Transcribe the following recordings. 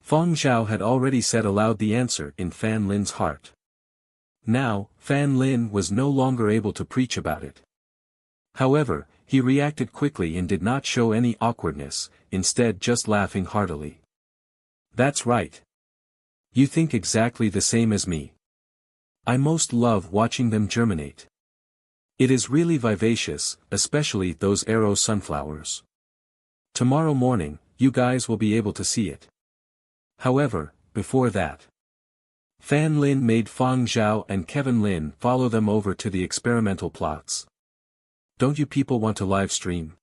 Fang Zhao had already said aloud the answer in Fan Lin's heart. Now, Fan Lin was no longer able to preach about it. However, he reacted quickly and did not show any awkwardness, instead just laughing heartily. That's right. You think exactly the same as me. I most love watching them germinate. It is really vivacious, especially those arrow sunflowers. Tomorrow morning, you guys will be able to see it. However, before that, Fan Lin made Fang Zhao and Kevin Lin follow them over to the experimental plots. Don't you people want to live stream?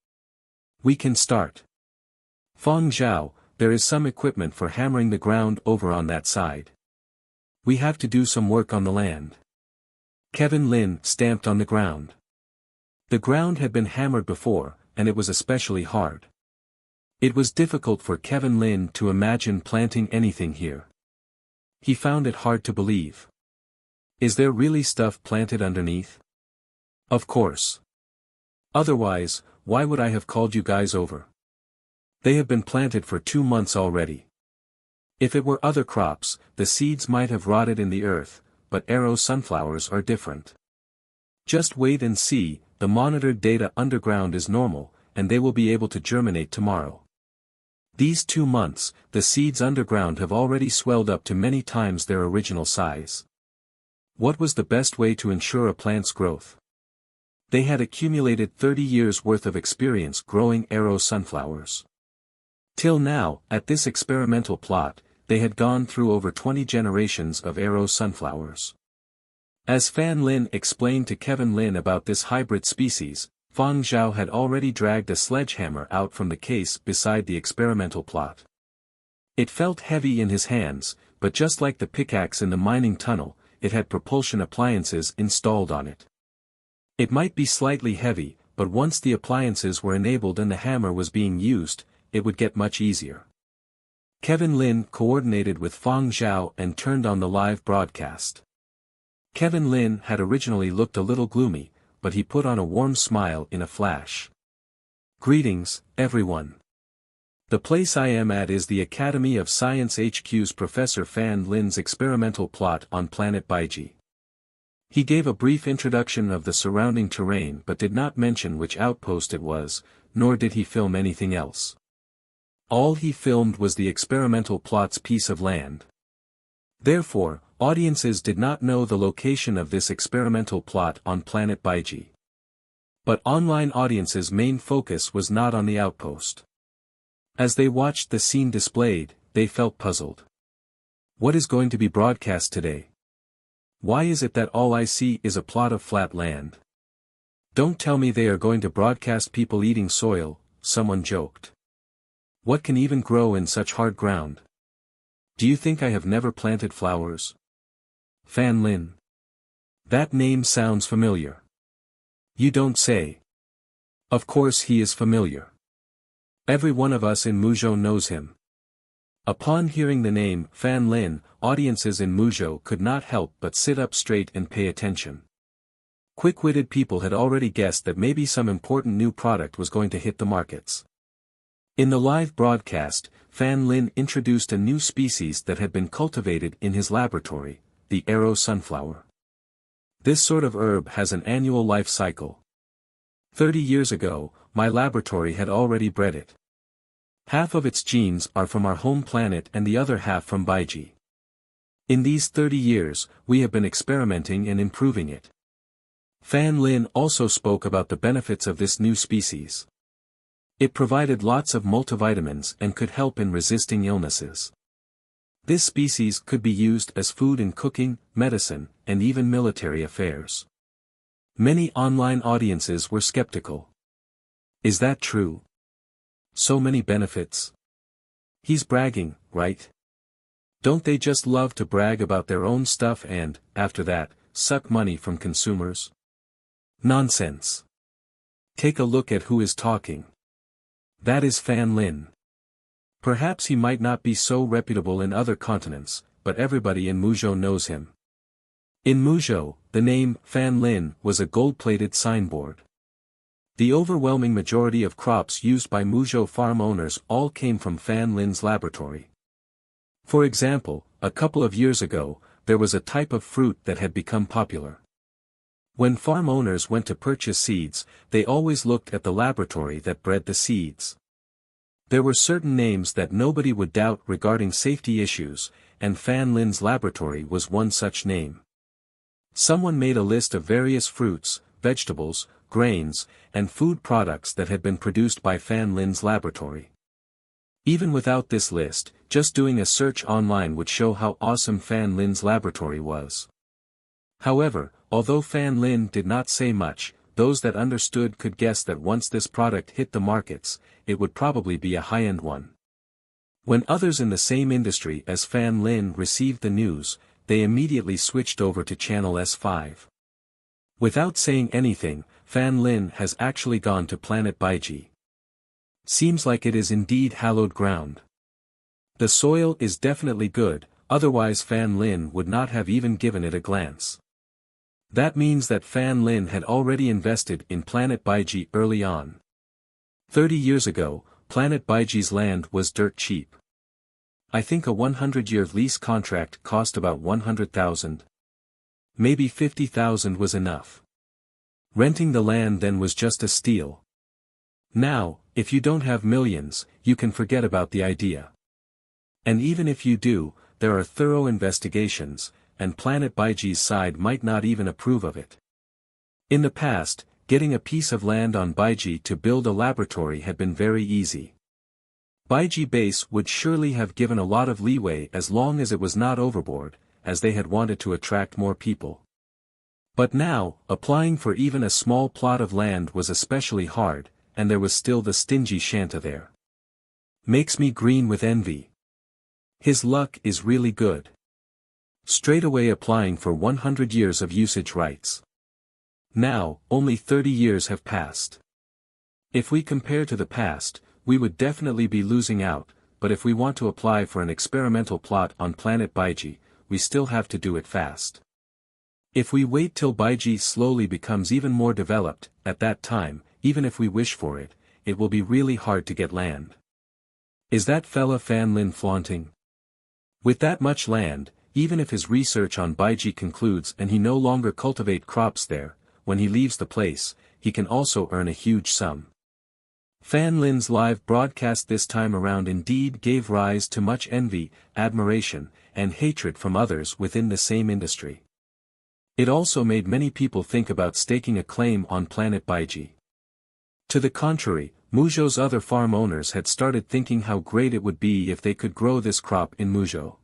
We can start. Fang Zhao, there is some equipment for hammering the ground over on that side. We have to do some work on the land. Kevin Lin stamped on the ground. The ground had been hammered before, and it was especially hard. It was difficult for Kevin Lin to imagine planting anything here. He found it hard to believe. Is there really stuff planted underneath? Of course. Otherwise, why would I have called you guys over? They have been planted for 2 months already. If it were other crops, the seeds might have rotted in the earth, but arrow sunflowers are different. Just wait and see, the monitored data underground is normal, and they will be able to germinate tomorrow. These 2 months, the seeds underground have already swelled up to many times their original size. What was the best way to ensure a plant's growth? They had accumulated 30 years' worth of experience growing arrow sunflowers. Till now, at this experimental plot, they had gone through over 20 generations of arrow sunflowers. As Fan Lin explained to Kevin Lin about this hybrid species, Fang Zhao had already dragged a sledgehammer out from the case beside the experimental plot. It felt heavy in his hands, but just like the pickaxe in the mining tunnel, it had propulsion appliances installed on it. It might be slightly heavy, but once the appliances were enabled and the hammer was being used, it would get much easier. Kevin Lin coordinated with Fang Zhao and turned on the live broadcast. Kevin Lin had originally looked a little gloomy, but he put on a warm smile in a flash. Greetings, everyone. The place I am at is the Academy of Science HQ's Professor Fan Lin's experimental plot on planet Baiji. He gave a brief introduction of the surrounding terrain but did not mention which outpost it was, nor did he film anything else. All he filmed was the experimental plot's piece of land. Therefore, audiences did not know the location of this experimental plot on planet Baiji. But online audiences' main focus was not on the outpost. As they watched the scene displayed, they felt puzzled. What is going to be broadcast today? Why is it that all I see is a plot of flat land? Don't tell me they are going to broadcast people eating soil, someone joked. What can even grow in such hard ground? Do you think I have never planted flowers? Fan Lin. That name sounds familiar. You don't say. Of course he is familiar. Every one of us in Muzhou knows him. Upon hearing the name Fan Lin, audiences in Muzhou could not help but sit up straight and pay attention. Quick-witted people had already guessed that maybe some important new product was going to hit the markets. In the live broadcast, Fan Lin introduced a new species that had been cultivated in his laboratory, the arrow sunflower. This sort of herb has an annual life cycle. 30 years ago, my laboratory had already bred it. Half of its genes are from our home planet and the other half from Baiji. In these 30 years, we have been experimenting and improving it. Fan Lin also spoke about the benefits of this new species. It provided lots of multivitamins and could help in resisting illnesses. This species could be used as food in cooking, medicine, and even military affairs. Many online audiences were skeptical. Is that true? So many benefits. He's bragging, right? Don't they just love to brag about their own stuff and, after that, suck money from consumers? Nonsense. Take a look at who is talking. That is Fan Lin. Perhaps he might not be so reputable in other continents, but everybody in Muzhou knows him. In Muzhou, the name Fan Lin was a gold-plated signboard. The overwhelming majority of crops used by Muzhou farm owners all came from Fan Lin's laboratory. For example, a couple of years ago, there was a type of fruit that had become popular. When farm owners went to purchase seeds, they always looked at the laboratory that bred the seeds. There were certain names that nobody would doubt regarding safety issues, and Fan Lin's laboratory was one such name. Someone made a list of various fruits, vegetables, grains, and food products that had been produced by Fan Lin's laboratory. Even without this list, just doing a search online would show how awesome Fan Lin's laboratory was. However, although Fan Lin did not say much, those that understood could guess that once this product hit the markets, it would probably be a high-end one. When others in the same industry as Fan Lin received the news, they immediately switched over to Channel S5. Without saying anything, Fan Lin has actually gone to planet Baiji. Seems like it is indeed hallowed ground. The soil is definitely good, otherwise Fan Lin would not have even given it a glance. That means that Fan Lin had already invested in planet Baiji early on. 30 years ago, planet Baiji's land was dirt cheap. I think a 100-year lease contract cost about 100,000. Maybe 50,000 was enough. Renting the land then was just a steal. Now, if you don't have millions, you can forget about the idea. And even if you do, there are thorough investigations, and Planet Baiji's side might not even approve of it. In the past, getting a piece of land on Baiji to build a laboratory had been very easy. Baiji Base would surely have given a lot of leeway as long as it was not overboard, as they had wanted to attract more people. But now, applying for even a small plot of land was especially hard, and there was still the stingy Shanta there. Makes me green with envy. His luck is really good. Straight away applying for 100 years of usage rights. Now, only 30 years have passed. If we compare to the past, we would definitely be losing out, but if we want to apply for an experimental plot on planet Baiji, we still have to do it fast. If we wait till Baiji slowly becomes even more developed, at that time, even if we wish for it, it will be really hard to get land. Is that fella Fan Lin flaunting? With that much land, even if his research on Baiji concludes and he no longer cultivate crops there, when he leaves the place, he can also earn a huge sum. Fan Lin's live broadcast this time around indeed gave rise to much envy, admiration, and hatred from others within the same industry. It also made many people think about staking a claim on planet Baiji. To the contrary, Muzhou's other farm owners had started thinking how great it would be if they could grow this crop in Muzhou.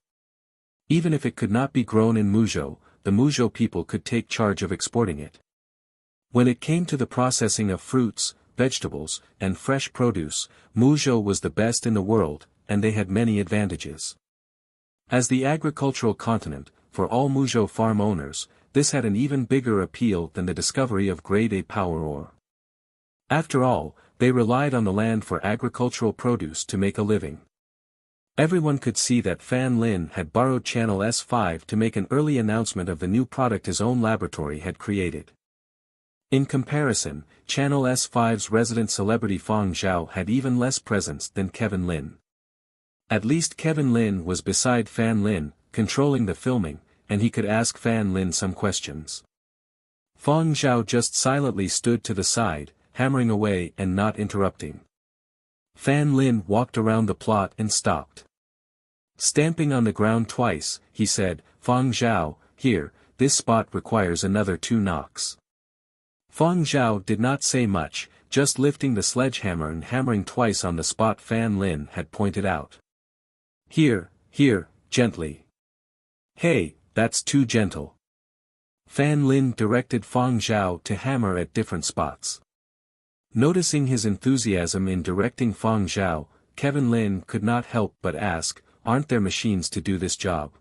Even if it could not be grown in Muzhou, the Muzhou people could take charge of exporting it. When it came to the processing of fruits, vegetables, and fresh produce, Muzhou was the best in the world, and they had many advantages. As the agricultural continent, for all Muzhou farm owners, this had an even bigger appeal than the discovery of grade A power ore. After all, they relied on the land for agricultural produce to make a living. Everyone could see that Fan Lin had borrowed Channel S5 to make an early announcement of the new product his own laboratory had created. In comparison, Channel S5's resident celebrity Fang Zhao had even less presence than Kevin Lin. At least Kevin Lin was beside Fan Lin, controlling the filming, and he could ask Fan Lin some questions. Fang Zhao just silently stood to the side, hammering away and not interrupting. Fan Lin walked around the plot and stopped. Stamping on the ground twice, he said, "Fang Zhao, here, this spot requires another 2 knocks." Fang Zhao did not say much, just lifting the sledgehammer and hammering twice on the spot Fan Lin had pointed out. Here, gently. Hey, that's too gentle. Fan Lin directed Fang Zhao to hammer at different spots. Noticing his enthusiasm in directing Fang Zhao, Kevin Lin could not help but ask, aren't there machines to do this job?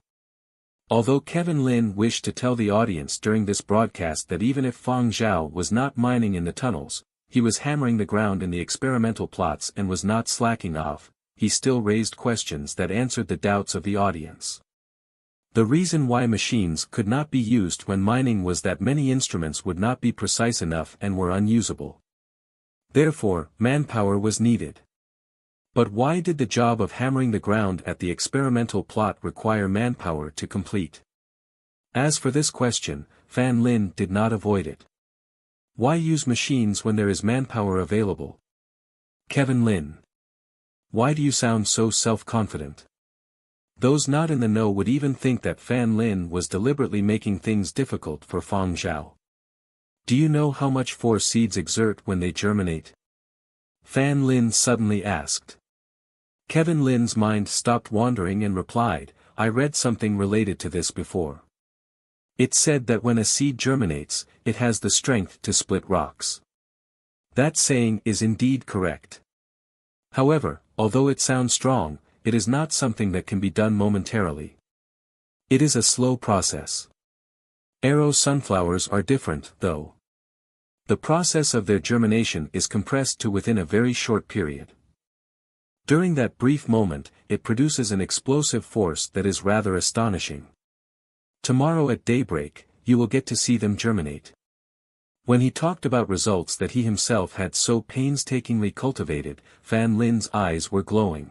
Although Kevin Lin wished to tell the audience during this broadcast that even if Fang Zhao was not mining in the tunnels, he was hammering the ground in the experimental plots and was not slacking off, he still raised questions that answered the doubts of the audience. The reason why machines could not be used when mining was that many instruments would not be precise enough and were unusable. Therefore, manpower was needed. But why did the job of hammering the ground at the experimental plot require manpower to complete? As for this question, Fan Lin did not avoid it. Why use machines when there is manpower available? Kevin Lin. Why do you sound so self-confident? Those not in the know would even think that Fan Lin was deliberately making things difficult for Fang Zhao. Do you know how much force seeds exert when they germinate? Fan Lin suddenly asked. Kevin Lin's mind stopped wandering and replied, I read something related to this before. It said that when a seed germinates, it has the strength to split rocks. That saying is indeed correct. However, although it sounds strong, it is not something that can be done momentarily. It is a slow process. Arrow sunflowers are different, though. The process of their germination is compressed to within a very short period. During that brief moment, it produces an explosive force that is rather astonishing. Tomorrow at daybreak, you will get to see them germinate. When he talked about results that he himself had so painstakingly cultivated, Fan Lin's eyes were glowing.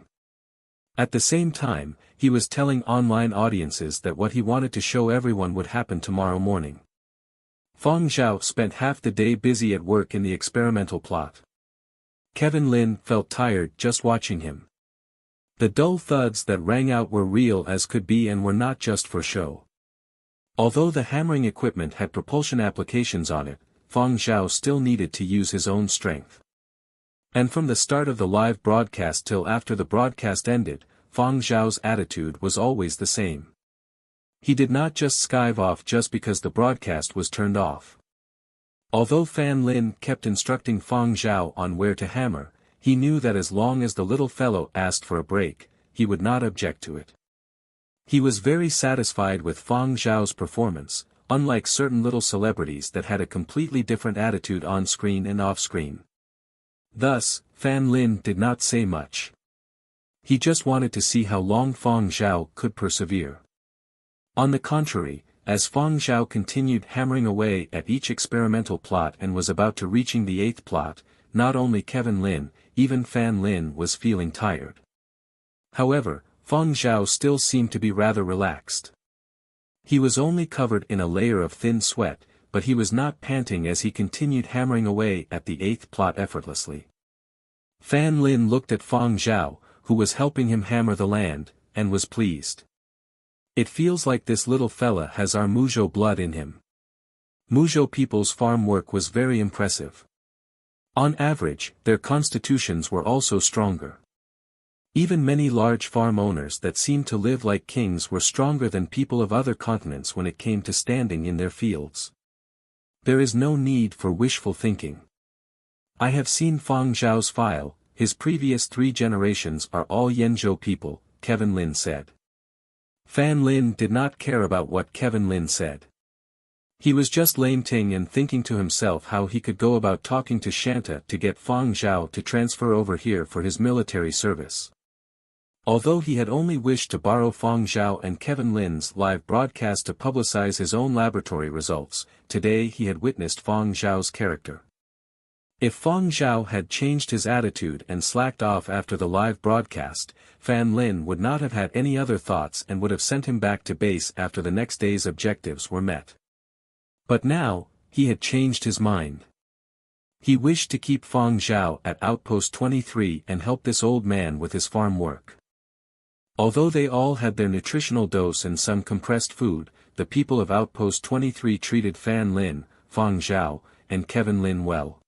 At the same time, he was telling online audiences that what he wanted to show everyone would happen tomorrow morning. Fang Zhao spent half the day busy at work in the experimental plot. Kevin Lin felt tired just watching him. The dull thuds that rang out were real as could be and were not just for show. Although the hammering equipment had propulsion applications on it, Fang Zhao still needed to use his own strength. And from the start of the live broadcast till after the broadcast ended, Fang Zhao's attitude was always the same. He did not just skive off just because the broadcast was turned off. Although Fan Lin kept instructing Fang Zhao on where to hammer, he knew that as long as the little fellow asked for a break, he would not object to it. He was very satisfied with Fang Zhao's performance, unlike certain little celebrities that had a completely different attitude on screen and off screen. Thus, Fan Lin did not say much. He just wanted to see how long Fang Zhao could persevere. On the contrary, as Fang Zhao continued hammering away at each experimental plot and was about to reaching the 8th plot, not only Kevin Lin, even Fan Lin was feeling tired. However, Fang Zhao still seemed to be rather relaxed. He was only covered in a layer of thin sweat, but he was not panting as he continued hammering away at the 8th plot effortlessly. Fan Lin looked at Fang Zhao, who was helping him hammer the land, and was pleased. It feels like this little fella has our Muzhou blood in him. Muzhou people's farm work was very impressive. On average, their constitutions were also stronger. Even many large farm owners that seemed to live like kings were stronger than people of other continents when it came to standing in their fields. There is no need for wishful thinking. I have seen Fang Zhao's file, his previous 3 generations are all Yanzhou people, Kevin Lin said. Fan Lin did not care about what Kevin Lin said. He was just lamenting and thinking to himself how he could go about talking to Shanta to get Fang Zhao to transfer over here for his military service. Although he had only wished to borrow Fang Zhao and Kevin Lin's live broadcast to publicize his own laboratory results, today he had witnessed Fang Zhao's character. If Fang Zhao had changed his attitude and slacked off after the live broadcast, Fan Lin would not have had any other thoughts and would have sent him back to base after the next day's objectives were met. But now, he had changed his mind. He wished to keep Fang Zhao at Outpost 23 and help this old man with his farm work. Although they all had their nutritional dose and some compressed food, the people of Outpost 23 treated Fan Lin, Fang Zhao, and Kevin Lin well.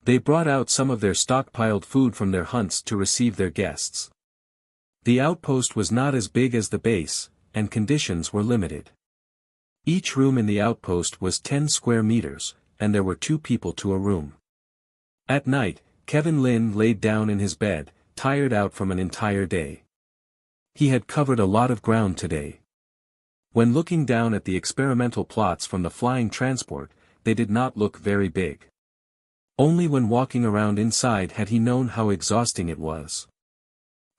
They brought out some of their stockpiled food from their hunts to receive their guests. The outpost was not as big as the base, and conditions were limited. Each room in the outpost was 10 square meters, and there were 2 people to a room. At night, Kevin Lin laid down in his bed, tired out from an entire day. He had covered a lot of ground today. When looking down at the experimental plots from the flying transport, they did not look very big. Only when walking around inside had he known how exhausting it was.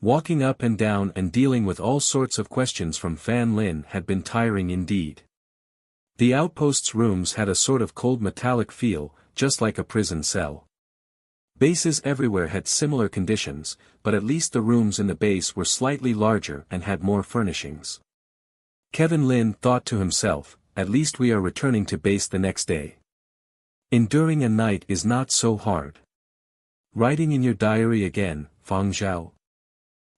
Walking up and down and dealing with all sorts of questions from Fan Lin had been tiring indeed. The outpost's rooms had a sort of cold metallic feel, just like a prison cell. Bases everywhere had similar conditions, but at least the rooms in the base were slightly larger and had more furnishings. Kevin Lin thought to himself, at least we are returning to base the next day. Enduring a night is not so hard. Writing in your diary again, Fang Zhao?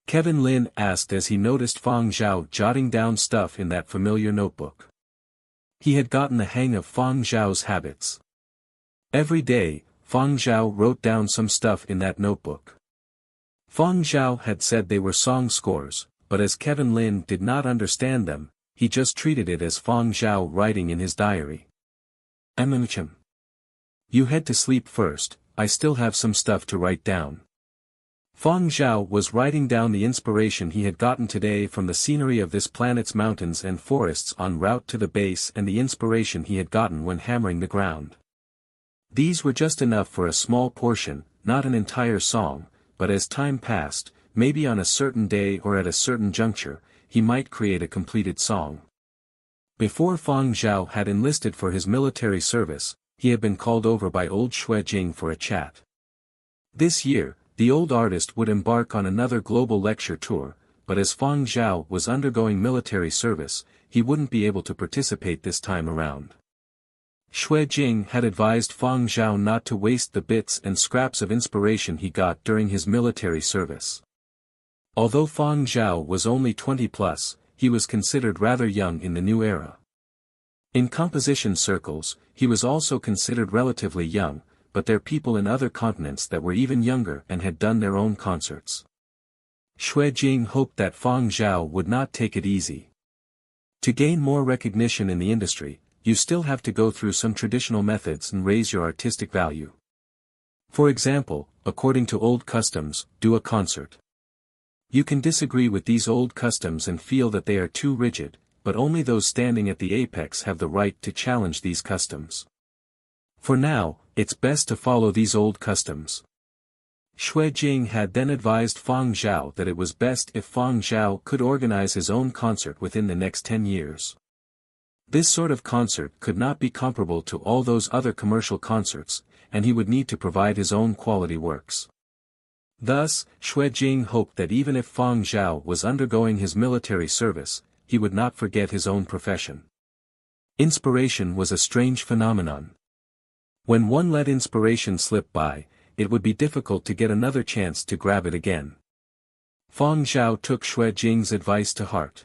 Kevin Lin asked as he noticed Fang Zhao jotting down stuff in that familiar notebook. He had gotten the hang of Fang Zhao's habits. Every day, Fang Zhao wrote down some stuff in that notebook. Fang Zhao had said they were song scores, but as Kevin Lin did not understand them, he just treated it as Fang Zhao writing in his diary. "Amincham. You head to sleep first, I still have some stuff to write down." Fang Zhao was writing down the inspiration he had gotten today from the scenery of this planet's mountains and forests en route to the base and the inspiration he had gotten when hammering the ground. These were just enough for a small portion, not an entire song, but as time passed, maybe on a certain day or at a certain juncture, he might create a completed song. Before Fang Zhao had enlisted for his military service, he had been called over by old Xue Jing for a chat. This year, the old artist would embark on another global lecture tour, but as Fang Zhao was undergoing military service, he wouldn't be able to participate this time around. Xue Jing had advised Fang Zhao not to waste the bits and scraps of inspiration he got during his military service. Although Fang Zhao was only 20+, he was considered rather young in the new era. In composition circles, he was also considered relatively young, but there were people in other continents that were even younger and had done their own concerts. Xue Jing hoped that Fang Zhao would not take it easy. To gain more recognition in the industry, you still have to go through some traditional methods and raise your artistic value. For example, according to old customs, do a concert. You can disagree with these old customs and feel that they are too rigid, but only those standing at the apex have the right to challenge these customs. For now, it's best to follow these old customs. Xue Jing had then advised Fang Zhao that it was best if Fang Zhao could organize his own concert within the next 10 years. This sort of concert could not be comparable to all those other commercial concerts, and he would need to provide his own quality works. Thus, Xue Jing hoped that even if Fang Zhao was undergoing his military service, he would not forget his own profession. Inspiration was a strange phenomenon. When one let inspiration slip by, it would be difficult to get another chance to grab it again. Fang Zhao took Xue Jing's advice to heart.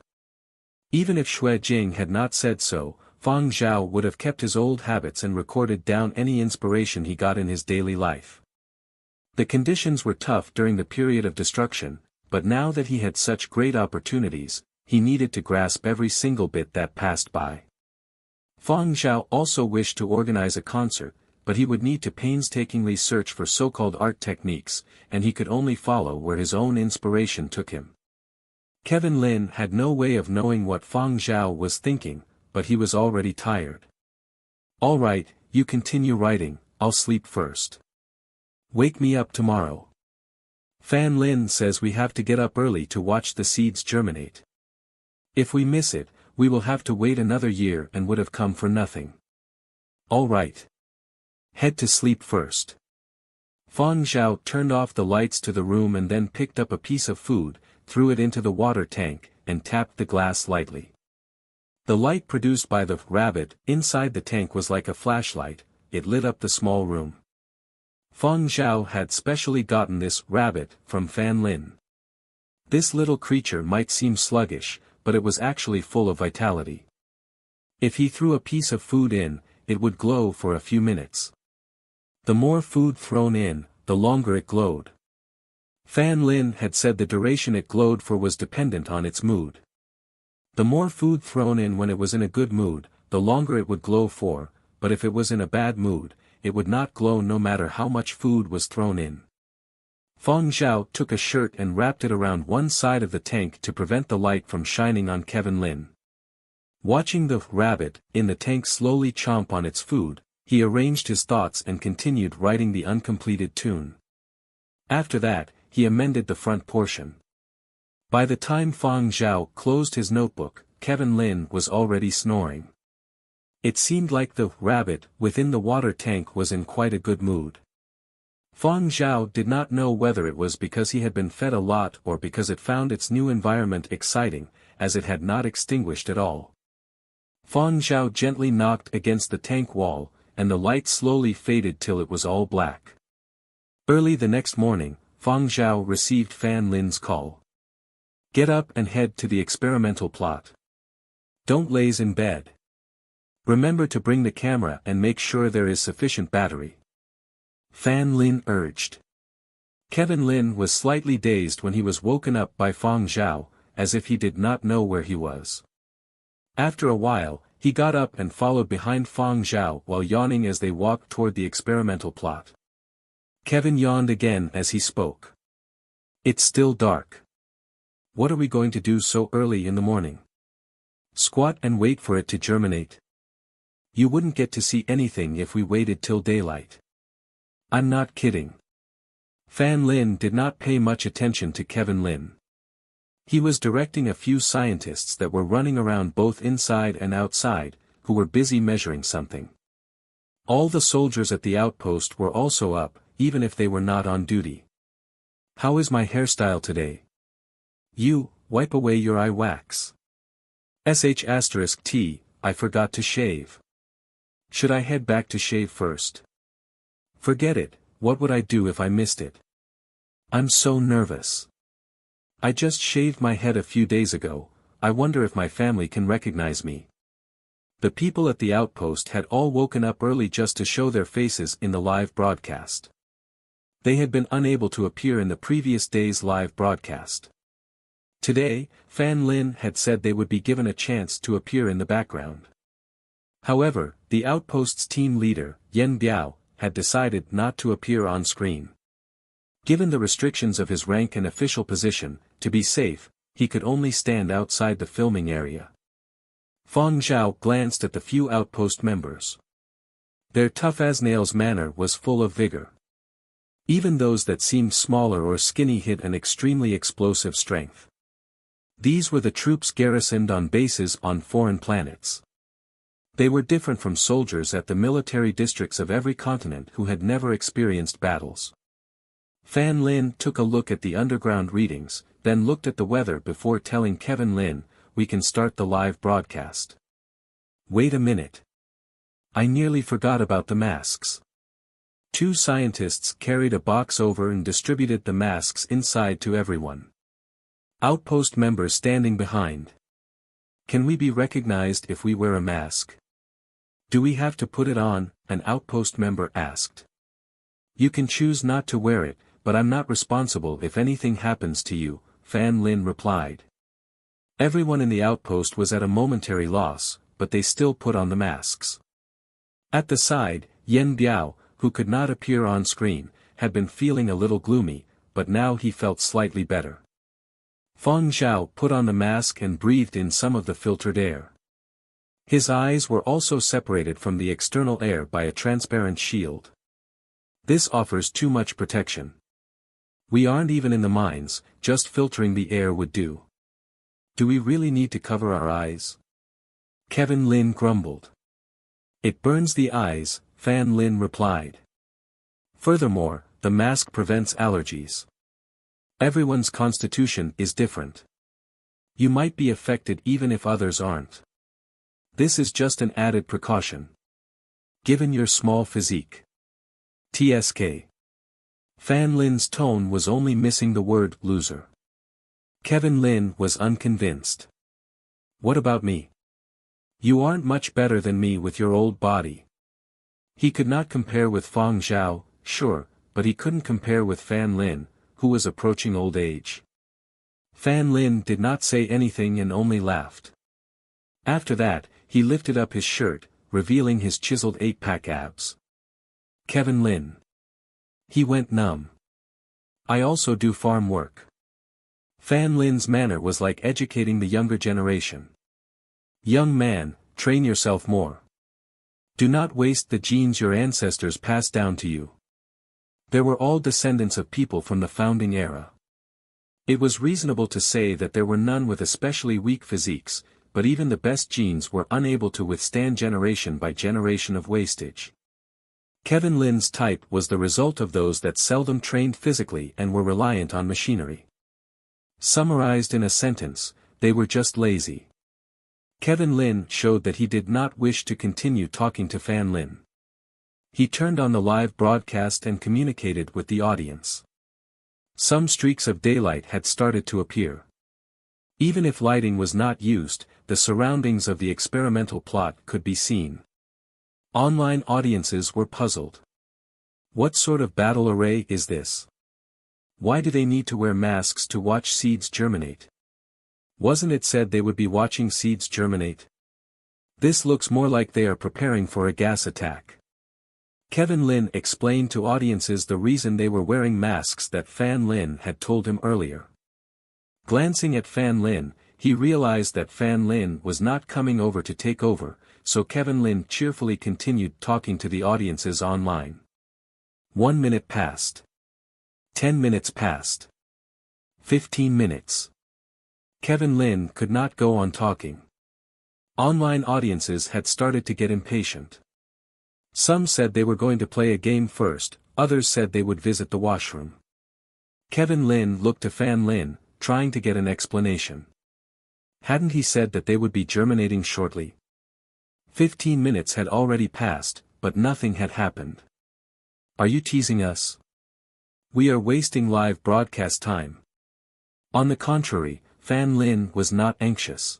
Even if Xue Jing had not said so, Fang Zhao would have kept his old habits and recorded down any inspiration he got in his daily life. The conditions were tough during the period of destruction, but now that he had such great opportunities, he needed to grasp every single bit that passed by. Fang Zhao also wished to organize a concert, but he would need to painstakingly search for so-called art techniques, and he could only follow where his own inspiration took him. Kevin Lin had no way of knowing what Fang Zhao was thinking, but he was already tired. "All right, you continue writing, I'll sleep first. Wake me up tomorrow. Fan Lin says we have to get up early to watch the seeds germinate. If we miss it, we will have to wait another year and would have come for nothing. All right. Head to sleep first." Fang Zhao turned off the lights to the room and then picked up a piece of food, threw it into the water tank, and tapped the glass lightly. The light produced by the rabbit inside the tank was like a flashlight, it lit up the small room. Fang Zhao had specially gotten this rabbit from Fan Lin. This little creature might seem sluggish, but it was actually full of vitality. If he threw a piece of food in, it would glow for a few minutes. The more food thrown in, the longer it glowed. Fan Lin had said the duration it glowed for was dependent on its mood. The more food thrown in when it was in a good mood, the longer it would glow for, but if it was in a bad mood, it would not glow no matter how much food was thrown in. Fang Zhao took a shirt and wrapped it around one side of the tank to prevent the light from shining on Kevin Lin. Watching the rabbit in the tank slowly chomp on its food, he arranged his thoughts and continued writing the uncompleted tune. After that, he amended the front portion. By the time Fang Zhao closed his notebook, Kevin Lin was already snoring. It seemed like the rabbit within the water tank was in quite a good mood. Fang Zhao did not know whether it was because he had been fed a lot or because it found its new environment exciting, as it had not extinguished at all. Fang Zhao gently knocked against the tank wall, and the light slowly faded till it was all black. Early the next morning, Fang Zhao received Fan Lin's call. Get up and head to the experimental plot. Don't laze in bed. Remember to bring the camera and make sure there is sufficient battery. Fan Lin urged. Kevin Lin was slightly dazed when he was woken up by Fang Zhao, as if he did not know where he was. After a while, he got up and followed behind Fang Zhao while yawning as they walked toward the experimental plot. Kevin yawned again as he spoke. It's still dark. What are we going to do so early in the morning? Squat and wait for it to germinate? You wouldn't get to see anything if we waited till daylight. I'm not kidding. Fan Lin did not pay much attention to Kevin Lin. He was directing a few scientists that were running around both inside and outside, who were busy measuring something. All the soldiers at the outpost were also up, even if they were not on duty. How is my hairstyle today? You, wipe away your eye wax. *T, I forgot to shave. Should I head back to shave first? Forget it, what would I do if I missed it? I'm so nervous. I just shaved my head a few days ago, I wonder if my family can recognize me. The people at the outpost had all woken up early just to show their faces in the live broadcast. They had been unable to appear in the previous day's live broadcast. Today, Fan Lin had said they would be given a chance to appear in the background. However, the outpost's team leader, Yen Biao, had decided not to appear on screen. Given the restrictions of his rank and official position, to be safe, he could only stand outside the filming area. Fang Zhao glanced at the few outpost members. Their tough-as-nails manner was full of vigor. Even those that seemed smaller or skinny hid an extremely explosive strength. These were the troops garrisoned on bases on foreign planets. They were different from soldiers at the military districts of every continent who had never experienced battles. Fan Lin took a look at the underground readings, then looked at the weather before telling Kevin Lin, we can start the live broadcast. Wait a minute. I nearly forgot about the masks. Two scientists carried a box over and distributed the masks inside to everyone. Outpost members standing behind. Can we be recognized if we wear a mask? Do we have to put it on? An outpost member asked. You can choose not to wear it, but I'm not responsible if anything happens to you, Fan Lin replied. Everyone in the outpost was at a momentary loss, but they still put on the masks. At the side, Yen Biao, who could not appear on screen, had been feeling a little gloomy, but now he felt slightly better. Fang Zhao put on the mask and breathed in some of the filtered air. His eyes were also separated from the external air by a transparent shield. This offers too much protection. We aren't even in the mines, just filtering the air would do. Do we really need to cover our eyes? Kevin Lin grumbled. It burns the eyes, Fan Lin replied. Furthermore, the mask prevents allergies. Everyone's constitution is different. You might be affected even if others aren't. This is just an added precaution. Given your small physique. TSK. Fan Lin's tone was only missing the word loser. Kevin Lin was unconvinced. What about me? You aren't much better than me with your old body. He could not compare with Fang Zhao, sure, but he couldn't compare with Fan Lin, who was approaching old age. Fan Lin did not say anything and only laughed. After that, he lifted up his shirt, revealing his chiseled 8-pack abs. Kevin Lin. He went numb. I also do farm work. Fan Lin's manner was like educating the younger generation. Young man, train yourself more. Do not waste the genes your ancestors passed down to you. They were all descendants of people from the founding era. It was reasonable to say that there were none with especially weak physiques, but even the best genes were unable to withstand generation by generation of wastage. Kevin Lin's type was the result of those that seldom trained physically and were reliant on machinery. Summarized in a sentence, they were just lazy. Kevin Lin showed that he did not wish to continue talking to Fan Lin. He turned on the live broadcast and communicated with the audience. Some streaks of daylight had started to appear. Even if lighting was not used, the surroundings of the experimental plot could be seen. Online audiences were puzzled. What sort of battle array is this? Why do they need to wear masks to watch seeds germinate? Wasn't it said they would be watching seeds germinate? This looks more like they are preparing for a gas attack. Kevin Lin explained to audiences the reason they were wearing masks that Fan Lin had told him earlier. Glancing at Fan Lin, he realized that Fan Lin was not coming over to take over, so Kevin Lin cheerfully continued talking to the audiences online. 1 minute passed. 10 minutes passed. 15 minutes. Kevin Lin could not go on talking. Online audiences had started to get impatient. Some said they were going to play a game first, others said they would visit the washroom. Kevin Lin looked to Fan Lin, trying to get an explanation. Hadn't he said that they would be germinating shortly? 15 minutes had already passed, but nothing had happened. Are you teasing us? We are wasting live broadcast time. On the contrary, Fan Lin was not anxious.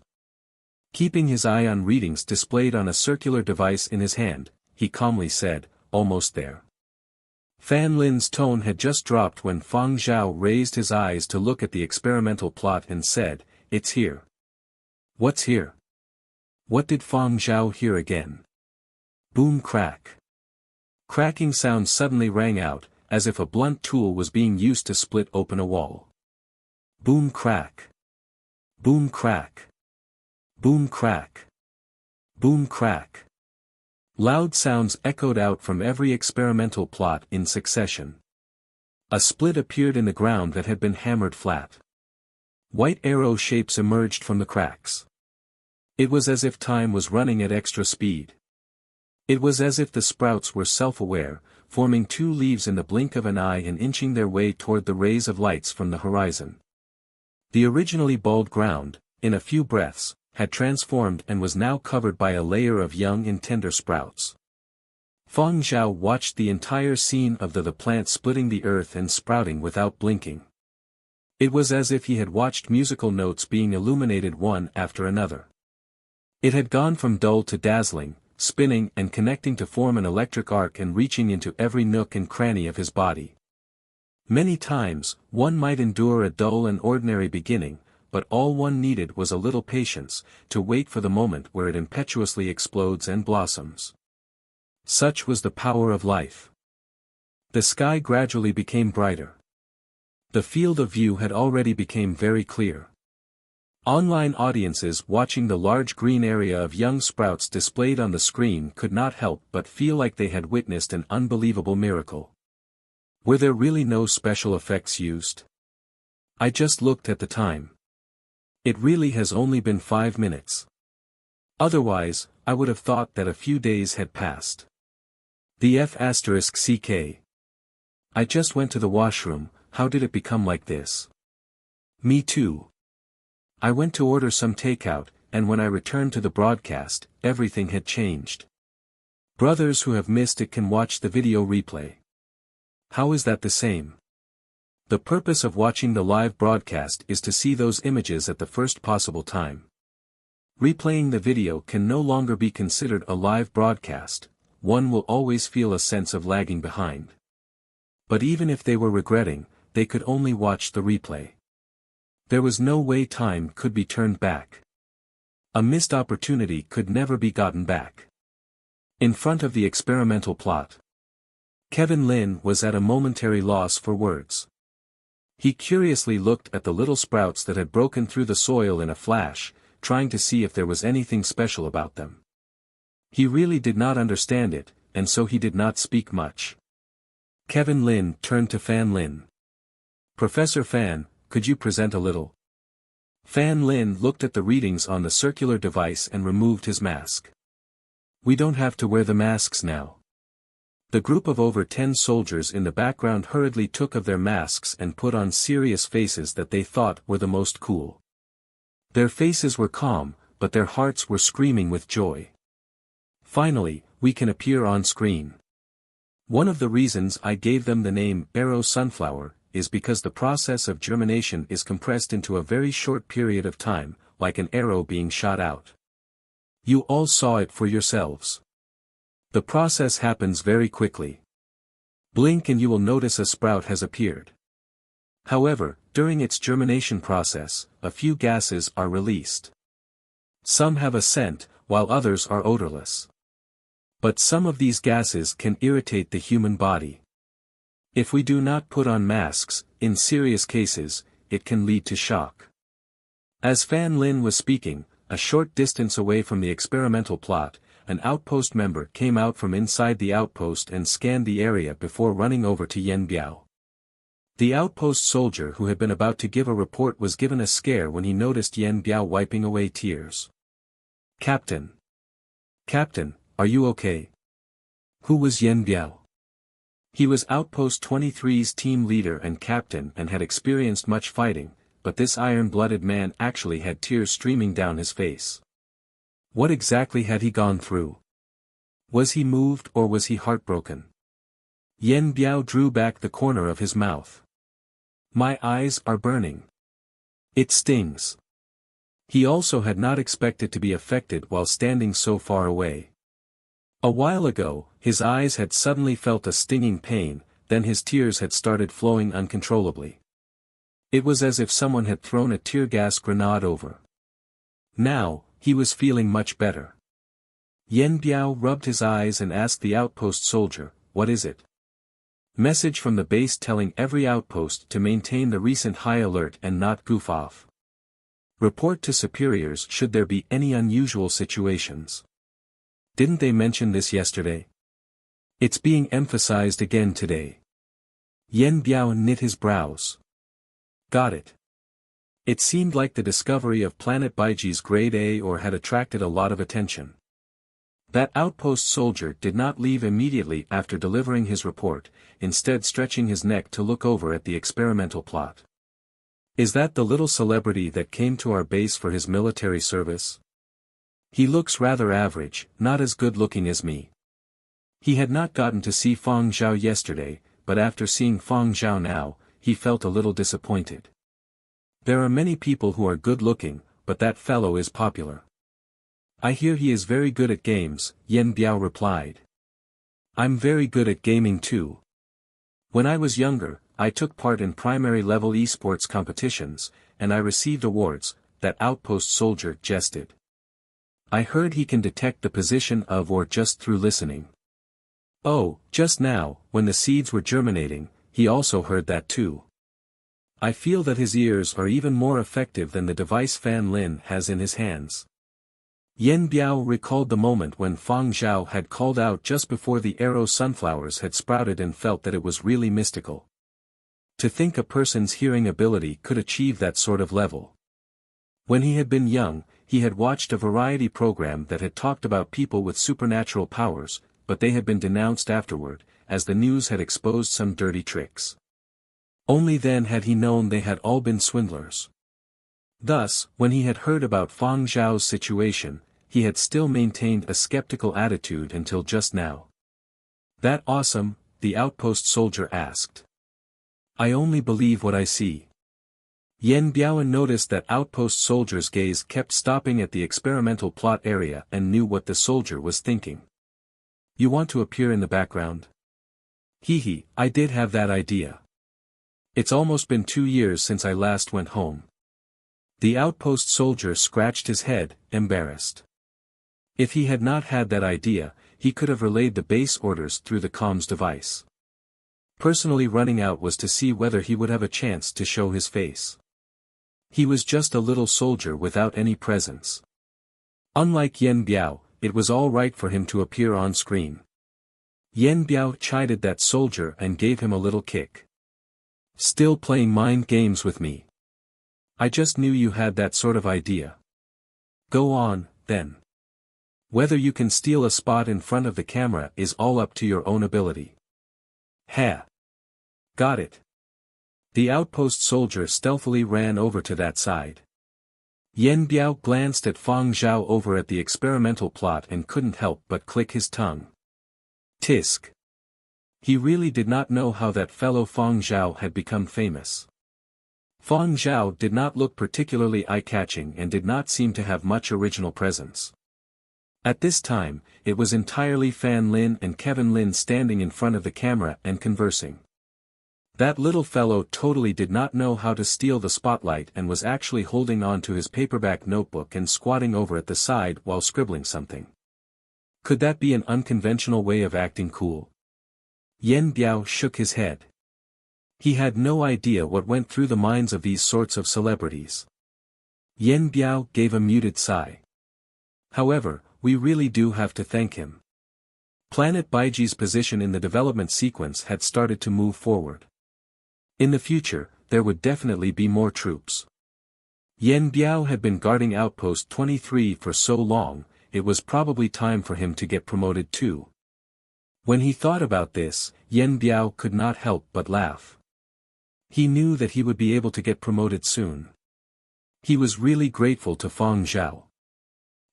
Keeping his eye on readings displayed on a circular device in his hand, he calmly said, "Almost there." Fan Lin's tone had just dropped when Fang Zhao raised his eyes to look at the experimental plot and said, "It's here." "What's here?" What did Fang Zhao hear again? Boom crack. Cracking sounds suddenly rang out, as if a blunt tool was being used to split open a wall. Boom crack. Boom crack. Boom crack. Boom crack. Loud sounds echoed out from every experimental plot in succession. A split appeared in the ground that had been hammered flat. White arrow shapes emerged from the cracks. It was as if time was running at extra speed. It was as if the sprouts were self-aware, forming two leaves in the blink of an eye and inching their way toward the rays of lights from the horizon. The originally bald ground, in a few breaths, had transformed and was now covered by a layer of young and tender sprouts. Fang Zhao watched the entire scene of the plant splitting the earth and sprouting without blinking. It was as if he had watched musical notes being illuminated one after another. It had gone from dull to dazzling, spinning and connecting to form an electric arc and reaching into every nook and cranny of his body. Many times, one might endure a dull and ordinary beginning, but all one needed was a little patience, to wait for the moment where it impetuously explodes and blossoms. Such was the power of life. The sky gradually became brighter. The field of view had already become very clear. Online audiences watching the large green area of young sprouts displayed on the screen could not help but feel like they had witnessed an unbelievable miracle. Were there really no special effects used? I just looked at the time. It really has only been 5 minutes. Otherwise, I would have thought that a few days had passed. The F***CK. I just went to the washroom, how did it become like this? Me too. I went to order some takeout, and when I returned to the broadcast, everything had changed. Brothers who have missed it can watch the video replay. How is that the same? The purpose of watching the live broadcast is to see those images at the first possible time. Replaying the video can no longer be considered a live broadcast, one will always feel a sense of lagging behind. But even if they were regretting, they could only watch the replay. There was no way time could be turned back. A missed opportunity could never be gotten back. In front of the experimental plot, Kevin Lin was at a momentary loss for words. He curiously looked at the little sprouts that had broken through the soil in a flash, trying to see if there was anything special about them. He really did not understand it, and so he did not speak much. Kevin Lin turned to Fan Lin. "Professor Fan, could you present a little?" Fan Lin looked at the readings on the circular device and removed his mask. "We don't have to wear the masks now. The group of over 10 soldiers in the background hurriedly took off their masks and put on serious faces that they thought were the most cool. Their faces were calm, but their hearts were screaming with joy. Finally, we can appear on screen. One of the reasons I gave them the name Arrow Sunflower is because the process of germination is compressed into a very short period of time, like an arrow being shot out. You all saw it for yourselves. The process happens very quickly. Blink and you will notice a sprout has appeared. However, during its germination process, a few gases are released. Some have a scent, while others are odorless. But some of these gases can irritate the human body. If we do not put on masks, in serious cases, it can lead to shock. As Fan Lin was speaking, a short distance away from the experimental plot, an outpost member came out from inside the outpost and scanned the area before running over to Yen Biao. The outpost soldier who had been about to give a report was given a scare when he noticed Yen Biao wiping away tears. Captain! Captain, are you okay? Who was Yen Biao? He was Outpost 23's team leader and captain and had experienced much fighting, but this iron-blooded man actually had tears streaming down his face. What exactly had he gone through? Was he moved or was he heartbroken? Yen Biao drew back the corner of his mouth. My eyes are burning. It stings. He also had not expected to be affected while standing so far away. A while ago, his eyes had suddenly felt a stinging pain, then his tears had started flowing uncontrollably. It was as if someone had thrown a tear gas grenade over. Now, he was feeling much better. Yen Biao rubbed his eyes and asked the outpost soldier, what is it? Message from the base telling every outpost to maintain the recent high alert and not goof off. Report to superiors should there be any unusual situations. Didn't they mention this yesterday? It's being emphasized again today. Yen Biao knit his brows. Got it. It seemed like the discovery of Planet Baiji's Grade A ore had attracted a lot of attention. That outpost soldier did not leave immediately after delivering his report, instead stretching his neck to look over at the experimental plot. Is that the little celebrity that came to our base for his military service? He looks rather average, not as good-looking as me. He had not gotten to see Fang Zhao yesterday, but after seeing Fang Zhao now, he felt a little disappointed. There are many people who are good-looking, but that fellow is popular. I hear he is very good at games, Yen Biao replied. I'm very good at gaming too. When I was younger, I took part in primary-level esports competitions, and I received awards, that outpost soldier jested. I heard he can detect the position of or just through listening. Oh, just now, when the seeds were germinating, he also heard that too. I feel that his ears are even more effective than the device Fan Lin has in his hands. Yen Biao recalled the moment when Fang Zhao had called out just before the arrow sunflowers had sprouted and felt that it was really mystical. To think a person's hearing ability could achieve that sort of level. When he had been young, he had watched a variety program that had talked about people with supernatural powers, but they had been denounced afterward, as the news had exposed some dirty tricks. Only then had he known they had all been swindlers. Thus, when he had heard about Fang Zhao's situation, he had still maintained a skeptical attitude until just now. That awesome? The outpost soldier asked. I only believe what I see. Yen Biao noticed that outpost soldier's gaze kept stopping at the experimental plot area and knew what the soldier was thinking. You want to appear in the background? Hee, I did have that idea. It's almost been 2 years since I last went home. The outpost soldier scratched his head, embarrassed. If he had not had that idea, he could have relayed the base orders through the comms device. Personally running out was to see whether he would have a chance to show his face. He was just a little soldier without any presence. Unlike Yen Biao, it was all right for him to appear on screen. Yen Biao chided that soldier and gave him a little kick. Still playing mind games with me. I just knew you had that sort of idea. Go on, then. Whether you can steal a spot in front of the camera is all up to your own ability. Ha! Got it. The outpost soldier stealthily ran over to that side. Yen Biao glanced at Fang Zhao over at the experimental plot and couldn't help but click his tongue. Tisk. He really did not know how that fellow Fang Zhao had become famous. Fang Zhao did not look particularly eye-catching and did not seem to have much original presence. At this time, it was entirely Fan Lin and Kevin Lin standing in front of the camera and conversing. That little fellow totally did not know how to steal the spotlight and was actually holding on to his paperback notebook and squatting over at the side while scribbling something. Could that be an unconventional way of acting cool? Yen Biao shook his head. He had no idea what went through the minds of these sorts of celebrities. Yen Biao gave a muted sigh. However, we really do have to thank him. Planet Baiji's position in the development sequence had started to move forward. In the future, there would definitely be more troops. Yen Biao had been guarding Outpost 23 for so long, it was probably time for him to get promoted too. When he thought about this, Yen Biao could not help but laugh. He knew that he would be able to get promoted soon. He was really grateful to Fang Zhao.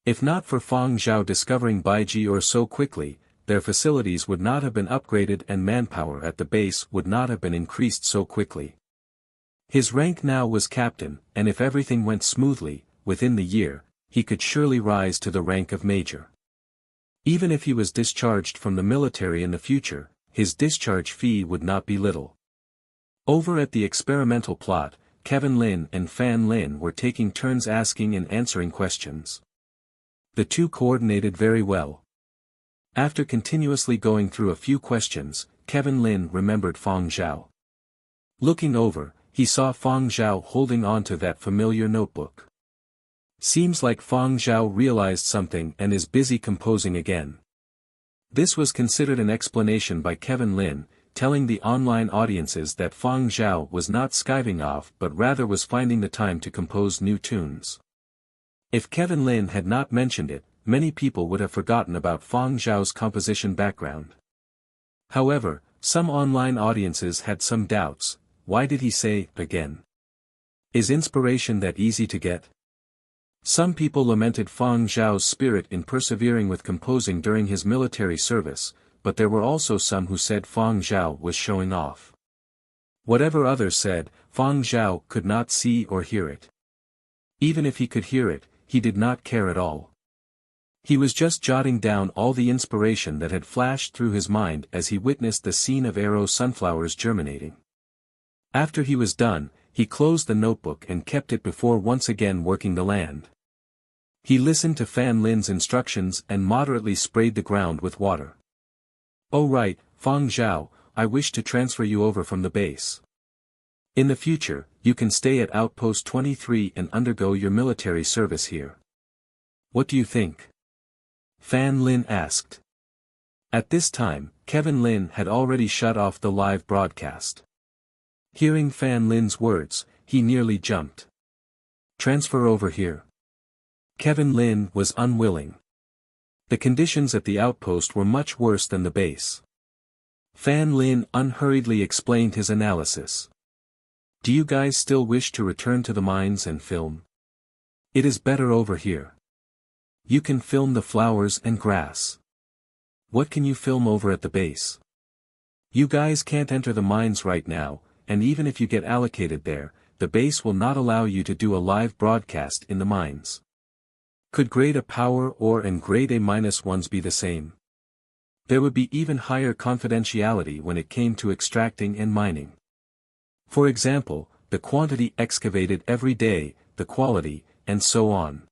If not for Fang Zhao discovering Baiji or so quickly, their facilities would not have been upgraded and manpower at the base would not have been increased so quickly. His rank now was captain, and if everything went smoothly, within the year, he could surely rise to the rank of major. Even if he was discharged from the military in the future, his discharge fee would not be little. Over at the experimental plot, Kevin Lin and Fan Lin were taking turns asking and answering questions. The two coordinated very well. After continuously going through a few questions, Kevin Lin remembered Fang Zhao. Looking over, he saw Fang Zhao holding on to that familiar notebook. Seems like Fang Zhao realized something and is busy composing again. This was considered an explanation by Kevin Lin, telling the online audiences that Fang Zhao was not skiving off but rather was finding the time to compose new tunes. If Kevin Lin had not mentioned it, many people would have forgotten about Fang Zhao's composition background. However, some online audiences had some doubts. Why did he say, again? Is inspiration that easy to get? Some people lamented Fang Zhao's spirit in persevering with composing during his military service, but there were also some who said Fang Zhao was showing off. Whatever others said, Fang Zhao could not see or hear it. Even if he could hear it, he did not care at all. He was just jotting down all the inspiration that had flashed through his mind as he witnessed the scene of arrow sunflowers germinating. After he was done, he closed the notebook and kept it before once again working the land. He listened to Fan Lin's instructions and moderately sprayed the ground with water. "Oh right, Fang Zhao, I wish to transfer you over from the base. In the future, you can stay at Outpost 23 and undergo your military service here. What do you think?" Fan Lin asked. At this time, Kevin Lin had already shut off the live broadcast. Hearing Fan Lin's words, he nearly jumped. "Transfer over here." Kevin Lin was unwilling. The conditions at the outpost were much worse than the base. Fan Lin unhurriedly explained his analysis. "Do you guys still wish to return to the mines and film? It is better over here. You can film the flowers and grass. What can you film over at the base? You guys can't enter the mines right now, and even if you get allocated there, the base will not allow you to do a live broadcast in the mines. Could grade A power or and grade A-1s be the same? There would be even higher confidentiality when it came to extracting and mining. For example, the quantity excavated every day, the quality, and so on.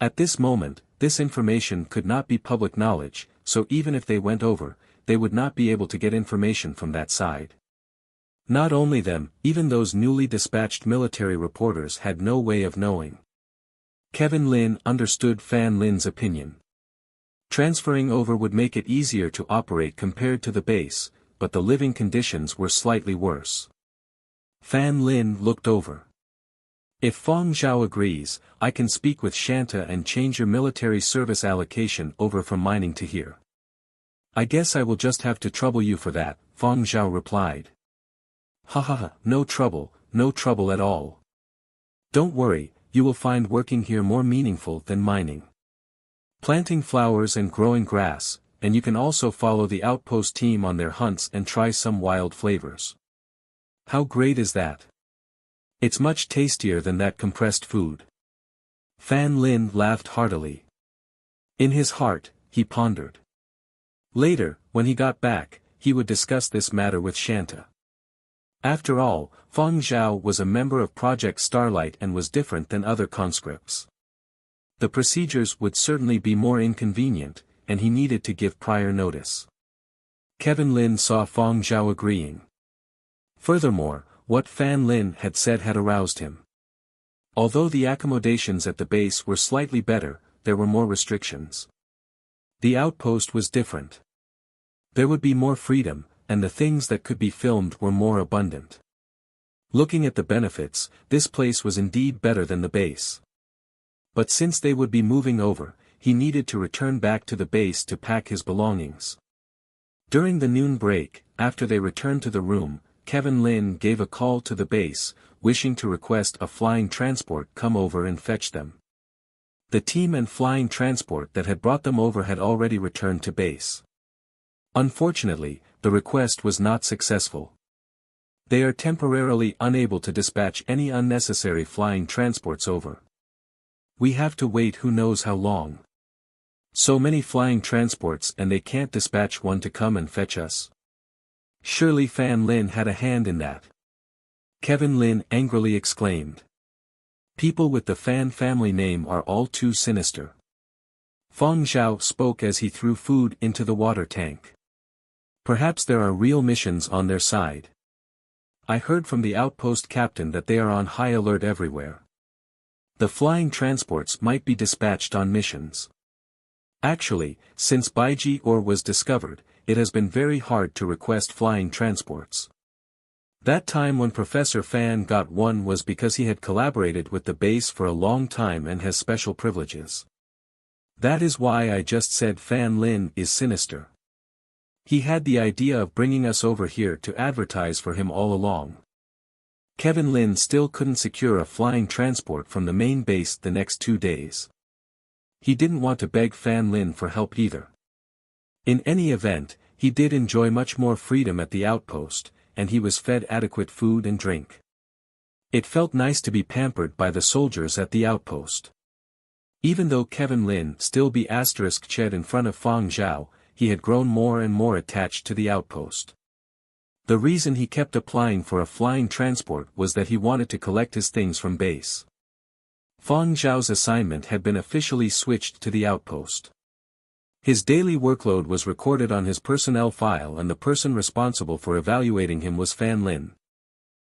At this moment, this information could not be public knowledge, so even if they went over, they would not be able to get information from that side. Not only them, even those newly dispatched military reporters had no way of knowing. Kevin Lin understood Fan Lin's opinion. Transferring over would make it easier to operate compared to the base, but the living conditions were slightly worse. Fan Lin looked over. If Fang Zhao agrees, I can speak with Shanta and change your military service allocation over from mining to here. I guess I will just have to trouble you for that, Fang Zhao replied. Ha, no trouble at all. Don't worry, you will find working here more meaningful than mining. Planting flowers and growing grass, and you can also follow the outpost team on their hunts and try some wild flavors. How great is that? It's much tastier than that compressed food. Fan Lin laughed heartily. In his heart, he pondered. Later, when he got back, he would discuss this matter with Shanta. After all, Fang Zhao was a member of Project Starlight and was different than other conscripts. The procedures would certainly be more inconvenient, and he needed to give prior notice. Kevin Lin saw Fang Zhao agreeing. Furthermore, what Fan Lin had said had aroused him. Although the accommodations at the base were slightly better, there were more restrictions. The outpost was different. There would be more freedom, and the things that could be filmed were more abundant. Looking at the benefits, this place was indeed better than the base. But since they would be moving over, he needed to return back to the base to pack his belongings. During the noon break, after they returned to the room, Kevin Lin gave a call to the base, wishing to request a flying transport come over and fetch them. The team and flying transport that had brought them over had already returned to base. Unfortunately, the request was not successful. They are temporarily unable to dispatch any unnecessary flying transports over. We have to wait who knows how long. So many flying transports and they can't dispatch one to come and fetch us. Surely Fan Lin had a hand in that. Kevin Lin angrily exclaimed. People with the Fan family name are all too sinister. Fang Zhao spoke as he threw food into the water tank. Perhaps there are real missions on their side. I heard from the outpost captain that they are on high alert everywhere. The flying transports might be dispatched on missions. Actually, since Baiji ore was discovered, it has been very hard to request flying transports. That time when Professor Fan got one was because he had collaborated with the base for a long time and has special privileges. That is why I just said Fan Lin is sinister. He had the idea of bringing us over here to advertise for him all along. Kevin Lin still couldn't secure a flying transport from the main base the next 2 days. He didn't want to beg Fan Lin for help either. In any event, he did enjoy much more freedom at the outpost, and he was fed adequate food and drink. It felt nice to be pampered by the soldiers at the outpost. Even though Kevin Lin still be *ched in front of Fang Zhao, he had grown more and more attached to the outpost. The reason he kept applying for a flying transport was that he wanted to collect his things from base. Fang Zhao's assignment had been officially switched to the outpost. His daily workload was recorded on his personnel file and the person responsible for evaluating him was Fan Lin.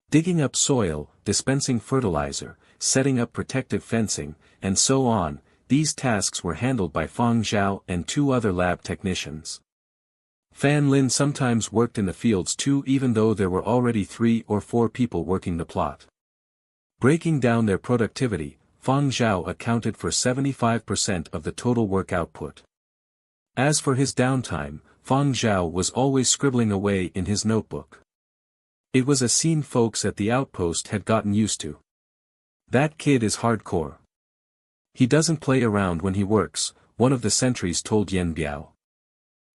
Digging up soil, dispensing fertilizer, setting up protective fencing, and so on, these tasks were handled by Fang Zhao and 2 other lab technicians. Fan Lin sometimes worked in the fields too even though there were already 3 or 4 people working the plot. Breaking down their productivity, Fang Zhao accounted for 75% of the total work output. As for his downtime, Fang Zhao was always scribbling away in his notebook. It was a scene folks at the outpost had gotten used to. That kid is hardcore. He doesn't play around when he works, one of the sentries told Yen Biao.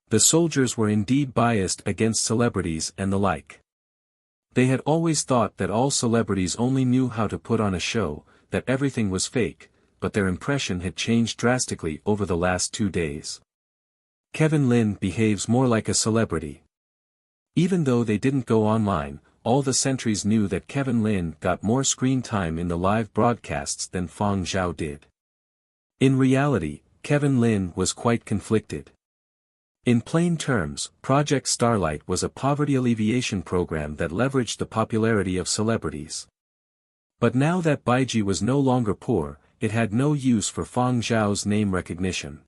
The soldiers were indeed biased against celebrities and the like. They had always thought that all celebrities only knew how to put on a show, that everything was fake, but their impression had changed drastically over the last 2 days. Kevin Lin behaves more like a celebrity. Even though they didn't go online, all the sentries knew that Kevin Lin got more screen time in the live broadcasts than Fang Zhao did. In reality, Kevin Lin was quite conflicted. In plain terms, Project Starlight was a poverty alleviation program that leveraged the popularity of celebrities. But now that Baiji was no longer poor, it had no use for Fang Zhao's name recognition.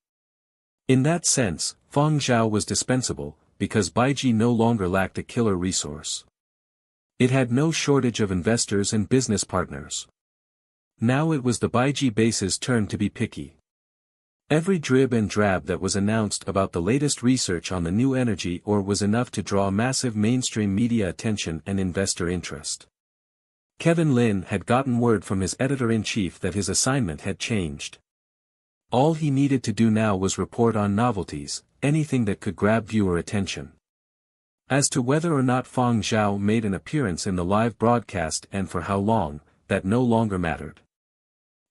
In that sense, Fang Zhao was dispensable, because Baiji no longer lacked a killer resource. It had no shortage of investors and business partners. Now it was the Baiji base's turn to be picky. Every drib and drab that was announced about the latest research on the new energy ore was enough to draw massive mainstream media attention and investor interest. Kevin Lin had gotten word from his editor-in-chief that his assignment had changed. All he needed to do now was report on novelties, anything that could grab viewer attention. As to whether or not Fang Zhao made an appearance in the live broadcast and for how long, that no longer mattered.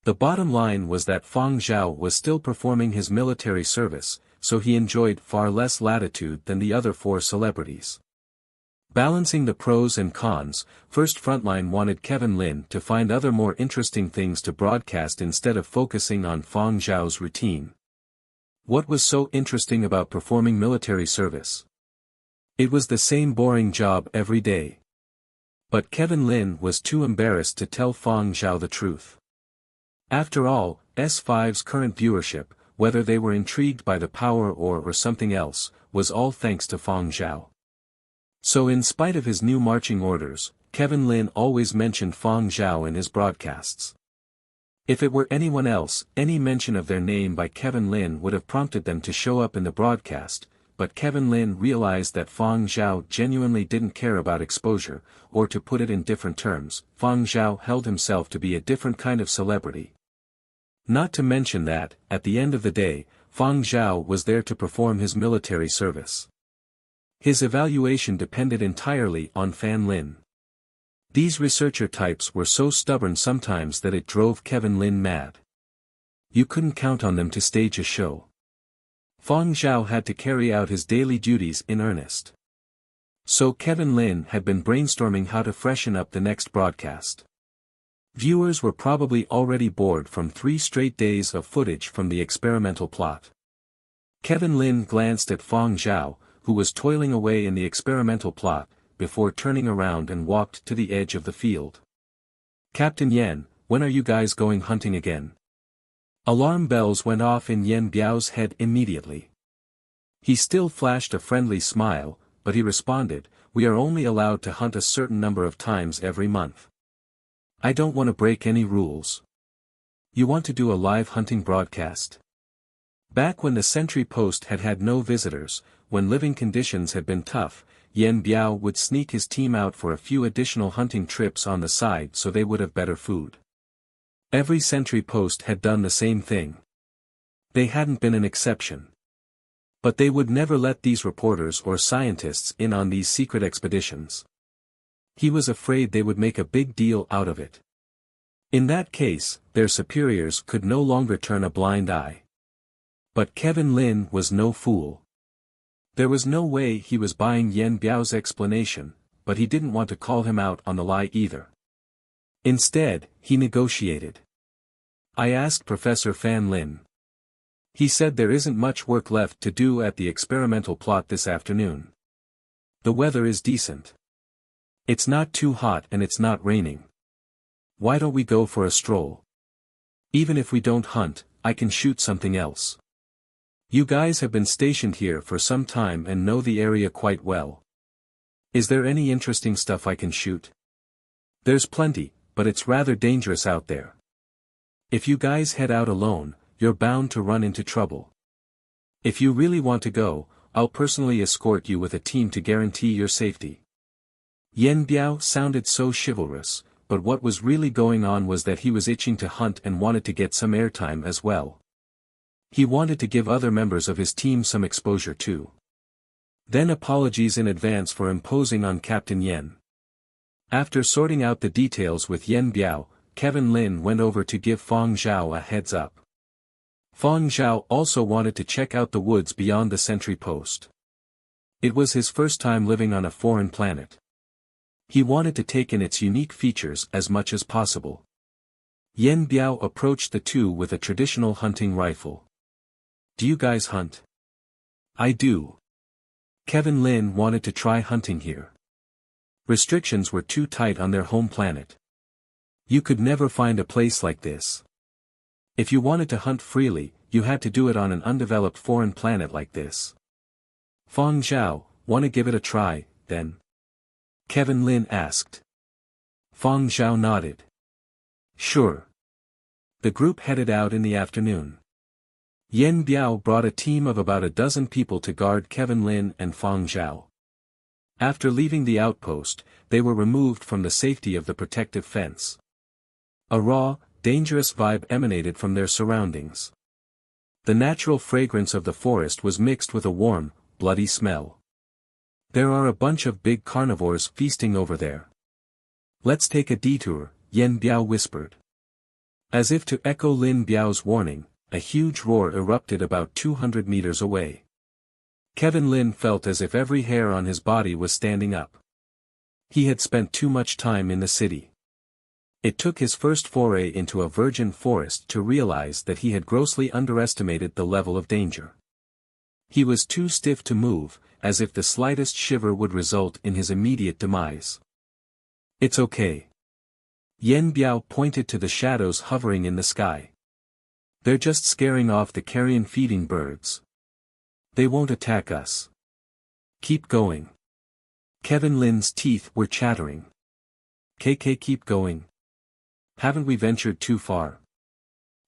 The bottom line was that Fang Zhao was still performing his military service, so he enjoyed far less latitude than the other four celebrities. Balancing the pros and cons, First Frontline wanted Kevin Lin to find other more interesting things to broadcast instead of focusing on Fang Zhao's routine. What was so interesting about performing military service? It was the same boring job every day. But Kevin Lin was too embarrassed to tell Fang Zhao the truth. After all, S5's current viewership, whether they were intrigued by the power or something else, was all thanks to Fang Zhao. So in spite of his new marching orders, Kevin Lin always mentioned Fang Zhao in his broadcasts. If it were anyone else, any mention of their name by Kevin Lin would have prompted them to show up in the broadcast, but Kevin Lin realized that Fang Zhao genuinely didn't care about exposure, or to put it in different terms, Fang Zhao held himself to be a different kind of celebrity. Not to mention that, at the end of the day, Fang Zhao was there to perform his military service. His evaluation depended entirely on Fan Lin. These researcher types were so stubborn sometimes that it drove Kevin Lin mad. You couldn't count on them to stage a show. Fang Zhao had to carry out his daily duties in earnest. So Kevin Lin had been brainstorming how to freshen up the next broadcast. Viewers were probably already bored from 3 straight days of footage from the experimental plot. Kevin Lin glanced at Fang Zhao, who was toiling away in the experimental plot, before turning around and walked to the edge of the field. "Captain Yen, when are you guys going hunting again?" Alarm bells went off in Yen Biao's head immediately. He still flashed a friendly smile, but he responded, "We are only allowed to hunt a certain number of times every month. I don't want to break any rules." "You want to do a live hunting broadcast?" Back when the sentry post had had no visitors, when living conditions had been tough, Yen Biao would sneak his team out for a few additional hunting trips on the side so they would have better food. Every sentry post had done the same thing. They hadn't been an exception. But they would never let these reporters or scientists in on these secret expeditions. He was afraid they would make a big deal out of it. In that case, their superiors could no longer turn a blind eye. But Kevin Lin was no fool. There was no way he was buying Yen Biao's explanation, but he didn't want to call him out on the lie either. Instead, he negotiated. "I asked Professor Fan Lin. He said there isn't much work left to do at the experimental plot this afternoon. The weather is decent. It's not too hot and it's not raining. Why don't we go for a stroll? Even if we don't hunt, I can shoot something else. You guys have been stationed here for some time and know the area quite well. Is there any interesting stuff I can shoot?" "There's plenty, but it's rather dangerous out there. If you guys head out alone, you're bound to run into trouble. If you really want to go, I'll personally escort you with a team to guarantee your safety." Yen Biao sounded so chivalrous, but what was really going on was that he was itching to hunt and wanted to get some airtime as well. He wanted to give other members of his team some exposure too. Then apologies in advance for imposing on Captain Yen. After sorting out the details with Yen Biao, Kevin Lin went over to give Fang Zhao a heads up. Fang Zhao also wanted to check out the woods beyond the sentry post. It was his first time living on a foreign planet. He wanted to take in its unique features as much as possible. Yen Biao approached the two with a traditional hunting rifle. "Do you guys hunt?" "I do." Kevin Lin wanted to try hunting here. Restrictions were too tight on their home planet. You could never find a place like this. If you wanted to hunt freely, you had to do it on an undeveloped foreign planet like this. "Fang Zhao, wanna give it a try, then?" Kevin Lin asked. Fang Zhao nodded. "Sure. The group headed out in the afternoon. Yen Biao brought a team of about a dozen people to guard Kevin Lin and Fang Zhao. After leaving the outpost, they were removed from the safety of the protective fence. A raw, dangerous vibe emanated from their surroundings. The natural fragrance of the forest was mixed with a warm, bloody smell. There are a bunch of big carnivores feasting over there. Let's take a detour, Yen Biao whispered. As if to echo Lin Biao's warning, a huge roar erupted about 200 meters away. Kevin Lin felt as if every hair on his body was standing up. He had spent too much time in the city. It took his first foray into a virgin forest to realize that he had grossly underestimated the level of danger. He was too stiff to move, as if the slightest shiver would result in his immediate demise. It's okay. Yen Biao pointed to the shadows hovering in the sky. They're just scaring off the carrion-feeding birds. They won't attack us. Keep going. Kevin Lin's teeth were chattering. KK, keep going. Haven't we ventured too far?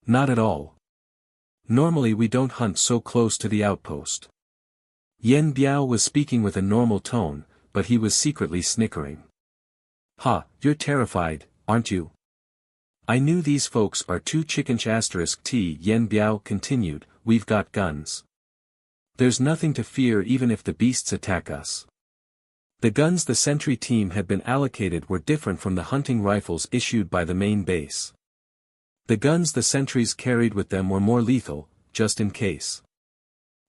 Not at all. Normally we don't hunt so close to the outpost. Yen Biao was speaking with a normal tone, but he was secretly snickering. Ha, you're terrified, aren't you? I knew these folks are too chickench *T. Yen Biao continued, we've got guns. There's nothing to fear even if the beasts attack us. The guns the sentry team had been allocated were different from the hunting rifles issued by the main base. The guns the sentries carried with them were more lethal, just in case.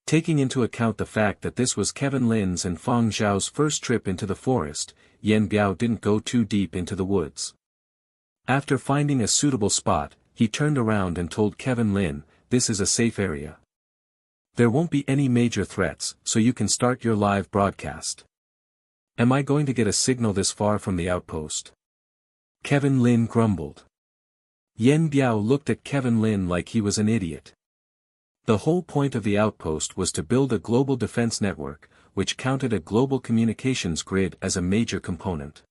Taking into account the fact that this was Kevin Lin's and Fang Zhao's first trip into the forest, Yen Biao didn't go too deep into the woods. After finding a suitable spot, he turned around and told Kevin Lin, this is a safe area. There won't be any major threats, so you can start your live broadcast. Am I going to get a signal this far from the outpost? Kevin Lin grumbled. Yen Biao looked at Kevin Lin like he was an idiot. The whole point of the outpost was to build a global defense network, which counted a global communications grid as a major component.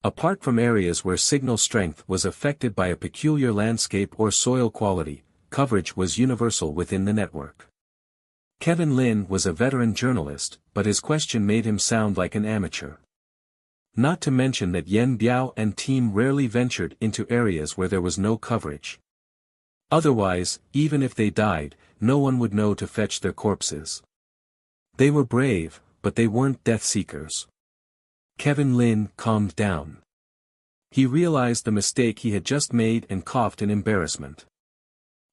Apart from areas where signal strength was affected by a peculiar landscape or soil quality, coverage was universal within the network. Kevin Lin was a veteran journalist, but his question made him sound like an amateur. Not to mention that Yen Biao and team rarely ventured into areas where there was no coverage. Otherwise, even if they died, no one would know to fetch their corpses. They were brave, but they weren't death seekers. Kevin Lin calmed down. He realized the mistake he had just made and coughed in embarrassment.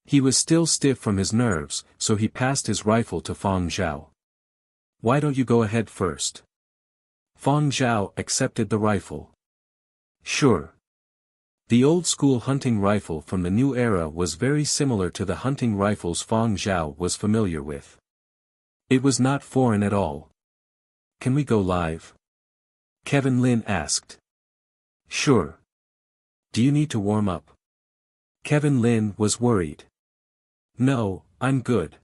He was still stiff from his nerves, so he passed his rifle to Fang Zhao. Why don't you go ahead first? Fang Zhao accepted the rifle. Sure. The old-school hunting rifle from the new era was very similar to the hunting rifles Fang Zhao was familiar with. It was not foreign at all. Can we go live? Kevin Lin asked. Sure. Do you need to warm up? Kevin Lin was worried. No, I'm good.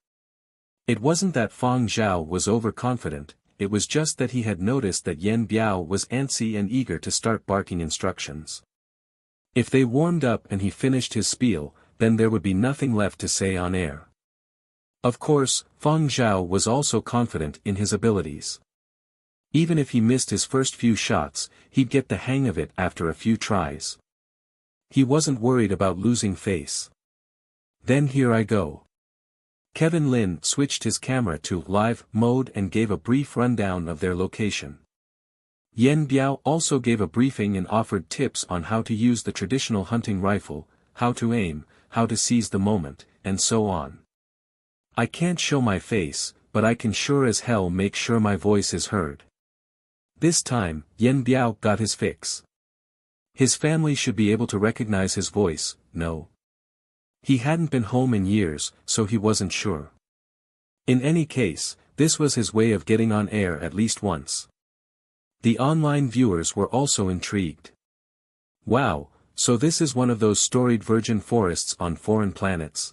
It wasn't that Fang Zhao was overconfident, it was just that he had noticed that Yen Biao was antsy and eager to start barking instructions. If they warmed up and he finished his spiel, then there would be nothing left to say on air. Of course, Fang Zhao was also confident in his abilities. Even if he missed his first few shots, he'd get the hang of it after a few tries. He wasn't worried about losing face. Then here I go. Kevin Lin switched his camera to live mode and gave a brief rundown of their location. Yen Biao also gave a briefing and offered tips on how to use the traditional hunting rifle, how to aim, how to seize the moment, and so on. I can't show my face, but I can sure as hell make sure my voice is heard. This time, Yen Biao got his fix. His family should be able to recognize his voice, no? He hadn't been home in years, so he wasn't sure. In any case, this was his way of getting on air at least once. The online viewers were also intrigued. Wow, so this is one of those storied virgin forests on foreign planets.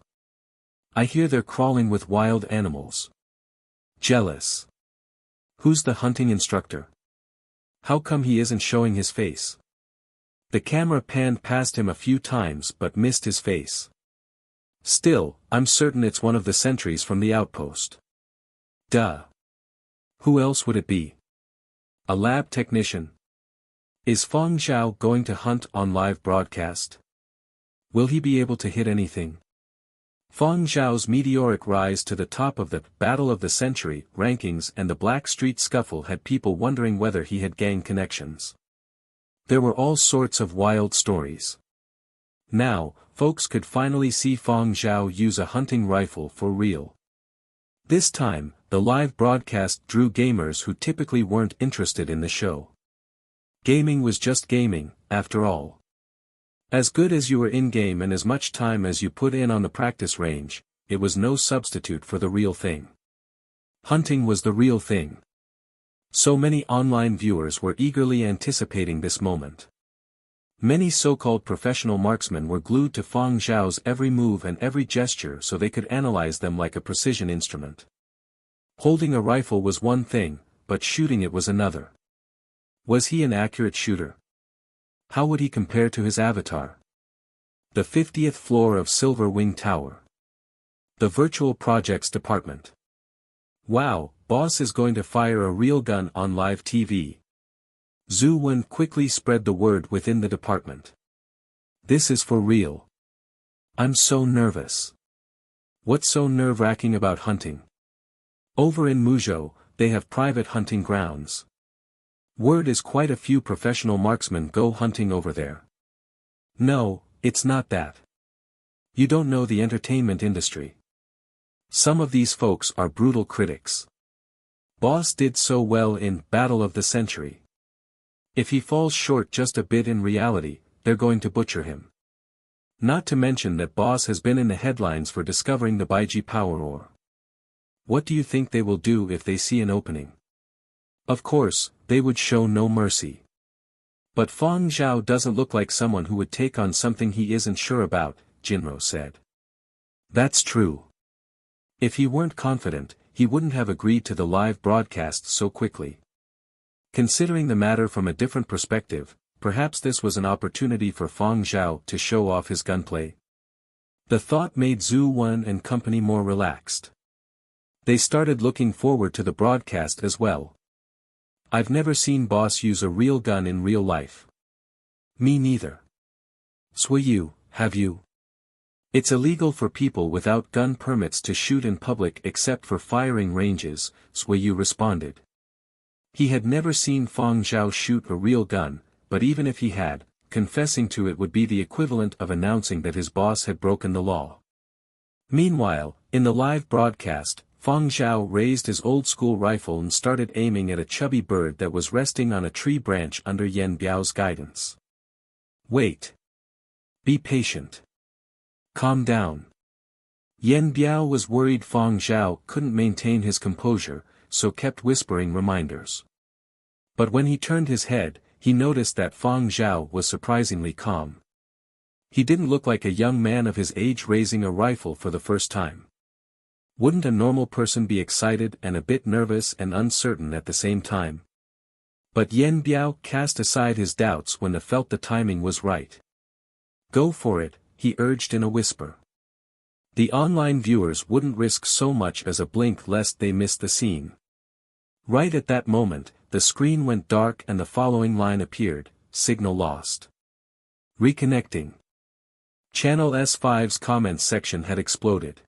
I hear they're crawling with wild animals. Jealous. Who's the hunting instructor? How come he isn't showing his face? The camera panned past him a few times but missed his face. Still, I'm certain it's one of the sentries from the outpost. Duh. Who else would it be? A lab technician? Is Fang Zhao going to hunt on live broadcast? Will he be able to hit anything? Fang Zhao's meteoric rise to the top of the Battle of the Century rankings and the Black Street Scuffle had people wondering whether he had gang connections. There were all sorts of wild stories. Now, folks could finally see Fang Zhao use a hunting rifle for real. This time, the live broadcast drew gamers who typically weren't interested in the show. Gaming was just gaming, after all. As good as you were in-game and as much time as you put in on the practice range, it was no substitute for the real thing. Hunting was the real thing. So many online viewers were eagerly anticipating this moment. Many so-called professional marksmen were glued to Fang Zhao's every move and every gesture so they could analyze them like a precision instrument. Holding a rifle was one thing, but shooting it was another. Was he an accurate shooter? How would he compare to his avatar? The 50th floor of Silver Wing Tower. The Virtual Projects Department. Wow, boss is going to fire a real gun on live TV. Zhu Wen quickly spread the word within the department. This is for real. I'm so nervous. What's so nerve-wracking about hunting? Over in Muzhou, they have private hunting grounds. Word is quite a few professional marksmen go hunting over there. No, it's not that. You don't know the entertainment industry. Some of these folks are brutal critics. Boss did so well in Battle of the Century. If he falls short just a bit in reality, they're going to butcher him. Not to mention that Boss has been in the headlines for discovering the Baiji power ore. What do you think they will do if they see an opening? Of course, they would show no mercy. But Fang Zhao doesn't look like someone who would take on something he isn't sure about, Jinro said. That's true. If he weren't confident, he wouldn't have agreed to the live broadcast so quickly. Considering the matter from a different perspective, perhaps this was an opportunity for Fang Zhao to show off his gunplay. The thought made Zhu Wen and company more relaxed. They started looking forward to the broadcast as well. I've never seen Boss use a real gun in real life. Me neither. Suiyu, have you? It's illegal for people without gun permits to shoot in public except for firing ranges, Suiyu responded. He had never seen Fang Zhao shoot a real gun, but even if he had, confessing to it would be the equivalent of announcing that his boss had broken the law. Meanwhile, in the live broadcast, Fang Zhao raised his old-school rifle and started aiming at a chubby bird that was resting on a tree branch under Yan Biao's guidance. Wait. Be patient. Calm down. Yan Biao was worried Fang Zhao couldn't maintain his composure, so kept whispering reminders. But when he turned his head, he noticed that Fang Zhao was surprisingly calm. He didn't look like a young man of his age raising a rifle for the first time. Wouldn't a normal person be excited and a bit nervous and uncertain at the same time? But Yan Biao cast aside his doubts when he felt the timing was right. Go for it, he urged in a whisper. The online viewers wouldn't risk so much as a blink lest they miss the scene. Right at that moment, the screen went dark and the following line appeared, signal lost. Reconnecting. Channel S5's comments section had exploded.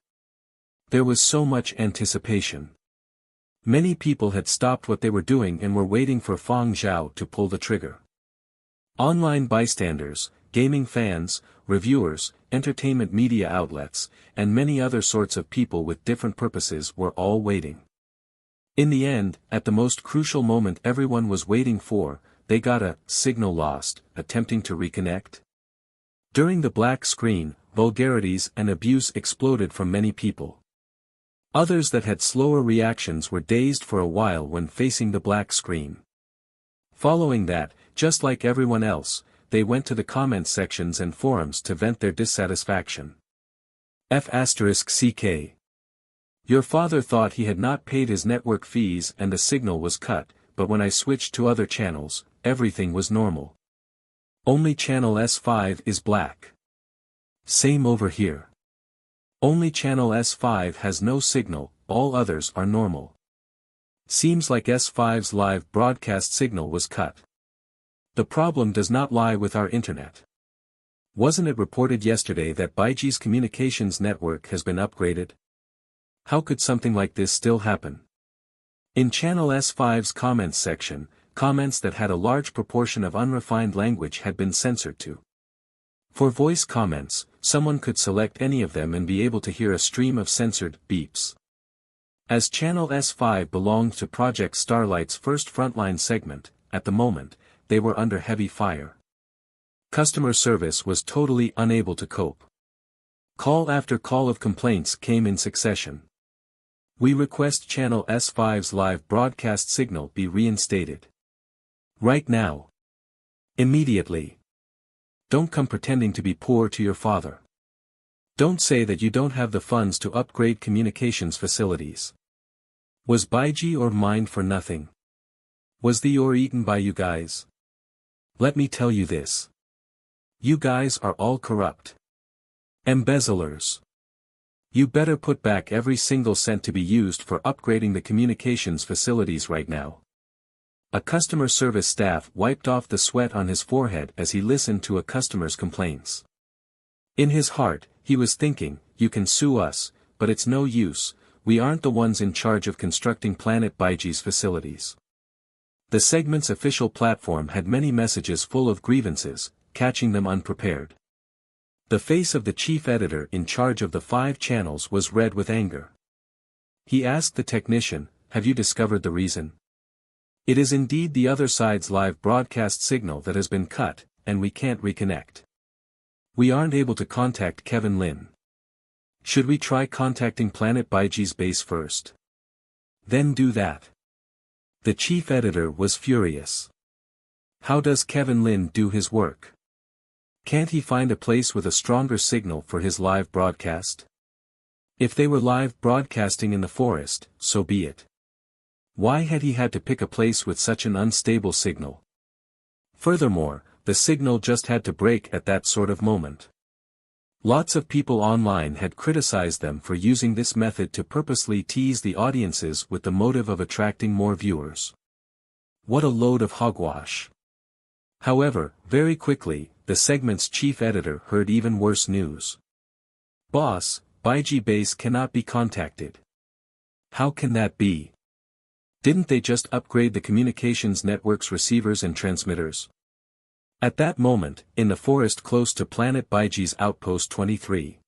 There was so much anticipation. Many people had stopped what they were doing and were waiting for Fang Zhao to pull the trigger. Online bystanders, gaming fans, reviewers, entertainment media outlets, and many other sorts of people with different purposes were all waiting. In the end, at the most crucial moment everyone was waiting for, they got a signal lost, attempting to reconnect. During the black screen, vulgarities and abuse exploded from many people. Others that had slower reactions were dazed for a while when facing the black screen. Following that, just like everyone else, they went to the comment sections and forums to vent their dissatisfaction. F***CK. Your father thought he had not paid his network fees and the signal was cut, but when I switched to other channels, everything was normal. Only channel S5 is black. Same over here. Only channel S5 has no signal, all others are normal. Seems like S5's live broadcast signal was cut. The problem does not lie with our internet. Wasn't it reported yesterday that Baiji's communications network has been upgraded? How could something like this still happen? In channel S5's comments section, comments that had a large proportion of unrefined language had been censored too. For voice comments, someone could select any of them and be able to hear a stream of censored beeps. As channel S5 belonged to Project Starlight's first frontline segment, at the moment, they were under heavy fire. Customer service was totally unable to cope. Call after call of complaints came in succession. We request channel S5's live broadcast signal be reinstated. Right now. Immediately. Don't come pretending to be poor to your father. Don't say that you don't have the funds to upgrade communications facilities. Was Baiji or mined for nothing? Was the ore eaten by you guys? Let me tell you this. You guys are all corrupt. Embezzlers. You better put back every single cent to be used for upgrading the communications facilities right now. A customer service staff wiped off the sweat on his forehead as he listened to a customer's complaints. In his heart, he was thinking, you can sue us, but it's no use, we aren't the ones in charge of constructing Planet Baiji's facilities. The segment's official platform had many messages full of grievances, catching them unprepared. The face of the chief editor in charge of the 5 channels was red with anger. He asked the technician, have you discovered the reason? It is indeed the other side's live broadcast signal that has been cut, and we can't reconnect. We aren't able to contact Kevin Lin. Should we try contacting Planet Baiji's base first? Then do that. The chief editor was furious. How does Kevin Lin do his work? Can't he find a place with a stronger signal for his live broadcast? If they were live broadcasting in the forest, so be it. Why had he had to pick a place with such an unstable signal? Furthermore, the signal just had to break at that sort of moment. Lots of people online had criticized them for using this method to purposely tease the audiences with the motive of attracting more viewers. What a load of hogwash. However, very quickly, the segment's chief editor heard even worse news. Boss, Baiji base cannot be contacted. How can that be? Didn't they just upgrade the communications network's receivers and transmitters? At that moment, in the forest close to Planet Baiji's Outpost 23.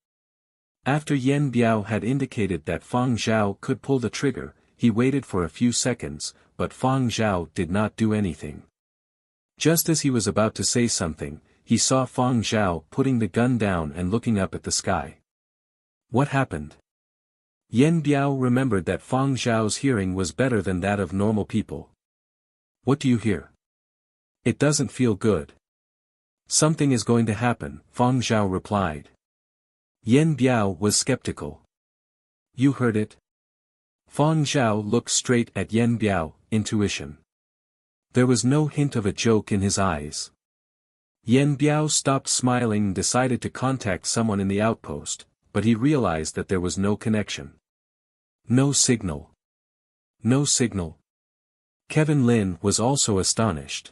After Yen Biao had indicated that Fang Zhao could pull the trigger, he waited for a few seconds, but Fang Zhao did not do anything. Just as he was about to say something, he saw Fang Zhao putting the gun down and looking up at the sky. What happened? Yen Biao remembered that Fang Zhao's hearing was better than that of normal people. What do you hear? It doesn't feel good. Something is going to happen, Fang Zhao replied. Yen Biao was skeptical. You heard it? Fang Zhao looked straight at Yen Biao, intuition. There was no hint of a joke in his eyes. Yen Biao stopped smiling and decided to contact someone in the outpost, but he realized that there was no connection. No signal. No signal. Kevin Lin was also astonished.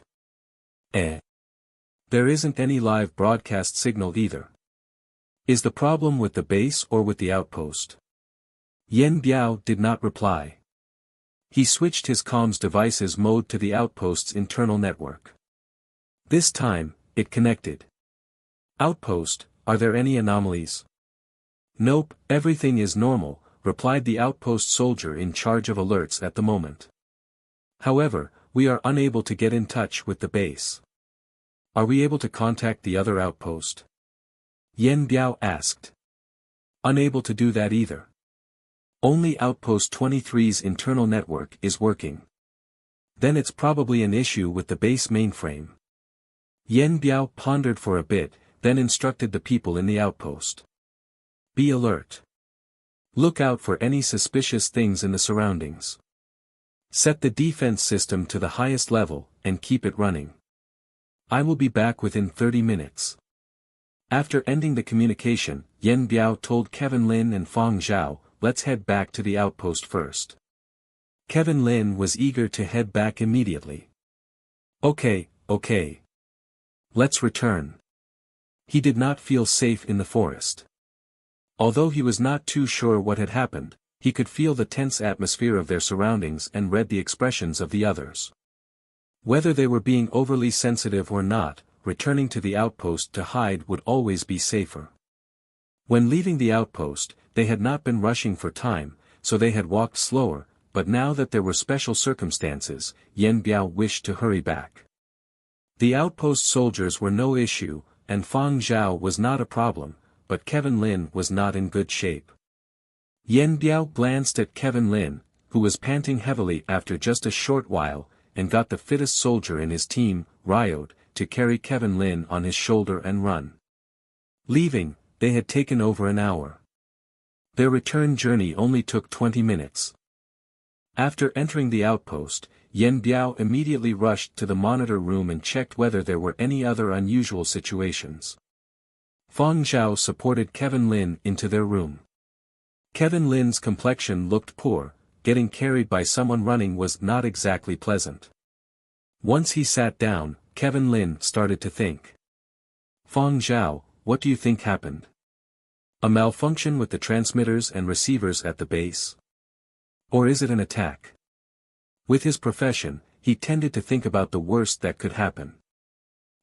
There isn't any live broadcast signal either. Is the problem with the base or with the outpost? Yen Biao did not reply. He switched his comms device's mode to the outpost's internal network. This time, it connected. Outpost, are there any anomalies? Nope, everything is normal, replied the outpost soldier in charge of alerts at the moment. However, we are unable to get in touch with the base. Are we able to contact the other outpost? Yen Biao asked. Unable to do that either. Only Outpost 23's internal network is working. Then it's probably an issue with the base mainframe. Yen Biao pondered for a bit, then instructed the people in the outpost. Be alert. Look out for any suspicious things in the surroundings. Set the defense system to the highest level, and keep it running. I will be back within 30 minutes. After ending the communication, Yen Biao told Kevin Lin and Fang Zhao, let's head back to the outpost first. Kevin Lin was eager to head back immediately. Okay. Let's return. He did not feel safe in the forest. Although he was not too sure what had happened, he could feel the tense atmosphere of their surroundings and read the expressions of the others. Whether they were being overly sensitive or not, returning to the outpost to hide would always be safer. When leaving the outpost, they had not been rushing for time, so they had walked slower, but now that there were special circumstances, Yen Biao wished to hurry back. The outpost soldiers were no issue, and Fang Zhao was not a problem, but Kevin Lin was not in good shape. Yen Biao glanced at Kevin Lin, who was panting heavily after just a short while, and got the fittest soldier in his team, Ryode, to carry Kevin Lin on his shoulder and run. Leaving, they had taken over an hour. Their return journey only took 20 minutes. After entering the outpost, Yen Biao immediately rushed to the monitor room and checked whether there were any other unusual situations. Fang Zhao supported Kevin Lin into their room. Kevin Lin's complexion looked poor, getting carried by someone running was not exactly pleasant. Once he sat down, Kevin Lin started to think. Fang Zhao, what do you think happened? A malfunction with the transmitters and receivers at the base? Or is it an attack? With his profession, he tended to think about the worst that could happen.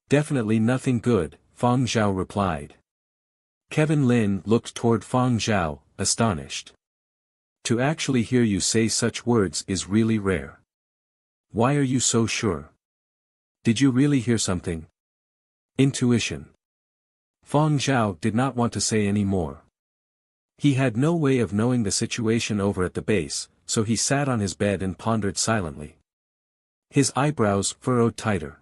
Definitely nothing good, Fang Zhao replied. Kevin Lin looked toward Fang Zhao, astonished. To actually hear you say such words is really rare. Why are you so sure? Did you really hear something? Intuition. Fang Zhao did not want to say any more. He had no way of knowing the situation over at the base, so he sat on his bed and pondered silently. His eyebrows furrowed tighter.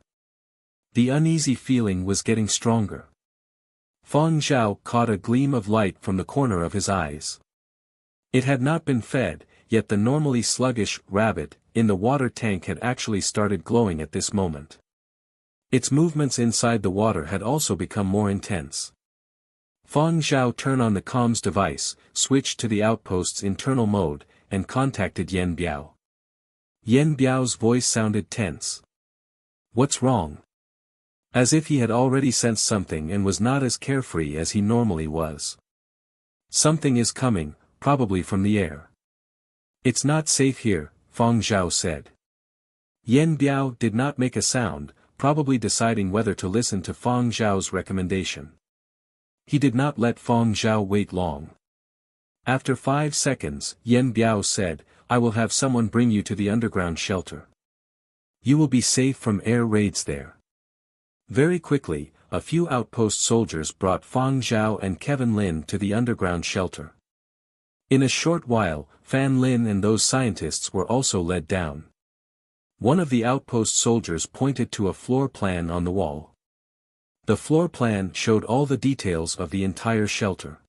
The uneasy feeling was getting stronger. Fang Zhao caught a gleam of light from the corner of his eyes. It had not been fed, yet the normally sluggish rabbit in the water tank had actually started glowing at this moment. Its movements inside the water had also become more intense. Fang Zhao turned on the comms device, switched to the outpost's internal mode, and contacted Yen Biao. Yen Biao's voice sounded tense. What's wrong? As if he had already sensed something and was not as carefree as he normally was. Something is coming, probably from the air. It's not safe here, Fang Zhao said. Yen Biao did not make a sound, probably deciding whether to listen to Fang Zhao's recommendation. He did not let Fang Zhao wait long. After 5 seconds, Yen Biao said, I will have someone bring you to the underground shelter. You will be safe from air raids there. Very quickly, a few outpost soldiers brought Fang Zhao and Kevin Lin to the underground shelter. In a short while, Fan Lin and those scientists were also led down. One of the outpost soldiers pointed to a floor plan on the wall. The floor plan showed all the details of the entire shelter.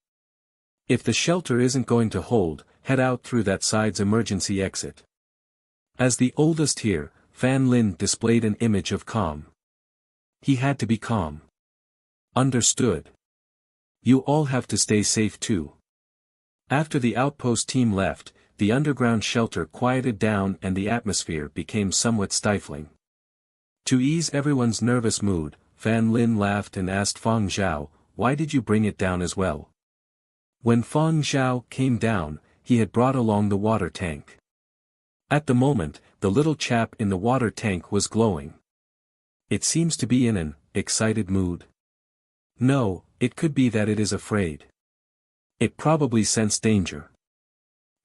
If the shelter isn't going to hold, head out through that side's emergency exit. As the oldest here, Fan Lin displayed an image of calm. He had to be calm. Understood. You all have to stay safe too. After the outpost team left, the underground shelter quieted down and the atmosphere became somewhat stifling. To ease everyone's nervous mood, Fan Lin laughed and asked Fang Zhao, why did you bring it down as well? When Fang Zhao came down, he had brought along the water tank. At the moment, the little chap in the water tank was glowing. It seems to be in an excited mood. No, it could be that it is afraid. It probably sensed danger.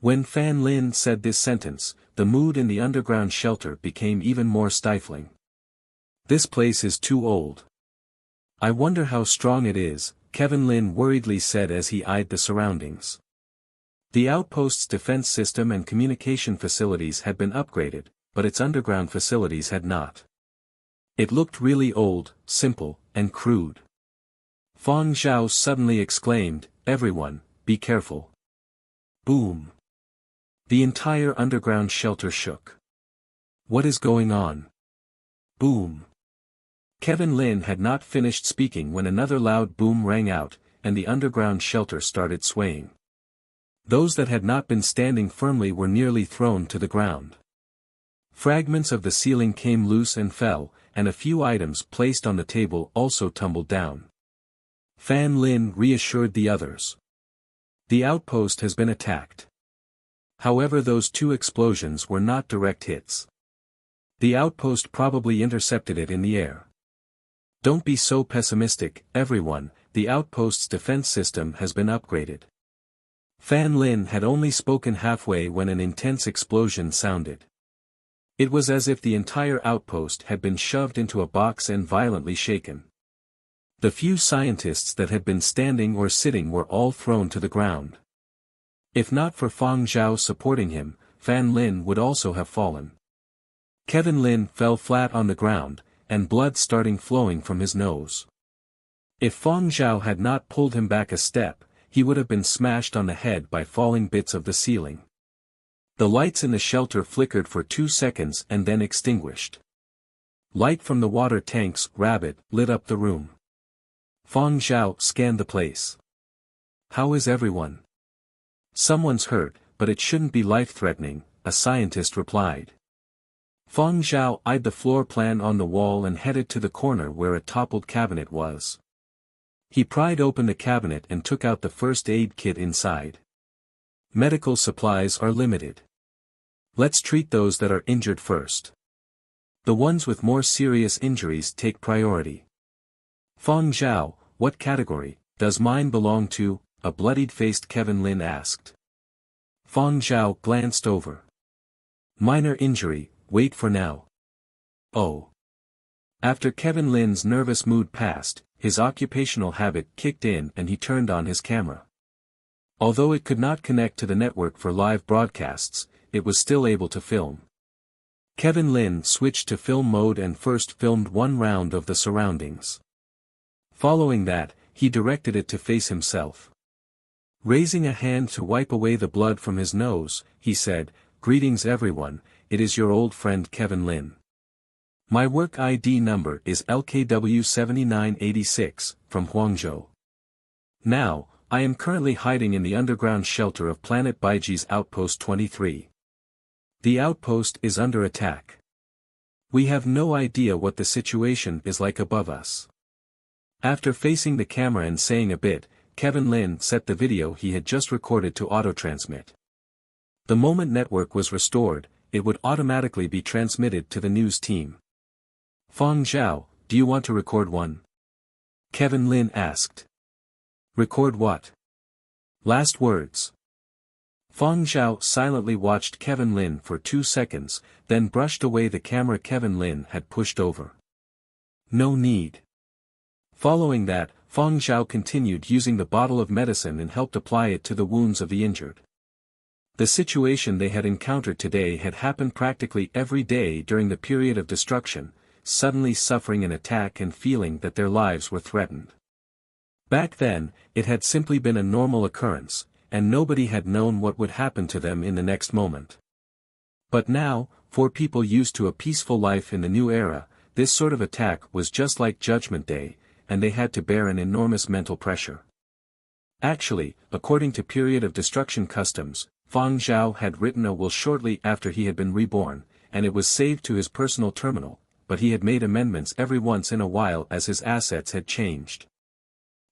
When Fan Lin said this sentence, the mood in the underground shelter became even more stifling. This place is too old. I wonder how strong it is, Kevin Lin worriedly said as he eyed the surroundings. The outpost's defense system and communication facilities had been upgraded, but its underground facilities had not. It looked really old, simple, and crude. Fang Zhao suddenly exclaimed, everyone, be careful. Boom. The entire underground shelter shook. What is going on? Boom. Kevin Lin had not finished speaking when another loud boom rang out, and the underground shelter started swaying. Those that had not been standing firmly were nearly thrown to the ground. Fragments of the ceiling came loose and fell, and a few items placed on the table also tumbled down. Fan Lin reassured the others. The outpost has been attacked. However, those two explosions were not direct hits. The outpost probably intercepted it in the air. Don't be so pessimistic, everyone, the outpost's defense system has been upgraded. Fan Lin had only spoken halfway when an intense explosion sounded. It was as if the entire outpost had been shoved into a box and violently shaken. The few scientists that had been standing or sitting were all thrown to the ground. If not for Fang Zhao supporting him, Fan Lin would also have fallen. Kevin Lin fell flat on the ground, and blood starting flowing from his nose. If Fang Zhao had not pulled him back a step, he would have been smashed on the head by falling bits of the ceiling. The lights in the shelter flickered for 2 seconds and then extinguished. Light from the water tank's rabbit lit up the room. Fang Zhao scanned the place. How is everyone? Someone's hurt, but it shouldn't be life-threatening, a scientist replied. Fang Zhao eyed the floor plan on the wall and headed to the corner where a toppled cabinet was. He pried open the cabinet and took out the first aid kit inside. Medical supplies are limited. Let's treat those that are injured first. The ones with more serious injuries take priority. Fang Zhao, what category does mine belong to? A bloodied-faced Kevin Lin asked. Fang Zhao glanced over. Minor injury, wait for now. Oh. After Kevin Lin's nervous mood passed, his occupational habit kicked in and he turned on his camera. Although it could not connect to the network for live broadcasts, it was still able to film. Kevin Lin switched to film mode and first filmed one round of the surroundings. Following that, he directed it to face himself. Raising a hand to wipe away the blood from his nose, he said, "Greetings everyone, it is your old friend Kevin Lin. My work ID number is LKW7986, from Huangzhou. Now, I am currently hiding in the underground shelter of Planet Baiji's Outpost 23. The outpost is under attack. We have no idea what the situation is like above us." After facing the camera and saying a bit, Kevin Lin set the video he had just recorded to auto-transmit. The moment network was restored, it would automatically be transmitted to the news team. Fang Zhao, do you want to record one? Kevin Lin asked. Record what? Last words. Fang Zhao silently watched Kevin Lin for 2 seconds, then brushed away the camera Kevin Lin had pushed over. No need. Following that, Fang Zhao continued using the bottle of medicine and helped apply it to the wounds of the injured. The situation they had encountered today had happened practically every day during the period of destruction, suddenly suffering an attack and feeling that their lives were threatened. Back then, it had simply been a normal occurrence, and nobody had known what would happen to them in the next moment. But now, for people used to a peaceful life in the new era, this sort of attack was just like Judgment Day, and they had to bear an enormous mental pressure. Actually, according to period of destruction customs, Fang Zhao had written a will shortly after he had been reborn, and it was saved to his personal terminal, but he had made amendments every once in a while as his assets had changed.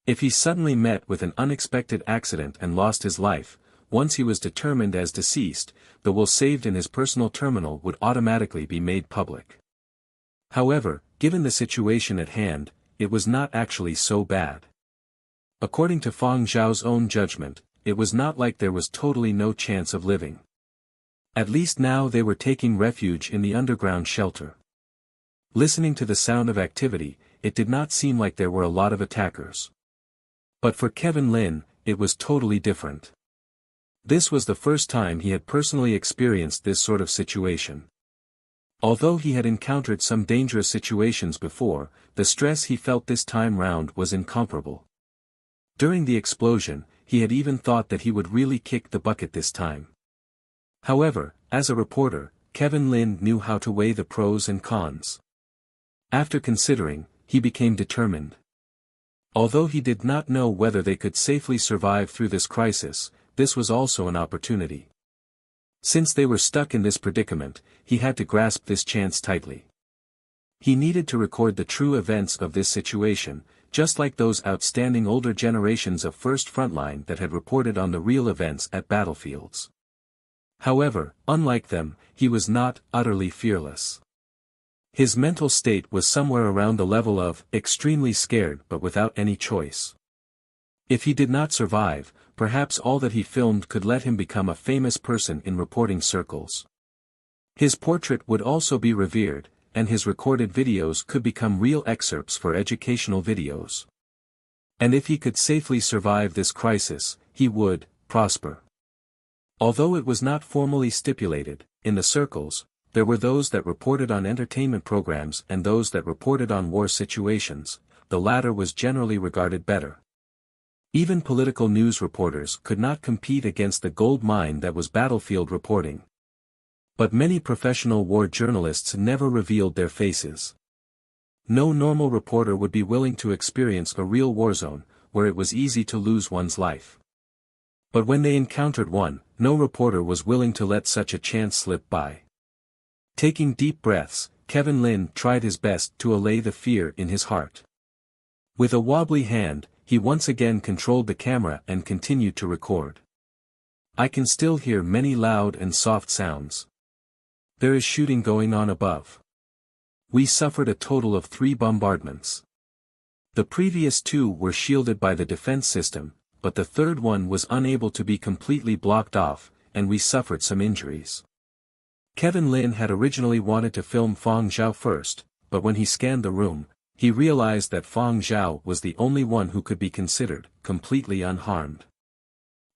If he suddenly met with an unexpected accident and lost his life, once he was determined as deceased, the will saved in his personal terminal would automatically be made public. However, given the situation at hand, it was not actually so bad. According to Fang Zhao's own judgment, it was not like there was totally no chance of living. At least now they were taking refuge in the underground shelter. Listening to the sound of activity, it did not seem like there were a lot of attackers. But for Kevin Lin, it was totally different. This was the first time he had personally experienced this sort of situation. Although he had encountered some dangerous situations before, the stress he felt this time round was incomparable. During the explosion, he had even thought that he would really kick the bucket this time. However, as a reporter, Kevin Lin knew how to weigh the pros and cons. After considering, he became determined. Although he did not know whether they could safely survive through this crisis, this was also an opportunity. Since they were stuck in this predicament, he had to grasp this chance tightly. He needed to record the true events of this situation, just like those outstanding older generations of First Frontline that had reported on the real events at battlefields. However, unlike them, he was not utterly fearless. His mental state was somewhere around the level of extremely scared but without any choice. If he did not survive, perhaps all that he filmed could let him become a famous person in reporting circles. His portrait would also be revered, and his recorded videos could become real excerpts for educational videos. And if he could safely survive this crisis, he would prosper. Although it was not formally stipulated, in the circles, there were those that reported on entertainment programs and those that reported on war situations. The latter was generally regarded better. Even political news reporters could not compete against the gold mine that was battlefield reporting. But many professional war journalists never revealed their faces. No normal reporter would be willing to experience a real war zone, where it was easy to lose one's life. But when they encountered one, no reporter was willing to let such a chance slip by. Taking deep breaths, Kevin Lin tried his best to allay the fear in his heart. With a wobbly hand, he once again controlled the camera and continued to record. I can still hear many loud and soft sounds. There is shooting going on above. We suffered a total of 3 bombardments. The previous 2 were shielded by the defense system, but the third one was unable to be completely blocked off, and we suffered some injuries. Kevin Lin had originally wanted to film Fang Zhao first, but when he scanned the room, he realized that Fang Zhao was the only one who could be considered completely unharmed.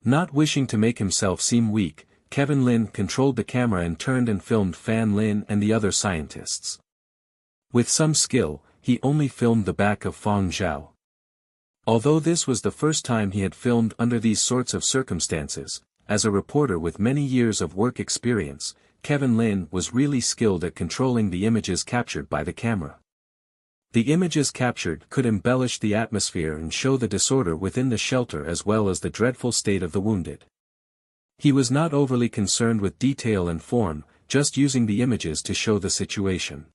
Not wishing to make himself seem weak, Kevin Lin controlled the camera and turned and filmed Fan Lin and the other scientists. With some skill, he only filmed the back of Fang Zhao. Although this was the first time he had filmed under these sorts of circumstances, as a reporter with many years of work experience, Kevin Lin was really skilled at controlling the images captured by the camera. The images captured could embellish the atmosphere and show the disorder within the shelter as well as the dreadful state of the wounded. He was not overly concerned with detail and form, just using the images to show the situation.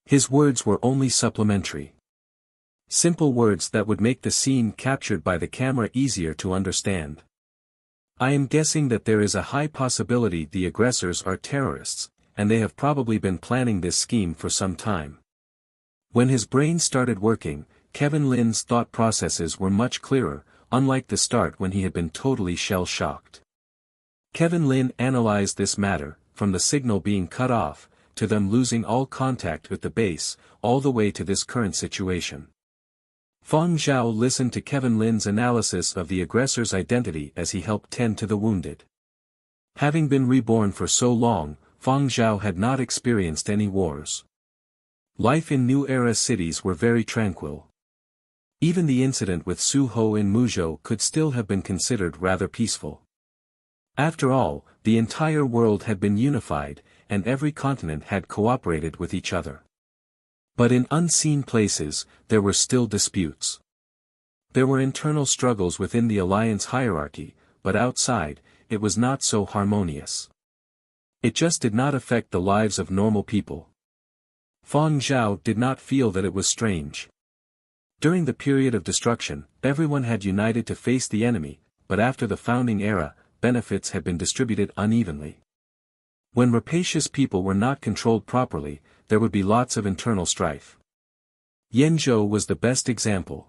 His words were only supplementary. Simple words that would make the scene captured by the camera easier to understand. I am guessing that there is a high possibility the aggressors are terrorists, and they have probably been planning this scheme for some time. When his brain started working, Kevin Lin's thought processes were much clearer, unlike the start when he had been totally shell-shocked. Kevin Lin analyzed this matter, from the signal being cut off, to them losing all contact with the base, all the way to this current situation. Fang Zhao listened to Kevin Lin's analysis of the aggressor's identity as he helped tend to the wounded. Having been reborn for so long, Fang Zhao had not experienced any wars. Life in New Era cities were very tranquil. Even the incident with Su Ho in Muzhou could still have been considered rather peaceful. After all, the entire world had been unified, and every continent had cooperated with each other. But in unseen places, there were still disputes. There were internal struggles within the alliance hierarchy, but outside, it was not so harmonious. It just did not affect the lives of normal people. Fang Zhao did not feel that it was strange. During the period of destruction, everyone had united to face the enemy, but after the founding era, benefits had been distributed unevenly. When rapacious people were not controlled properly, there would be lots of internal strife. Yanzhou was the best example.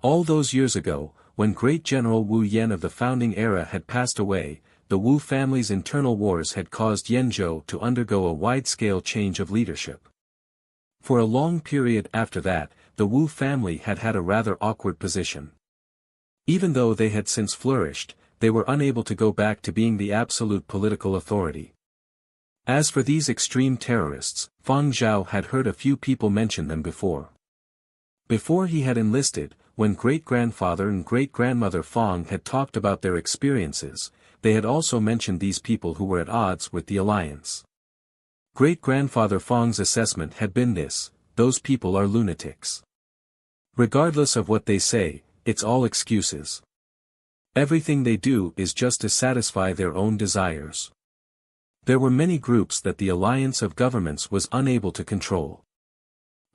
All those years ago, when great General Wu Yan of the founding era had passed away, the Wu family's internal wars had caused Yanzhou to undergo a wide-scale change of leadership. For a long period after that, the Wu family had had a rather awkward position. Even though they had since flourished, they were unable to go back to being the absolute political authority. As for these extreme terrorists, Fang Zhao had heard a few people mention them before. Before he had enlisted, when great-grandfather and great-grandmother Fang had talked about their experiences, they had also mentioned these people who were at odds with the alliance. Great-grandfather Fang's assessment had been this: those people are lunatics. Regardless of what they say, it's all excuses. Everything they do is just to satisfy their own desires. There were many groups that the alliance of governments was unable to control.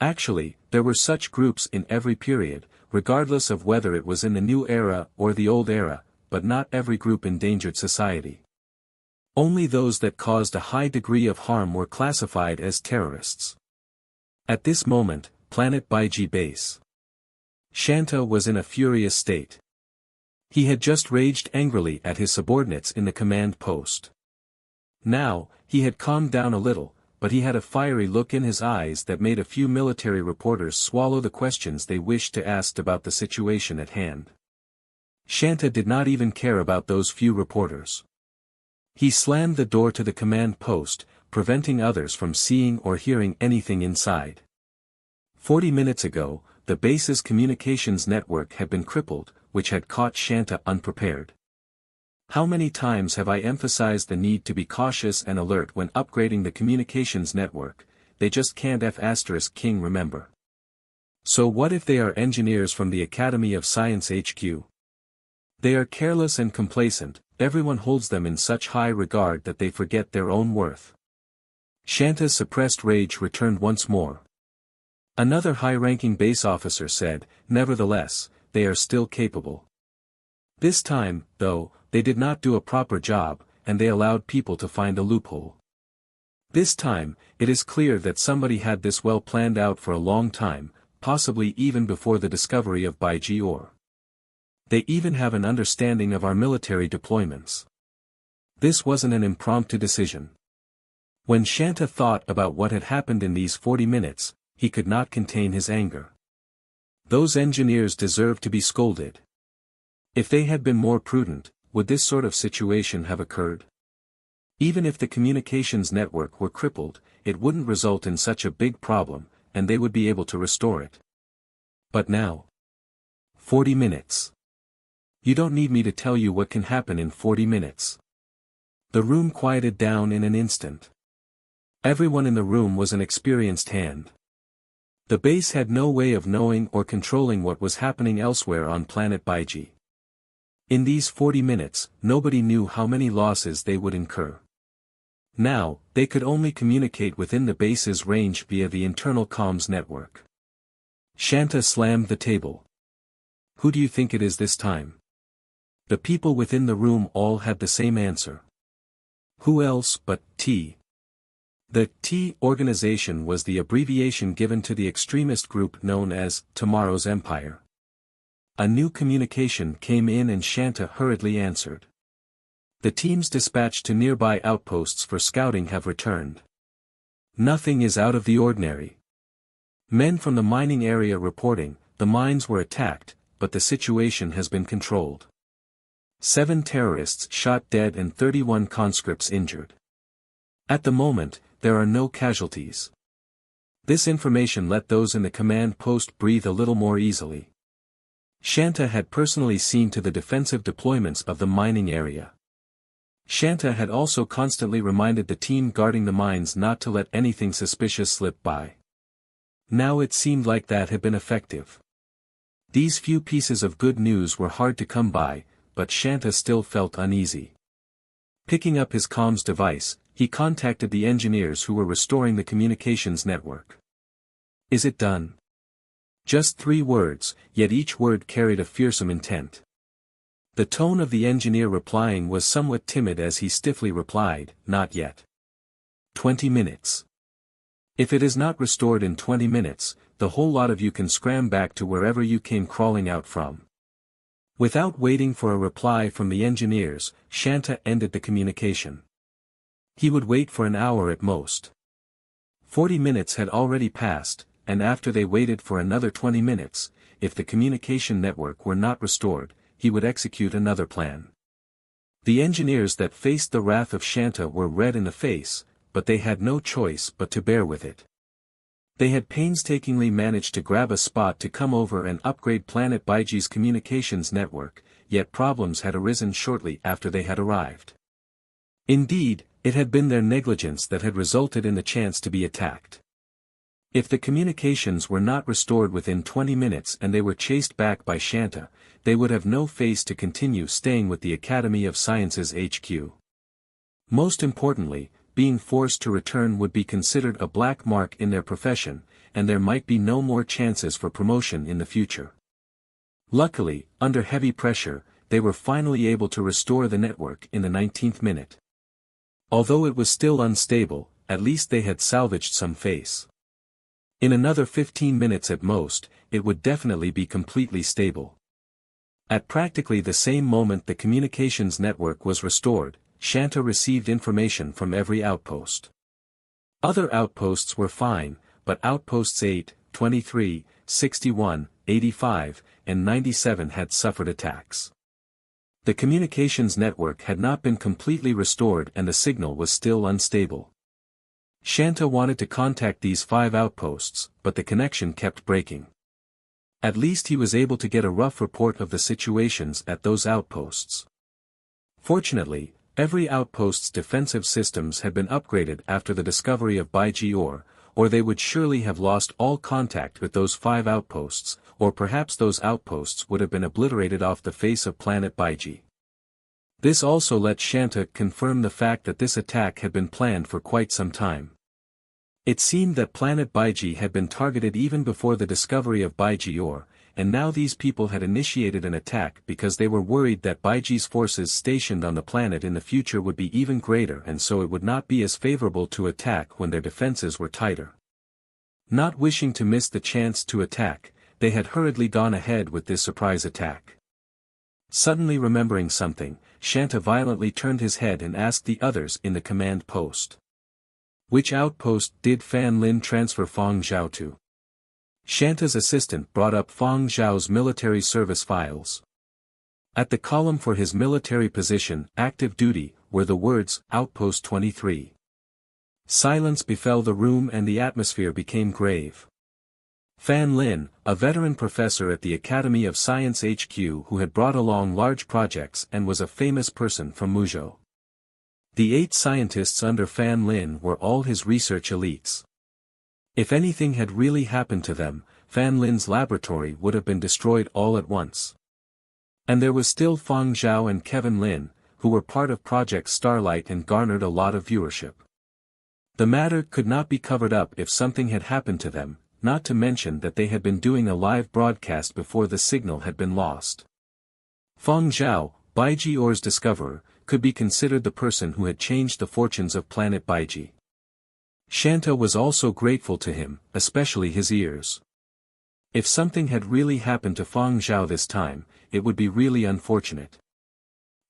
Actually, there were such groups in every period, regardless of whether it was in the new era or the old era, but not every group endangered society. Only those that caused a high degree of harm were classified as terrorists. At this moment, Planet Baiji Base. Shanta was in a furious state. He had just raged angrily at his subordinates in the command post. Now, he had calmed down a little, but he had a fiery look in his eyes that made a few military reporters swallow the questions they wished to ask about the situation at hand. Shanta did not even care about those few reporters. He slammed the door to the command post, preventing others from seeing or hearing anything inside. 40 minutes ago, the base's communications network had been crippled, which had caught Shanta unprepared. How many times have I emphasized the need to be cautious and alert when upgrading the communications network? They just can't King remember. So what if they are engineers from the Academy of Science HQ? They are careless and complacent, everyone holds them in such high regard that they forget their own worth. Shanta's suppressed rage returned once more. Another high-ranking base officer said, "Nevertheless, they are still capable." This time, though, they did not do a proper job, and they allowed people to find a loophole. This time, it is clear that somebody had this well planned out for a long time, possibly even before the discovery of Baiji Or. They even have an understanding of our military deployments. This wasn't an impromptu decision. When Shanta thought about what had happened in these 40 minutes, he could not contain his anger. Those engineers deserved to be scolded. If they had been more prudent, would this sort of situation have occurred? Even if the communications network were crippled, it wouldn't result in such a big problem, and they would be able to restore it. But now. 40 minutes. You don't need me to tell you what can happen in 40 minutes. The room quieted down in an instant. Everyone in the room was an experienced hand. The base had no way of knowing or controlling what was happening elsewhere on planet Baiji. In these 40 minutes, nobody knew how many losses they would incur. Now, they could only communicate within the base's range via the internal comms network. Shanta slammed the table. Who do you think it is this time? The people within the room all had the same answer. Who else but T? The T organization was the abbreviation given to the extremist group known as Tomorrow's Empire. A new communication came in and Shanta hurriedly answered. The teams dispatched to nearby outposts for scouting have returned. Nothing is out of the ordinary. Men from the mining area reporting, the mines were attacked, but the situation has been controlled. 7 terrorists shot dead and 31 conscripts injured. At the moment, there are no casualties. This information let those in the command post breathe a little more easily. Shanta had personally seen to the defensive deployments of the mining area. Shanta had also constantly reminded the team guarding the mines not to let anything suspicious slip by. Now it seemed like that had been effective. These few pieces of good news were hard to come by, but Shanta still felt uneasy. Picking up his comms device, he contacted the engineers who were restoring the communications network. Is it done? Just 3 words, yet each word carried a fearsome intent. The tone of the engineer replying was somewhat timid as he stiffly replied, "Not yet." 20 minutes. If it is not restored in 20 minutes, the whole lot of you can scram back to wherever you came crawling out from. Without waiting for a reply from the engineers, Shanta ended the communication. He would wait for an hour at most. 40 minutes had already passed, and after they waited for another 20 minutes, if the communication network were not restored, he would execute another plan. The engineers that faced the wrath of Shanta were red in the face, but they had no choice but to bear with it. They had painstakingly managed to grab a spot to come over and upgrade Planet Baiji's communications network, yet problems had arisen shortly after they had arrived. Indeed, it had been their negligence that had resulted in the chance to be attacked. If the communications were not restored within 20 minutes and they were chased back by Shanta, they would have no face to continue staying with the Academy of Sciences HQ. Most importantly, being forced to return would be considered a black mark in their profession, and there might be no more chances for promotion in the future. Luckily, under heavy pressure, they were finally able to restore the network in the 19th minute. Although it was still unstable, at least they had salvaged some face. In another 15 minutes at most, it would definitely be completely stable. At practically the same moment the communications network was restored, Shanta received information from every outpost. Other outposts were fine, but outposts 8, 23, 61, 85, and 97 had suffered attacks. The communications network had not been completely restored and the signal was still unstable. Shanta wanted to contact these 5 outposts, but the connection kept breaking. At least he was able to get a rough report of the situations at those outposts. Fortunately, every outpost's defensive systems had been upgraded after the discovery of Baiji or they would surely have lost all contact with those 5 outposts, or perhaps those outposts would have been obliterated off the face of planet Baiji. This also let Shanta confirm the fact that this attack had been planned for quite some time. It seemed that planet Baiji had been targeted even before the discovery of Baiji, and now these people had initiated an attack because they were worried that Baiji's forces stationed on the planet in the future would be even greater and so it would not be as favorable to attack when their defenses were tighter. Not wishing to miss the chance to attack, they had hurriedly gone ahead with this surprise attack. Suddenly remembering something, Shanta violently turned his head and asked the others in the command post. Which outpost did Fan Lin transfer Fang Zhao to? Shanta's assistant brought up Fang Zhao's military service files. At the column for his military position, active duty, were the words, Outpost 23. Silence befell the room and the atmosphere became grave. Fan Lin, a veteran professor at the Academy of Science HQ who had brought along large projects and was a famous person from Muzhou. The 8 scientists under Fan Lin were all his research elites. If anything had really happened to them, Fan Lin's laboratory would have been destroyed all at once. And there was still Fang Zhao and Kevin Lin, who were part of Project Starlight and garnered a lot of viewership. The matter could not be covered up if something had happened to them, not to mention that they had been doing a live broadcast before the signal had been lost. Fang Zhao, Baiji discoverer, could be considered the person who had changed the fortunes of planet Baiji. Shanta was also grateful to him, especially his ears. If something had really happened to Fang Zhao this time, it would be really unfortunate.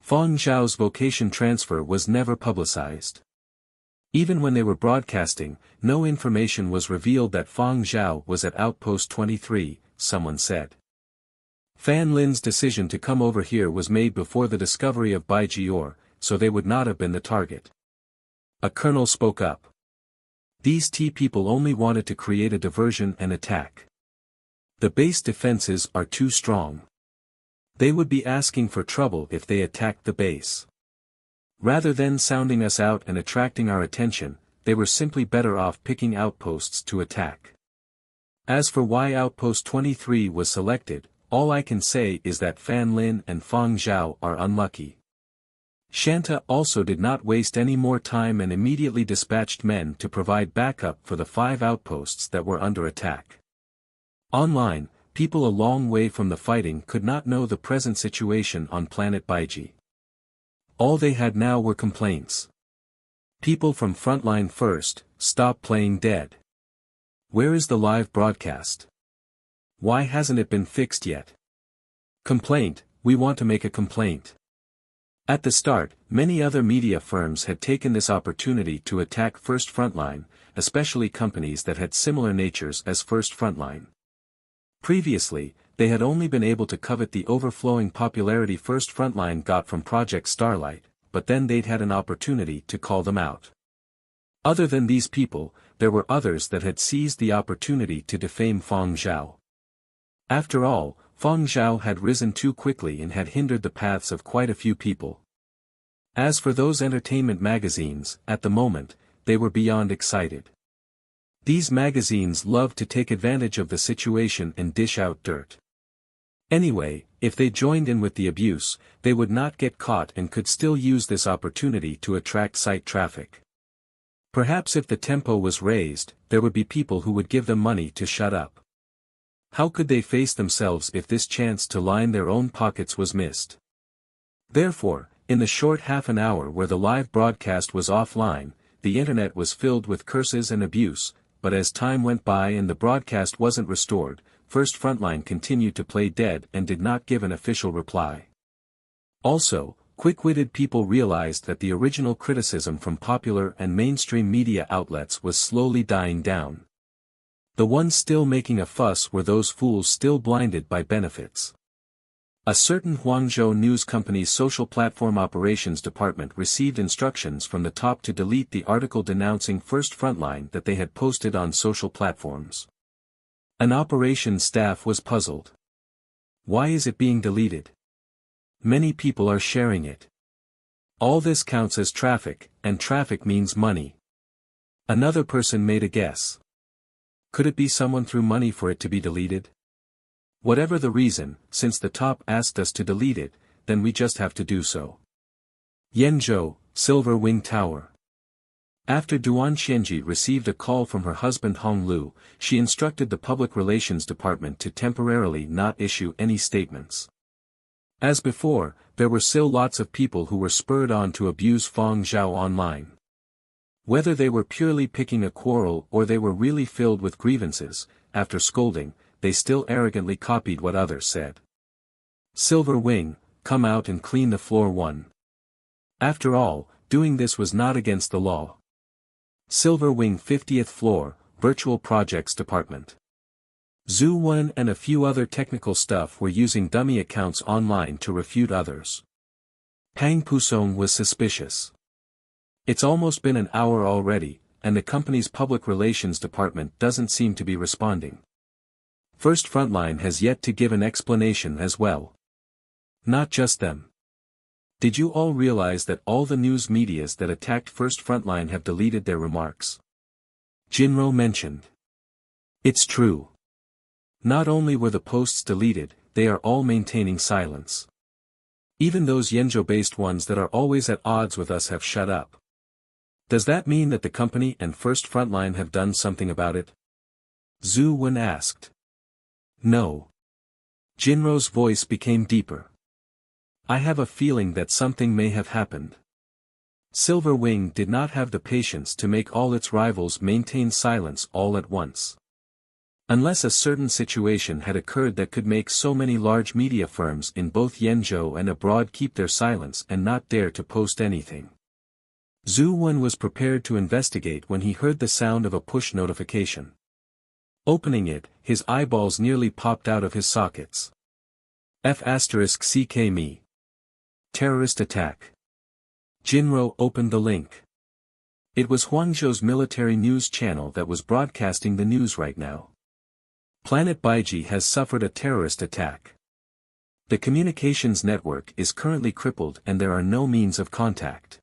Fang Zhao's vocation transfer was never publicized. Even when they were broadcasting, no information was revealed that Fang Zhao was at Outpost 23, someone said. Fan Lin's decision to come over here was made before the discovery of Baiji, so they would not have been the target. A colonel spoke up. These people only wanted to create a diversion and attack. The base defenses are too strong. They would be asking for trouble if they attacked the base. Rather than sounding us out and attracting our attention, they were simply better off picking outposts to attack. As for why Outpost 23 was selected, all I can say is that Fan Lin and Fang Zhao are unlucky. Shanta also did not waste any more time and immediately dispatched men to provide backup for the 5 outposts that were under attack. Online, people a long way from the fighting could not know the present situation on planet Baiji. All they had now were complaints. People from Frontline first, stop playing dead. Where is the live broadcast? Why hasn't it been fixed yet? Complaint, we want to make a complaint. At the start, many other media firms had taken this opportunity to attack First Frontline, especially companies that had similar natures as First Frontline. Previously, they had only been able to covet the overflowing popularity First Frontline got from Project Starlight, but then they'd had an opportunity to call them out. Other than these people, there were others that had seized the opportunity to defame Fang Zhao. After all, Fang Zhao had risen too quickly and had hindered the paths of quite a few people. As for those entertainment magazines, at the moment, they were beyond excited. These magazines love to take advantage of the situation and dish out dirt. Anyway, if they joined in with the abuse, they would not get caught and could still use this opportunity to attract site traffic. Perhaps if the tempo was raised, there would be people who would give them money to shut up. How could they face themselves if this chance to line their own pockets was missed? Therefore, in the short half an hour where the live broadcast was offline, the internet was filled with curses and abuse, but as time went by and the broadcast wasn't restored, First Frontline continued to play dead and did not give an official reply. Also, quick-witted people realized that the original criticism from popular and mainstream media outlets was slowly dying down. The ones still making a fuss were those fools still blinded by benefits. A certain Guangzhou news company's social platform operations department received instructions from the top to delete the article denouncing First Frontline that they had posted on social platforms. An operations staff was puzzled. Why is it being deleted? Many people are sharing it. All this counts as traffic, and traffic means money. Another person made a guess. Could it be someone threw money for it to be deleted? Whatever the reason, since the top asked us to delete it, then we just have to do so. Yenzhou, Silver Wing Tower. After Duan Xianji received a call from her husband Hong Lu, she instructed the public relations department to temporarily not issue any statements. As before, there were still lots of people who were spurred on to abuse Fang Zhao online. Whether they were purely picking a quarrel or they were really filled with grievances, after scolding, they still arrogantly copied what others said. Silver Wing, come out and clean the floor one. After all, doing this was not against the law. Silver Wing 50th floor, Virtual Projects Department. Zhu Wen and a few other technical stuff were using dummy accounts online to refute others. Pang Pusong was suspicious. It's almost been an hour already, and the company's public relations department doesn't seem to be responding. First Frontline has yet to give an explanation as well. Not just them. Did you all realize that all the news medias that attacked First Frontline have deleted their remarks? Jinro mentioned. It's true. Not only were the posts deleted, they are all maintaining silence. Even those Yenzhou-based ones that are always at odds with us have shut up. Does that mean that the company and First Frontline have done something about it? Zhu Wen asked. No. Jinro's voice became deeper. I have a feeling that something may have happened. Silver Wing did not have the patience to make all its rivals maintain silence all at once. Unless a certain situation had occurred that could make so many large media firms in both Yenzhou and abroad keep their silence and not dare to post anything. Zhu Wen was prepared to investigate when he heard the sound of a push notification. Opening it, his eyeballs nearly popped out of his sockets. F***ck me. Terrorist attack. Jinro opened the link. It was Huangzhou's military news channel that was broadcasting the news right now. Planet Baiji has suffered a terrorist attack. The communications network is currently crippled and there are no means of contact.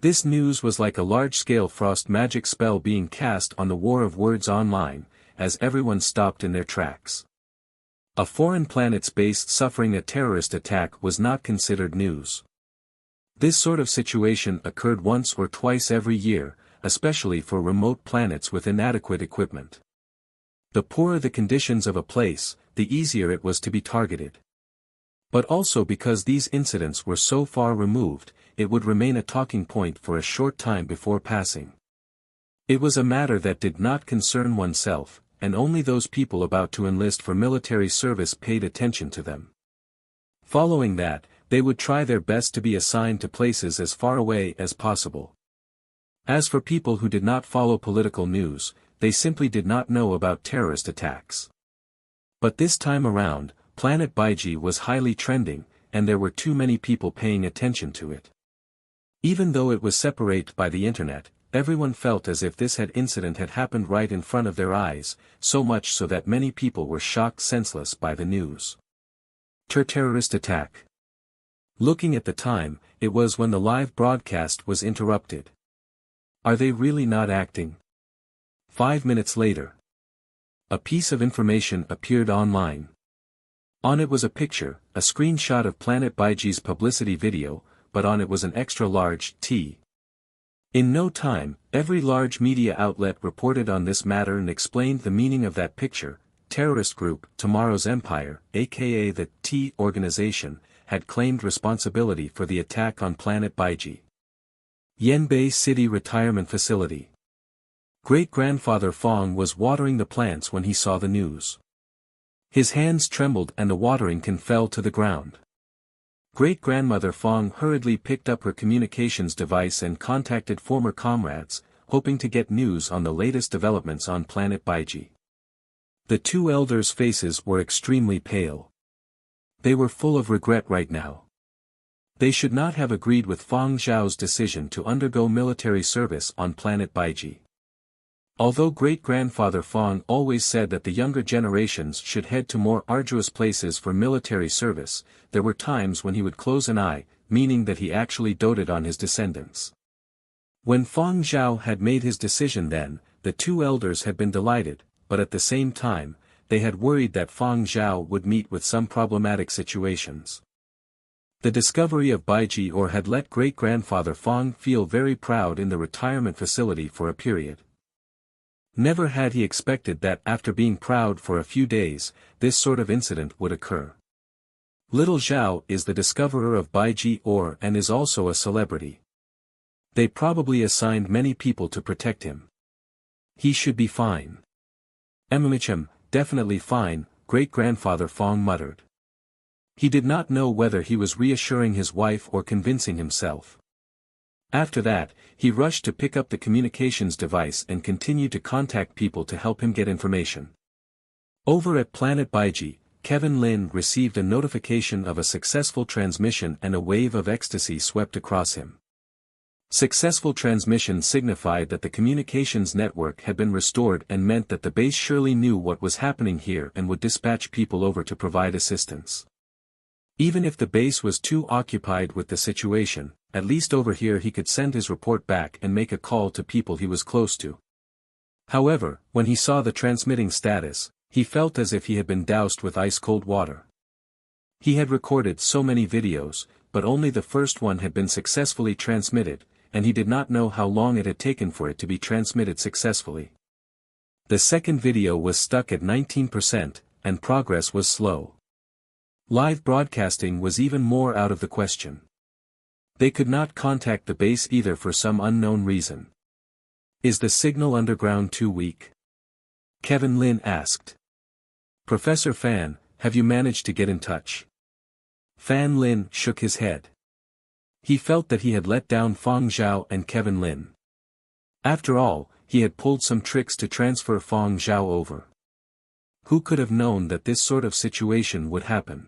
This news was like a large-scale frost magic spell being cast on the war of words online, as everyone stopped in their tracks. A foreign planet's base suffering a terrorist attack was not considered news. This sort of situation occurred once or twice every year, especially for remote planets with inadequate equipment. The poorer the conditions of a place, the easier it was to be targeted. But also because these incidents were so far removed, it would remain a talking point for a short time before passing. It was a matter that did not concern oneself, and only those people about to enlist for military service paid attention to them. Following that, they would try their best to be assigned to places as far away as possible. As for people who did not follow political news, they simply did not know about terrorist attacks. But this time around, Planet Baiji was highly trending, and there were too many people paying attention to it. Even though it was separated by the internet, everyone felt as if this incident had happened right in front of their eyes, so much so that many people were shocked senseless by the news. Terrorist attack. Looking at the time, it was when the live broadcast was interrupted. Are they really not acting? 5 minutes later. A piece of information appeared online. On it was a picture, a screenshot of Planet Baiji's publicity video, but on it was an extra-large T. In no time, every large media outlet reported on this matter and explained the meaning of that picture. Terrorist group, Tomorrow's Empire, aka the T organization, had claimed responsibility for the attack on Planet Baiji. Yanbei City Retirement Facility. Great-grandfather Fang was watering the plants when he saw the news. His hands trembled and the watering can fell to the ground. Great-grandmother Fang hurriedly picked up her communications device and contacted former comrades, hoping to get news on the latest developments on Planet Baiji. The two elders' faces were extremely pale. They were full of regret right now. They should not have agreed with Fang Zhao's decision to undergo military service on Planet Baiji. Although great-grandfather Fang always said that the younger generations should head to more arduous places for military service, there were times when he would close an eye, meaning that he actually doted on his descendants. When Fang Zhao had made his decision then, the two elders had been delighted, but at the same time, they had worried that Fang Zhao would meet with some problematic situations. The discovery of Baiji Or had let great-grandfather Fang feel very proud in the retirement facility for a period. Never had he expected that after being proud for a few days, this sort of incident would occur. Little Zhao is the discoverer of Baiji Or and is also a celebrity. They probably assigned many people to protect him. He should be fine. Definitely fine, great-grandfather Fang muttered. He did not know whether he was reassuring his wife or convincing himself. After that, he rushed to pick up the communications device and continued to contact people to help him get information. Over at Planet Baiji, Kevin Lin received a notification of a successful transmission and a wave of ecstasy swept across him. Successful transmission signified that the communications network had been restored and meant that the base surely knew what was happening here and would dispatch people over to provide assistance. Even if the base was too occupied with the situation, at least over here he could send his report back and make a call to people he was close to. However, when he saw the transmitting status, he felt as if he had been doused with ice-cold water. He had recorded so many videos, but only the first one had been successfully transmitted, and he did not know how long it had taken for it to be transmitted successfully. The second video was stuck at 19%, and progress was slow. Live broadcasting was even more out of the question. They could not contact the base either for some unknown reason. Is the signal underground too weak? Kevin Lin asked. Professor Fan, have you managed to get in touch? Fan Lin shook his head. He felt that he had let down Fang Zhao and Kevin Lin. After all, he had pulled some tricks to transfer Fang Zhao over. Who could have known that this sort of situation would happen?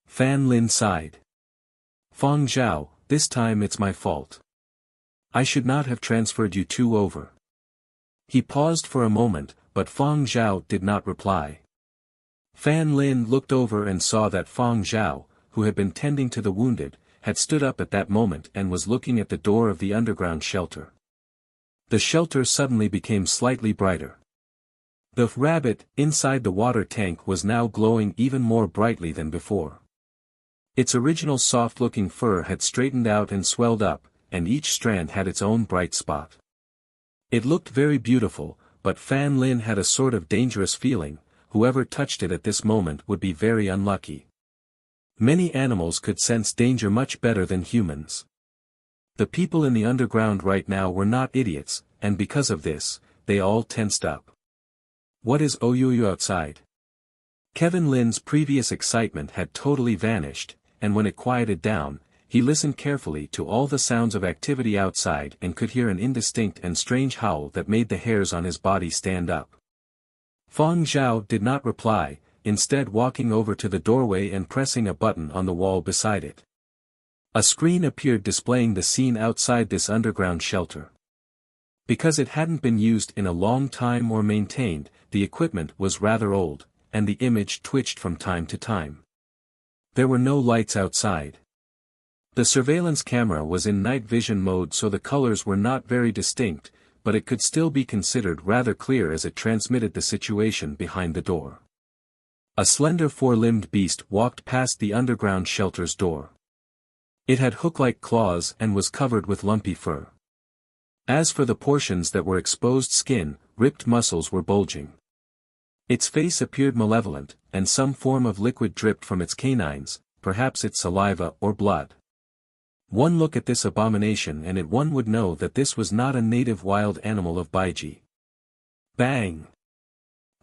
Fan Lin sighed. Fang Zhao, this time it's my fault. I should not have transferred you two over. He paused for a moment, but Fang Zhao did not reply. Fan Lin looked over and saw that Fang Zhao, who had been tending to the wounded, had stood up at that moment and was looking at the door of the underground shelter. The shelter suddenly became slightly brighter. The rabbit inside the water tank was now glowing even more brightly than before. Its original soft-looking fur had straightened out and swelled up, and each strand had its own bright spot. It looked very beautiful, but Fan Lin had a sort of dangerous feeling. Whoever touched it at this moment would be very unlucky. Many animals could sense danger much better than humans. The people in the underground right now were not idiots, and because of this, they all tensed up. What is Oyuyu outside? Kevin Lin's previous excitement had totally vanished, and when it quieted down, he listened carefully to all the sounds of activity outside and could hear an indistinct and strange howl that made the hairs on his body stand up. Fang Zhao did not reply, instead walking over to the doorway and pressing a button on the wall beside it. A screen appeared displaying the scene outside this underground shelter. Because it hadn't been used in a long time or maintained, the equipment was rather old, and the image twitched from time to time. There were no lights outside. The surveillance camera was in night vision mode, so the colors were not very distinct, but it could still be considered rather clear as it transmitted the situation behind the door. A slender four-limbed beast walked past the underground shelter's door. It had hook-like claws and was covered with lumpy fur. As for the portions that were exposed skin, ripped muscles were bulging. Its face appeared malevolent, and some form of liquid dripped from its canines, perhaps its saliva or blood. One look at this abomination and one would know that this was not a native wild animal of Baiji. Bang!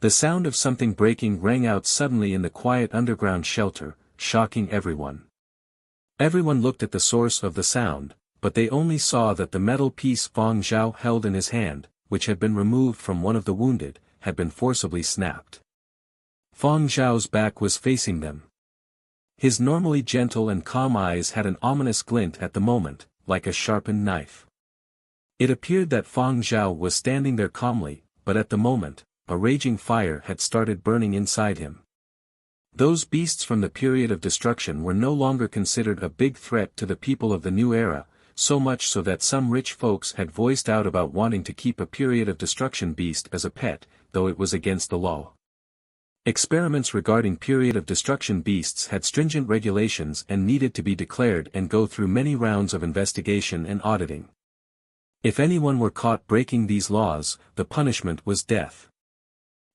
The sound of something breaking rang out suddenly in the quiet underground shelter, shocking everyone. Everyone looked at the source of the sound, but they only saw that the metal piece Fang Zhao held in his hand, which had been removed from one of the wounded, had been forcibly snapped. Fang Zhao's back was facing them. His normally gentle and calm eyes had an ominous glint at the moment, like a sharpened knife. It appeared that Fang Zhao was standing there calmly, but at the moment, a raging fire had started burning inside him. Those beasts from the period of destruction were no longer considered a big threat to the people of the new era, so much so that some rich folks had voiced out about wanting to keep a period of destruction beast as a pet, though it was against the law. Experiments regarding period of destruction beasts had stringent regulations and needed to be declared and go through many rounds of investigation and auditing. If anyone were caught breaking these laws, the punishment was death.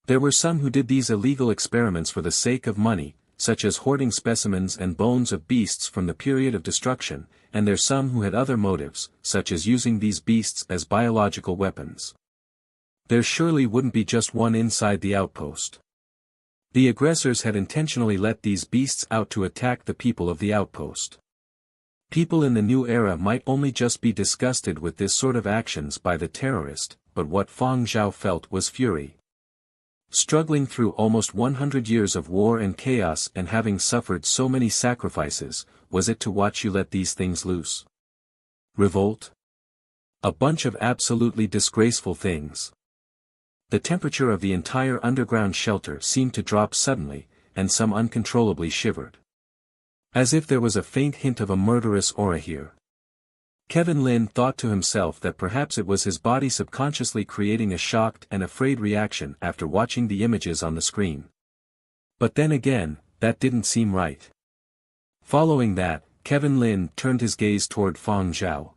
There were some who did these illegal experiments for the sake of money, such as hoarding specimens and bones of beasts from the period of destruction, and there's some who had other motives, such as using these beasts as biological weapons. There surely wouldn't be just one inside the outpost. The aggressors had intentionally let these beasts out to attack the people of the outpost. People in the new era might only just be disgusted with this sort of actions by the terrorist, but what Fang Zhao felt was fury. Struggling through almost 100 years of war and chaos and having suffered so many sacrifices, was it to watch you let these things loose? Revolt? A bunch of absolutely disgraceful things. The temperature of the entire underground shelter seemed to drop suddenly, and some uncontrollably shivered. As if there was a faint hint of a murderous aura here. Kevin Lin thought to himself that perhaps it was his body subconsciously creating a shocked and afraid reaction after watching the images on the screen. But then again, that didn't seem right. Following that, Kevin Lin turned his gaze toward Fang Zhao.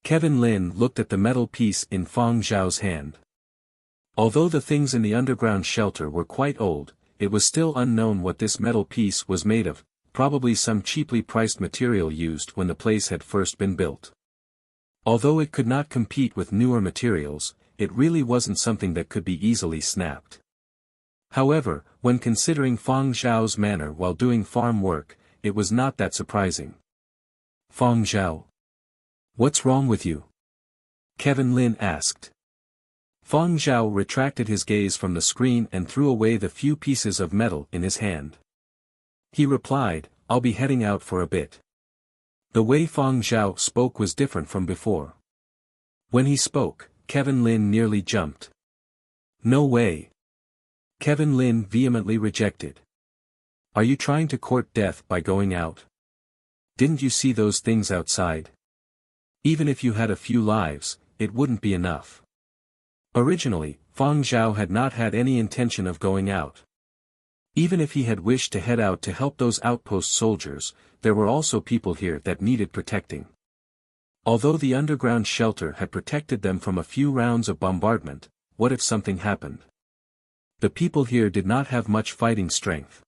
Kevin Lin looked at the metal piece in Fang Zhao's hand. Although the things in the underground shelter were quite old, it was still unknown what this metal piece was made of, probably some cheaply priced material used when the place had first been built. Although it could not compete with newer materials, it really wasn't something that could be easily snapped. However, when considering Fang Zhao's manner while doing farm work, it was not that surprising. Fang Zhao. What's wrong with you? Kevin Lin asked. Fang Zhao retracted his gaze from the screen and threw away the few pieces of metal in his hand. He replied, I'll be heading out for a bit. The way Fang Zhao spoke was different from before. When he spoke, Kevin Lin nearly jumped. No way. Kevin Lin vehemently rejected. Are you trying to court death by going out? Didn't you see those things outside? Even if you had a few lives, it wouldn't be enough. Originally, Fang Zhao had not had any intention of going out. Even if he had wished to head out to help those outpost soldiers, there were also people here that needed protecting. Although the underground shelter had protected them from a few rounds of bombardment, what if something happened? The people here did not have much fighting strength.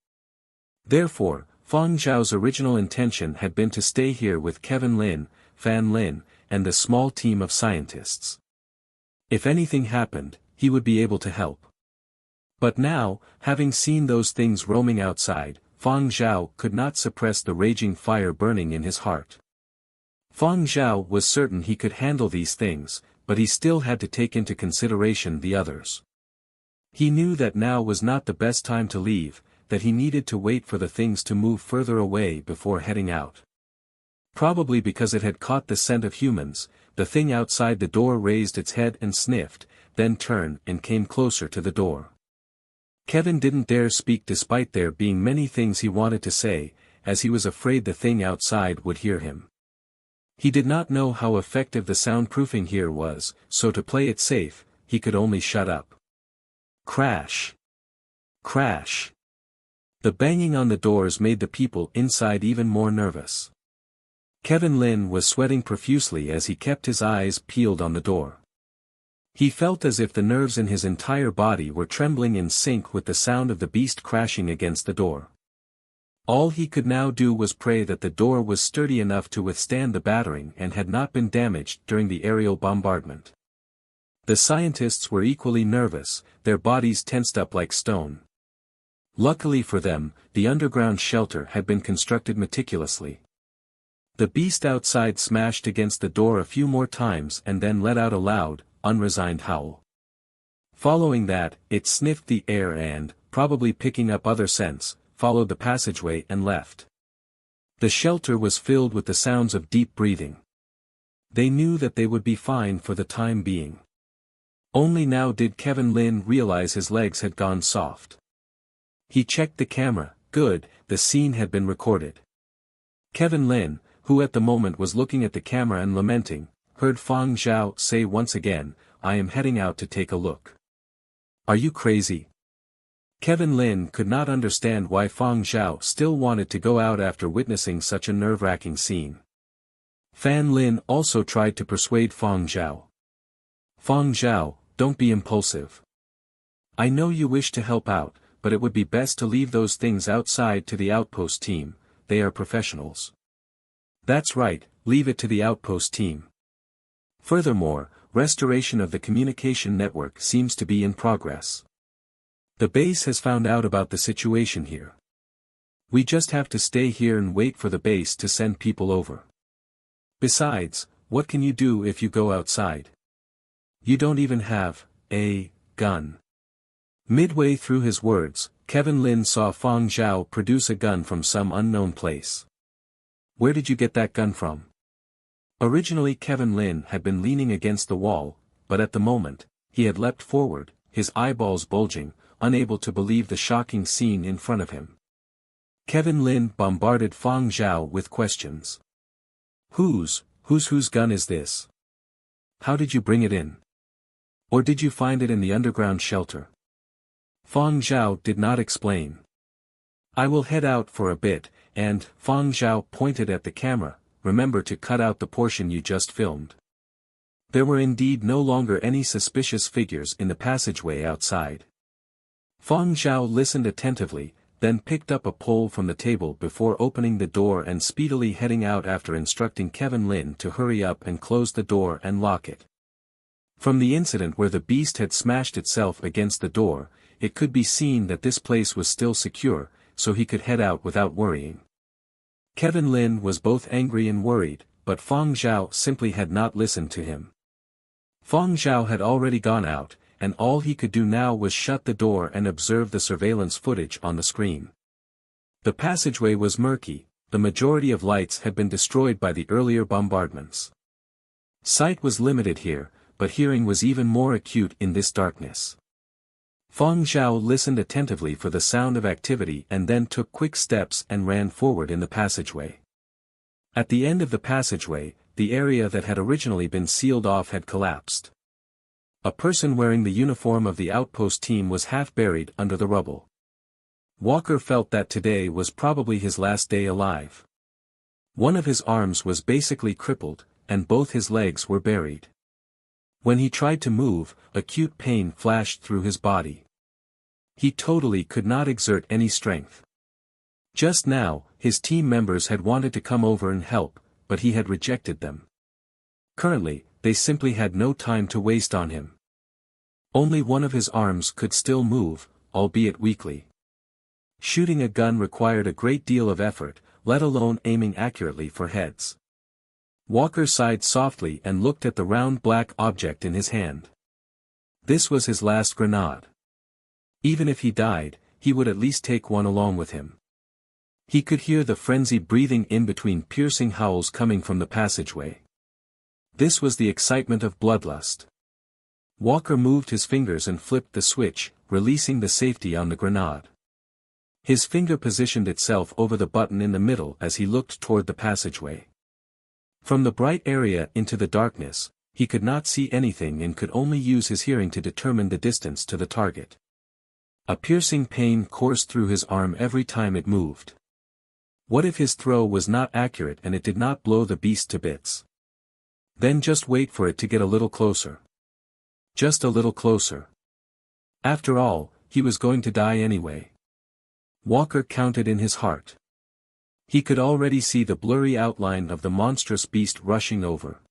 Therefore, Fang Zhao's original intention had been to stay here with Kevin Lin, Fan Lin, and the small team of scientists. If anything happened, he would be able to help. But now, having seen those things roaming outside, Fang Zhao could not suppress the raging fire burning in his heart. Fang Zhao was certain he could handle these things, but he still had to take into consideration the others. He knew that now was not the best time to leave, that he needed to wait for the things to move further away before heading out. Probably because it had caught the scent of humans, the thing outside the door raised its head and sniffed, then turned and came closer to the door. Kevin didn't dare speak despite there being many things he wanted to say, as he was afraid the thing outside would hear him. He did not know how effective the soundproofing here was, so to play it safe, he could only shut up. Crash! Crash! The banging on the doors made the people inside even more nervous. Kevin Lin was sweating profusely as he kept his eyes peeled on the door. He felt as if the nerves in his entire body were trembling in sync with the sound of the beast crashing against the door. All he could now do was pray that the door was sturdy enough to withstand the battering and had not been damaged during the aerial bombardment. The scientists were equally nervous, their bodies tensed up like stone. Luckily for them, the underground shelter had been constructed meticulously. The beast outside smashed against the door a few more times and then let out a loud, unresigned howl. Following that, it sniffed the air and, probably picking up other scents, followed the passageway and left. The shelter was filled with the sounds of deep breathing. They knew that they would be fine for the time being. Only now did Kevin Lin realize his legs had gone soft. He checked the camera. Good, the scene had been recorded. Kevin Lin, who at the moment was looking at the camera and lamenting, heard Fang Zhao say once again, "I am heading out to take a look." "Are you crazy?" Kevin Lin could not understand why Fang Zhao still wanted to go out after witnessing such a nerve-wracking scene. Fan Lin also tried to persuade Fang Zhao. "Fang Zhao, don't be impulsive. I know you wish to help out, but it would be best to leave those things outside to the outpost team, they are professionals." "That's right, leave it to the outpost team. Furthermore, restoration of the communication network seems to be in progress. The base has found out about the situation here. We just have to stay here and wait for the base to send people over. Besides, what can you do if you go outside? You don't even have a gun." Midway through his words, Kevin Lin saw Fang Zhao produce a gun from some unknown place. "Where did you get that gun from?" Originally Kevin Lin had been leaning against the wall, but at the moment, he had leapt forward, his eyeballs bulging, unable to believe the shocking scene in front of him. Kevin Lin bombarded Fang Zhao with questions. Whose gun is this? How did you bring it in? Or did you find it in the underground shelter?" Fang Zhao did not explain. "I will head out for a bit, and," Fang Zhao pointed at the camera, "remember to cut out the portion you just filmed." There were indeed no longer any suspicious figures in the passageway outside. Fang Zhao listened attentively, then picked up a pole from the table before opening the door and speedily heading out after instructing Kevin Lin to hurry up and close the door and lock it. From the incident where the beast had smashed itself against the door, it could be seen that this place was still secure, so he could head out without worrying. Kevin Lin was both angry and worried, but Fang Zhao simply had not listened to him. Fang Zhao had already gone out, and all he could do now was shut the door and observe the surveillance footage on the screen. The passageway was murky, the majority of lights had been destroyed by the earlier bombardments. Sight was limited here, but hearing was even more acute in this darkness. Fang Zhao listened attentively for the sound of activity and then took quick steps and ran forward in the passageway. At the end of the passageway, the area that had originally been sealed off had collapsed. A person wearing the uniform of the outpost team was half buried under the rubble. Walker felt that today was probably his last day alive. One of his arms was basically crippled, and both his legs were buried. When he tried to move, acute pain flashed through his body. He totally could not exert any strength. Just now, his team members had wanted to come over and help, but he had rejected them. Currently, they simply had no time to waste on him. Only one of his arms could still move, albeit weakly. Shooting a gun required a great deal of effort, let alone aiming accurately for heads. Walker sighed softly and looked at the round black object in his hand. This was his last grenade. Even if he died, he would at least take one along with him. He could hear the frenzied breathing in between piercing howls coming from the passageway. This was the excitement of bloodlust. Walker moved his fingers and flipped the switch, releasing the safety on the grenade. His finger positioned itself over the button in the middle as he looked toward the passageway. From the bright area into the darkness, he could not see anything and could only use his hearing to determine the distance to the target. A piercing pain coursed through his arm every time it moved. What if his throw was not accurate and it did not blow the beast to bits? Then just wait for it to get a little closer. Just a little closer. After all, he was going to die anyway. Walker counted in his heart. He could already see the blurry outline of the monstrous beast rushing over.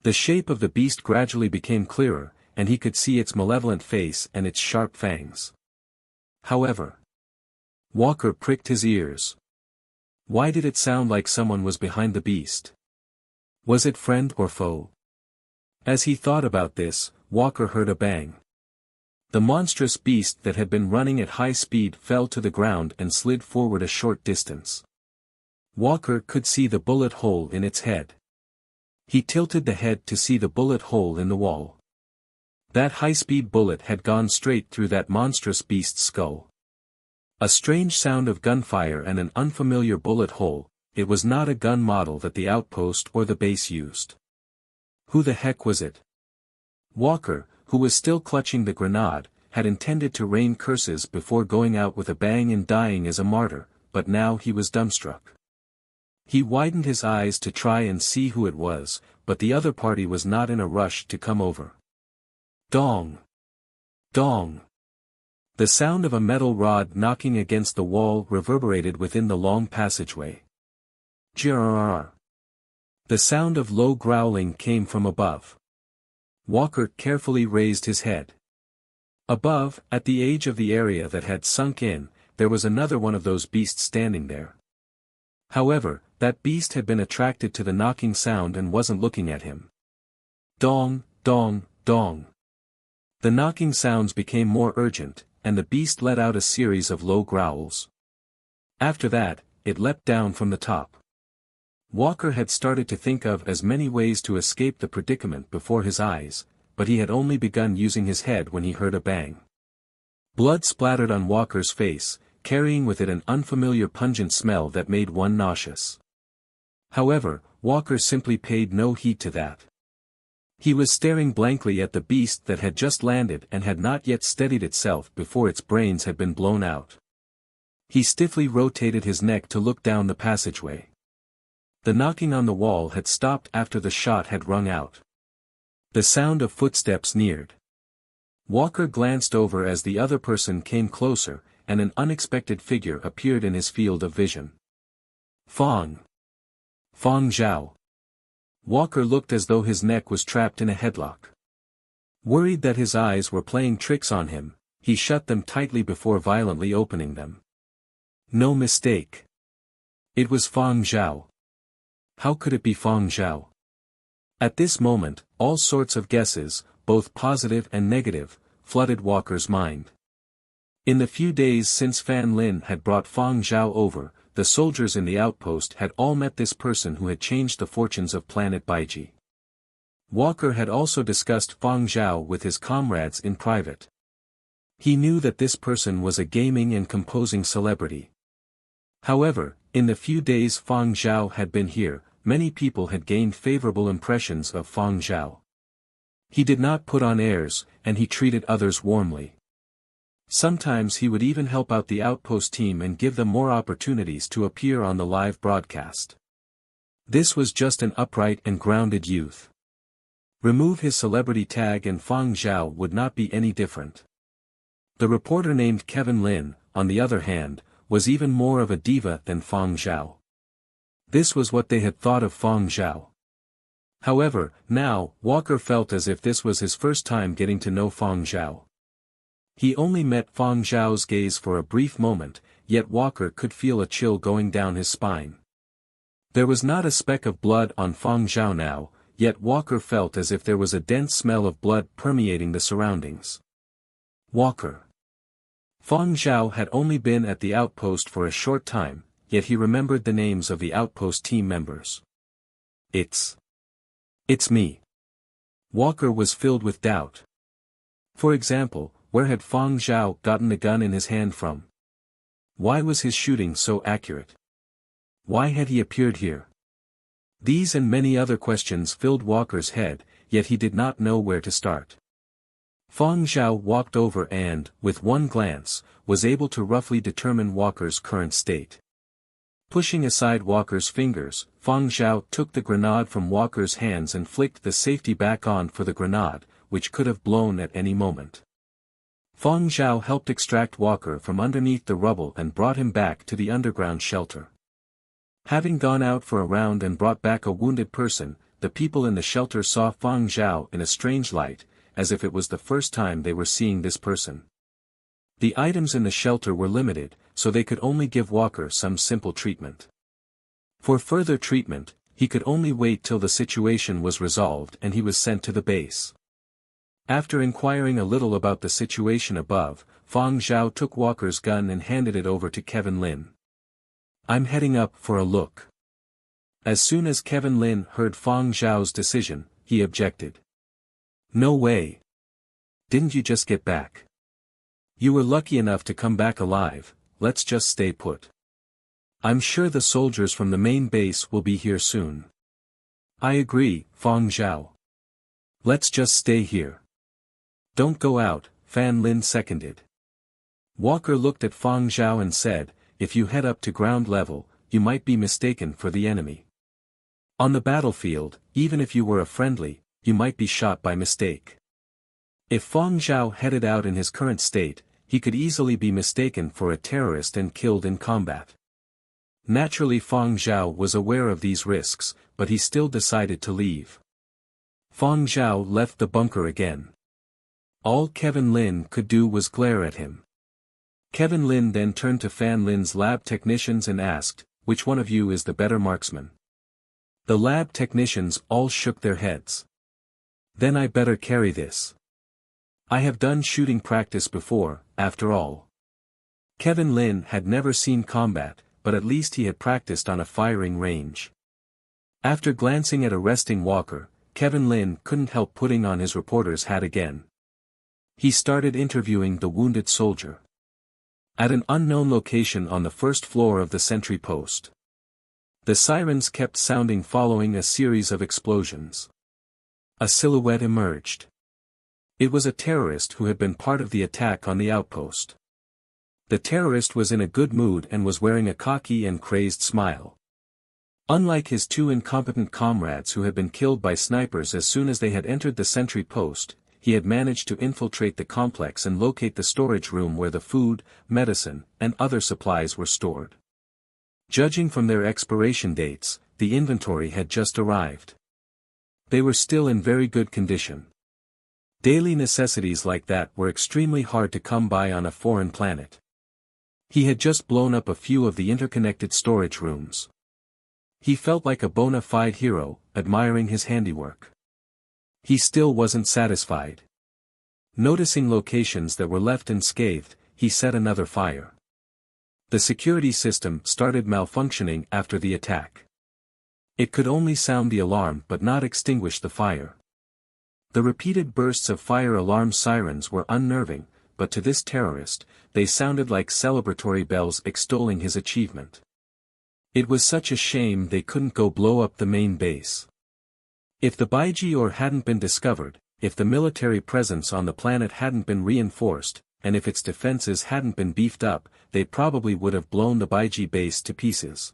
The shape of the beast gradually became clearer, and he could see its malevolent face and its sharp fangs. However, Walker pricked his ears. Why did it sound like someone was behind the beast? Was it friend or foe? As he thought about this, Walker heard a bang. The monstrous beast that had been running at high speed fell to the ground and slid forward a short distance. Walker could see the bullet hole in its head. He tilted the head to see the bullet hole in the wall. That high-speed bullet had gone straight through that monstrous beast's skull. A strange sound of gunfire and an unfamiliar bullet hole. It was not a gun model that the outpost or the base used. Who the heck was it? Walker, who was still clutching the grenade, had intended to rain curses before going out with a bang and dying as a martyr, but now he was dumbstruck. He widened his eyes to try and see who it was, but the other party was not in a rush to come over. Dong! Dong! The sound of a metal rod knocking against the wall reverberated within the long passageway. Grrrr. The sound of low growling came from above. Walker carefully raised his head. Above, at the edge of the area that had sunk in, there was another one of those beasts standing there. However, that beast had been attracted to the knocking sound and wasn't looking at him. Dong, dong, dong. The knocking sounds became more urgent, and the beast let out a series of low growls. After that, it leapt down from the top. Walker had started to think of as many ways to escape the predicament before his eyes, but he had only begun using his head when he heard a bang. Blood splattered on Walker's face, carrying with it an unfamiliar pungent smell that made one nauseous. However, Walker simply paid no heed to that. He was staring blankly at the beast that had just landed and had not yet steadied itself before its brains had been blown out. He stiffly rotated his neck to look down the passageway. The knocking on the wall had stopped after the shot had rung out. The sound of footsteps neared. Walker glanced over as the other person came closer, and an unexpected figure appeared in his field of vision. Fang Zhao. Walker looked as though his neck was trapped in a headlock. Worried that his eyes were playing tricks on him, he shut them tightly before violently opening them. No mistake. It was Fang Zhao. How could it be Fang Zhao? At this moment, all sorts of guesses, both positive and negative, flooded Walker's mind. In the few days since Fan Lin had brought Fang Zhao over, the soldiers in the outpost had all met this person who had changed the fortunes of planet Baiji. Walker had also discussed Fang Zhao with his comrades in private. He knew that this person was a gaming and composing celebrity. However, in the few days Fang Zhao had been here, many people had gained favorable impressions of Fang Zhao. He did not put on airs, and he treated others warmly. Sometimes he would even help out the outpost team and give them more opportunities to appear on the live broadcast. This was just an upright and grounded youth. Remove his celebrity tag and Fang Zhao would not be any different. The reporter named Kevin Lin, on the other hand, was even more of a diva than Fang Zhao. This was what they had thought of Fang Zhao. However, now, Walker felt as if this was his first time getting to know Fang Zhao. He only met Fang Zhao's gaze for a brief moment, yet Walker could feel a chill going down his spine. There was not a speck of blood on Fang Zhao now, yet Walker felt as if there was a dense smell of blood permeating the surroundings. Walker. Fang Zhao had only been at the outpost for a short time, yet he remembered the names of the outpost team members. It's me. Walker was filled with doubt. For example, where had Fang Zhao gotten the gun in his hand from? Why was his shooting so accurate? Why had he appeared here? These and many other questions filled Walker's head, yet he did not know where to start. Fang Zhao walked over and, with one glance, was able to roughly determine Walker's current state. Pushing aside Walker's fingers, Fang Zhao took the grenade from Walker's hands and flicked the safety back on for the grenade, which could have blown at any moment. Fang Zhao helped extract Walker from underneath the rubble and brought him back to the underground shelter. Having gone out for a round and brought back a wounded person, the people in the shelter saw Fang Zhao in a strange light, as if it was the first time they were seeing this person. The items in the shelter were limited, so they could only give Walker some simple treatment. For further treatment, he could only wait till the situation was resolved and he was sent to the base. After inquiring a little about the situation above, Fang Zhao took Walker's gun and handed it over to Kevin Lin. "I'm heading up for a look." As soon as Kevin Lin heard Fang Zhao's decision, he objected. "No way. Didn't you just get back? You were lucky enough to come back alive, let's just stay put. I'm sure the soldiers from the main base will be here soon." "I agree, Fang Zhao. Let's just stay here. Don't go out," Fan Lin seconded. Walker looked at Fang Zhao and said, "If you head up to ground level, you might be mistaken for the enemy. On the battlefield, even if you were a friendly, you might be shot by mistake." If Fang Zhao headed out in his current state, he could easily be mistaken for a terrorist and killed in combat. Naturally, Fang Zhao was aware of these risks, but he still decided to leave. Fang Zhao left the bunker again. All Kevin Lin could do was glare at him. Kevin Lin then turned to Fan Lin's lab technicians and asked, "Which one of you is the better marksman?" The lab technicians all shook their heads. "Then I better carry this. I have done shooting practice before, after all." Kevin Lin had never seen combat, but at least he had practiced on a firing range. After glancing at a resting Walker, Kevin Lin couldn't help putting on his reporter's hat again. He started interviewing the wounded soldier. At an unknown location on the first floor of the sentry post. The sirens kept sounding following a series of explosions. A silhouette emerged. It was a terrorist who had been part of the attack on the outpost. The terrorist was in a good mood and was wearing a cocky and crazed smile. Unlike his two incompetent comrades who had been killed by snipers as soon as they had entered the sentry post, he had managed to infiltrate the complex and locate the storage room where the food, medicine, and other supplies were stored. Judging from their expiration dates, the inventory had just arrived. They were still in very good condition. Daily necessities like that were extremely hard to come by on a foreign planet. He had just blown up a few of the interconnected storage rooms. He felt like a bona fide hero, admiring his handiwork. He still wasn't satisfied. Noticing locations that were left unscathed, he set another fire. The security system started malfunctioning after the attack. It could only sound the alarm but not extinguish the fire. The repeated bursts of fire alarm sirens were unnerving, but to this terrorist, they sounded like celebratory bells extolling his achievement. It was such a shame they couldn't go blow up the main base. If the Baiji ore hadn't been discovered, if the military presence on the planet hadn't been reinforced, and if its defenses hadn't been beefed up, they probably would have blown the Baiji base to pieces.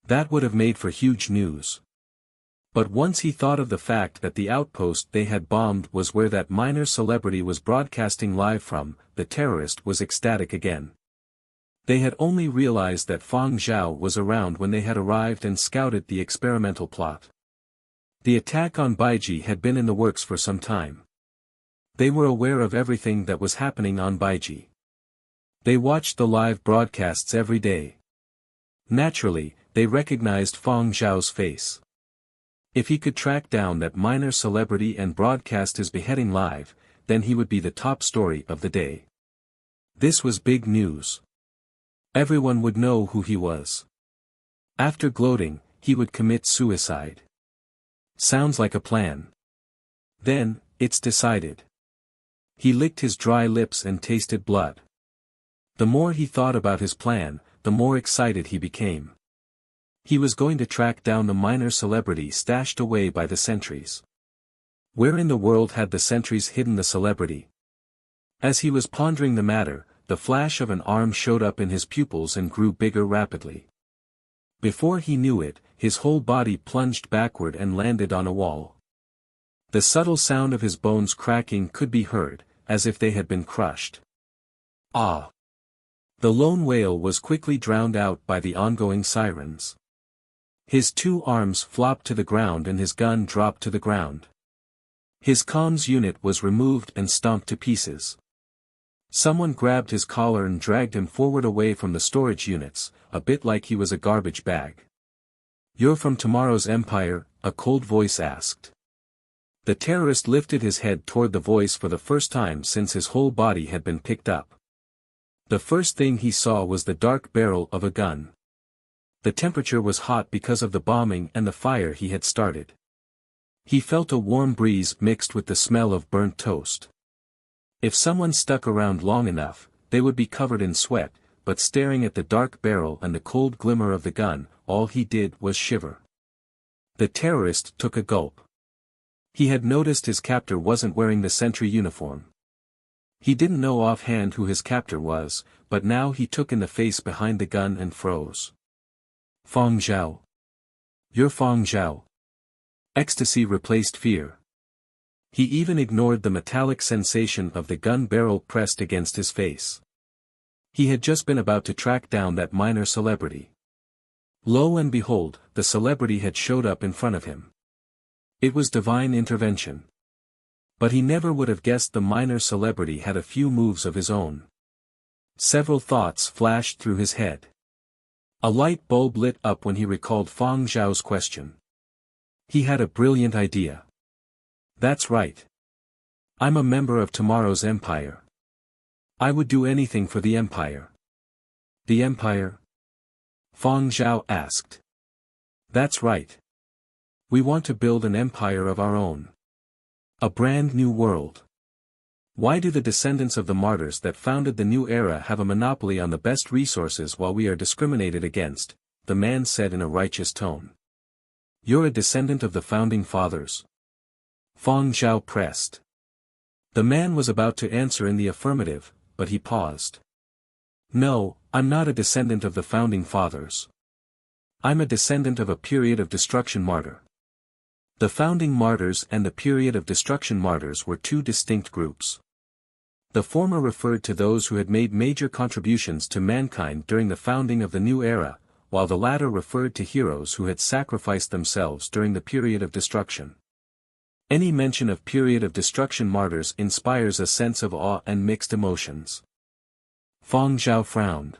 That would have made for huge news. But once he thought of the fact that the outpost they had bombed was where that minor celebrity was broadcasting live from, the terrorist was ecstatic again. They had only realized that Fang Zhao was around when they had arrived and scouted the experimental plot. The attack on Baiji had been in the works for some time. They were aware of everything that was happening on Baiji. They watched the live broadcasts every day. Naturally, they recognized Fang Zhao's face. If he could track down that minor celebrity and broadcast his beheading live, then he would be the top story of the day. This was big news. Everyone would know who he was. After gloating, he would commit suicide. Sounds like a plan. Then, it's decided. He licked his dry lips and tasted blood. The more he thought about his plan, the more excited he became. He was going to track down the minor celebrity stashed away by the sentries. Where in the world had the sentries hidden the celebrity? As he was pondering the matter, the flash of an arm showed up in his pupils and grew bigger rapidly. Before he knew it, his whole body plunged backward and landed on a wall. The subtle sound of his bones cracking could be heard, as if they had been crushed. Ah! The lone wail was quickly drowned out by the ongoing sirens. His two arms flopped to the ground and his gun dropped to the ground. His comms unit was removed and stomped to pieces. Someone grabbed his collar and dragged him forward away from the storage units, a bit like he was a garbage bag. "You're from tomorrow's empire?" a cold voice asked. The terrorist lifted his head toward the voice for the first time since his whole body had been picked up. The first thing he saw was the dark barrel of a gun. The temperature was hot because of the bombing and the fire he had started. He felt a warm breeze mixed with the smell of burnt toast. If someone stuck around long enough, they would be covered in sweat, but staring at the dark barrel and the cold glimmer of the gun, all he did was shiver. The terrorist took a gulp. He had noticed his captor wasn't wearing the sentry uniform. He didn't know offhand who his captor was, but now he took in the face behind the gun and froze. "Fang Zhao. You're Fang Zhao." Ecstasy replaced fear. He even ignored the metallic sensation of the gun barrel pressed against his face. He had just been about to track down that minor celebrity. Lo and behold, the celebrity had showed up in front of him. It was divine intervention. But he never would have guessed the minor celebrity had a few moves of his own. Several thoughts flashed through his head. A light bulb lit up when he recalled Fang Zhao's question. He had a brilliant idea. "That's right. I'm a member of tomorrow's empire. I would do anything for the empire." "The empire?" Fang Zhao asked. "That's right. We want to build an empire of our own. A brand new world. Why do the descendants of the martyrs that founded the new era have a monopoly on the best resources while we are discriminated against?" the man said in a righteous tone. "You're a descendant of the founding fathers?" Fang Zhao pressed. The man was about to answer in the affirmative, but he paused. "No, I'm not a descendant of the founding fathers. I'm a descendant of a period of destruction martyr." The founding martyrs and the period of destruction martyrs were two distinct groups. The former referred to those who had made major contributions to mankind during the founding of the new era, while the latter referred to heroes who had sacrificed themselves during the period of destruction. Any mention of period of destruction martyrs inspires a sense of awe and mixed emotions. Fang Zhao frowned.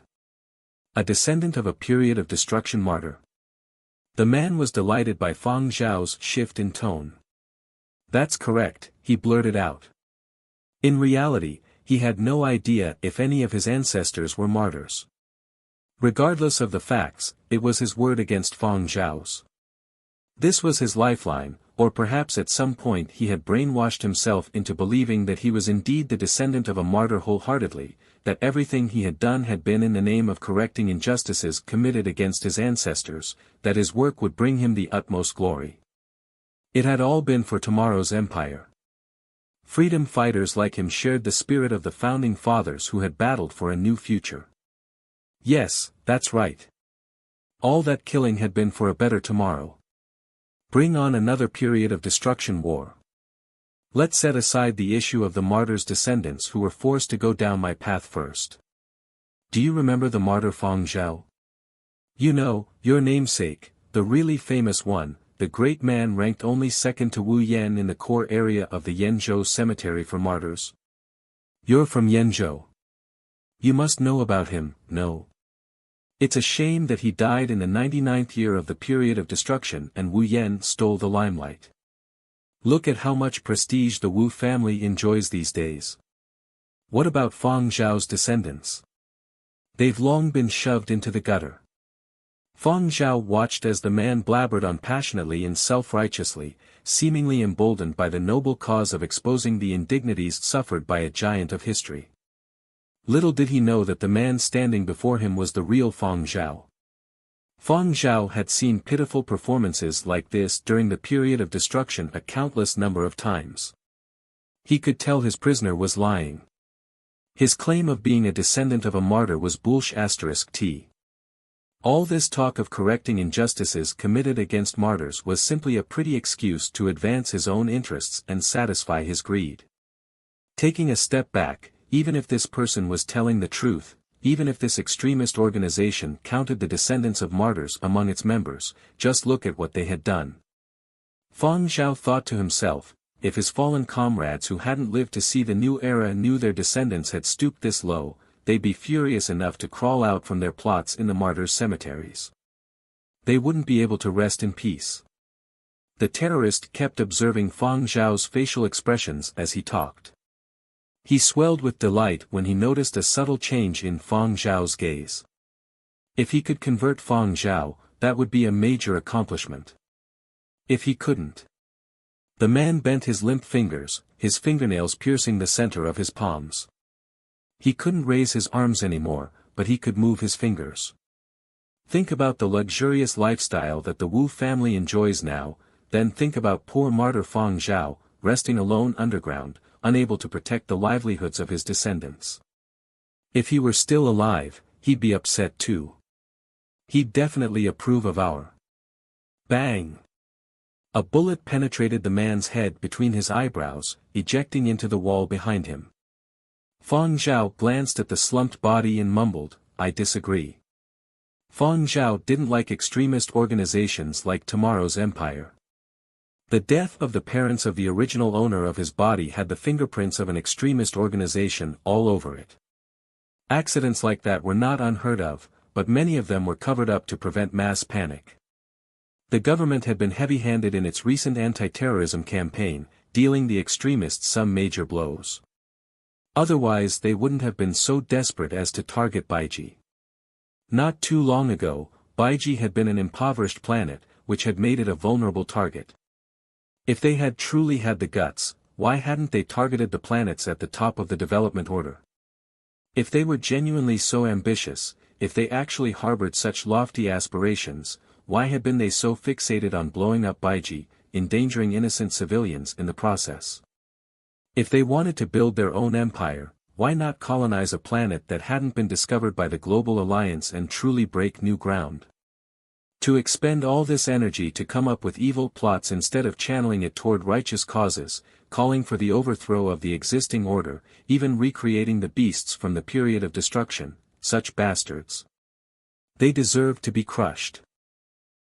A descendant of a period of destruction martyr. The man was delighted by Fang Zhao's shift in tone. "That's correct," he blurted out. In reality, he had no idea if any of his ancestors were martyrs. Regardless of the facts, it was his word against Fang Zhao's. This was his lifeline, or perhaps at some point he had brainwashed himself into believing that he was indeed the descendant of a martyr wholeheartedly, that everything he had done had been in the name of correcting injustices committed against his ancestors, that his work would bring him the utmost glory. It had all been for tomorrow's empire. Freedom fighters like him shared the spirit of the founding fathers who had battled for a new future. Yes, that's right. All that killing had been for a better tomorrow. Bring on another period of destruction war. Let's set aside the issue of the martyrs' descendants who were forced to go down my path first. Do you remember the martyr Fang Zhao? You know, your namesake, the really famous one, the great man ranked only second to Wu Yan in the core area of the Yenzhou Cemetery for Martyrs. You're from Yenzhou. You must know about him, no? It's a shame that he died in the 99th year of the period of destruction and Wu Yan stole the limelight. Look at how much prestige the Wu family enjoys these days. What about Fang Zhao's descendants? They've long been shoved into the gutter. Fang Zhao watched as the man blabbered on passionately and self-righteously, seemingly emboldened by the noble cause of exposing the indignities suffered by a giant of history. Little did he know that the man standing before him was the real Fang Zhao. Fang Zhao had seen pitiful performances like this during the period of destruction a countless number of times. He could tell his prisoner was lying. His claim of being a descendant of a martyr was bullshit. All this talk of correcting injustices committed against martyrs was simply a pretty excuse to advance his own interests and satisfy his greed. Taking a step back, even if this person was telling the truth, even if this extremist organization counted the descendants of martyrs among its members, just look at what they had done. Fang Zhao thought to himself, if his fallen comrades who hadn't lived to see the new era knew their descendants had stooped this low, they'd be furious enough to crawl out from their plots in the martyrs' cemeteries. They wouldn't be able to rest in peace. The terrorist kept observing Fang Zhao's facial expressions as he talked. He swelled with delight when he noticed a subtle change in Fang Zhao's gaze. If he could convert Fang Zhao, that would be a major accomplishment. If he couldn't. The man bent his limp fingers, his fingernails piercing the center of his palms. He couldn't raise his arms anymore, but he could move his fingers. Think about the luxurious lifestyle that the Wu family enjoys now, then think about poor martyr Fang Zhao, resting alone underground, unable to protect the livelihoods of his descendants. If he were still alive, he'd be upset too. He'd definitely approve of our. Bang! A bullet penetrated the man's head between his eyebrows, ejecting into the wall behind him. Fang Zhao glanced at the slumped body and mumbled, "I disagree." Fang Zhao didn't like extremist organizations like Tomorrow's Empire. The death of the parents of the original owner of his body had the fingerprints of an extremist organization all over it. Accidents like that were not unheard of, but many of them were covered up to prevent mass panic. The government had been heavy-handed in its recent anti-terrorism campaign, dealing the extremists some major blows. Otherwise they wouldn't have been so desperate as to target Baiji. Not too long ago, Baiji had been an impoverished planet, which had made it a vulnerable target. If they had truly had the guts, why hadn't they targeted the planets at the top of the development order? If they were genuinely so ambitious, if they actually harbored such lofty aspirations, why had been they so fixated on blowing up Baiji, endangering innocent civilians in the process? If they wanted to build their own empire, why not colonize a planet that hadn't been discovered by the Global Alliance and truly break new ground? To expend all this energy to come up with evil plots instead of channeling it toward righteous causes, calling for the overthrow of the existing order, even recreating the beasts from the period of destruction, such bastards. They deserve to be crushed.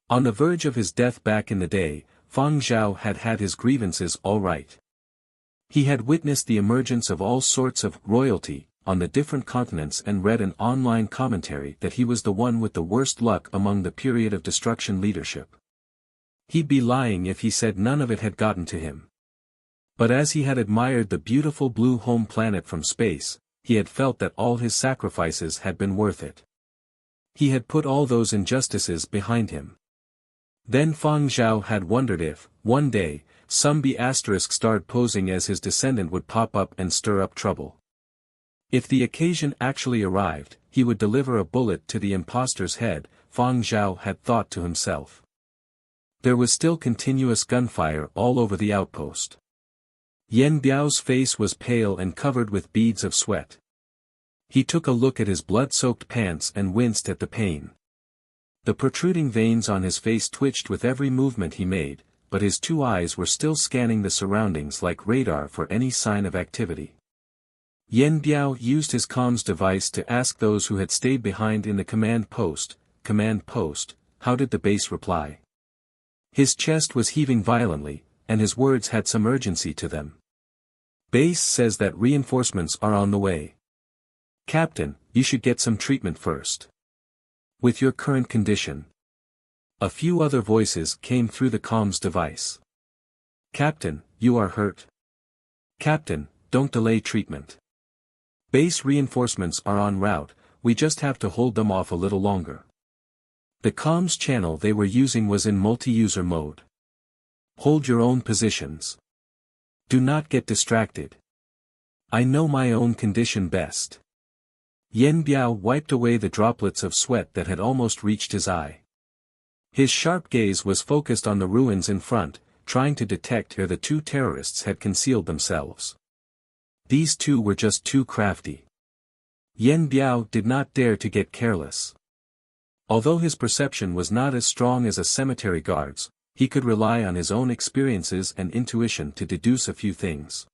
On the verge of his death back in the day, Fang Zhao had had his grievances all right. He had witnessed the emergence of all sorts of royalty on the different continents and read an online commentary that he was the one with the worst luck among the period of destruction leadership. He'd be lying if he said none of it had gotten to him. But as he had admired the beautiful blue home planet from space, he had felt that all his sacrifices had been worth it. He had put all those injustices behind him. Then Fang Zhao had wondered if, one day, some B***starred posing as his descendant would pop up and stir up trouble. If the occasion actually arrived, he would deliver a bullet to the impostor's head, Fang Zhao had thought to himself. There was still continuous gunfire all over the outpost. Yan Biao's face was pale and covered with beads of sweat. He took a look at his blood-soaked pants and winced at the pain. The protruding veins on his face twitched with every movement he made, but his two eyes were still scanning the surroundings like radar for any sign of activity. Yan Biao used his comms device to ask those who had stayed behind in the command post, how did the base reply? His chest was heaving violently, and his words had some urgency to them. Base says that reinforcements are on the way. Captain, you should get some treatment first. With your current condition. A few other voices came through the comms device. Captain, you are hurt. Captain, don't delay treatment. Base reinforcements are en route, we just have to hold them off a little longer. The comms channel they were using was in multi-user mode. Hold your own positions. Do not get distracted. I know my own condition best. Yan Biao wiped away the droplets of sweat that had almost reached his eye. His sharp gaze was focused on the ruins in front, trying to detect where the two terrorists had concealed themselves. These two were just too crafty. Yen Biao did not dare to get careless. Although his perception was not as strong as a cemetery guard's, he could rely on his own experiences and intuition to deduce a few things.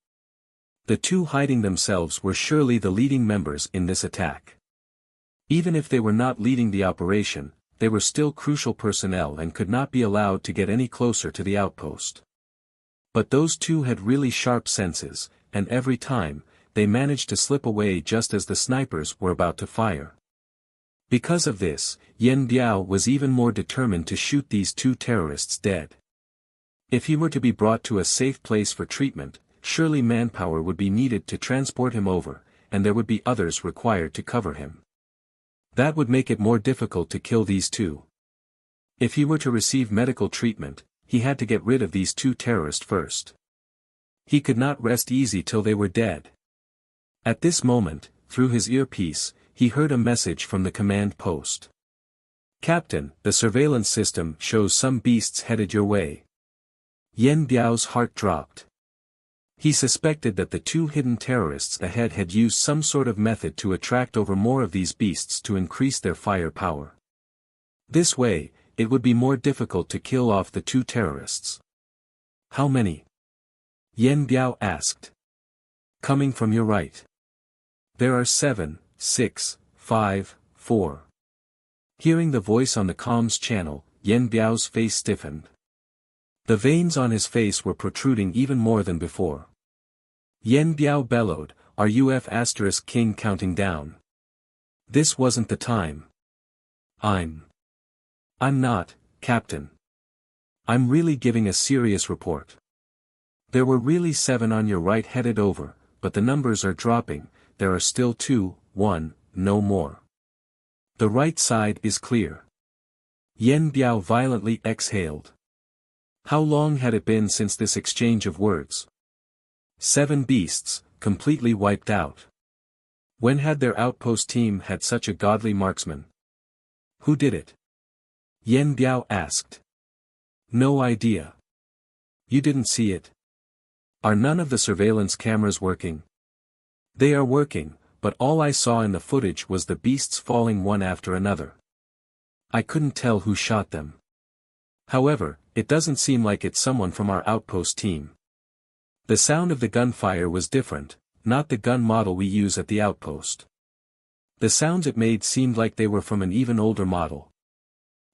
The two hiding themselves were surely the leading members in this attack. Even if they were not leading the operation, they were still crucial personnel and could not be allowed to get any closer to the outpost. But those two had really sharp senses, and every time, they managed to slip away just as the snipers were about to fire. Because of this, Yen Biao was even more determined to shoot these two terrorists dead. If he were to be brought to a safe place for treatment, surely manpower would be needed to transport him over, and there would be others required to cover him. That would make it more difficult to kill these two. If he were to receive medical treatment, he had to get rid of these two terrorists first. He could not rest easy till they were dead. At this moment, through his earpiece, he heard a message from the command post. "Captain, the surveillance system shows some beasts headed your way." Yen Biao's heart dropped. He suspected that the two hidden terrorists ahead had used some sort of method to attract over more of these beasts to increase their firepower. This way, it would be more difficult to kill off the two terrorists. "How many?" Yen Biao asked. "Coming from your right. There are 7, 6, 5, 4. Hearing the voice on the comms channel, Yen Biao's face stiffened. The veins on his face were protruding even more than before. Yen Biao bellowed, "Are you King counting down?" This wasn't the time. I'm not, Captain. I'm really giving a serious report. There were really 7 on your right headed over, but the numbers are dropping, there are still 2, 1, no more. The right side is clear. Yen Biao violently exhaled. How long had it been since this exchange of words? 7 beasts, completely wiped out. When had their outpost team had such a godly marksman? Who did it? Yen Biao asked. No idea. You didn't see it? Are none of the surveillance cameras working? They are working, but all I saw in the footage was the beasts falling one after another. I couldn't tell who shot them. However, it doesn't seem like it's someone from our outpost team. The sound of the gunfire was different, not the gun model we use at the outpost. The sounds it made seemed like they were from an even older model.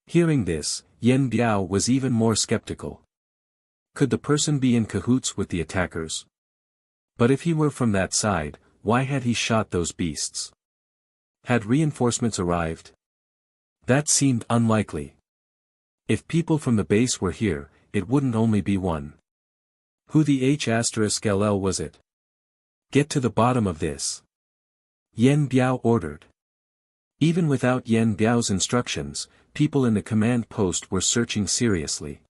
Hearing this, Yen Biao was even more skeptical. Could the person be in cahoots with the attackers? But if he were from that side, why had he shot those beasts? Had reinforcements arrived? That seemed unlikely. If people from the base were here, it wouldn't only be one. Who the H*LL was it? Get to the bottom of this. Yen Biao ordered. Even without Yen Biao's instructions, people in the command post were searching seriously.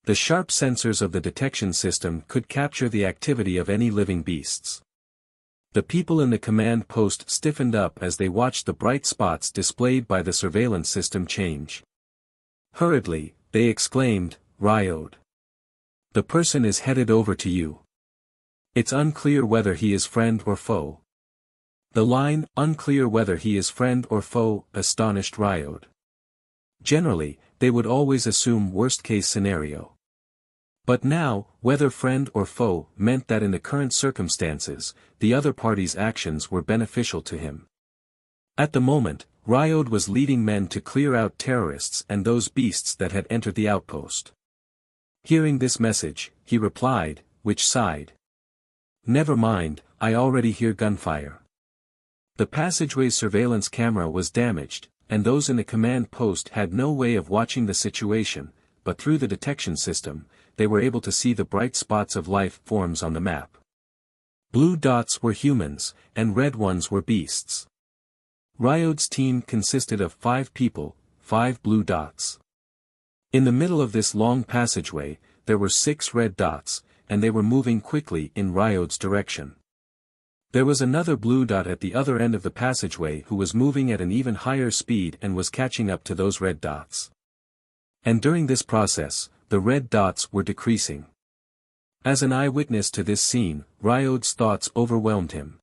The sharp sensors of the detection system could capture the activity of any living beasts. The people in the command post stiffened up as they watched the bright spots displayed by the surveillance system change. Hurriedly, they exclaimed, "Ryode. The person is headed over to you. It's unclear whether he is friend or foe." The line, "unclear whether he is friend or foe," astonished Ryode. Generally, they would always assume worst-case scenario. But now, whether friend or foe meant that in the current circumstances, the other party's actions were beneficial to him. At the moment, Ryode was leading men to clear out terrorists and those beasts that had entered the outpost. Hearing this message, he replied, "Which side?" "Never mind, I already hear gunfire." The passageway's surveillance camera was damaged, and those in the command post had no way of watching the situation, but through the detection system, they were able to see the bright spots of life forms on the map. Blue dots were humans, and red ones were beasts. Ryode's team consisted of 5 people, 5 blue dots. In the middle of this long passageway, there were 6 red dots, and they were moving quickly in Ryode's direction. There was another blue dot at the other end of the passageway who was moving at an even higher speed and was catching up to those red dots. And during this process, the red dots were decreasing. As an eyewitness to this scene, Ryode's thoughts overwhelmed him.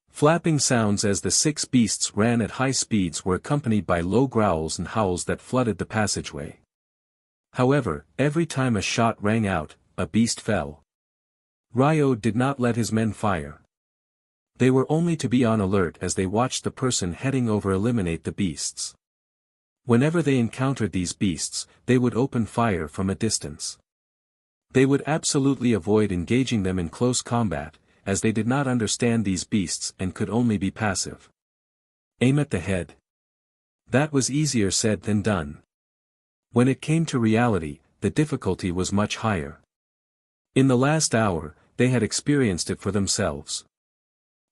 Flapping sounds as the 6 beasts ran at high speeds were accompanied by low growls and howls that flooded the passageway. However, every time a shot rang out, a beast fell. Ryode did not let his men fire. They were only to be on alert as they watched the person heading over eliminate the beasts. Whenever they encountered these beasts, they would open fire from a distance. They would absolutely avoid engaging them in close combat, as they did not understand these beasts and could only be passive. Aim at the head. That was easier said than done. When it came to reality, the difficulty was much higher. In the last hour, they had experienced it for themselves.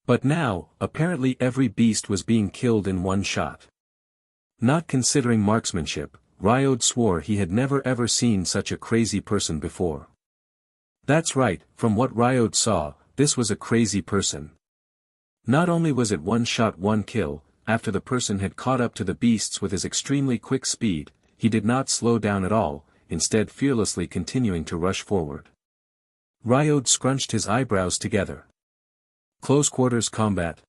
But now, apparently every beast was being killed in one shot. Not considering marksmanship, Ryode swore he had never ever seen such a crazy person before. That's right, from what Ryode saw, this was a crazy person. Not only was it one shot one kill, after the person had caught up to the beasts with his extremely quick speed, he did not slow down at all, instead fearlessly continuing to rush forward. Ryode scrunched his eyebrows together. Close quarters combat.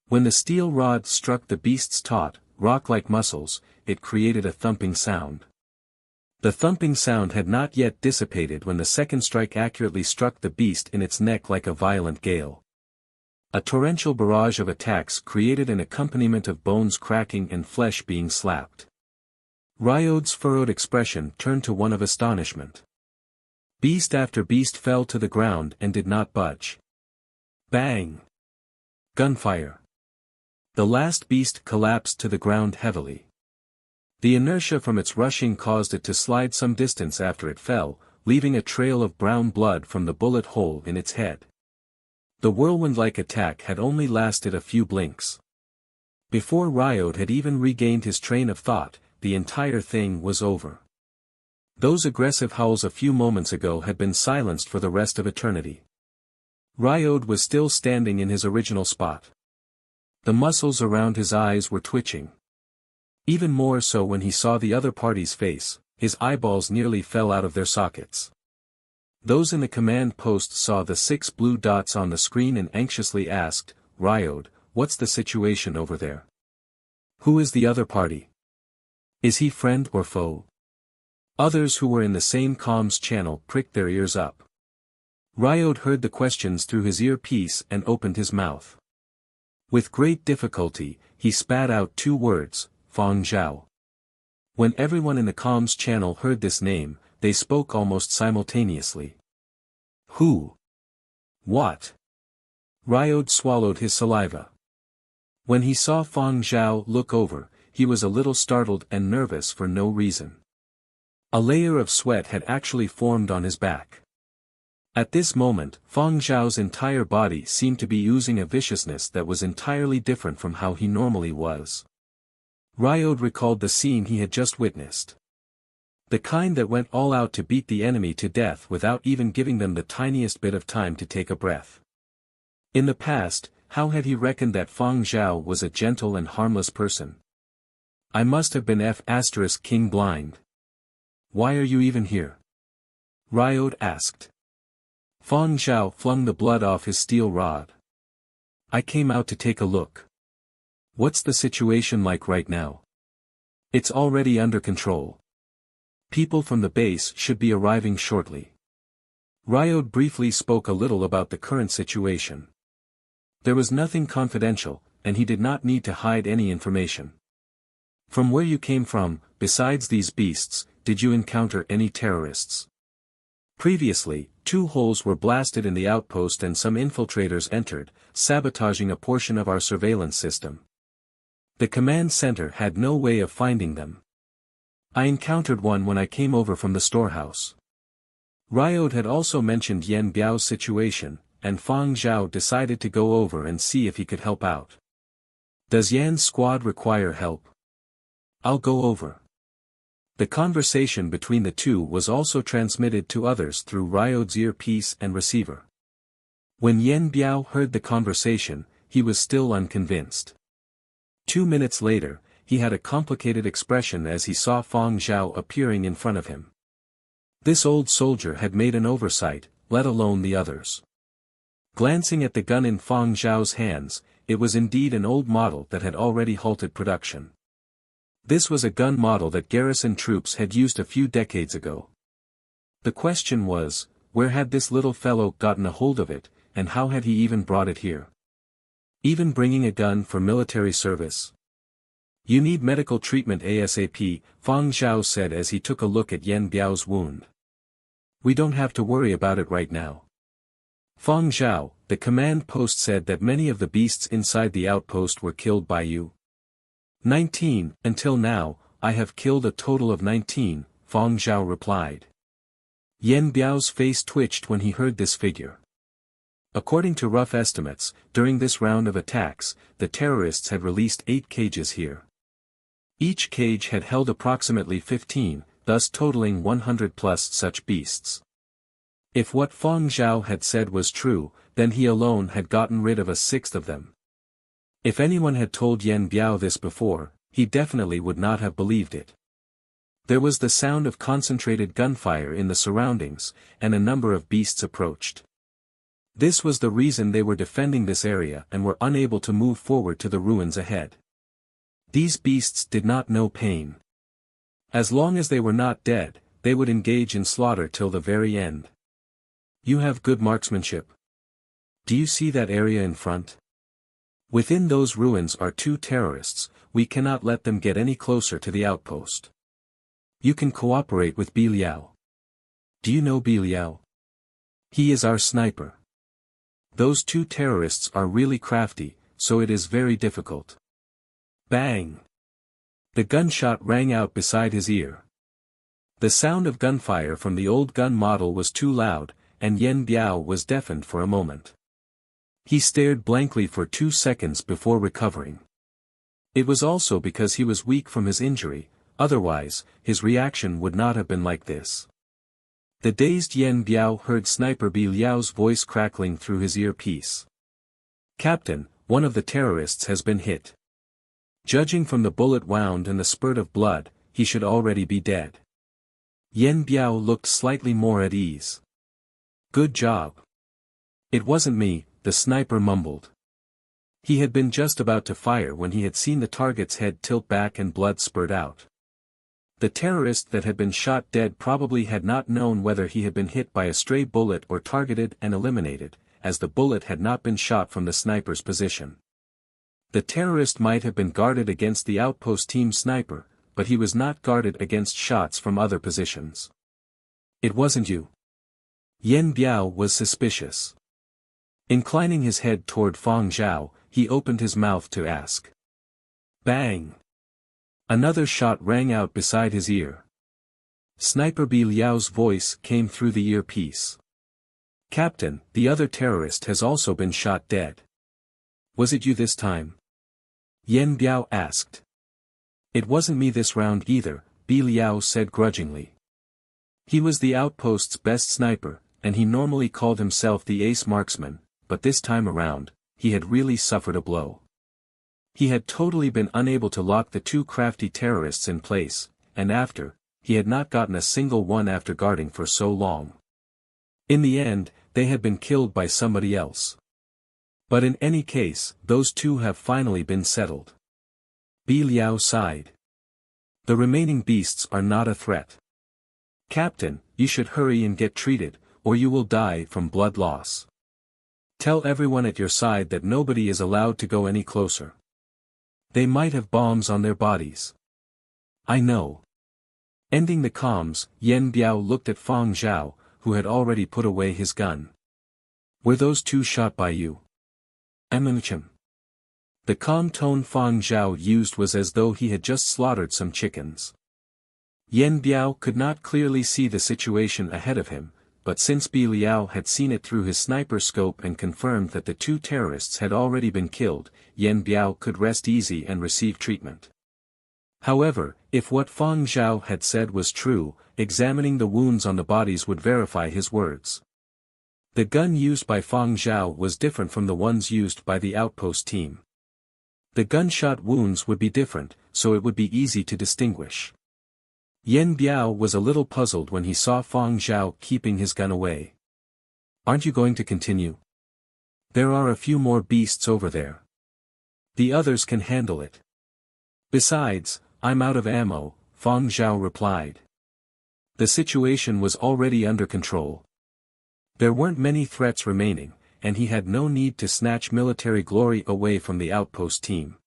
When the steel rod struck the beast's taut, rock-like muscles, it created a thumping sound. The thumping sound had not yet dissipated when the second strike accurately struck the beast in its neck like a violent gale. A torrential barrage of attacks created an accompaniment of bones cracking and flesh being slapped. Ryode's furrowed expression turned to one of astonishment. Beast after beast fell to the ground and did not budge. Bang! Gunfire. The last beast collapsed to the ground heavily. The inertia from its rushing caused it to slide some distance after it fell, leaving a trail of brown blood from the bullet hole in its head. The whirlwind-like attack had only lasted a few blinks. Before Ryode had even regained his train of thought, the entire thing was over. Those aggressive howls a few moments ago had been silenced for the rest of eternity. Ryode was still standing in his original spot. The muscles around his eyes were twitching. Even more so when he saw the other party's face, his eyeballs nearly fell out of their sockets. Those in the command post saw the 6 blue dots on the screen and anxiously asked, "Ryode, what's the situation over there? Who is the other party? Is he friend or foe?" Others who were in the same comms channel pricked their ears up. Ryode heard the questions through his earpiece and opened his mouth. With great difficulty, he spat out 2 words, Fang Zhao. When everyone in the comms channel heard this name, they spoke almost simultaneously. Who? What? Ryode swallowed his saliva. When he saw Fang Zhao look over, he was a little startled and nervous for no reason. A layer of sweat had actually formed on his back. At this moment, Fang Zhao's entire body seemed to be oozing a viciousness that was entirely different from how he normally was. Ryode recalled the scene he had just witnessed. The kind that went all out to beat the enemy to death without even giving them the tiniest bit of time to take a breath. In the past, how had he reckoned that Fang Zhao was a gentle and harmless person? I must have been King blind. Why are you even here? Ryode asked. Fang Zhao flung the blood off his steel rod. I came out to take a look. What's the situation like right now? It's already under control. People from the base should be arriving shortly. Ryode briefly spoke a little about the current situation. There was nothing confidential, and he did not need to hide any information. From where you came from, besides these beasts, did you encounter any terrorists? Previously, 2 holes were blasted in the outpost and some infiltrators entered, sabotaging a portion of our surveillance system. The command center had no way of finding them. I encountered one when I came over from the storehouse. Ryode had also mentioned Yan Biao's situation, and Fang Zhao decided to go over and see if he could help out. Does Yan's squad require help? I'll go over. The conversation between the two was also transmitted to others through Ryode's earpiece and receiver. When Yan Biao heard the conversation, he was still unconvinced. 2 minutes later, he had a complicated expression as he saw Fang Zhao appearing in front of him. This old soldier had made an oversight, let alone the others. Glancing at the gun in Fang Zhao's hands, it was indeed an old model that had already halted production. This was a gun model that garrison troops had used a few decades ago. The question was, where had this little fellow gotten a hold of it, and how had he even brought it here? Even bringing a gun for military service? You need medical treatment ASAP, Fang Zhao said as he took a look at Yan Biao's wound. We don't have to worry about it right now. Fang Zhao, the command post said that many of the beasts inside the outpost were killed by you. 19, until now, I have killed a total of 19, Fang Zhao replied. Yan Biao's face twitched when he heard this figure. According to rough estimates, during this round of attacks, the terrorists had released 8 cages here. Each cage had held approximately 15, thus totaling 100 plus such beasts. If what Fang Zhao had said was true, then he alone had gotten rid of a sixth of them. If anyone had told Yan Biao this before, he definitely would not have believed it. There was the sound of concentrated gunfire in the surroundings, and a number of beasts approached. This was the reason they were defending this area and were unable to move forward to the ruins ahead. These beasts did not know pain. As long as they were not dead, they would engage in slaughter till the very end. You have good marksmanship. Do you see that area in front? Within those ruins are 2 terrorists, we cannot let them get any closer to the outpost. You can cooperate with Bi Liao. Do you know Bi Liao? He is our sniper. Those 2 terrorists are really crafty, so it is very difficult. Bang! The gunshot rang out beside his ear. The sound of gunfire from the old gun model was too loud, and Yan Biao was deafened for a moment. He stared blankly for 2 seconds before recovering. It was also because he was weak from his injury, otherwise, his reaction would not have been like this. The dazed Yan Biao heard Sniper Bi Liao's voice crackling through his earpiece. Captain, one of the terrorists has been hit. Judging from the bullet wound and the spurt of blood, he should already be dead. Yan Biao looked slightly more at ease. Good job. It wasn't me, the sniper mumbled. He had been just about to fire when he had seen the target's head tilt back and blood spurt out. The terrorist that had been shot dead probably had not known whether he had been hit by a stray bullet or targeted and eliminated, as the bullet had not been shot from the sniper's position. The terrorist might have been guarded against the outpost team sniper, but he was not guarded against shots from other positions. It wasn't you. Yan Biao was suspicious. Inclining his head toward Fang Zhao, he opened his mouth to ask. Bang! Another shot rang out beside his ear. Sniper Bi Liao's voice came through the earpiece. Captain, the other terrorist has also been shot dead. Was it you this time? Yan Biao asked. It wasn't me this round either, Bi Liao said grudgingly. He was the outpost's best sniper, and he normally called himself the ace marksman, but this time around, he had really suffered a blow. He had totally been unable to lock the 2 crafty terrorists in place, and he had not gotten a single one after guarding for so long. In the end, they had been killed by somebody else. But in any case, those 2 have finally been settled. Bi Liao sighed. The remaining beasts are not a threat. Captain, you should hurry and get treated, or you will die from blood loss. Tell everyone at your side that nobody is allowed to go any closer. They might have bombs on their bodies. I know. Ending the comms, Yan Biao looked at Fang Zhao, who had already put away his gun. Were those 2 shot by you? Aminchim. The calm tone Fang Zhao used was as though he had just slaughtered some chickens. Yan Biao could not clearly see the situation ahead of him, but since Bi Liao had seen it through his sniper scope and confirmed that the 2 terrorists had already been killed, Yan Biao could rest easy and receive treatment. However, if what Fang Zhao had said was true, examining the wounds on the bodies would verify his words. The gun used by Fang Zhao was different from the ones used by the outpost team. The gunshot wounds would be different, so it would be easy to distinguish. Yen Biao was a little puzzled when he saw Fang Zhao keeping his gun away. Aren't you going to continue? There are a few more beasts over there. The others can handle it. Besides, I'm out of ammo, Fang Zhao replied. The situation was already under control. There weren't many threats remaining, and he had no need to snatch military glory away from the outpost team.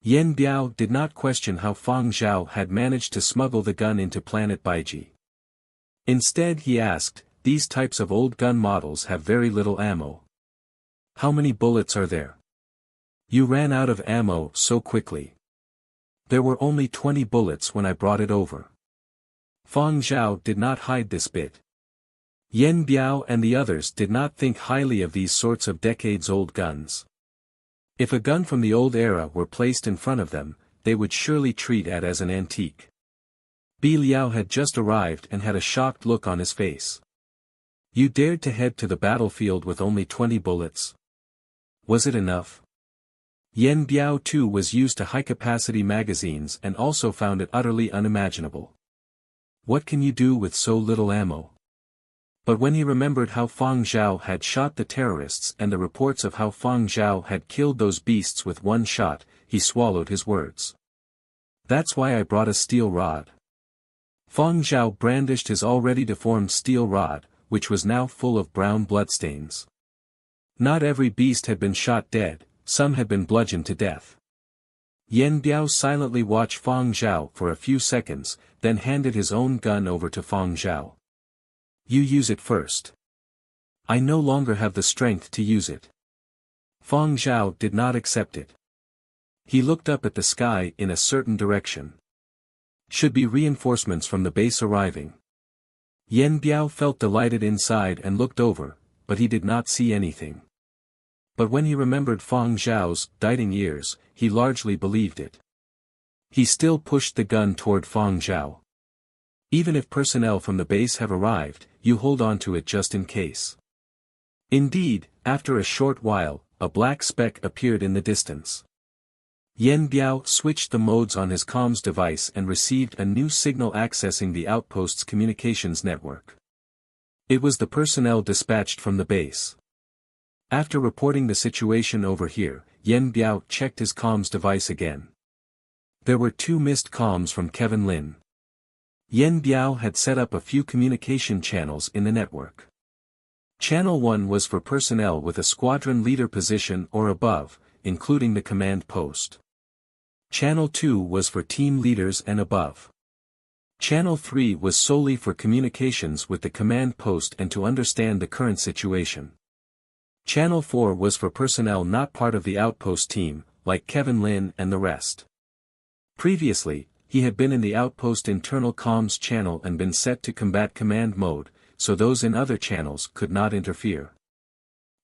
Yen Biao did not question how Fang Zhao had managed to smuggle the gun into planet Baiji. Instead he asked, these types of old gun models have very little ammo. How many bullets are there? You ran out of ammo so quickly. There were only 20 bullets when I brought it over. Fang Zhao did not hide this bit. Yen Biao and the others did not think highly of these sorts of decades-old guns. If a gun from the old era were placed in front of them, they would surely treat it as an antique. Bi Liao had just arrived and had a shocked look on his face. You dared to head to the battlefield with only 20 bullets? Was it enough? Yen Biao too was used to high-capacity magazines and also found it utterly unimaginable. What can you do with so little ammo? But when he remembered how Fang Zhao had shot the terrorists and the reports of how Fang Zhao had killed those beasts with one shot, he swallowed his words. That's why I brought a steel rod. Fang Zhao brandished his already deformed steel rod, which was now full of brown bloodstains. Not every beast had been shot dead, some had been bludgeoned to death. Yen Biao silently watched Fang Zhao for a few seconds, then handed his own gun over to Fang Zhao. You use it first. I no longer have the strength to use it. Fang Zhao did not accept it. He looked up at the sky in a certain direction. Should be reinforcements from the base arriving. Yen Biao felt delighted inside and looked over, but he did not see anything. But when he remembered Fang Zhao's biting ears, he largely believed it. He still pushed the gun toward Fang Zhao. Even if personnel from the base have arrived, you hold on to it just in case. Indeed, after a short while, a black speck appeared in the distance. Yen Biao switched the modes on his comms device and received a new signal accessing the outpost's communications network. It was the personnel dispatched from the base. After reporting the situation over here, Yen Biao checked his comms device again. There were 2 missed comms from Kevin Lin. Yen Biao had set up a few communication channels in the network. Channel 1 was for personnel with a squadron leader position or above, including the command post. Channel 2 was for team leaders and above. Channel 3 was solely for communications with the command post and to understand the current situation. Channel 4 was for personnel not part of the outpost team, like Kevin Lin and the rest. Previously, he had been in the outpost internal comms channel and been set to combat command mode, so those in other channels could not interfere.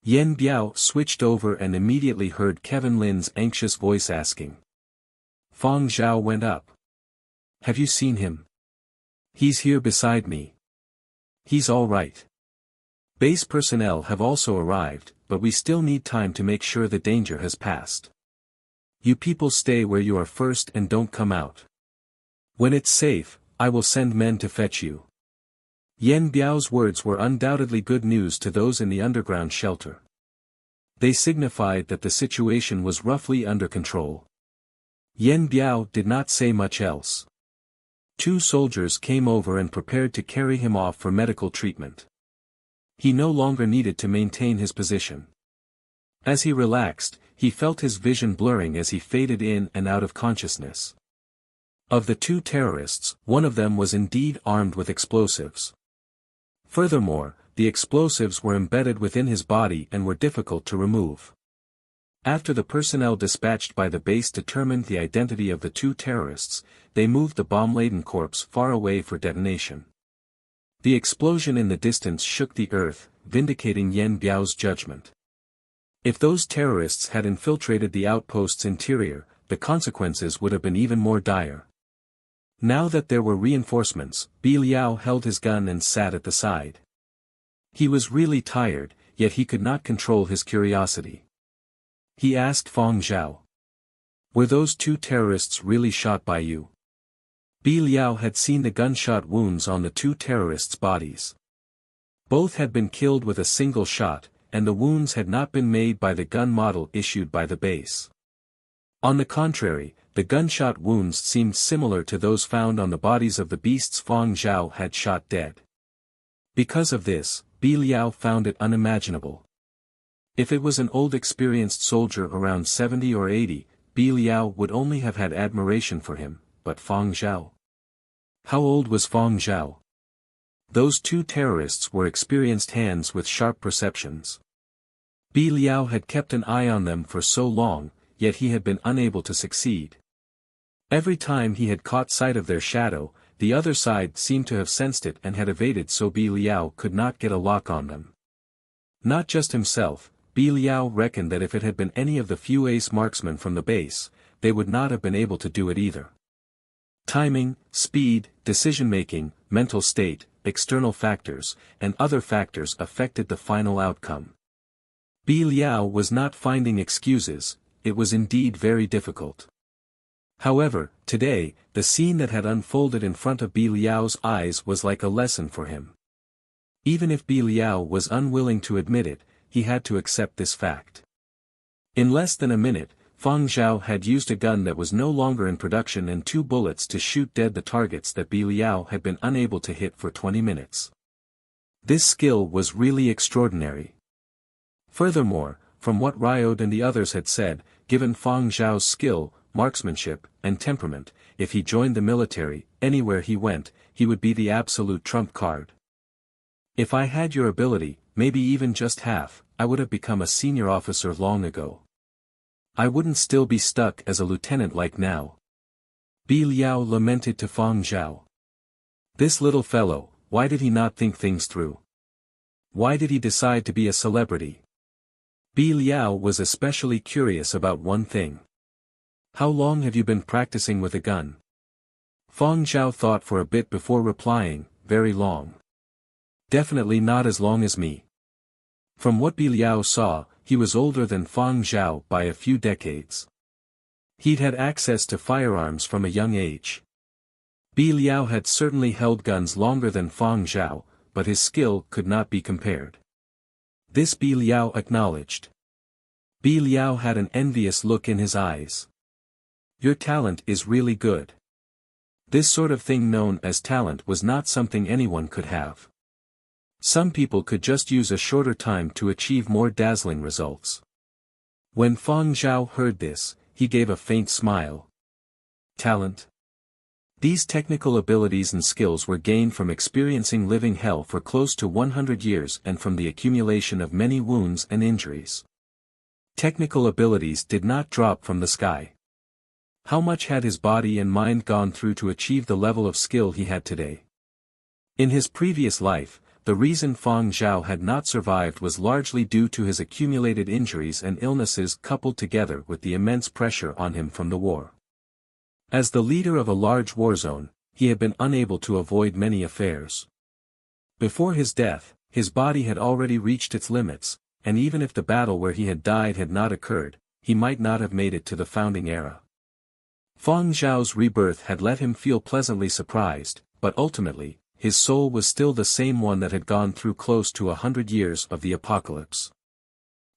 Yen Biao switched over and immediately heard Kevin Lin's anxious voice asking. Fang Zhao went up. Have you seen him? He's here beside me. He's all right. Base personnel have also arrived, but we still need time to make sure the danger has passed. You people stay where you are first and don't come out. When it's safe, I will send men to fetch you. Yen Biao's words were undoubtedly good news to those in the underground shelter. They signified that the situation was roughly under control. Yen Biao did not say much else. 2 soldiers came over and prepared to carry him off for medical treatment. He no longer needed to maintain his position. As he relaxed, he felt his vision blurring as he faded in and out of consciousness. Of the 2 terrorists, one of them was indeed armed with explosives. Furthermore, the explosives were embedded within his body and were difficult to remove. After the personnel dispatched by the base determined the identity of the 2 terrorists, they moved the bomb-laden corpse far away for detonation. The explosion in the distance shook the earth, vindicating Yen Biao's judgment. If those terrorists had infiltrated the outpost's interior, the consequences would have been even more dire. Now that there were reinforcements, Bi Liao held his gun and sat at the side. He was really tired, yet he could not control his curiosity. He asked Fang Zhao. Were those two terrorists really shot by you? Bi Liao had seen the gunshot wounds on the two terrorists' bodies. Both had been killed with a single shot, and the wounds had not been made by the gun model issued by the base. On the contrary, the gunshot wounds seemed similar to those found on the bodies of the beasts Fang Zhao had shot dead. Because of this, Bi Liao found it unimaginable. If it was an old experienced soldier around 70 or 80, Bi Liao would only have had admiration for him, but Fang Zhao. How old was Fang Zhao? Those two terrorists were experienced hands with sharp perceptions. Bi Liao had kept an eye on them for so long, yet he had been unable to succeed. Every time he had caught sight of their shadow, the other side seemed to have sensed it and had evaded, so Bi Liao could not get a lock on them. Not just himself, Bi Liao reckoned that if it had been any of the few ace marksmen from the base, they would not have been able to do it either. Timing, speed, decision-making, mental state, external factors, and other factors affected the final outcome. Bi Liao was not finding excuses, it was indeed very difficult. However, today, the scene that had unfolded in front of Bi Liao's eyes was like a lesson for him. Even if Bi Liao was unwilling to admit it, he had to accept this fact. In less than a minute, Fang Zhao had used a gun that was no longer in production and 2 bullets to shoot dead the targets that Bi Liao had been unable to hit for 20 minutes. This skill was really extraordinary. Furthermore, from what Ryode and the others had said, given Fang Zhao's skill, marksmanship, and temperament, if he joined the military, anywhere he went, he would be the absolute trump card. If I had your ability, maybe even just half, I would have become a senior officer long ago. I wouldn't still be stuck as a lieutenant like now. Bi Liao lamented to Fang Zhao. This little fellow, why did he not think things through? Why did he decide to be a celebrity? Bi Liao was especially curious about one thing. How long have you been practicing with a gun? Fang Zhao thought for a bit before replying, very long. Definitely not as long as me. From what Bi Liao saw, he was older than Fang Zhao by a few decades. He'd had access to firearms from a young age. Bi Liao had certainly held guns longer than Fang Zhao, but his skill could not be compared. This Bi Liao acknowledged. Bi Liao had an envious look in his eyes. Your talent is really good. This sort of thing known as talent was not something anyone could have. Some people could just use a shorter time to achieve more dazzling results. When Fang Zhao heard this, he gave a faint smile. Talent? These technical abilities and skills were gained from experiencing living hell for close to 100 years and from the accumulation of many wounds and injuries. Technical abilities did not drop from the sky. How much had his body and mind gone through to achieve the level of skill he had today? In his previous life, the reason Fang Zhao had not survived was largely due to his accumulated injuries and illnesses coupled together with the immense pressure on him from the war. As the leader of a large war zone, he had been unable to avoid many affairs. Before his death, his body had already reached its limits, and even if the battle where he had died had not occurred, he might not have made it to the founding era. Fang Zhao's rebirth had let him feel pleasantly surprised, but ultimately, his soul was still the same one that had gone through close to 100 years of the apocalypse.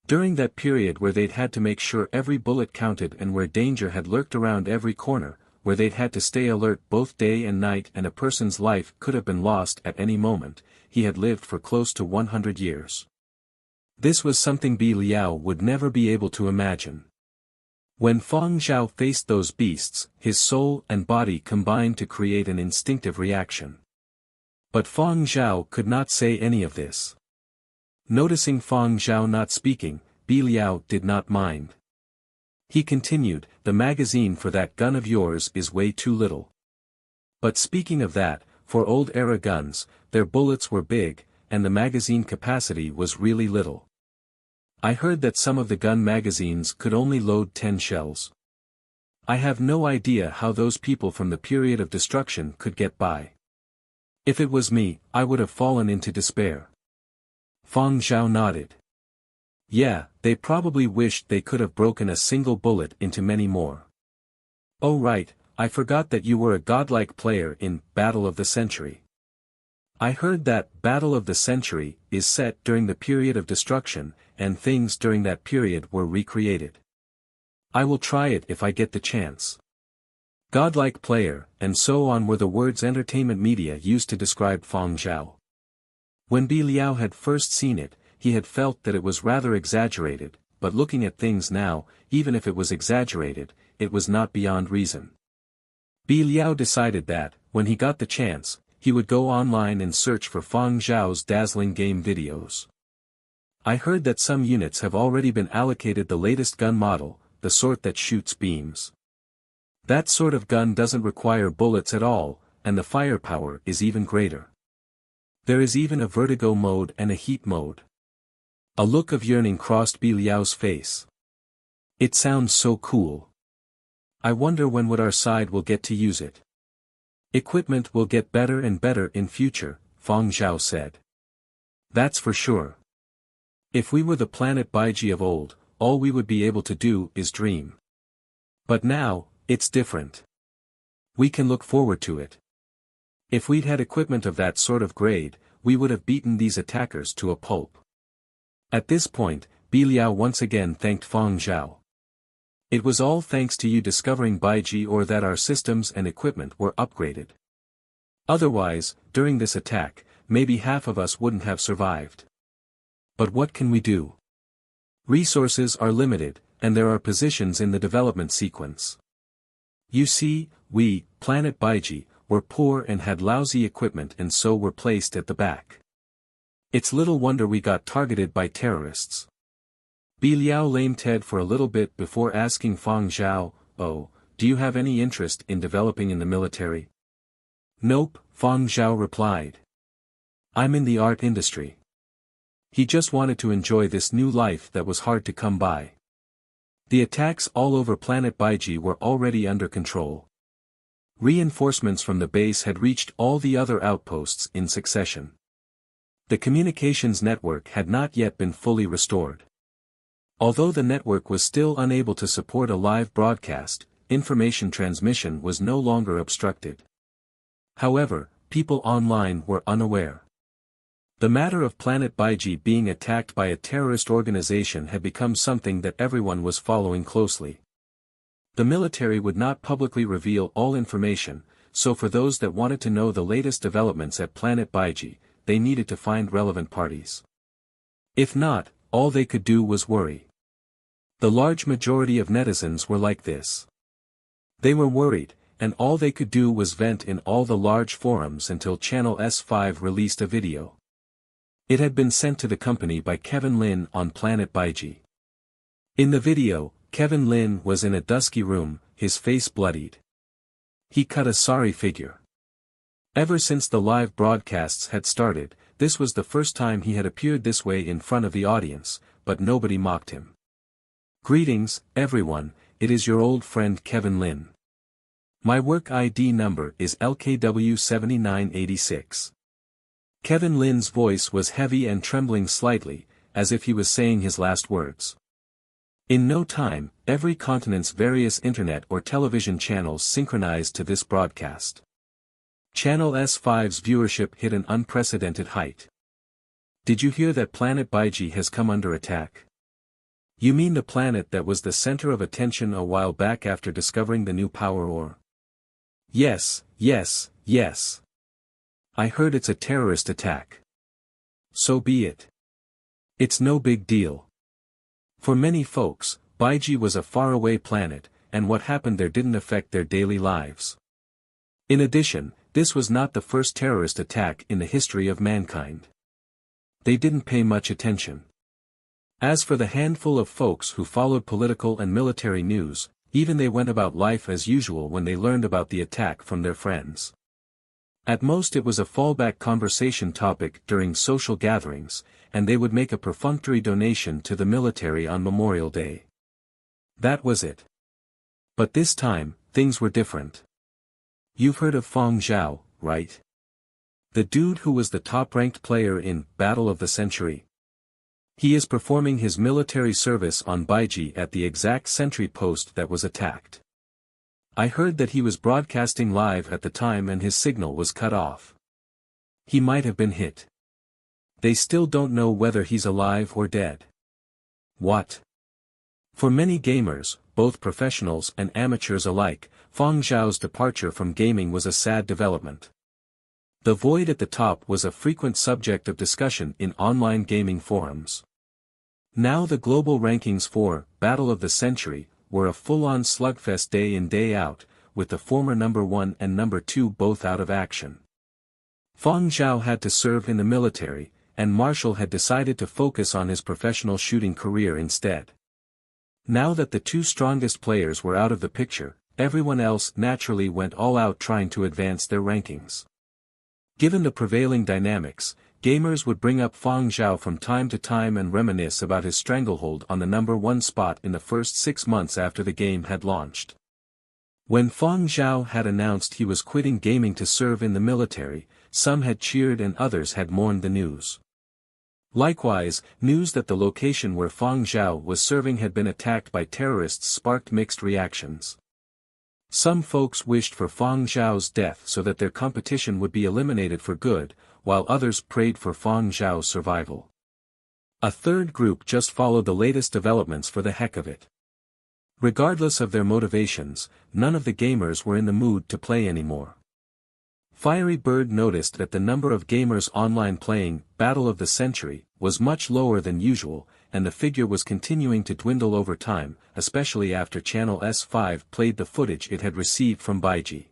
During that period where they'd had to make sure every bullet counted and where danger had lurked around every corner, where they'd had to stay alert both day and night and a person's life could have been lost at any moment, he had lived for close to 100 years. This was something Bi Liao would never be able to imagine. When Fang Zhao faced those beasts, his soul and body combined to create an instinctive reaction. But Fang Zhao could not say any of this. Noticing Fang Zhao not speaking, Bi Liao did not mind. He continued, the magazine for that gun of yours is way too little. But speaking of that, for old-era guns, their bullets were big, and the magazine capacity was really little. I heard that some of the gun magazines could only load 10 shells. I have no idea how those people from the period of destruction could get by. If it was me, I would have fallen into despair. Fang Zhao nodded. Yeah, they probably wished they could have broken a single bullet into many more. Oh right, I forgot that you were a godlike player in Battle of the Century. I heard that Battle of the Century is set during the period of destruction, and things during that period were recreated. I will try it if I get the chance. Godlike player, and so on were the words entertainment media used to describe Fang Zhao. When Bi Liao had first seen it, he had felt that it was rather exaggerated, but looking at things now, even if it was exaggerated, it was not beyond reason. Bi Liao decided that, when he got the chance, he would go online and search for Fang Zhao's dazzling game videos. I heard that some units have already been allocated the latest gun model, the sort that shoots beams. That sort of gun doesn't require bullets at all, and the firepower is even greater. There is even a vertigo mode and a heat mode. A look of yearning crossed Bi Liao's face. It sounds so cool. I wonder when would our side will get to use it. Equipment will get better and better in future, Fang Zhao said. That's for sure. If we were the planet Baiji of old, all we would be able to do is dream. But now, it's different. We can look forward to it. If we'd had equipment of that sort of grade, we would have beaten these attackers to a pulp. At this point, Bi Liao once again thanked Fang Zhao. It was all thanks to you discovering Baiji or that our systems and equipment were upgraded. Otherwise, during this attack, maybe half of us wouldn't have survived. But what can we do? Resources are limited, and there are positions in the development sequence. You see, we, Planet Baiji, were poor and had lousy equipment and so were placed at the back. It's little wonder we got targeted by terrorists. Bi Liao lame-ted for a little bit before asking Fang Zhao, "Oh, do you have any interest in developing in the military?" "Nope," Fang Zhao replied. "I'm in the art industry." He just wanted to enjoy this new life that was hard to come by. The attacks all over Planet Baiji were already under control. Reinforcements from the base had reached all the other outposts in succession. The communications network had not yet been fully restored. Although the network was still unable to support a live broadcast, information transmission was no longer obstructed. However, people online were unaware. The matter of Planet Baiji being attacked by a terrorist organization had become something that everyone was following closely. The military would not publicly reveal all information, so for those that wanted to know the latest developments at Planet Baiji, they needed to find relevant parties. If not, all they could do was worry. The large majority of netizens were like this. They were worried, and all they could do was vent in all the large forums until Channel S5 released a video. It had been sent to the company by Kevin Lin on Planet Baiji. In the video, Kevin Lin was in a dusky room, his face bloodied. He cut a sorry figure. Ever since the live broadcasts had started, this was the first time he had appeared this way in front of the audience, but nobody mocked him. "Greetings, everyone, it is your old friend Kevin Lin. My work ID number is LKW7986. Kevin Lin's voice was heavy and trembling slightly, as if he was saying his last words. In no time, every continent's various internet or television channels synchronized to this broadcast. Channel S5's viewership hit an unprecedented height. Did you hear that Planet Baiji has come under attack? You mean the planet that was the center of attention a while back after discovering the new power ore? Yes, yes, yes. I heard it's a terrorist attack. So be it. It's no big deal. For many folks, Baiji was a faraway planet, and what happened there didn't affect their daily lives. In addition, this was not the first terrorist attack in the history of mankind. They didn't pay much attention. As for the handful of folks who followed political and military news, even they went about life as usual when they learned about the attack from their friends. At most it was a fallback conversation topic during social gatherings, and they would make a perfunctory donation to the military on Memorial Day. That was it. But this time, things were different. You've heard of Fang Zhao, right? The dude who was the top-ranked player in Battle of the Century. He is performing his military service on Baiji at the exact sentry post that was attacked. I heard that he was broadcasting live at the time and his signal was cut off. He might have been hit. They still don't know whether he's alive or dead. What? For many gamers, both professionals and amateurs alike, Fang Zhao's departure from gaming was a sad development. The void at the top was a frequent subject of discussion in online gaming forums. Now the global rankings for Battle of the Century were a full-on slugfest day in day out, with the former number 1 and number 2 both out of action. Fang Zhao had to serve in the military, and Marshall had decided to focus on his professional shooting career instead. Now that the two strongest players were out of the picture, everyone else naturally went all out trying to advance their rankings. Given the prevailing dynamics, gamers would bring up Fang Zhao from time to time and reminisce about his stranglehold on the number 1 spot in the first 6 months after the game had launched. When Fang Zhao had announced he was quitting gaming to serve in the military, some had cheered and others had mourned the news. Likewise, news that the location where Fang Zhao was serving had been attacked by terrorists sparked mixed reactions. Some folks wished for Fang Zhao's death so that their competition would be eliminated for good, while others prayed for Fang Zhao's survival. A third group just followed the latest developments for the heck of it. Regardless of their motivations, none of the gamers were in the mood to play anymore. Fiery Bird noticed that the number of gamers online playing Battle of the Century was much lower than usual, and the figure was continuing to dwindle over time, especially after Channel S5 played the footage it had received from Baiji.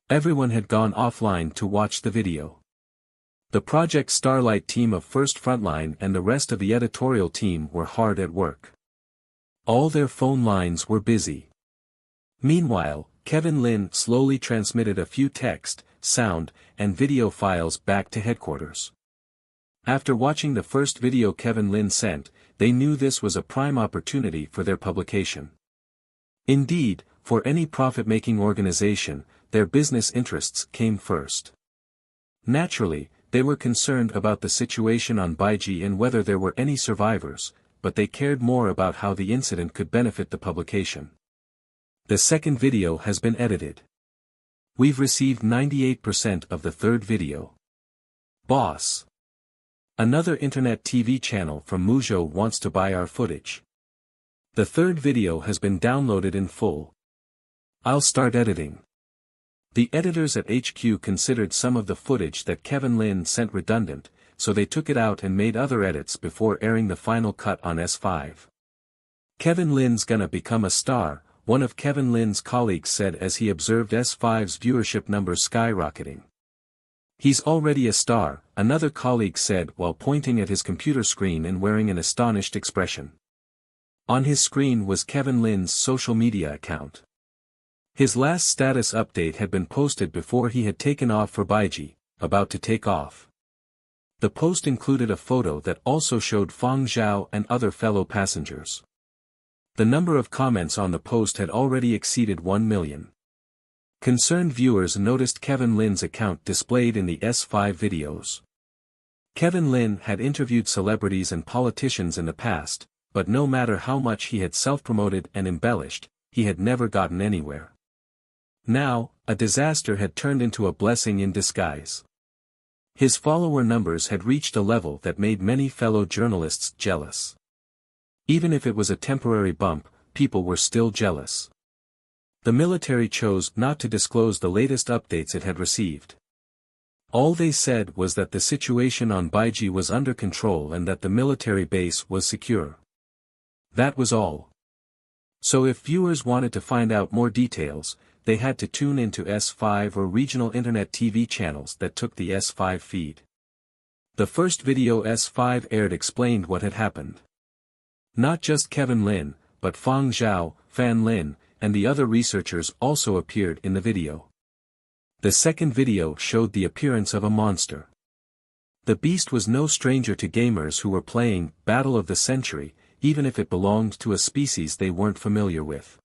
Everyone had gone offline to watch the video. The Project Starlight team of First Frontline and the rest of the editorial team were hard at work. All their phone lines were busy. Meanwhile, Kevin Lin slowly transmitted a few text, sound, and video files back to headquarters. After watching the first video Kevin Lin sent, they knew this was a prime opportunity for their publication. Indeed, for any profit-making organization, their business interests came first. Naturally, they were concerned about the situation on Baiji and whether there were any survivors, but they cared more about how the incident could benefit the publication. The second video has been edited. We've received 98% of the third video. Boss. Another internet TV channel from Muzhou wants to buy our footage. The third video has been downloaded in full. I'll start editing. The editors at HQ considered some of the footage that Kevin Lin sent redundant, so they took it out and made other edits before airing the final cut on S5. Kevin Lin's gonna become a star, one of Kevin Lin's colleagues said as he observed S5's viewership numbers skyrocketing. He's already a star, another colleague said while pointing at his computer screen and wearing an astonished expression. On his screen was Kevin Lin's social media account. His last status update had been posted before he had taken off for Baiji, about to take off. The post included a photo that also showed Fang Zhao and other fellow passengers. The number of comments on the post had already exceeded 1 million. Concerned viewers noticed Kevin Lin's account displayed in the S5 videos. Kevin Lin had interviewed celebrities and politicians in the past, but no matter how much he had self-promoted and embellished, he had never gotten anywhere. Now, a disaster had turned into a blessing in disguise. His follower numbers had reached a level that made many fellow journalists jealous. Even if it was a temporary bump, people were still jealous. The military chose not to disclose the latest updates it had received. All they said was that the situation on Baiji was under control and that the military base was secure. That was all. So if viewers wanted to find out more details, they had to tune into S5 or regional internet TV channels that took the S5 feed. The first video S5 aired explained what had happened. Not just Kevin Lin, but Fang Zhao, Fan Lin, and the other researchers also appeared in the video. The second video showed the appearance of a monster. The beast was no stranger to gamers who were playing Battle of the Century, even if it belonged to a species they weren't familiar with.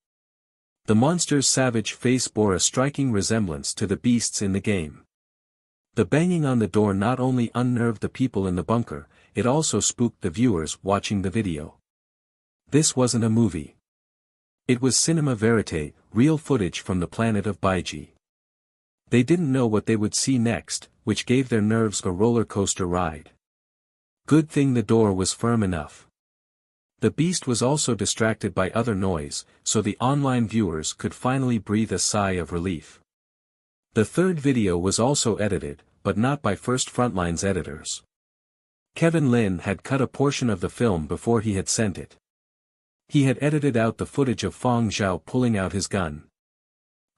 The monster's savage face bore a striking resemblance to the beasts in the game. The banging on the door not only unnerved the people in the bunker, it also spooked the viewers watching the video. This wasn't a movie. It was cinema verite, real footage from the planet of Baiji. They didn't know what they would see next, which gave their nerves a roller coaster ride. Good thing the door was firm enough. The beast was also distracted by other noise, so the online viewers could finally breathe a sigh of relief. The third video was also edited, but not by First Frontline's editors. Kevin Lin had cut a portion of the film before he had sent it. He had edited out the footage of Fang Zhao pulling out his gun.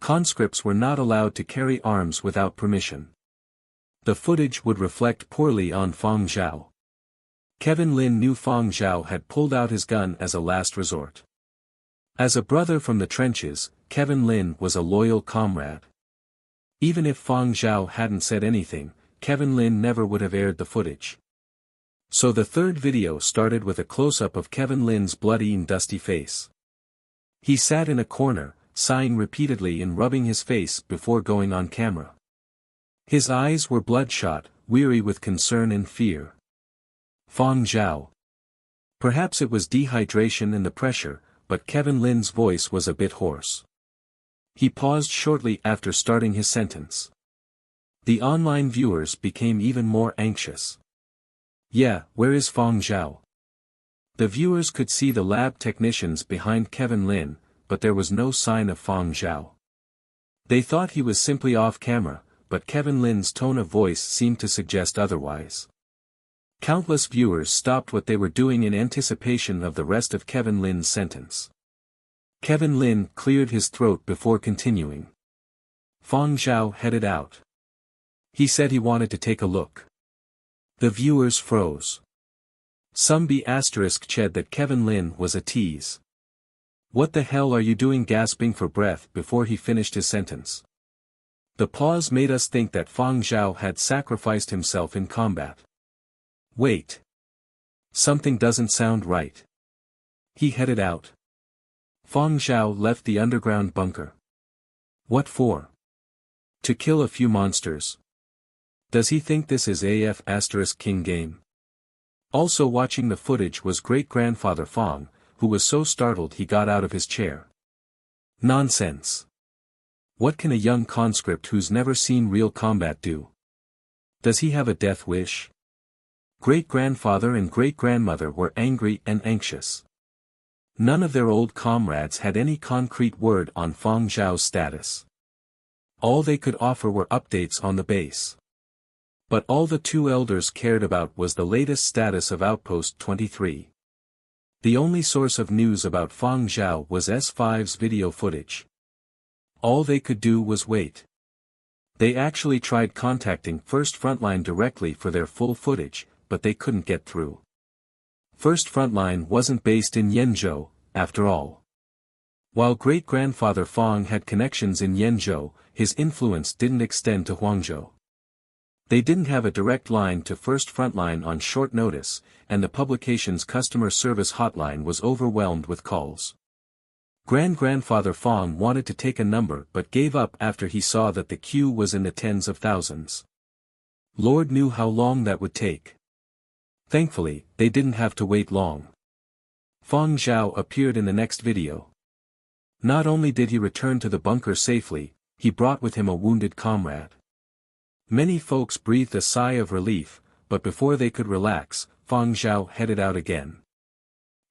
Conscripts were not allowed to carry arms without permission. The footage would reflect poorly on Fang Zhao. Kevin Lin knew Fang Zhao had pulled out his gun as a last resort. As a brother from the trenches, Kevin Lin was a loyal comrade. Even if Fang Zhao hadn't said anything, Kevin Lin never would have aired the footage. So the third video started with a close-up of Kevin Lin's bloody and dusty face. He sat in a corner, sighing repeatedly and rubbing his face before going on camera. His eyes were bloodshot, weary with concern and fear. Fang Zhao. Perhaps it was dehydration and the pressure, but Kevin Lin's voice was a bit hoarse. He paused shortly after starting his sentence. The online viewers became even more anxious. Yeah, where is Fang Zhao? The viewers could see the lab technicians behind Kevin Lin, but there was no sign of Fang Zhao. They thought he was simply off camera, but Kevin Lin's tone of voice seemed to suggest otherwise. Countless viewers stopped what they were doing in anticipation of the rest of Kevin Lin's sentence. Kevin Lin cleared his throat before continuing. Fang Zhao headed out. He said he wanted to take a look. The viewers froze. Some **ched that Kevin Lin was a tease. What the hell are you doing, gasping for breath before he finished his sentence. The pause made us think that Fang Zhao had sacrificed himself in combat. Wait. Something doesn't sound right. He headed out. Fang Zhao left the underground bunker. What for? To kill a few monsters. Does he think this is **King game? Also watching the footage was great-grandfather Fang, who was so startled he got out of his chair. Nonsense. What can a young conscript who's never seen real combat do? Does he have a death wish? Great-grandfather and great-grandmother were angry and anxious. None of their old comrades had any concrete word on Fang Zhao's status. All they could offer were updates on the base. But all the two elders cared about was the latest status of Outpost 23. The only source of news about Fang Zhao was S5's video footage. All they could do was wait. They actually tried contacting First Frontline directly for their full footage, but they couldn't get through. First Frontline wasn't based in Yenzhou, after all. While great-grandfather Fang had connections in Yenzhou, his influence didn't extend to Huangzhou. They didn't have a direct line to First Frontline on short notice, and the publication's customer service hotline was overwhelmed with calls. Grandfather Fang wanted to take a number but gave up after he saw that the queue was in the tens of thousands. Lord knew how long that would take. Thankfully, they didn't have to wait long. Fang Zhao appeared in the next video. Not only did he return to the bunker safely, he brought with him a wounded comrade. Many folks breathed a sigh of relief, but before they could relax, Fang Zhao headed out again.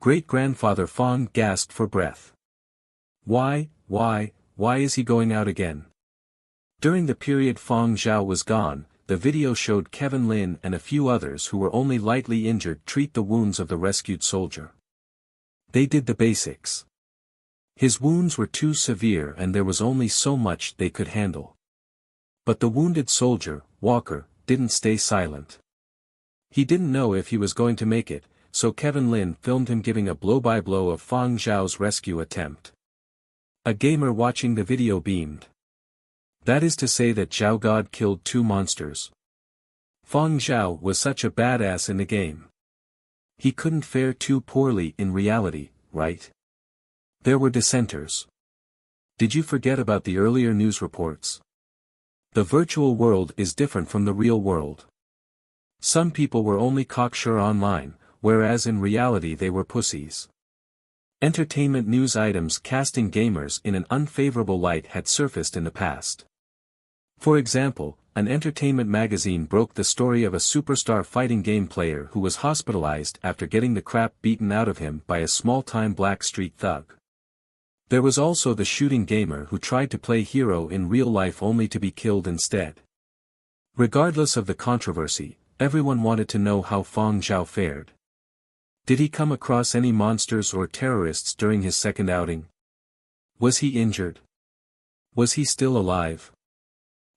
Great-grandfather Fang gasped for breath. Why is he going out again? During the period Fang Zhao was gone, the video showed Kevin Lin and a few others who were only lightly injured treat the wounds of the rescued soldier. They did the basics. His wounds were too severe and there was only so much they could handle. But the wounded soldier, Walker, didn't stay silent. He didn't know if he was going to make it, so Kevin Lin filmed him giving a blow-by-blow of Fang Zhao's rescue attempt. A gamer watching the video beamed. That is to say that Zhao God killed two monsters. Fang Zhao was such a badass in the game. He couldn't fare too poorly in reality, right? There were dissenters. Did you forget about the earlier news reports? The virtual world is different from the real world. Some people were only cocksure online, whereas in reality they were pussies. Entertainment news items casting gamers in an unfavorable light had surfaced in the past. For example, an entertainment magazine broke the story of a superstar fighting game player who was hospitalized after getting the crap beaten out of him by a small-time black street thug. There was also the shooting gamer who tried to play hero in real life only to be killed instead. Regardless of the controversy, everyone wanted to know how Fang Zhao fared. Did he come across any monsters or terrorists during his second outing? Was he injured? Was he still alive?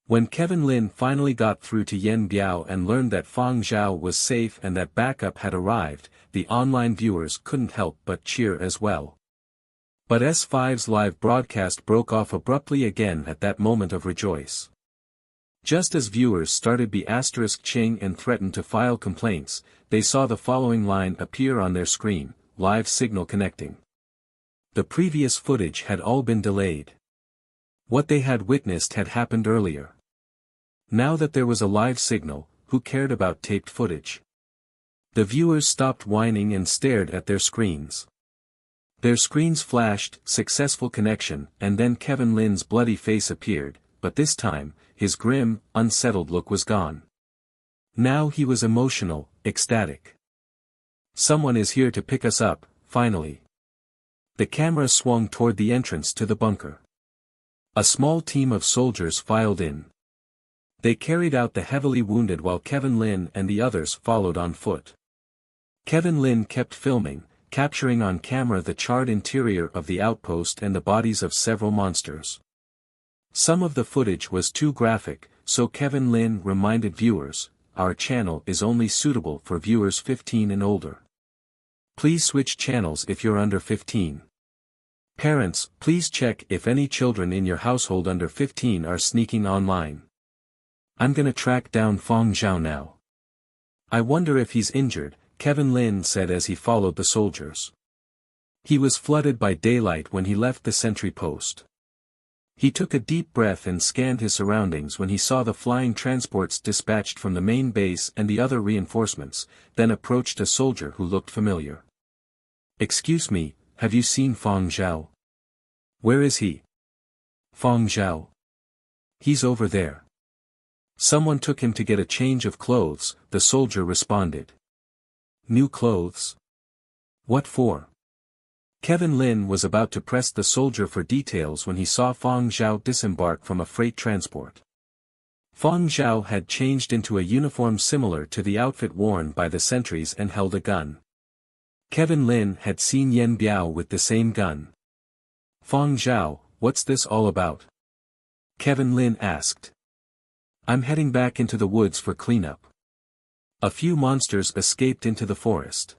When Kevin Lin finally got through to Yen Biao and learned that Fang Zhao was safe and that backup had arrived, the online viewers couldn't help but cheer as well. But S5's live broadcast broke off abruptly again at that moment of rejoice. Just as viewers started be *ching and threatened to file complaints, they saw the following line appear on their screen: live signal connecting. The previous footage had all been delayed. What they had witnessed had happened earlier. Now that there was a live signal, who cared about taped footage? The viewers stopped whining and stared at their screens. Their screens flashed, successful connection, and then Kevin Lin's bloody face appeared, but this time, his grim, unsettled look was gone. Now he was emotional, ecstatic. Someone is here to pick us up, finally. The camera swung toward the entrance to the bunker. A small team of soldiers filed in. They carried out the heavily wounded while Kevin Lin and the others followed on foot. Kevin Lin kept filming, capturing on camera the charred interior of the outpost and the bodies of several monsters. Some of the footage was too graphic, so Kevin Lin reminded viewers, "Our channel is only suitable for viewers 15 and older. Please switch channels if you're under 15. Parents, please check if any children in your household under 15 are sneaking online. I'm gonna track down Fang Zhao now. I wonder if he's injured," Kevin Lin said as he followed the soldiers. He was flooded by daylight when he left the sentry post. He took a deep breath and scanned his surroundings when he saw the flying transports dispatched from the main base and the other reinforcements, then approached a soldier who looked familiar. "Excuse me, have you seen Fang Zhao? Where is he?" "Fang Zhao? He's over there. Someone took him to get a change of clothes," the soldier responded. "New clothes? What for?" Kevin Lin was about to press the soldier for details when he saw Fang Zhao disembark from a freight transport. Fang Zhao had changed into a uniform similar to the outfit worn by the sentries and held a gun. Kevin Lin had seen Yen Biao with the same gun. "Fang Zhao, what's this all about?" Kevin Lin asked. "I'm heading back into the woods for cleanup. A few monsters escaped into the forest."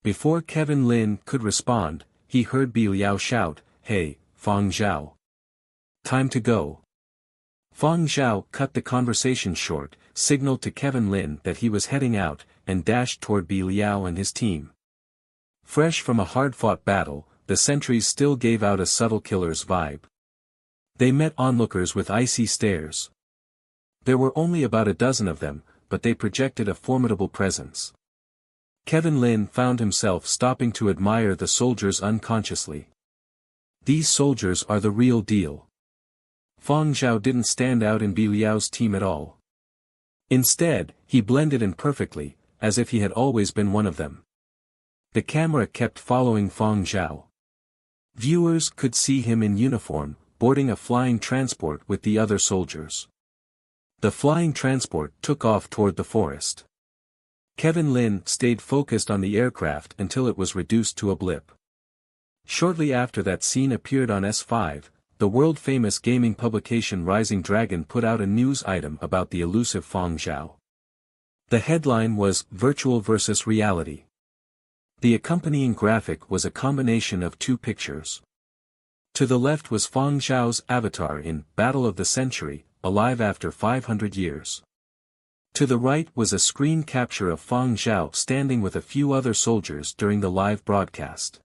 Before Kevin Lin could respond, he heard Bi Liao shout, "Hey, Fang Zhao. Time to go." Fang Zhao cut the conversation short, signaled to Kevin Lin that he was heading out, and dashed toward Bi Liao and his team. Fresh from a hard-fought battle, the sentries still gave out a subtle killer's vibe. They met onlookers with icy stares. There were only about a dozen of them, but they projected a formidable presence. Kevin Lin found himself stopping to admire the soldiers unconsciously. These soldiers are the real deal. Fang Zhao didn't stand out in Bi Liao's team at all. Instead, he blended in perfectly, as if he had always been one of them. The camera kept following Fang Zhao. Viewers could see him in uniform, boarding a flying transport with the other soldiers. The flying transport took off toward the forest. Kevin Lin stayed focused on the aircraft until it was reduced to a blip. Shortly after that scene appeared on S5, the world-famous gaming publication Rising Dragon put out a news item about the elusive Fang Zhao. The headline was "Virtual versus Reality." The accompanying graphic was a combination of two pictures. To the left was Fang Zhao's avatar in Battle of the Century, alive after 500 years. To the right was a screen capture of Fang Zhao standing with a few other soldiers during the live broadcast.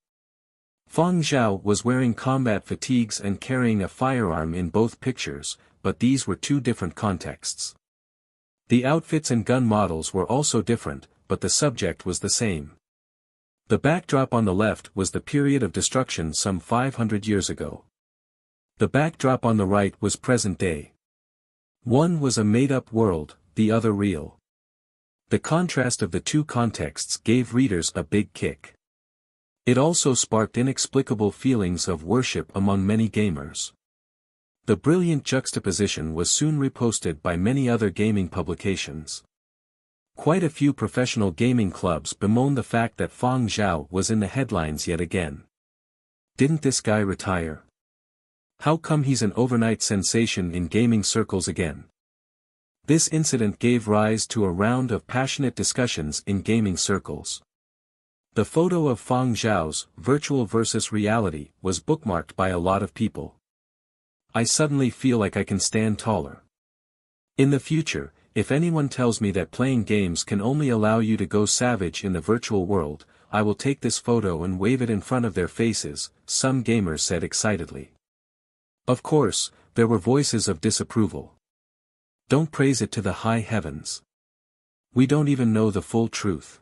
Fang Zhao was wearing combat fatigues and carrying a firearm in both pictures, but these were two different contexts. The outfits and gun models were also different, but the subject was the same. The backdrop on the left was the period of destruction some 500 years ago. The backdrop on the right was present day. One was a made-up world, the other real. The contrast of the two contexts gave readers a big kick. It also sparked inexplicable feelings of worship among many gamers. The brilliant juxtaposition was soon reposted by many other gaming publications. Quite a few professional gaming clubs bemoaned the fact that Fang Zhao was in the headlines yet again. Didn't this guy retire? How come he's an overnight sensation in gaming circles again? This incident gave rise to a round of passionate discussions in gaming circles. The photo of Fang Zhao's virtual versus reality was bookmarked by a lot of people. I suddenly feel like I can stand taller. In the future, if anyone tells me that playing games can only allow you to go savage in the virtual world, I will take this photo and wave it in front of their faces, some gamers said excitedly. Of course, there were voices of disapproval. Don't praise it to the high heavens. We don't even know the full truth.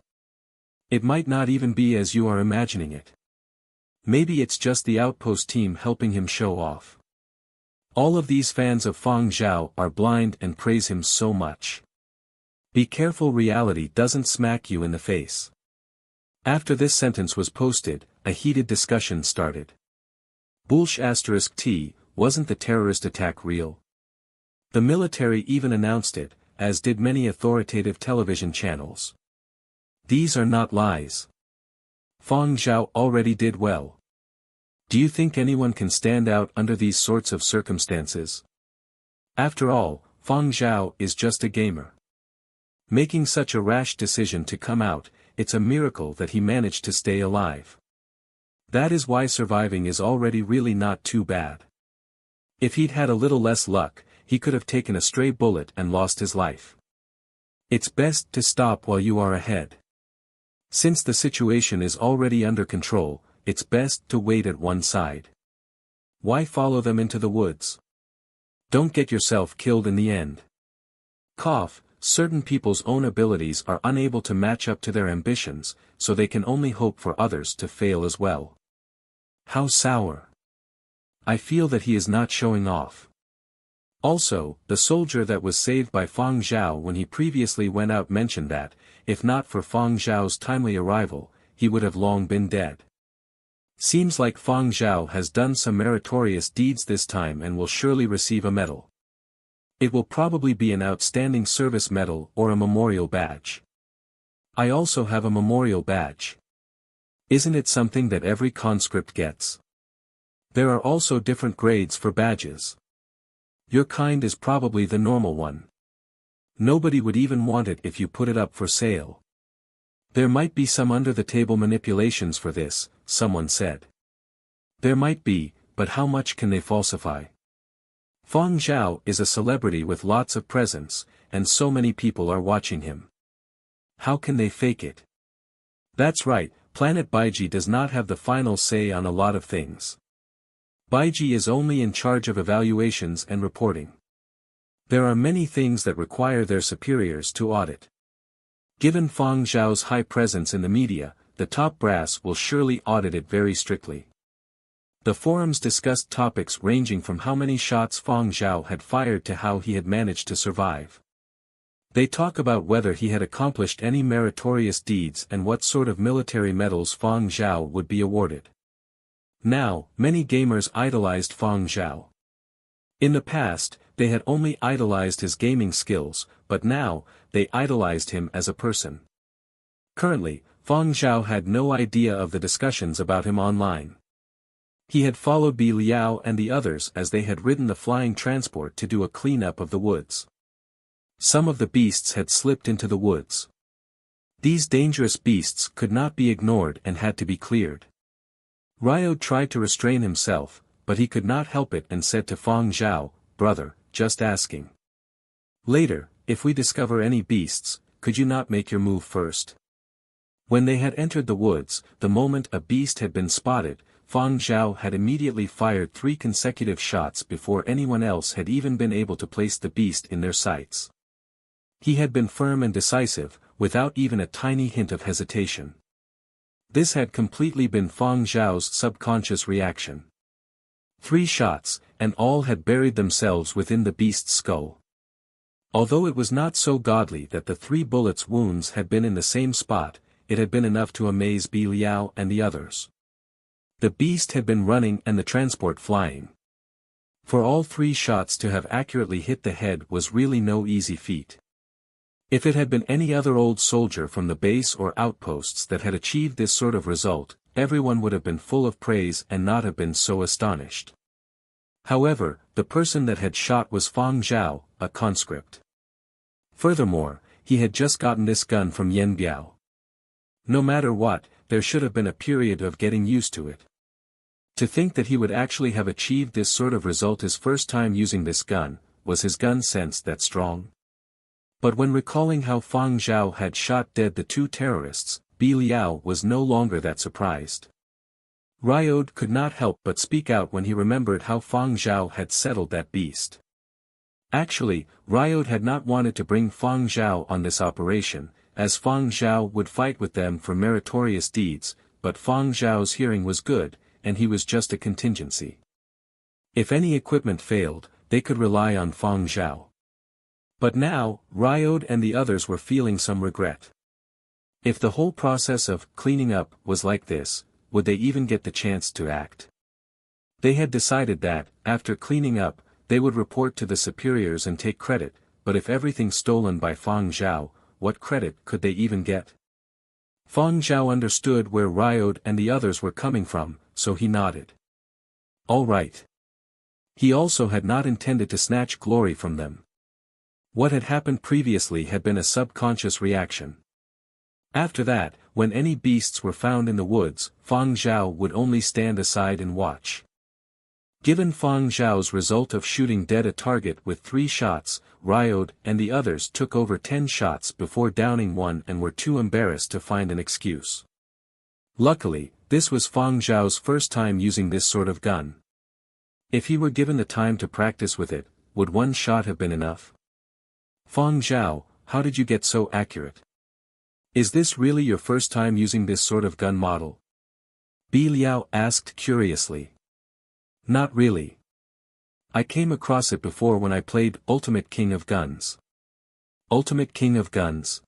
It might not even be as you are imagining it. Maybe it's just the Outpost team helping him show off. All of these fans of Fang Zhao are blind and praise him so much. Be careful, reality doesn't smack you in the face. After this sentence was posted, a heated discussion started. *T, wasn't the terrorist attack real? The military even announced it, as did many authoritative television channels. These are not lies. Fang Zhao already did well. Do you think anyone can stand out under these sorts of circumstances? After all, Fang Zhao is just a gamer. Making such a rash decision to come out, it's a miracle that he managed to stay alive. That is why surviving is already really not too bad. If he'd had a little less luck, he could have taken a stray bullet and lost his life. It's best to stop while you are ahead. Since the situation is already under control, it's best to wait at one side. Why follow them into the woods? Don't get yourself killed in the end. Certain people's own abilities are unable to match up to their ambitions, so they can only hope for others to fail as well. How sour. I feel that he is not showing off. Also, the soldier that was saved by Fang Zhao when he previously went out mentioned that, if not for Fang Zhao's timely arrival, he would have long been dead. Seems like Fang Zhao has done some meritorious deeds this time and will surely receive a medal. It will probably be an outstanding service medal or a memorial badge. I also have a memorial badge. Isn't it something that every conscript gets? There are also different grades for badges. Your kind is probably the normal one. Nobody would even want it if you put it up for sale. There might be some under-the-table manipulations for this, someone said. There might be, but how much can they falsify? Fang Zhao is a celebrity with lots of presence, and so many people are watching him. How can they fake it? That's right, Planet Baiji does not have the final say on a lot of things. Baiji is only in charge of evaluations and reporting. There are many things that require their superiors to audit. Given Fang Zhao's high presence in the media, the top brass will surely audit it very strictly. The forums discussed topics ranging from how many shots Fang Zhao had fired to how he had managed to survive. They talk about whether he had accomplished any meritorious deeds and what sort of military medals Fang Zhao would be awarded. Now, many gamers idolized Fang Zhao. In the past, they had only idolized his gaming skills, but now, they idolized him as a person. Currently, Fang Zhao had no idea of the discussions about him online. He had followed Bi Liao and the others as they had ridden the flying transport to do a cleanup of the woods. Some of the beasts had slipped into the woods. These dangerous beasts could not be ignored and had to be cleared. Ryo tried to restrain himself, but he could not help it and said to Fang Zhao, "Brother, just asking. Later, if we discover any beasts, could you not make your move first?" When they had entered the woods, the moment a beast had been spotted, Fang Zhao had immediately fired 3 consecutive shots before anyone else had even been able to place the beast in their sights. He had been firm and decisive, without even a tiny hint of hesitation. This had completely been Fang Zhao's subconscious reaction. 3 shots, and all had buried themselves within the beast's skull. Although it was not so godly that the 3 bullets' wounds had been in the same spot, it had been enough to amaze Bi Liao and the others. The beast had been running and the transport flying. For all 3 shots to have accurately hit the head was really no easy feat. If it had been any other old soldier from the base or outposts that had achieved this sort of result, everyone would have been full of praise and not have been so astonished. However, the person that had shot was Fang Zhao, a conscript. Furthermore, he had just gotten this gun from Yan Biao. No matter what, there should have been a period of getting used to it. To think that he would actually have achieved this sort of result his first time using this gun, was his gun sense that strong? But when recalling how Fang Zhao had shot dead the 2 terrorists, Bi Liao was no longer that surprised. Ryode could not help but speak out when he remembered how Fang Zhao had settled that beast. Actually, Ryode had not wanted to bring Fang Zhao on this operation, as Fang Zhao would fight with them for meritorious deeds, but Fang Zhao's hearing was good, and he was just a contingency. If any equipment failed, they could rely on Fang Zhao. But now, Ryode and the others were feeling some regret. If the whole process of cleaning up was like this, would they even get the chance to act? They had decided that, after cleaning up, they would report to the superiors and take credit, but if everything stolen by Fang Zhao, what credit could they even get? Fang Zhao understood where Ryode and the others were coming from, so he nodded. All right. He also had not intended to snatch glory from them. What had happened previously had been a subconscious reaction. After that, when any beasts were found in the woods, Fang Zhao would only stand aside and watch. Given Fang Zhao's result of shooting dead a target with 3 shots, Ryode and the others took over 10 shots before downing one and were too embarrassed to find an excuse. Luckily, this was Fang Zhao's first time using this sort of gun. If he were given the time to practice with it, would 1 shot have been enough? Fang Zhao, how did you get so accurate? Is this really your first time using this sort of gun model? Bi Liao asked curiously. Not really. I came across it before when I played Ultimate King of Guns. Ultimate King of Guns?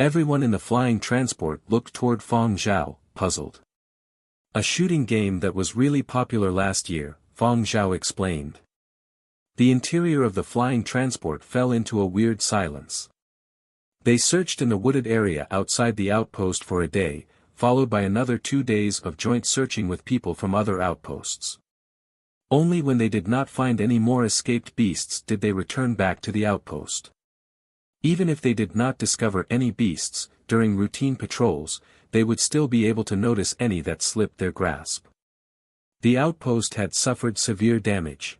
Everyone in the flying transport looked toward Fang Zhao, puzzled. A shooting game that was really popular last year, Fang Zhao explained. The interior of the flying transport fell into a weird silence. They searched in the wooded area outside the outpost for a day, followed by another 2 days of joint searching with people from other outposts. Only when they did not find any more escaped beasts did they return back to the outpost. Even if they did not discover any beasts, during routine patrols, they would still be able to notice any that slipped their grasp. The outpost had suffered severe damage.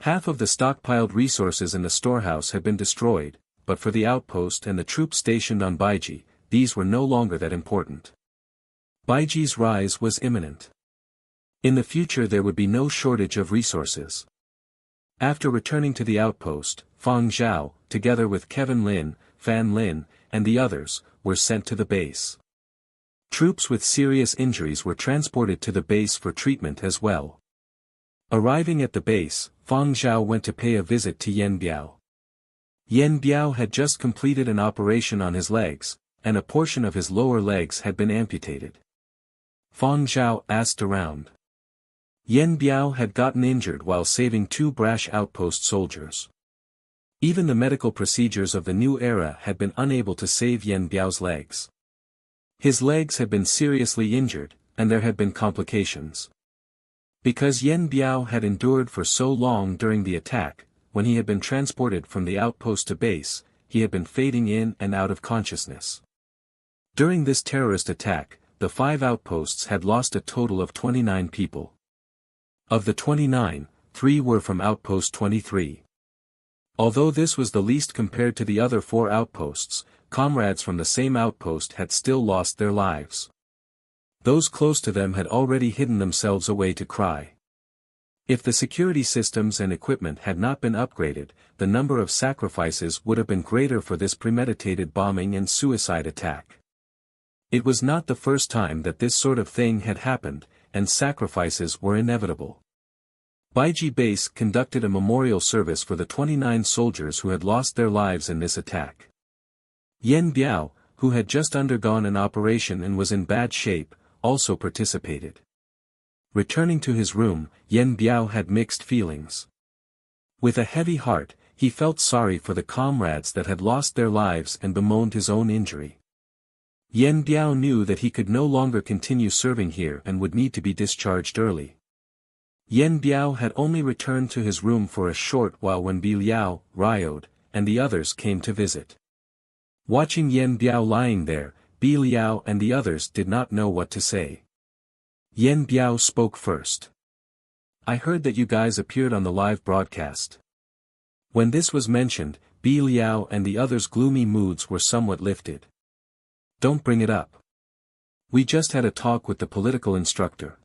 Half of the stockpiled resources in the storehouse had been destroyed, but for the outpost and the troops stationed on Baiji, these were no longer that important. Baiji's rise was imminent. In the future there would be no shortage of resources. After returning to the outpost, Fang Zhao, together with Kevin Lin, Fan Lin, and the others, were sent to the base. Troops with serious injuries were transported to the base for treatment as well. Arriving at the base, Fang Zhao went to pay a visit to Yan Biao. Yan Biao had just completed an operation on his legs, and a portion of his lower legs had been amputated. Fang Zhao asked around. Yan Biao had gotten injured while saving 2 brash outpost soldiers. Even the medical procedures of the new era had been unable to save Yan Biao's legs. His legs had been seriously injured, and there had been complications. Because Yan Biao had endured for so long during the attack, when he had been transported from the outpost to base, he had been fading in and out of consciousness. During this terrorist attack, the 5 outposts had lost a total of 29 people. Of the 29, 3 were from Outpost 23. Although this was the least compared to the other 4 outposts, comrades from the same outpost had still lost their lives. Those close to them had already hidden themselves away to cry. If the security systems and equipment had not been upgraded, the number of sacrifices would have been greater for this premeditated bombing and suicide attack. It was not the first time that this sort of thing had happened, and sacrifices were inevitable. Baiji Base conducted a memorial service for the 29 soldiers who had lost their lives in this attack. Yen Biao, who had just undergone an operation and was in bad shape, also participated. Returning to his room, Yen Biao had mixed feelings. With a heavy heart, he felt sorry for the comrades that had lost their lives and bemoaned his own injury. Yen Biao knew that he could no longer continue serving here and would need to be discharged early. Yen Biao had only returned to his room for a short while when Bi Liao, Ryode, and the others came to visit. Watching Yen Biao lying there, Bi Liao and the others did not know what to say. Yen Biao spoke first. "I heard that you guys appeared on the live broadcast." When this was mentioned, Bi Liao and the others' gloomy moods were somewhat lifted. "Don't bring it up. We just had a talk with the political instructor."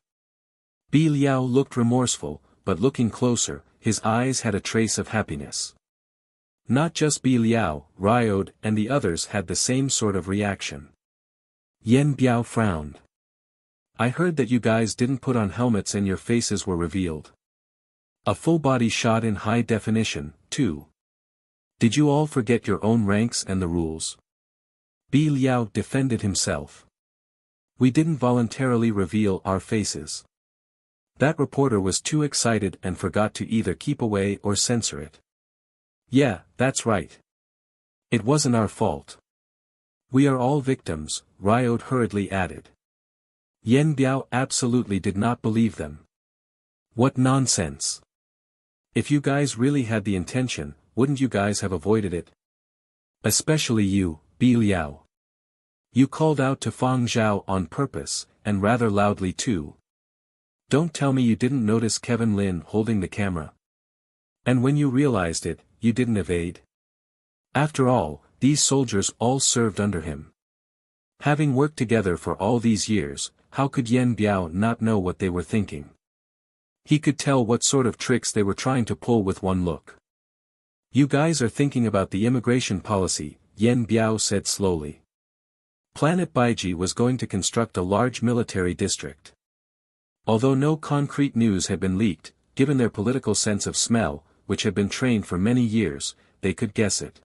Bi Liao looked remorseful, but looking closer, his eyes had a trace of happiness. Not just Bi Liao, Ryode and the others had the same sort of reaction. Yen Biao frowned. "I heard that you guys didn't put on helmets and your faces were revealed. A full-body shot in high definition, too. Did you all forget your own ranks and the rules?" Bi Liao defended himself. "We didn't voluntarily reveal our faces. That reporter was too excited and forgot to either keep away or censor it." "Yeah, that's right. It wasn't our fault. We are all victims," Ryode hurriedly added. Yen Biao absolutely did not believe them. "What nonsense. If you guys really had the intention, wouldn't you guys have avoided it? Especially you, Bi Liao. You called out to Fang Zhao on purpose, and rather loudly too. Don't tell me you didn't notice Kevin Lin holding the camera. And when you realized it, you didn't evade? After all, these soldiers all served under him. Having worked together for all these years, how could Yen Biao not know what they were thinking? He could tell what sort of tricks they were trying to pull with one look. You guys are thinking about the immigration policy, Yen Biao said slowly. Planet Baiji was going to construct a large military district. Although no concrete news had been leaked, given their political sense of smell, which had been trained for many years, they could guess it.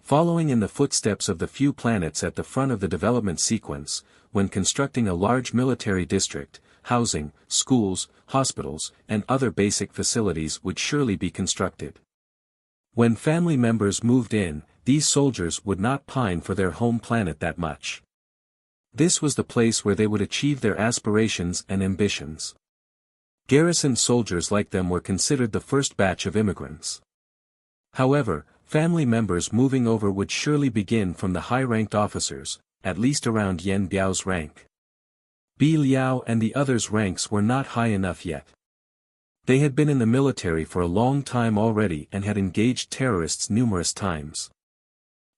Following in the footsteps of the few planets at the front of the development sequence, when constructing a large military district, housing, schools, hospitals, and other basic facilities would surely be constructed. When family members moved in, these soldiers would not pine for their home planet that much. This was the place where they would achieve their aspirations and ambitions. Garrison soldiers like them were considered the first batch of immigrants. However, family members moving over would surely begin from the high-ranked officers, at least around Yen Biao's rank. Bi Liao and the others' ranks were not high enough yet. They had been in the military for a long time already and had engaged terrorists numerous times.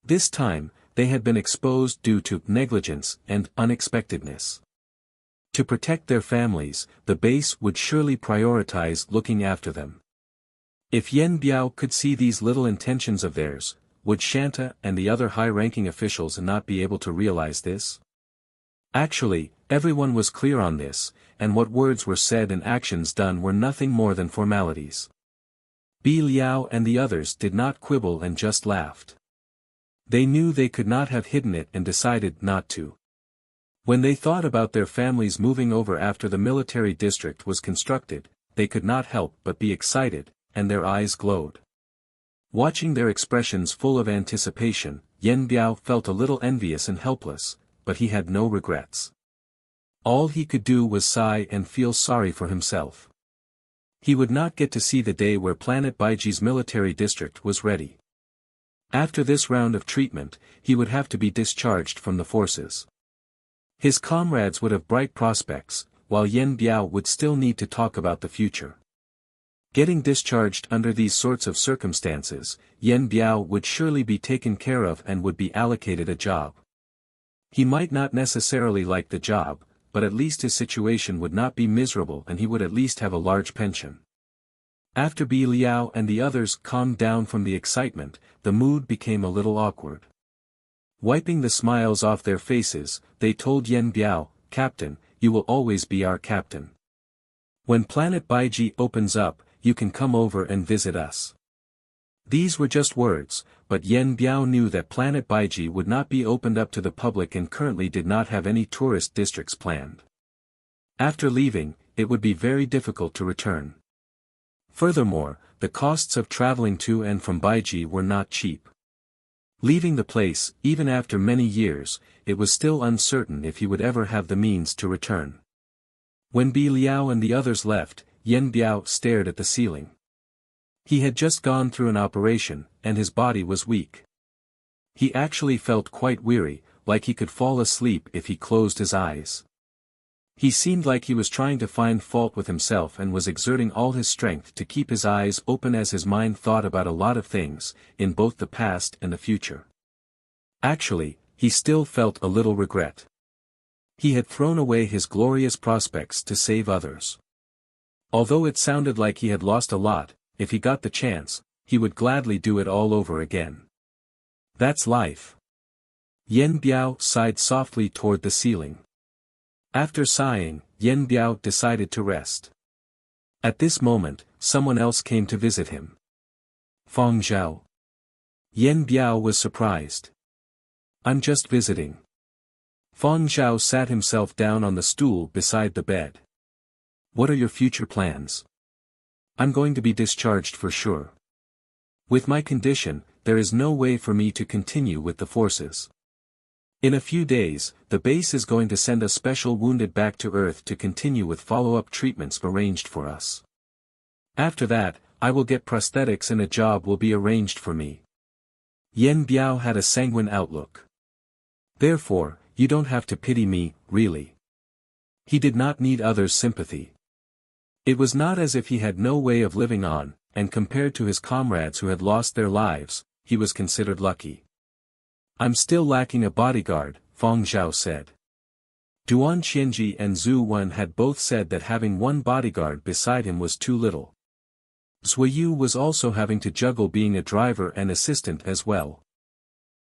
This time, they had been exposed due to negligence and unexpectedness. To protect their families, the base would surely prioritize looking after them. If Yen Biao could see these little intentions of theirs, would Shanta and the other high-ranking officials not be able to realize this? Actually, everyone was clear on this, and what words were said and actions done were nothing more than formalities. Bi Liao and the others did not quibble and just laughed. They knew they could not have hidden it and decided not to. When they thought about their families moving over after the military district was constructed, they could not help but be excited, and their eyes glowed. Watching their expressions full of anticipation, Yen Biao felt a little envious and helpless, but he had no regrets. All he could do was sigh and feel sorry for himself. He would not get to see the day where Planet Baiji's military district was ready. After this round of treatment, he would have to be discharged from the forces. His comrades would have bright prospects, while Yen Biao would still need to talk about the future. Getting discharged under these sorts of circumstances, Yen Biao would surely be taken care of and would be allocated a job. He might not necessarily like the job, but at least his situation would not be miserable and he would at least have a large pension. After Bi Liao and the others calmed down from the excitement, the mood became a little awkward. Wiping the smiles off their faces, they told Yen Biao, "Captain, you will always be our captain. When Planet Baiji opens up, you can come over and visit us." These were just words, but Yen Biao knew that Planet Baiji would not be opened up to the public and currently did not have any tourist districts planned. After leaving, it would be very difficult to return. Furthermore, the costs of traveling to and from Baiji were not cheap. Leaving the place, even after many years, it was still uncertain if he would ever have the means to return. When Bi Liao and the others left, Yen Biao stared at the ceiling. He had just gone through an operation, and his body was weak. He actually felt quite weary, like he could fall asleep if he closed his eyes. He seemed like he was trying to find fault with himself and was exerting all his strength to keep his eyes open as his mind thought about a lot of things, in both the past and the future. Actually, he still felt a little regret. He had thrown away his glorious prospects to save others. Although it sounded like he had lost a lot, if he got the chance, he would gladly do it all over again. That's life. Yen Biao sighed softly toward the ceiling. After sighing, Yen Biao decided to rest. At this moment, someone else came to visit him. Fang Zhao. Yen Biao was surprised. "I'm just visiting." Fang Zhao sat himself down on the stool beside the bed. "What are your future plans?" "I'm going to be discharged for sure. With my condition, there is no way for me to continue with the forces. In a few days, the base is going to send a special wounded back to Earth to continue with follow-up treatments arranged for us. After that, I will get prosthetics and a job will be arranged for me." Yen Biao had a sanguine outlook. "Therefore, you don't have to pity me, really." He did not need others' sympathy. It was not as if he had no way of living on, and compared to his comrades who had lost their lives, he was considered lucky. "I'm still lacking a bodyguard," Fang Zhao said. Duan Qianji and Zhu Wen had both said that having one bodyguard beside him was too little. Zuiyu was also having to juggle being a driver and assistant as well.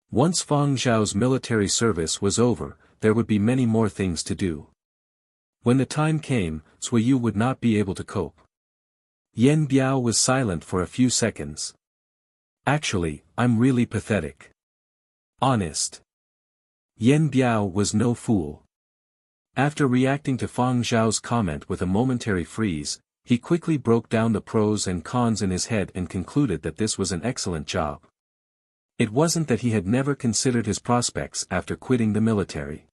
Once Fang Zhao's military service was over, there would be many more things to do. When the time came, Zuiyu would not be able to cope. Yen Biao was silent for a few seconds. "Actually, I'm really pathetic. Honest." Yen Biao was no fool. After reacting to Fang Zhao's comment with a momentary freeze, he quickly broke down the pros and cons in his head and concluded that this was an excellent job. It wasn't that he had never considered his prospects after quitting the military.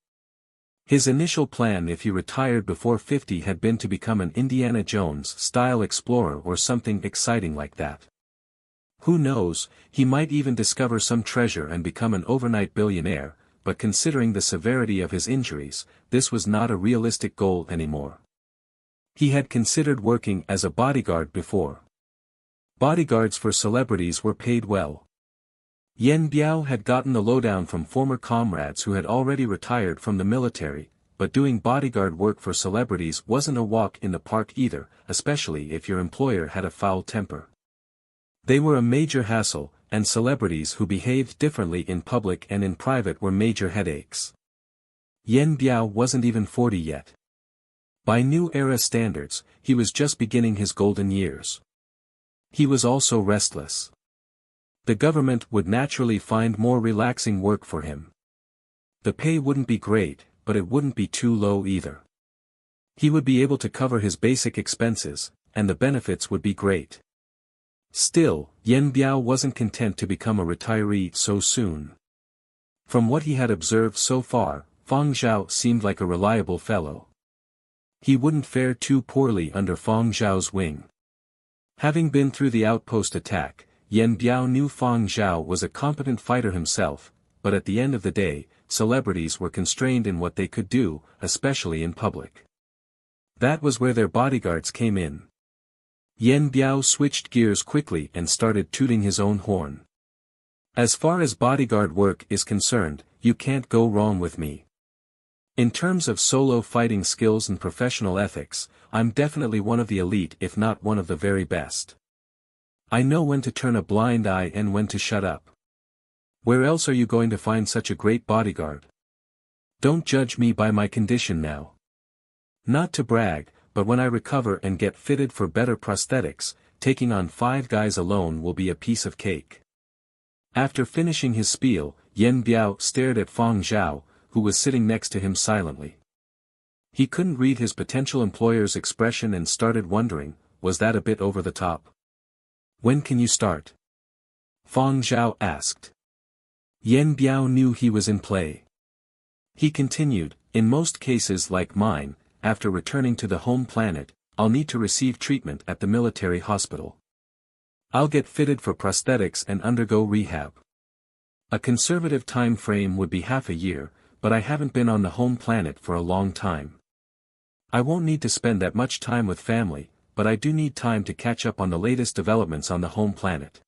His initial plan if he retired before 50 had been to become an Indiana Jones-style explorer or something exciting like that. Who knows, he might even discover some treasure and become an overnight billionaire, but considering the severity of his injuries, this was not a realistic goal anymore. He had considered working as a bodyguard before. Bodyguards for celebrities were paid well. Yen Biao had gotten the lowdown from former comrades who had already retired from the military, but doing bodyguard work for celebrities wasn't a walk in the park either, especially if your employer had a foul temper. They were a major hassle, and celebrities who behaved differently in public and in private were major headaches. Yen Biao wasn't even 40 yet. By new era standards, he was just beginning his golden years. He was also restless. The government would naturally find more relaxing work for him. The pay wouldn't be great, but it wouldn't be too low either. He would be able to cover his basic expenses, and the benefits would be great. Still, Yen Biao wasn't content to become a retiree so soon. From what he had observed so far, Fang Zhao seemed like a reliable fellow. He wouldn't fare too poorly under Fang Zhao's wing. Having been through the outpost attack, Yen Biao knew Fang Zhao was a competent fighter himself, but at the end of the day, celebrities were constrained in what they could do, especially in public. That was where their bodyguards came in. Yen Biao switched gears quickly and started tooting his own horn. "As far as bodyguard work is concerned, you can't go wrong with me. In terms of solo fighting skills and professional ethics, I'm definitely one of the elite if not one of the very best. I know when to turn a blind eye and when to shut up. Where else are you going to find such a great bodyguard? Don't judge me by my condition now. Not to brag, but when I recover and get fitted for better prosthetics, taking on 5 guys alone will be a piece of cake. After finishing his spiel, Yen Biao stared at Fang Zhao, who was sitting next to him silently. He couldn't read his potential employer's expression and started wondering, was that a bit over the top? When can you start? Fang Zhao asked. Yen Biao knew he was in play. He continued, in most cases like mine, after returning to the home planet, I'll need to receive treatment at the military hospital. I'll get fitted for prosthetics and undergo rehab. A conservative time frame would be half a year, but I haven't been on the home planet for a long time. I won't need to spend that much time with family, but I do need time to catch up on the latest developments on the home planet.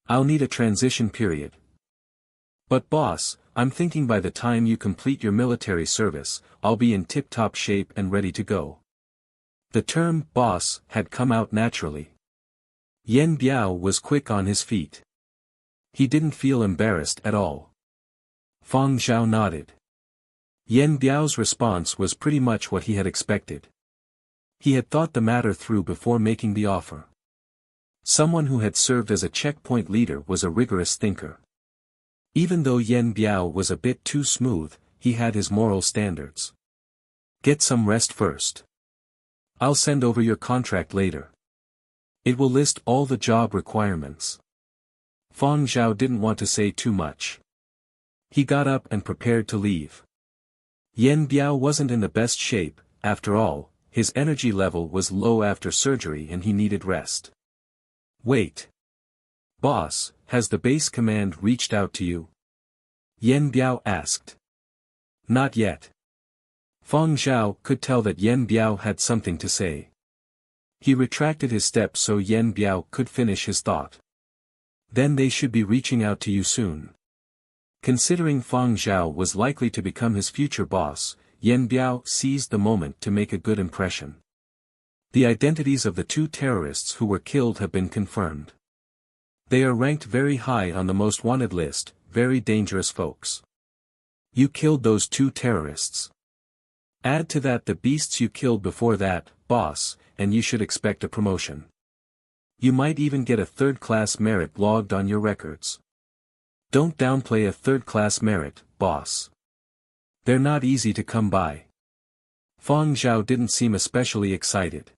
I'll need a transition period. But boss, I'm thinking by the time you complete your military service, I'll be in tip-top shape and ready to go. The term boss had come out naturally. Yen Biao was quick on his feet. He didn't feel embarrassed at all. Fang Zhao nodded. Yen Biao's response was pretty much what he had expected. He had thought the matter through before making the offer. Someone who had served as a checkpoint leader was a rigorous thinker. Even though Yen Biao was a bit too smooth, he had his moral standards. Get some rest first. I'll send over your contract later. It will list all the job requirements. Fang Zhao didn't want to say too much. He got up and prepared to leave. Yen Biao wasn't in the best shape, after all, his energy level was low after surgery and he needed rest. Wait. Boss, has the base command reached out to you? Yen Biao asked. Not yet. Fang Zhao could tell that Yen Biao had something to say. He retracted his steps so Yen Biao could finish his thought. Then they should be reaching out to you soon. Considering Fang Zhao was likely to become his future boss, Yen Biao seized the moment to make a good impression. The identities of the 2 terrorists who were killed have been confirmed. They are ranked very high on the most wanted list, very dangerous folks. You killed those 2 terrorists. Add to that the beasts you killed before that, boss, and you should expect a promotion. You might even get a 3rd-class merit logged on your records. Don't downplay a 3rd-class merit, boss. They're not easy to come by. Fang Zhao didn't seem especially excited.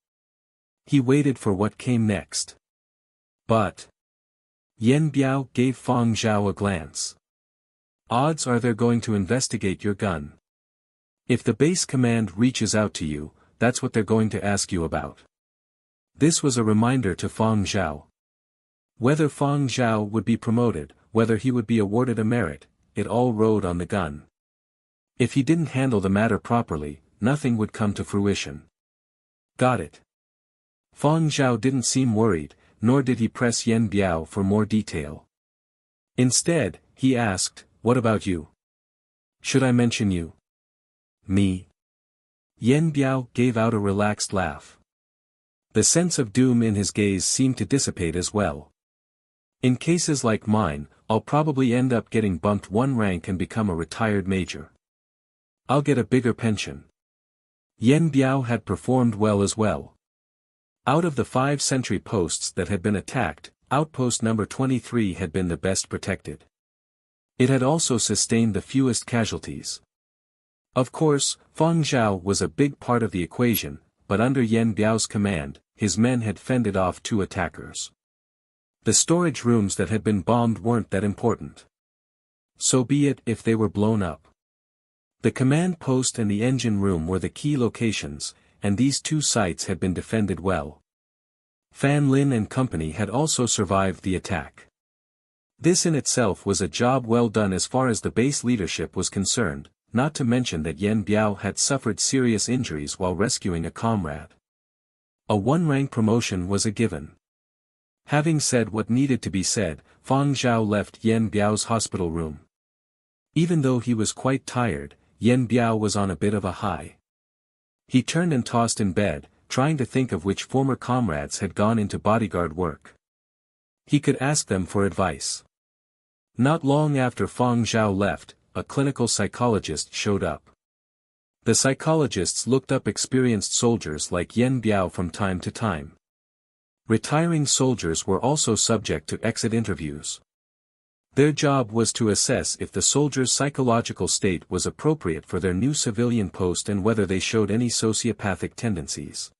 He waited for what came next. But Yen Biao gave Fang Zhao a glance. Odds are they're going to investigate your gun. If the base command reaches out to you, that's what they're going to ask you about. This was a reminder to Fang Zhao. Whether Fang Zhao would be promoted, whether he would be awarded a merit, it all rode on the gun. If he didn't handle the matter properly, nothing would come to fruition. Got it. Fang Zhao didn't seem worried, nor did he press Yen Biao for more detail. Instead, he asked, what about you? Should I mention you? Me? Yen Biao gave out a relaxed laugh. The sense of doom in his gaze seemed to dissipate as well. In cases like mine, I'll probably end up getting bumped 1 rank and become a retired major. I'll get a bigger pension. Yen Biao had performed well as well. Out of the 5 sentry posts that had been attacked, outpost number 23 had been the best protected. It had also sustained the fewest casualties. Of course, Fang Zhao was a big part of the equation, but under Yen Biao's command, his men had fended off 2 attackers. The storage rooms that had been bombed weren't that important. So be it if they were blown up. The command post and the engine room were the key locations, and these 2 sites had been defended well. Fan Lin and company had also survived the attack. This in itself was a job well done as far as the base leadership was concerned, not to mention that Yen Biao had suffered serious injuries while rescuing a comrade. A 1-rank promotion was a given. Having said what needed to be said, Fang Zhao left Yen Biao's hospital room. Even though he was quite tired, Yen Biao was on a bit of a high. He turned and tossed in bed, trying to think of which former comrades had gone into bodyguard work. He could ask them for advice. Not long after Fang Zhao left, a clinical psychologist showed up. The psychologists looked up experienced soldiers like Yen Biao from time to time. Retiring soldiers were also subject to exit interviews. Their job was to assess if the soldier's psychological state was appropriate for their new civilian post and whether they showed any sociopathic tendencies.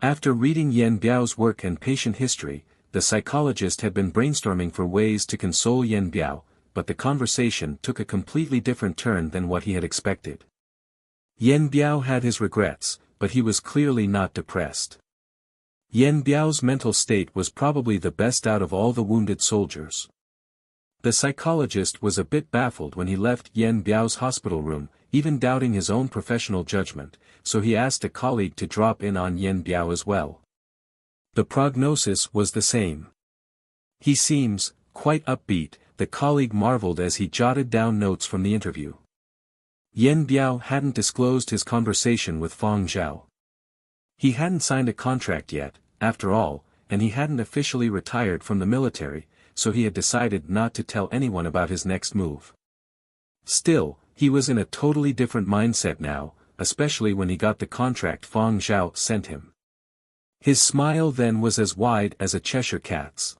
After reading Yen Biao's work and patient history, the psychologist had been brainstorming for ways to console Yen Biao, but the conversation took a completely different turn than what he had expected. Yen Biao had his regrets, but he was clearly not depressed. Yen Biao's mental state was probably the best out of all the wounded soldiers. The psychologist was a bit baffled when he left Yen Biao's hospital room, even doubting his own professional judgment, so he asked a colleague to drop in on Yen Biao as well. The prognosis was the same. He seems quite upbeat, the colleague marveled as he jotted down notes from the interview. Yen Biao hadn't disclosed his conversation with Fang Zhao. He hadn't signed a contract yet, after all, and he hadn't officially retired from the military, so he had decided not to tell anyone about his next move. Still, he was in a totally different mindset now, especially when he got the contract Fang Zhao sent him. His smile then was as wide as a Cheshire cat's.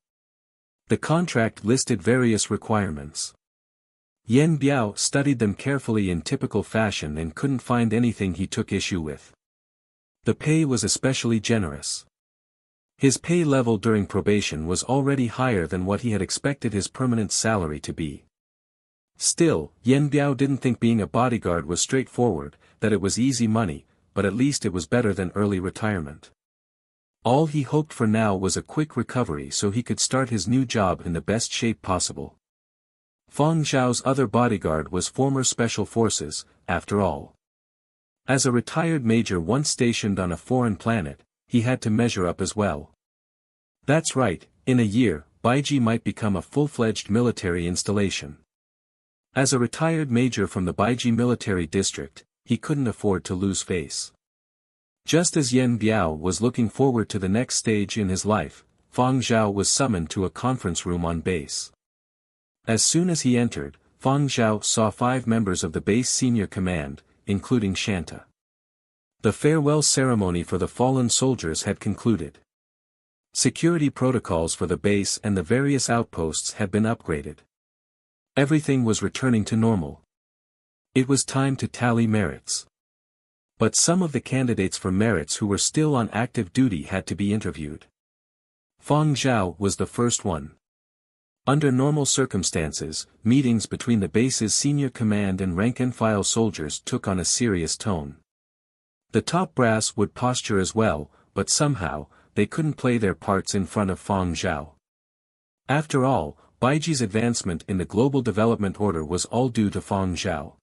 The contract listed various requirements. Yen Biao studied them carefully in typical fashion and couldn't find anything he took issue with. The pay was especially generous. His pay level during probation was already higher than what he had expected his permanent salary to be. Still, Yen Biao didn't think being a bodyguard was straightforward, that it was easy money, but at least it was better than early retirement. All he hoped for now was a quick recovery so he could start his new job in the best shape possible. Fang Zhao's other bodyguard was former Special Forces, after all. As a retired major once stationed on a foreign planet, he had to measure up as well. That's right, in a year, Baiji might become a full-fledged military installation. As a retired major from the Baiji military district, he couldn't afford to lose face. Just as Yen Biao was looking forward to the next stage in his life, Fang Zhao was summoned to a conference room on base. As soon as he entered, Fang Zhao saw 5 members of the base senior command, including Shanta. The farewell ceremony for the fallen soldiers had concluded. Security protocols for the base and the various outposts had been upgraded. Everything was returning to normal. It was time to tally merits. But some of the candidates for merits who were still on active duty had to be interviewed. Fang Zhao was the first one. Under normal circumstances, meetings between the base's senior command and rank-and-file soldiers took on a serious tone. The top brass would posture as well, but somehow, they couldn't play their parts in front of Fang Zhao. After all, Baiji's advancement in the global development order was all due to Fang Zhao.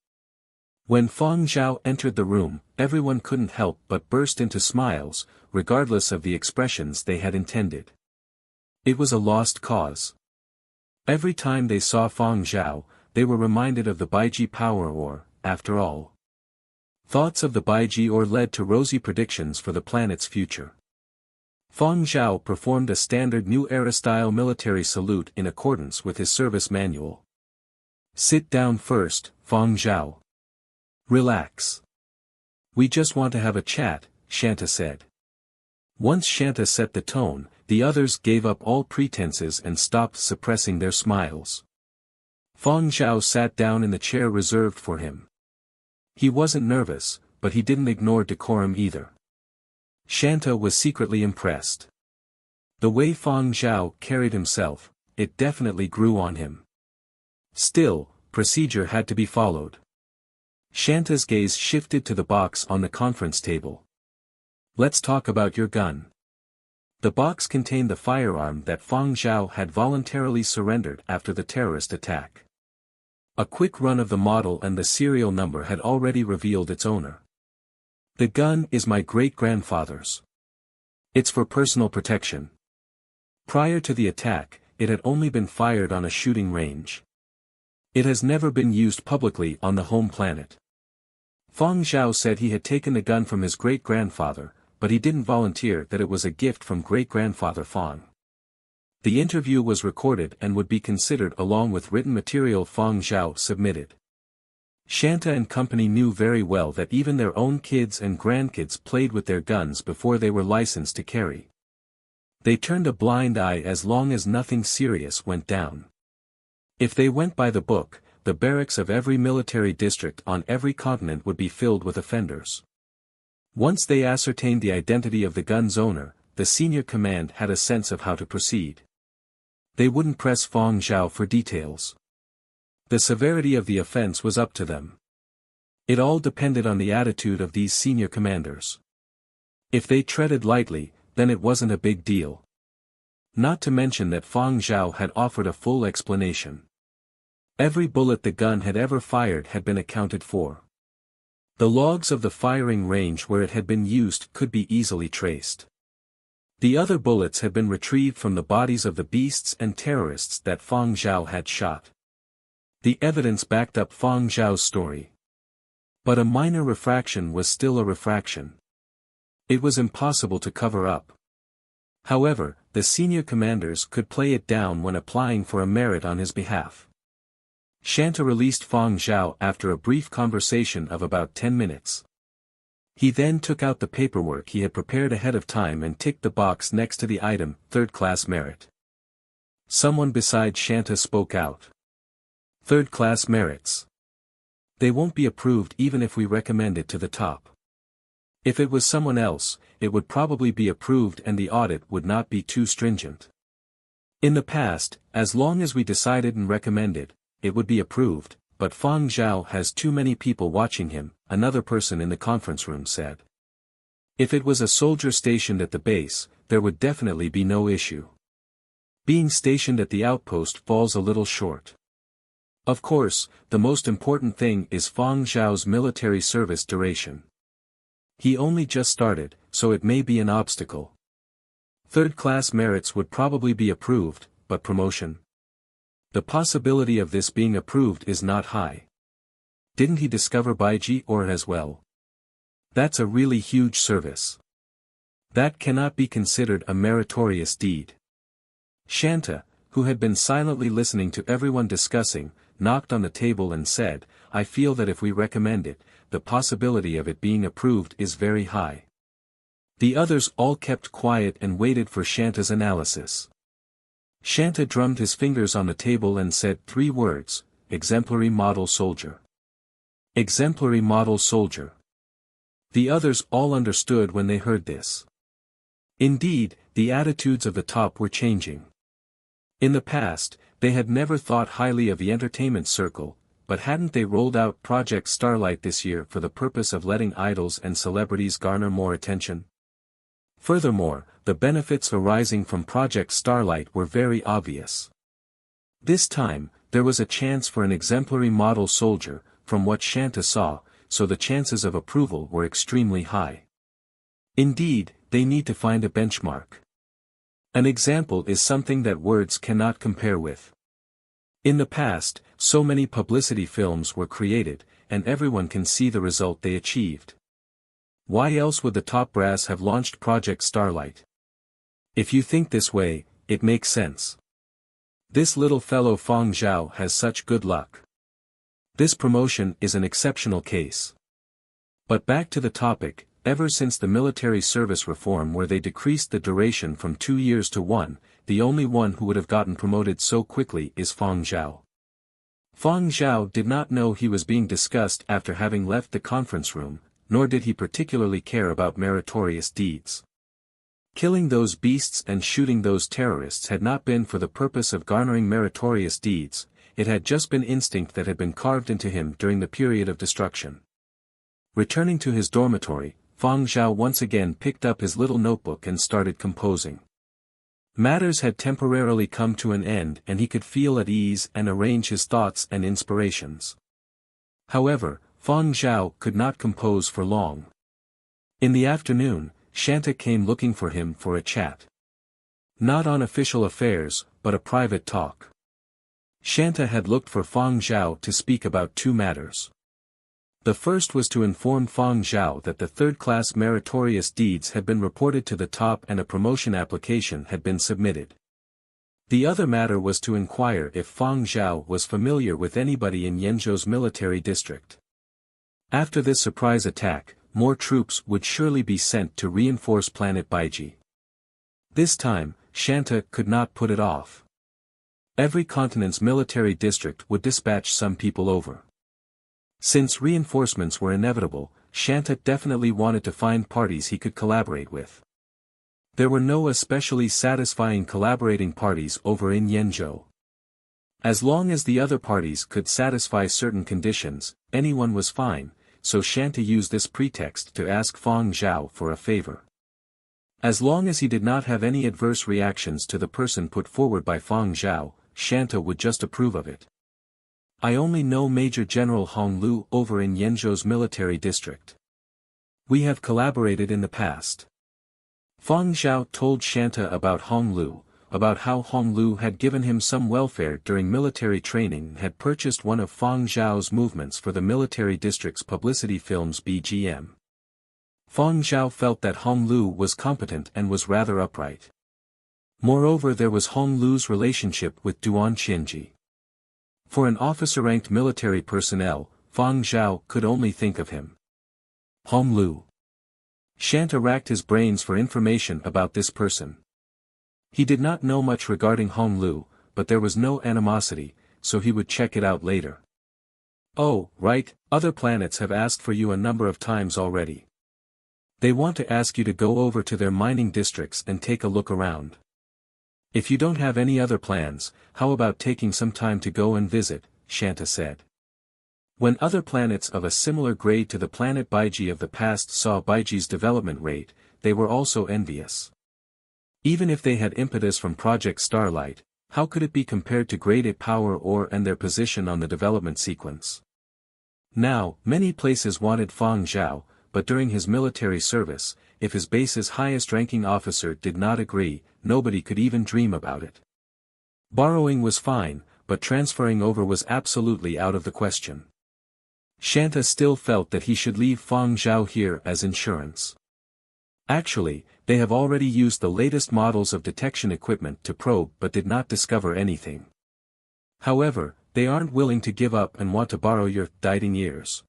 When Fang Zhao entered the room, everyone couldn't help but burst into smiles, regardless of the expressions they had intended. It was a lost cause. Every time they saw Fang Zhao, they were reminded of the Baiji power ore, after all. Thoughts of the Baiji ore led to rosy predictions for the planet's future. Fang Zhao performed a standard New Era-style military salute in accordance with his service manual. "Sit down first, Fang Zhao. Relax. We just want to have a chat," Shanta said. Once Shanta set the tone, the others gave up all pretenses and stopped suppressing their smiles. Fang Zhao sat down in the chair reserved for him. He wasn't nervous, but he didn't ignore decorum either. Shanta was secretly impressed. The way Fang Zhao carried himself, it definitely grew on him. Still, procedure had to be followed. Shanta's gaze shifted to the box on the conference table. "Let's talk about your gun." The box contained the firearm that Fang Zhao had voluntarily surrendered after the terrorist attack. A quick run of the model and the serial number had already revealed its owner. "The gun is my great-grandfather's. It's for personal protection. Prior to the attack, it had only been fired on a shooting range. It has never been used publicly on the home planet." Fang Zhao said he had taken the gun from his great-grandfather, but he didn't volunteer that it was a gift from great-grandfather Fang. The interview was recorded and would be considered along with written material Fang Zhao submitted. Shanta and company knew very well that even their own kids and grandkids played with their guns before they were licensed to carry. They turned a blind eye as long as nothing serious went down. If they went by the book, the barracks of every military district on every continent would be filled with offenders. Once they ascertained the identity of the gun's owner, the senior command had a sense of how to proceed. They wouldn't press Fang Zhao for details. The severity of the offense was up to them. It all depended on the attitude of these senior commanders. If they treaded lightly, then it wasn't a big deal. Not to mention that Fang Zhao had offered a full explanation. Every bullet the gun had ever fired had been accounted for. The logs of the firing range where it had been used could be easily traced. The other bullets had been retrieved from the bodies of the beasts and terrorists that Fang Zhao had shot. The evidence backed up Fang Zhao's story. But a minor refraction was still a refraction. It was impossible to cover up. However, the senior commanders could play it down when applying for a merit on his behalf. Shanta released Fang Zhao after a brief conversation of about 10 minutes. He then took out the paperwork he had prepared ahead of time and ticked the box next to the item, third-class merit. Someone beside Shanta spoke out. Third-class merits. They won't be approved even if we recommend it to the top. If it was someone else, it would probably be approved and the audit would not be too stringent. In the past, as long as we decided and recommended, it would be approved, but Fang Zhao has too many people watching him, another person in the conference room said. If it was a soldier stationed at the base, there would definitely be no issue. Being stationed at the outpost falls a little short. Of course, the most important thing is Fang Zhao's military service duration. He only just started, so it may be an obstacle. Third-class merits would probably be approved, but promotion? The possibility of this being approved is not high. Didn't he discover Baiji or as well? That's a really huge service. That cannot be considered a meritorious deed. Shanta, who had been silently listening to everyone discussing, knocked on the table and said, I feel that if we recommend it, the possibility of it being approved is very high. The others all kept quiet and waited for Shanta's analysis. Shanta drummed his fingers on the table and said 3 words, exemplary model soldier. Exemplary model soldier. The others all understood when they heard this. Indeed, the attitudes of the top were changing. In the past, they had never thought highly of the entertainment circle, but hadn't they rolled out Project Starlight this year for the purpose of letting idols and celebrities garner more attention? Furthermore, the benefits arising from Project Starlight were very obvious. This time, there was a chance for an exemplary model soldier, from what Shanta saw, so the chances of approval were extremely high. Indeed, they need to find a benchmark. An example is something that words cannot compare with. In the past, so many publicity films were created, and everyone can see the result they achieved. Why else would the top brass have launched Project Starlight? If you think this way, it makes sense. This little fellow Fang Zhao has such good luck. This promotion is an exceptional case. But back to the topic, ever since the military service reform where they decreased the duration from 2 years to 1, the only one who would have gotten promoted so quickly is Fang Zhao. Fang Zhao did not know he was being discussed after having left the conference room, nor did he particularly care about meritorious deeds. Killing those beasts and shooting those terrorists had not been for the purpose of garnering meritorious deeds, it had just been instinct that had been carved into him during the period of destruction. Returning to his dormitory, Fang Zhao once again picked up his little notebook and started composing. Matters had temporarily come to an end and he could feel at ease and arrange his thoughts and inspirations. However, Fang Zhao could not compose for long. In the afternoon, Shanta came looking for him for a chat. Not on official affairs, but a private talk. Shanta had looked for Fang Zhao to speak about 2 matters. The first was to inform Fang Zhao that the third-class meritorious deeds had been reported to the top and a promotion application had been submitted. The other matter was to inquire if Fang Zhao was familiar with anybody in Yanzhou's military district. After this surprise attack, more troops would surely be sent to reinforce planet Baiji. This time, Shanta could not put it off. Every continent's military district would dispatch some people over. Since reinforcements were inevitable, Shanta definitely wanted to find parties he could collaborate with. There were no especially satisfying collaborating parties over in Yanzhou. As long as the other parties could satisfy certain conditions, anyone was fine, so Shanta used this pretext to ask Fang Zhao for a favor. As long as he did not have any adverse reactions to the person put forward by Fang Zhao, Shanta would just approve of it. I only know Major General Hong Lu over in Yanzhou's military district. We have collaborated in the past. Fang Zhao told Shanta about Hong Lu, about how Hong Lu had given him some welfare during military training and had purchased one of Fang Zhao's movements for the military district's publicity film's BGM. Fang Zhao felt that Hong Lu was competent and was rather upright. Moreover, there was Hong Lu's relationship with Duan Qianji. For an officer-ranked military personnel, Fang Zhao could only think of him. Hong Lu. Shanta racked his brains for information about this person. He did not know much regarding Hong Lu, but there was no animosity, so he would check it out later. Oh, right, other planets have asked for you a number of times already. They want to ask you to go over to their mining districts and take a look around. If you don't have any other plans, how about taking some time to go and visit, Shanta said. When other planets of a similar grade to the planet Baiji of the past saw Baiji's development rate, they were also envious. Even if they had impetus from Project Starlight, how could it be compared to Grade A power or and their position on the development sequence? Now, many places wanted Fang Zhao, but during his military service, if his base's highest-ranking officer did not agree, nobody could even dream about it. Borrowing was fine, but transferring over was absolutely out of the question. Shanta still felt that he should leave Fang Zhao here as insurance. Actually, they have already used the latest models of detection equipment to probe but did not discover anything. However, they aren't willing to give up and want to borrow your guiding ears.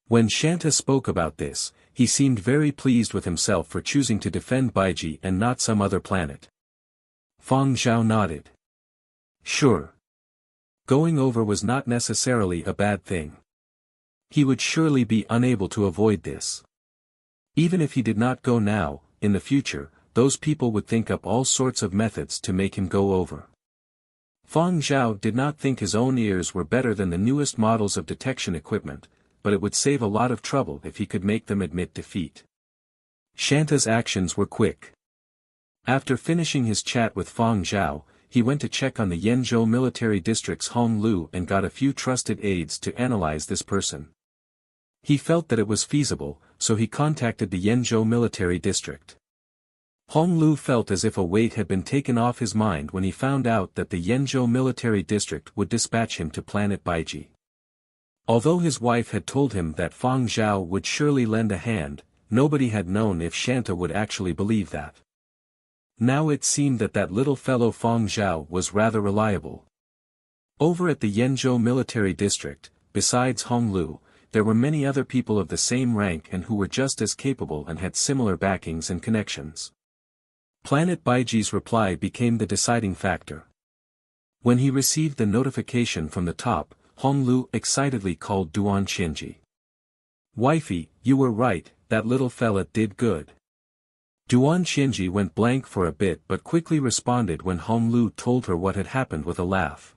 When Shanta spoke about this, he seemed very pleased with himself for choosing to defend Baiji and not some other planet. Fang Zhao nodded. Sure. Going over was not necessarily a bad thing. He would surely be unable to avoid this. Even if he did not go now, in the future, those people would think up all sorts of methods to make him go over. Fang Zhao did not think his own ears were better than the newest models of detection equipment, but it would save a lot of trouble if he could make them admit defeat. Shanta's actions were quick. After finishing his chat with Fang Zhao, he went to check on the Yanzhou military district's Hong Lu and got a few trusted aides to analyze this person. He felt that it was feasible, so he contacted the Yanzhou military district. Hong Lu felt as if a weight had been taken off his mind when he found out that the Yanzhou military district would dispatch him to planet Baiji. Although his wife had told him that Fang Zhao would surely lend a hand, nobody had known if Shanta would actually believe that. Now it seemed that that little fellow Fang Zhao was rather reliable. Over at the Yanzhou military district, besides Hong Lu, there were many other people of the same rank and who were just as capable and had similar backings and connections. Planet Baiji's reply became the deciding factor. When he received the notification from the top, Hong Lu excitedly called Duan Qianji. Wifey, you were right, that little fella did good. Duan Qianji went blank for a bit but quickly responded when Hong Lu told her what had happened with a laugh.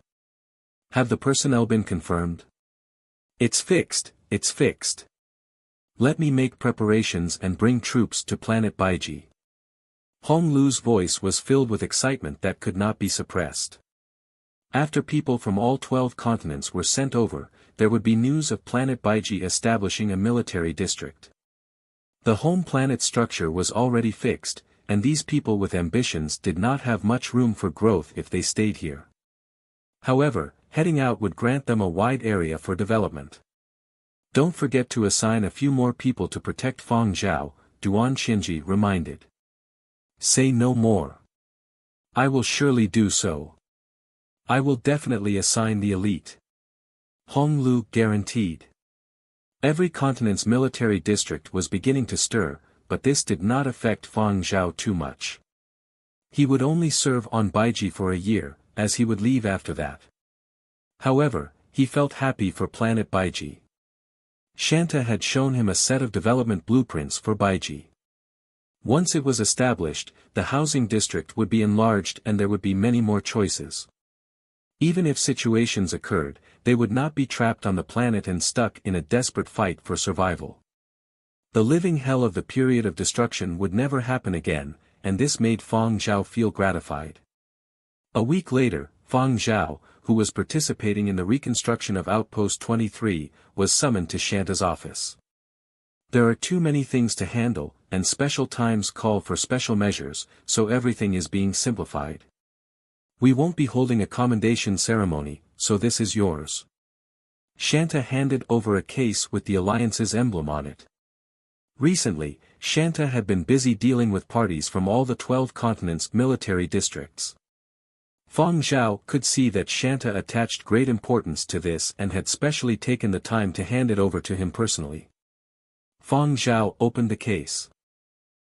Have the personnel been confirmed? It's fixed, it's fixed. Let me make preparations and bring troops to planet Baiji. Hong Lu's voice was filled with excitement that could not be suppressed. After people from all 12 continents were sent over, there would be news of planet Baiji establishing a military district. The home planet structure was already fixed, and these people with ambitions did not have much room for growth if they stayed here. However, heading out would grant them a wide area for development. Don't forget to assign a few more people to protect Fang Zhao, Duan Qianji reminded. Say no more. I will surely do so. I will definitely assign the elite. Hong Lu guaranteed. Every continent's military district was beginning to stir, but this did not affect Fang Zhao too much. He would only serve on Baiji for a year, as he would leave after that. However, he felt happy for planet Baiji. Shanta had shown him a set of development blueprints for Baiji. Once it was established, the housing district would be enlarged and there would be many more choices. Even if situations occurred, they would not be trapped on the planet and stuck in a desperate fight for survival. The living hell of the period of destruction would never happen again, and this made Fang Zhao feel gratified. A week later, Fang Zhao, who was participating in the reconstruction of Outpost 23, was summoned to Shanta's office. There are too many things to handle, and special times call for special measures, so everything is being simplified. We won't be holding a commendation ceremony, so this is yours. Shanta handed over a case with the Alliance's emblem on it. Recently, Shanta had been busy dealing with parties from all the 12 continents' military districts. Fang Zhao could see that Shanta attached great importance to this and had specially taken the time to hand it over to him personally. Fang Zhao opened the case.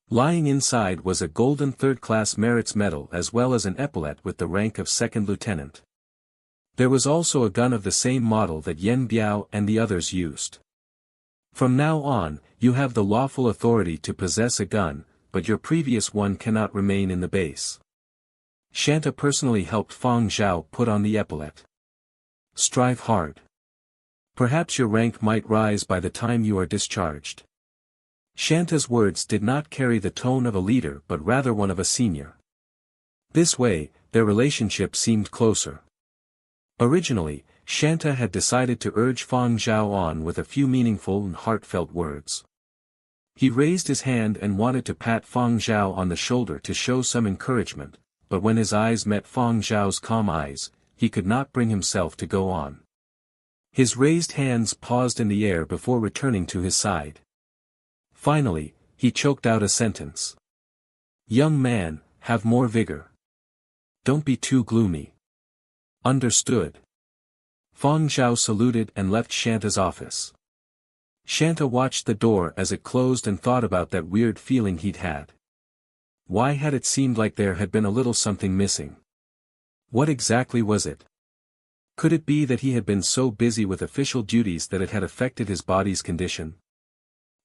Lying inside was a golden third-class merits medal as well as an epaulet with the rank of second lieutenant. There was also a gun of the same model that Yen Biao and the others used. From now on, you have the lawful authority to possess a gun, but your previous one cannot remain in the base. Shanta personally helped Fang Zhao put on the epaulet. Strive hard. Perhaps your rank might rise by the time you are discharged. Shanta's words did not carry the tone of a leader but rather one of a senior. This way, their relationship seemed closer. Originally, Shanta had decided to urge Fang Zhao on with a few meaningful and heartfelt words. He raised his hand and wanted to pat Fang Zhao on the shoulder to show some encouragement, but when his eyes met Fang Zhao's calm eyes, he could not bring himself to go on. His raised hands paused in the air before returning to his side. Finally, he choked out a sentence. Young man, have more vigor. Don't be too gloomy. Understood. Fang Zhao saluted and left Shanta's office. Shanta watched the door as it closed and thought about that weird feeling he'd had. Why had it seemed like there had been a little something missing? What exactly was it? Could it be that he had been so busy with official duties that it had affected his body's condition?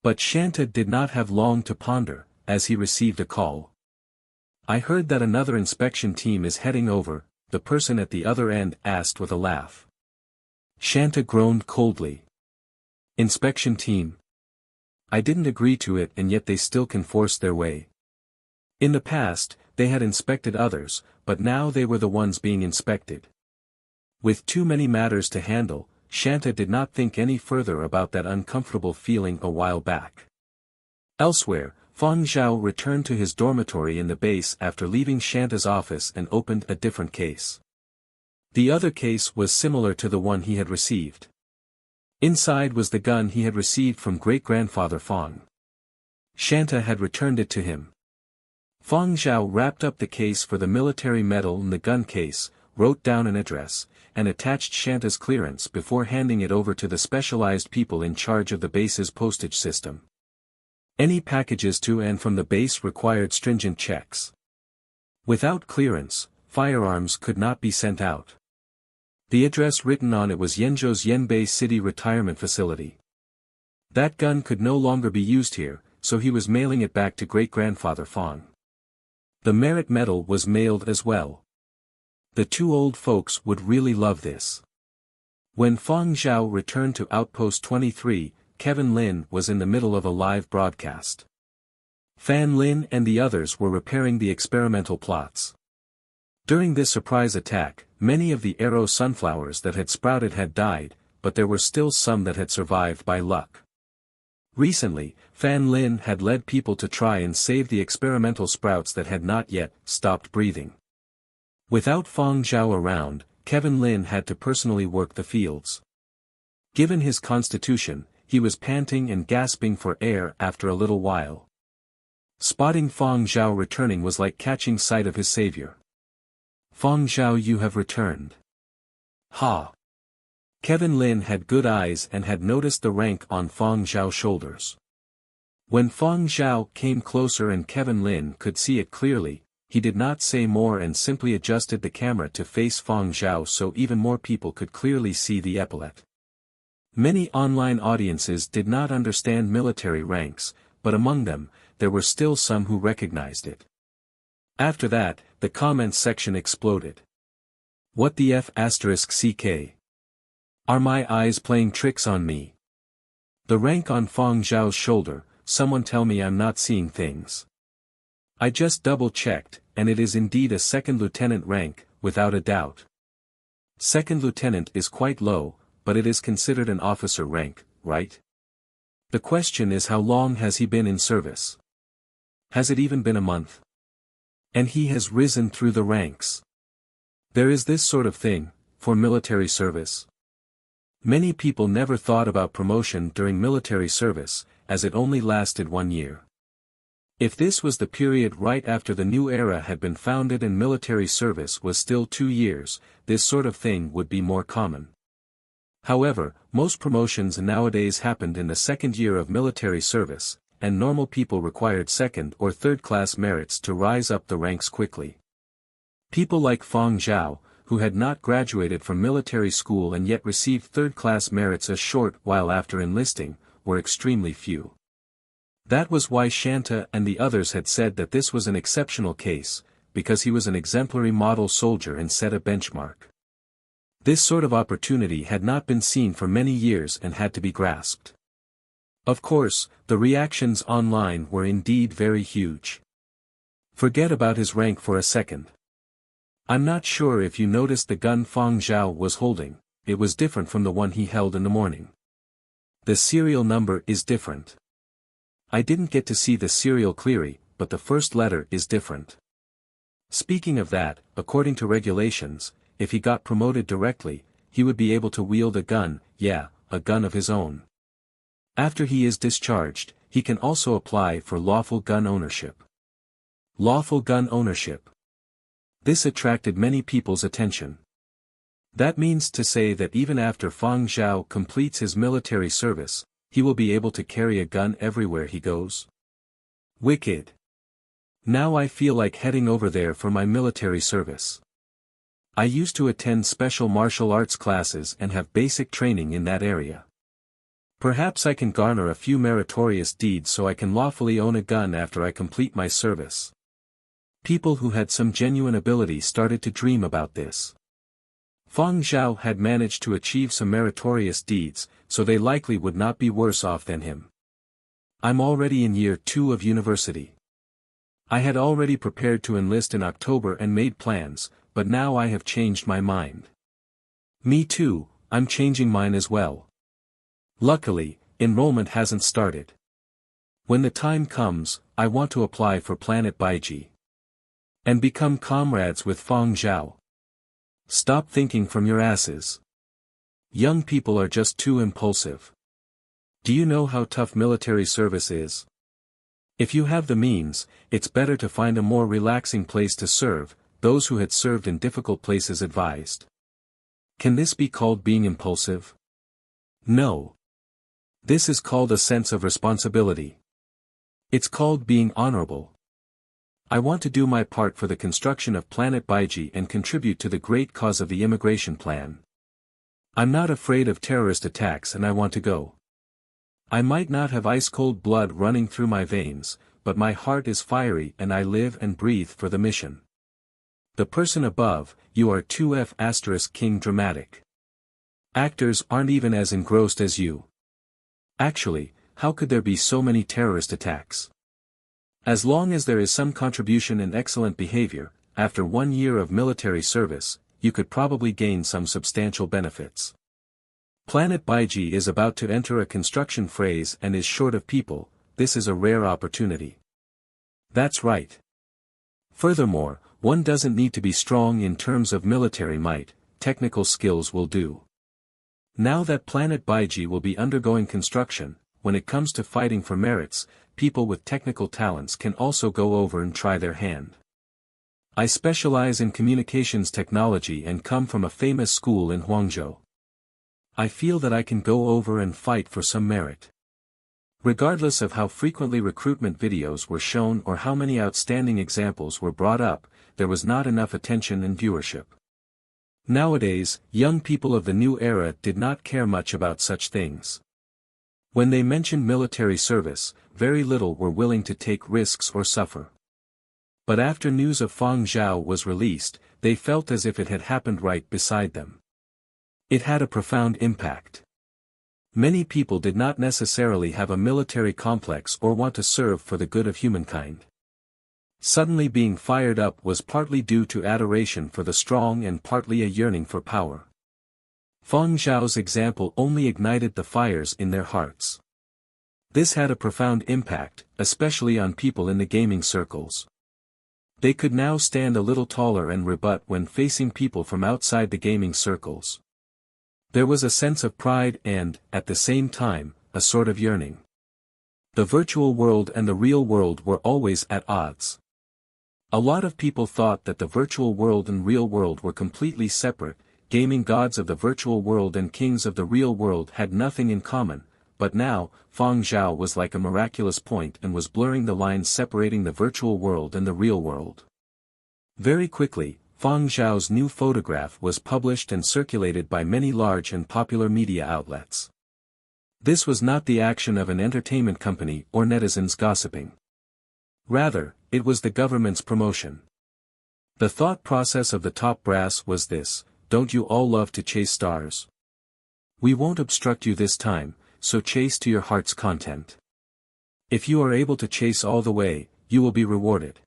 But Shanta did not have long to ponder, as he received a call. I heard that another inspection team is heading over, the person at the other end asked with a laugh. Shanta groaned coldly. Inspection team. I didn't agree to it and yet they still can force their way. In the past, they had inspected others, but now they were the ones being inspected. With too many matters to handle, Shanta did not think any further about that uncomfortable feeling a while back. Elsewhere, Fang Zhao returned to his dormitory in the base after leaving Shanta's office and opened a different case. The other case was similar to the one he had received. Inside was the gun he had received from great-grandfather Fang. Shanta had returned it to him. Fang Zhao wrapped up the case for the military medal in the gun case, wrote down an address, and attached Shanta's clearance before handing it over to the specialized people in charge of the base's postage system. Any packages to and from the base required stringent checks. Without clearance, firearms could not be sent out. The address written on it was Yenzhou's Yanbei City Retirement Facility. That gun could no longer be used here, so he was mailing it back to great-grandfather Fang. The merit medal was mailed as well. The two old folks would really love this. When Fang Zhao returned to Outpost 23, Kevin Lin was in the middle of a live broadcast. Fan Lin and the others were repairing the experimental plots. During this surprise attack, many of the arrow sunflowers that had sprouted had died, but there were still some that had survived by luck. Recently, Fan Lin had led people to try and save the experimental sprouts that had not yet stopped breathing. Without Fang Zhao around, Kevin Lin had to personally work the fields. Given his constitution, he was panting and gasping for air after a little while. Spotting Fang Zhao returning was like catching sight of his savior. Fang Zhao, you have returned. Ha! Kevin Lin had good eyes and had noticed the rank on Fang Zhao's shoulders. When Fang Zhao came closer and Kevin Lin could see it clearly, he did not say more and simply adjusted the camera to face Fang Zhao so even more people could clearly see the epaulet. Many online audiences did not understand military ranks, but among them, there were still some who recognized it. After that, the comments section exploded. What the F***ck? Are my eyes playing tricks on me? The rank on Fang Zhao's shoulder, someone tell me I'm not seeing things. I just double-checked, and it is indeed a second lieutenant rank, without a doubt. Second lieutenant is quite low, but it is considered an officer rank, right? The question is, how long has he been in service? Has it even been a month? And he has risen through the ranks. There is this sort of thing, for military service. Many people never thought about promotion during military service, as it only lasted 1 year. If this was the period right after the new era had been founded and military service was still 2 years, this sort of thing would be more common. However, most promotions nowadays happened in the second year of military service, and normal people required second or third class merits to rise up the ranks quickly. People like Fang Zhao, who had not graduated from military school and yet received third-class merits a short while after enlisting, were extremely few. That was why Shanta and the others had said that this was an exceptional case, because he was an exemplary model soldier and set a benchmark. This sort of opportunity had not been seen for many years and had to be grasped. Of course, the reactions online were indeed very huge. Forget about his rank for a second. I'm not sure if you noticed the gun Fang Zhao was holding, it was different from the one he held in the morning. The serial number is different. I didn't get to see the serial clearly, but the first letter is different. Speaking of that, according to regulations, if he got promoted directly, he would be able to wield a gun, yeah, a gun of his own. After he is discharged, he can also apply for lawful gun ownership. Lawful gun ownership. This attracted many people's attention. That means to say that even after Fang Zhao completes his military service, he will be able to carry a gun everywhere he goes. Wicked. Now I feel like heading over there for my military service. I used to attend special martial arts classes and have basic training in that area. Perhaps I can garner a few meritorious deeds so I can lawfully own a gun after I complete my service. People who had some genuine ability started to dream about this. Fang Zhao had managed to achieve some meritorious deeds, so they likely would not be worse off than him. I'm already in year 2 of university. I had already prepared to enlist in October and made plans, but now I have changed my mind. Me too, I'm changing mine as well. Luckily, enrollment hasn't started. When the time comes, I want to apply for Planet Baiji. And become comrades with Fang Zhao. Stop thinking from your asses. Young people are just too impulsive. Do you know how tough military service is? If you have the means, it's better to find a more relaxing place to serve, those who had served in difficult places advised. Can this be called being impulsive? No. This is called a sense of responsibility. It's called being honorable. I want to do my part for the construction of Planet Baiji and contribute to the great cause of the immigration plan. I'm not afraid of terrorist attacks and I want to go. I might not have ice-cold blood running through my veins, but my heart is fiery and I live and breathe for the mission. The person above, you are 2F** king dramatic. Actors aren't even as engrossed as you. Actually, how could there be so many terrorist attacks? As long as there is some contribution and excellent behavior, after 1 year of military service, you could probably gain some substantial benefits. Planet Baiji is about to enter a construction phase and is short of people, this is a rare opportunity. That's right. Furthermore, one doesn't need to be strong in terms of military might, technical skills will do. Now that Planet Baiji will be undergoing construction, when it comes to fighting for merits, people with technical talents can also go over and try their hand. I specialize in communications technology and come from a famous school in Huangzhou. I feel that I can go over and fight for some merit. Regardless of how frequently recruitment videos were shown or how many outstanding examples were brought up, there was not enough attention and viewership. Nowadays, young people of the new era did not care much about such things. When they mentioned military service, very little were willing to take risks or suffer. But after news of Fang Zhao was released, they felt as if it had happened right beside them. It had a profound impact. Many people did not necessarily have a military complex or want to serve for the good of humankind. Suddenly being fired up was partly due to adoration for the strong and partly a yearning for power. Fang Zhao's example only ignited the fires in their hearts. This had a profound impact, especially on people in the gaming circles. They could now stand a little taller and rebut when facing people from outside the gaming circles. There was a sense of pride and, at the same time, a sort of yearning. The virtual world and the real world were always at odds. A lot of people thought that the virtual world and real world were completely separate, gaming gods of the virtual world and kings of the real world had nothing in common, but now, Fang Zhao was like a miraculous point and was blurring the lines separating the virtual world and the real world. Very quickly, Fang Zhao's new photograph was published and circulated by many large and popular media outlets. This was not the action of an entertainment company or netizens gossiping. Rather, it was the government's promotion. The thought process of the top brass was this: don't you all love to chase stars? We won't obstruct you this time, so chase to your heart's content. If you are able to chase all the way, you will be rewarded.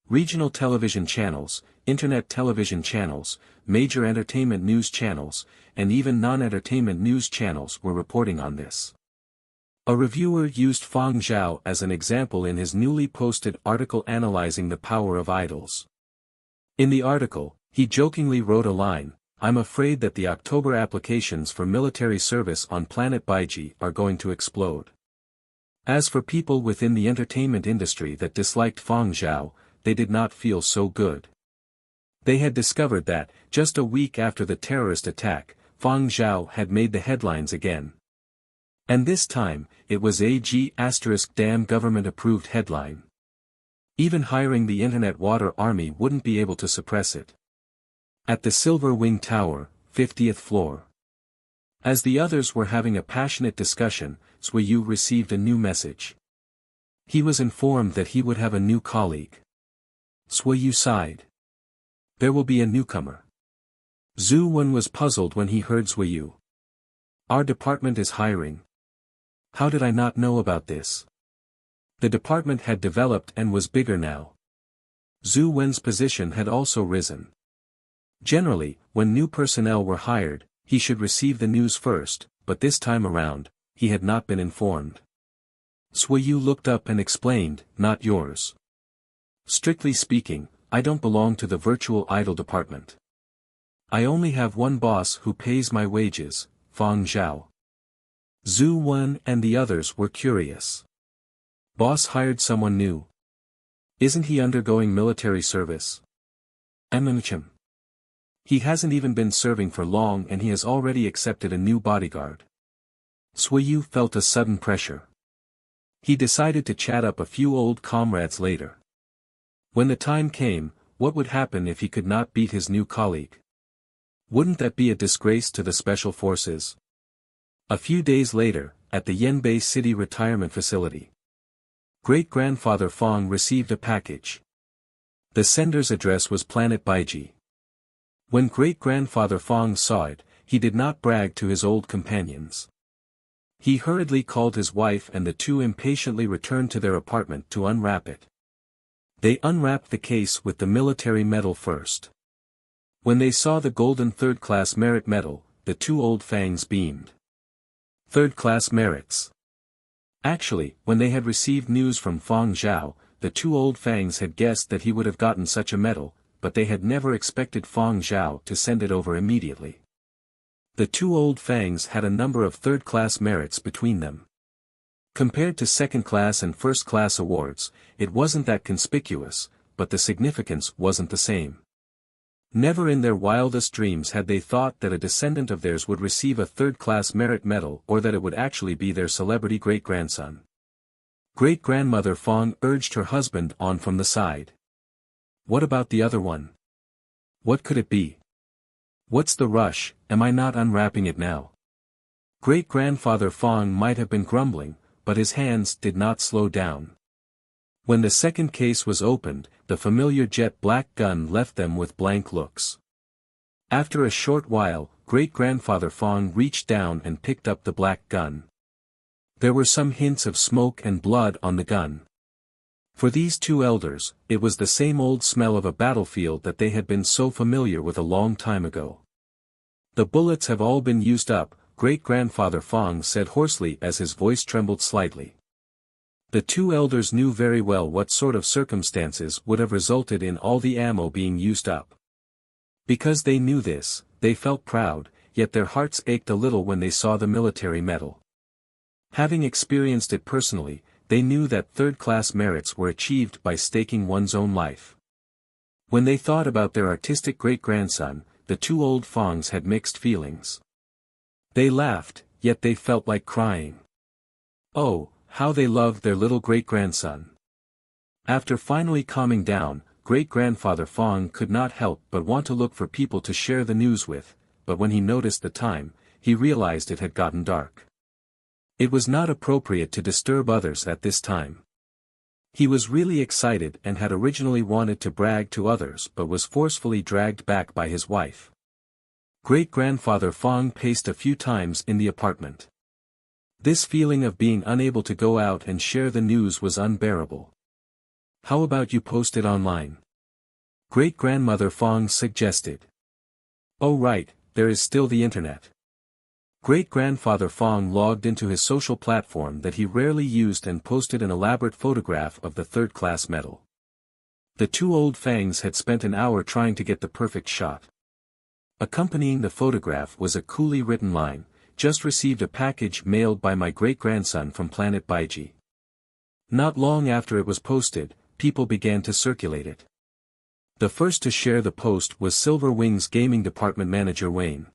Regional television channels, internet television channels, major entertainment news channels, and even non-entertainment news channels were reporting on this. A reviewer used Fang Zhao as an example in his newly posted article analyzing the power of idols. In the article, he jokingly wrote a line, "I'm afraid that the October applications for military service on planet Baiji are going to explode." As for people within the entertainment industry that disliked Fang Zhao, they did not feel so good. They had discovered that, just a week after the terrorist attack, Fang Zhao had made the headlines again. And this time, it was a damn government-approved headline. Even hiring the Internet Water Army wouldn't be able to suppress it. At the Silver Wing Tower, 50th floor. As the others were having a passionate discussion, Suiyu received a new message. He was informed that he would have a new colleague. Suiyu sighed. There will be a newcomer. Zhu Wen was puzzled when he heard Suiyu. Our department is hiring. How did I not know about this? The department had developed and was bigger now. Zhu Wen's position had also risen. Generally, when new personnel were hired, he should receive the news first, but this time around, he had not been informed. Suiyu looked up and explained, "Not yours. Strictly speaking, I don't belong to the virtual idol department. I only have one boss who pays my wages, Fang Zhao." Zhu Wen and the others were curious. Boss hired someone new. Isn't he undergoing military service? Him. He hasn't even been serving for long and he has already accepted a new bodyguard. Suiyu felt a sudden pressure. He decided to chat up a few old comrades later. When the time came, what would happen if he could not beat his new colleague? Wouldn't that be a disgrace to the special forces? A few days later, at the Yanbei City Retirement Facility, great-grandfather Fang received a package. The sender's address was Planet Baiji. When great-grandfather Fang saw it, he did not brag to his old companions. He hurriedly called his wife and the two impatiently returned to their apartment to unwrap it. They unwrapped the case with the military medal first. When they saw the golden third-class merit medal, the two old Fangs beamed. Third-class merits. Actually, when they had received news from Fang Zhao, the two old Fangs had guessed that he would have gotten such a medal, but they had never expected Fang Zhao to send it over immediately. The two old Fangs had a number of third-class merits between them. Compared to second-class and first-class awards, it wasn't that conspicuous, but the significance wasn't the same. Never in their wildest dreams had they thought that a descendant of theirs would receive a third-class merit medal or that it would actually be their celebrity great-grandson. Great-grandmother Fang urged her husband on from the side. What about the other one? What could it be? What's the rush, am I not unwrapping it now? Great-grandfather Fang might have been grumbling, but his hands did not slow down. When the second case was opened, the familiar jet-black gun left them with blank looks. After a short while, great-grandfather Fang reached down and picked up the black gun. There were some hints of smoke and blood on the gun. For these two elders, it was the same old smell of a battlefield that they had been so familiar with a long time ago. The bullets have all been used up, great-grandfather Fang said hoarsely as his voice trembled slightly. The two elders knew very well what sort of circumstances would have resulted in all the ammo being used up. Because they knew this, they felt proud, yet their hearts ached a little when they saw the military medal. Having experienced it personally, they knew that third-class merits were achieved by staking one's own life. When they thought about their artistic great-grandson, the two old Fangs had mixed feelings. They laughed, yet they felt like crying. Oh, how they loved their little great-grandson. After finally calming down, great-grandfather Fang could not help but want to look for people to share the news with, but when he noticed the time, he realized it had gotten dark. It was not appropriate to disturb others at this time. He was really excited and had originally wanted to brag to others but was forcefully dragged back by his wife. Great-grandfather Fang paced a few times in the apartment. This feeling of being unable to go out and share the news was unbearable. How about you post it online? Great-grandmother Fang suggested. Oh right, there is still the internet. Great-grandfather Fang logged into his social platform that he rarely used and posted an elaborate photograph of the third-class medal. The two old Fangs had spent an hour trying to get the perfect shot. Accompanying the photograph was a coolly written line, "Just received a package mailed by my great-grandson from planet Baiji." Not long after it was posted, people began to circulate it. The first to share the post was Silver Wing's gaming department manager Wayne.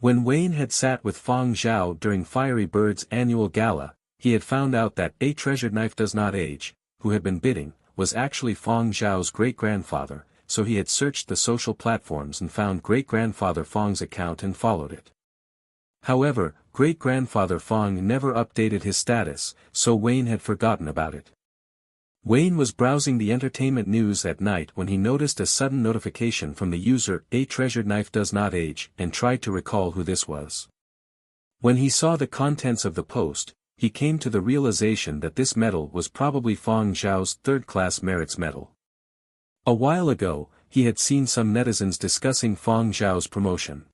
When Wayne had sat with Fang Zhao during Fiery Bird's annual gala, he had found out that a treasured knife does not age, who had been bidding, was actually Fang Zhao's great-grandfather, so he had searched the social platforms and found great-grandfather Fang's account and followed it. However, great-grandfather Fang never updated his status, so Wayne had forgotten about it. Wayne was browsing the entertainment news at night when he noticed a sudden notification from the user "A treasured knife does not age" and tried to recall who this was. When he saw the contents of the post, he came to the realization that this medal was probably Fang Zhao's third-class merits medal. A while ago, he had seen some netizens discussing Fang Zhao's promotion.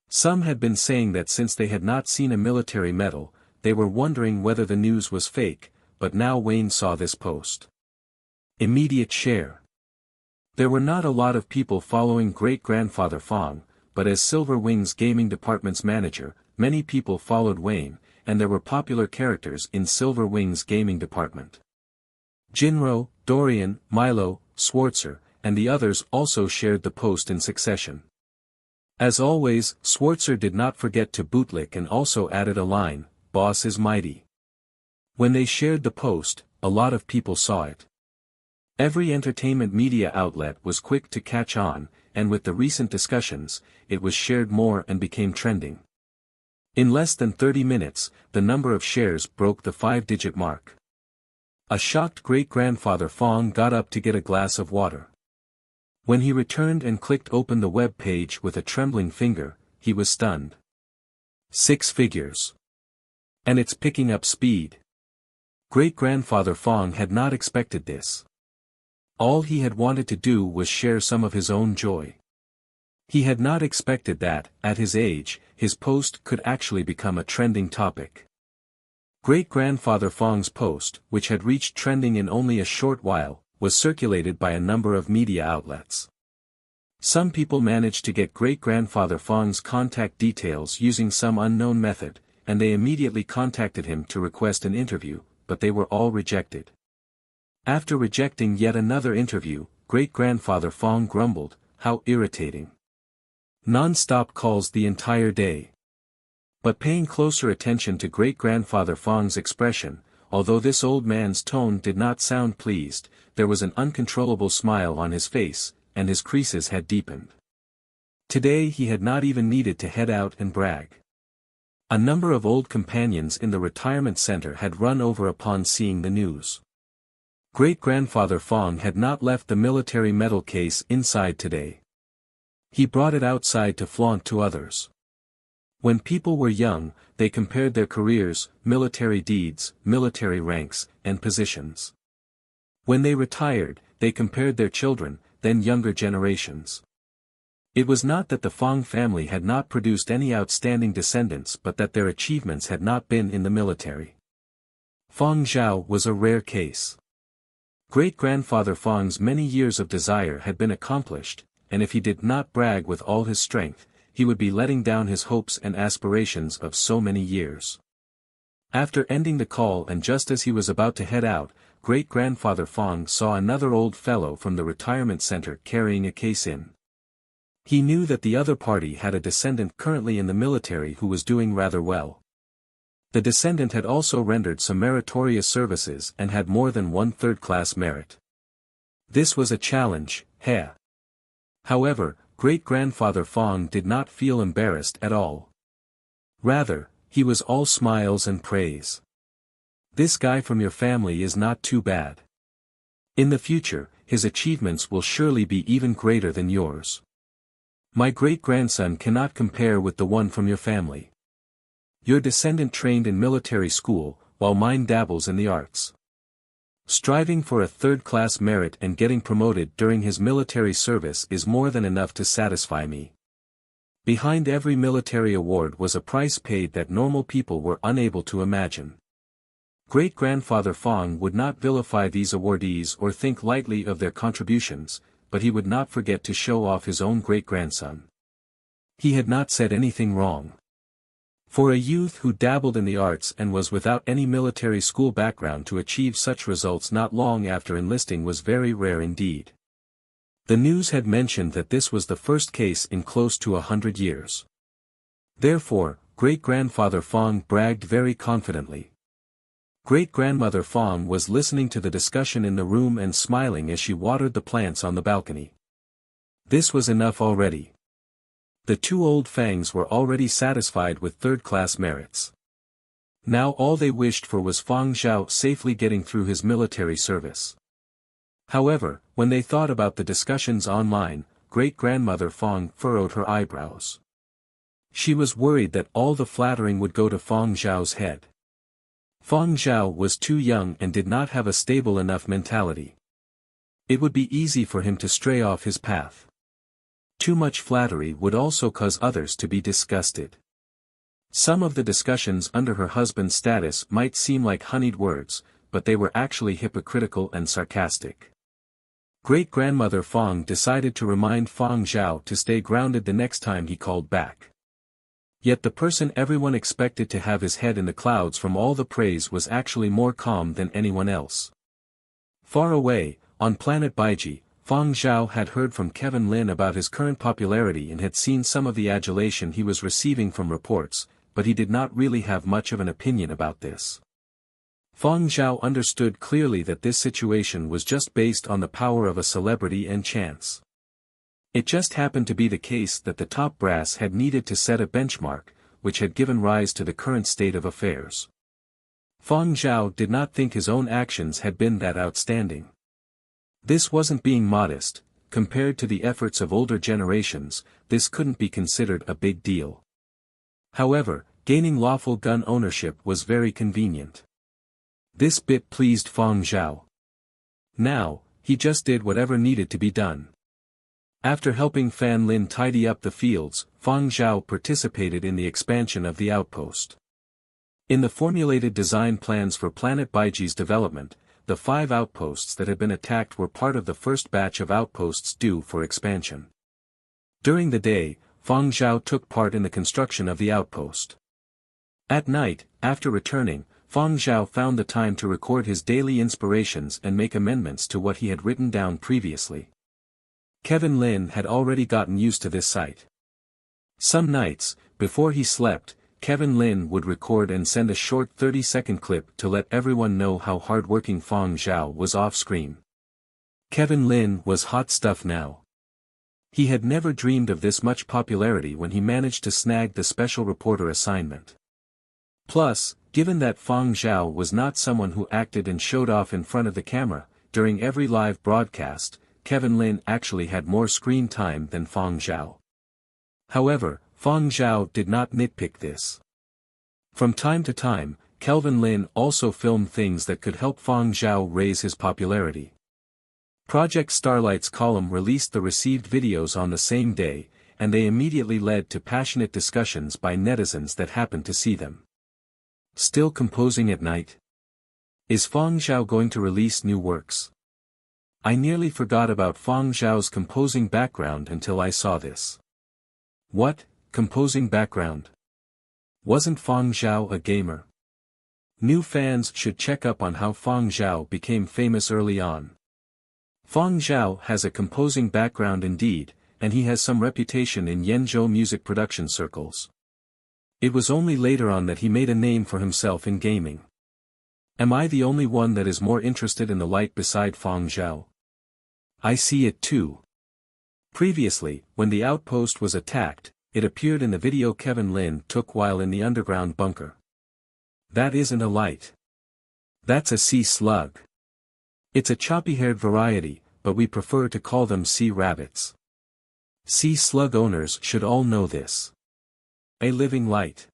Some had been saying that since they had not seen a military medal, they were wondering whether the news was fake, but now Wayne saw this post. Immediate share. There were not a lot of people following great-grandfather Fang, but as Silver Wing's gaming department's manager, many people followed Wayne, and there were popular characters in Silver Wing's gaming department. Jinro, Dorian, Milo, Schwarzer, and the others also shared the post in succession. As always, Schwarzer did not forget to bootlick and also added a line, "Boss is mighty." When they shared the post, a lot of people saw it. Every entertainment media outlet was quick to catch on, and with the recent discussions, it was shared more and became trending. In less than 30 minutes, the number of shares broke the 5-digit mark. A shocked great-grandfather Fang got up to get a glass of water. When he returned and clicked open the web page with a trembling finger, he was stunned. 6 figures. And it's picking up speed. Great-grandfather Fang had not expected this. All he had wanted to do was share some of his own joy. He had not expected that, at his age, his post could actually become a trending topic. Great-grandfather Fang's post, which had reached trending in only a short while, was circulated by a number of media outlets. Some people managed to get great-grandfather Fang's contact details using some unknown method, and they immediately contacted him to request an interview, but they were all rejected. After rejecting yet another interview, great-grandfather Fang grumbled, "How irritating. Non-stop calls the entire day." But paying closer attention to great-grandfather Fang's expression, although this old man's tone did not sound pleased, there was an uncontrollable smile on his face, and his creases had deepened. Today he had not even needed to head out and brag. A number of old companions in the retirement center had run over upon seeing the news. Great-grandfather Fang had not left the military medal case inside today. He brought it outside to flaunt to others. When people were young, they compared their careers, military deeds, military ranks, and positions. When they retired, they compared their children, then younger generations. It was not that the Fang family had not produced any outstanding descendants but that their achievements had not been in the military. Fang Zhao was a rare case. Great-grandfather Fang's many years of desire had been accomplished, and if he did not brag with all his strength, he would be letting down his hopes and aspirations of so many years. After ending the call and just as he was about to head out, great-grandfather Fang saw another old fellow from the retirement center carrying a case in. He knew that the other party had a descendant currently in the military who was doing rather well. The descendant had also rendered some meritorious services and had more than one third-class merit. This was a challenge, heh. However, great-grandfather Fang did not feel embarrassed at all. Rather, he was all smiles and praise. "This guy from your family is not too bad. In the future, his achievements will surely be even greater than yours. My great-grandson cannot compare with the one from your family. Your descendant trained in military school, while mine dabbles in the arts. Striving for a third-class merit and getting promoted during his military service is more than enough to satisfy me." Behind every military award was a price paid that normal people were unable to imagine. Great-grandfather Fang would not vilify these awardees or think lightly of their contributions, but he would not forget to show off his own great-grandson. He had not said anything wrong. For a youth who dabbled in the arts and was without any military school background to achieve such results not long after enlisting was very rare indeed. The news had mentioned that this was the first case in close to 100 years. Therefore, great-grandfather Fang bragged very confidently. Great-grandmother Fang was listening to the discussion in the room and smiling as she watered the plants on the balcony. This was enough already. The two old Fangs were already satisfied with third-class merits. Now all they wished for was Fang Zhao safely getting through his military service. However, when they thought about the discussions online, great-grandmother Fang furrowed her eyebrows. She was worried that all the flattering would go to Fang Zhao's head. Fang Zhao was too young and did not have a stable enough mentality. It would be easy for him to stray off his path. Too much flattery would also cause others to be disgusted. Some of the discussions under her husband's status might seem like honeyed words, but they were actually hypocritical and sarcastic. Great-grandmother Fang decided to remind Fang Zhao to stay grounded the next time he called back. Yet the person everyone expected to have his head in the clouds from all the praise was actually more calm than anyone else. Far away, on planet Baiji, Fang Zhao had heard from Kevin Lin about his current popularity and had seen some of the adulation he was receiving from reports, but he did not really have much of an opinion about this. Fang Zhao understood clearly that this situation was just based on the power of a celebrity and chance. It just happened to be the case that the top brass had needed to set a benchmark, which had given rise to the current state of affairs. Fang Zhao did not think his own actions had been that outstanding. This wasn't being modest, compared to the efforts of older generations, this couldn't be considered a big deal. However, gaining lawful gun ownership was very convenient. This bit pleased Fang Zhao. Now, he just did whatever needed to be done. After helping Fan Lin tidy up the fields, Fang Zhao participated in the expansion of the outpost. In the formulated design plans for Planet Baiji's development, the 5 outposts that had been attacked were part of the first batch of outposts due for expansion. During the day, Fang Zhao took part in the construction of the outpost. At night, after returning, Fang Zhao found the time to record his daily inspirations and make amendments to what he had written down previously. Kevin Lin had already gotten used to this sight. Some nights, before he slept, Kevin Lin would record and send a short 30-second clip to let everyone know how hardworking Fang Zhao was off-screen. Kevin Lin was hot stuff now. He had never dreamed of this much popularity when he managed to snag the special reporter assignment. Plus, given that Fang Zhao was not someone who acted and showed off in front of the camera, during every live broadcast, Kevin Lin actually had more screen time than Fang Zhao. However, Fang Zhao did not nitpick this. From time to time, Kevin Lin also filmed things that could help Fang Zhao raise his popularity. Project Starlight's column released the received videos on the same day, and they immediately led to passionate discussions by netizens that happened to see them. Still composing at night? Is Fang Zhao going to release new works? I nearly forgot about Fang Zhao's composing background until I saw this. What, composing background? Wasn't Fang Zhao a gamer? New fans should check up on how Fang Zhao became famous early on. Fang Zhao has a composing background indeed, and he has some reputation in Yenzhou music production circles. It was only later on that he made a name for himself in gaming. Am I the only one that is more interested in the light beside Fang Zhao? I see it too. Previously, when the outpost was attacked, it appeared in the video Kevin Lin took while in the underground bunker. That isn't a light. That's a sea slug. It's a choppy-haired variety, but we prefer to call them sea rabbits. Sea slug owners should all know this. A living light.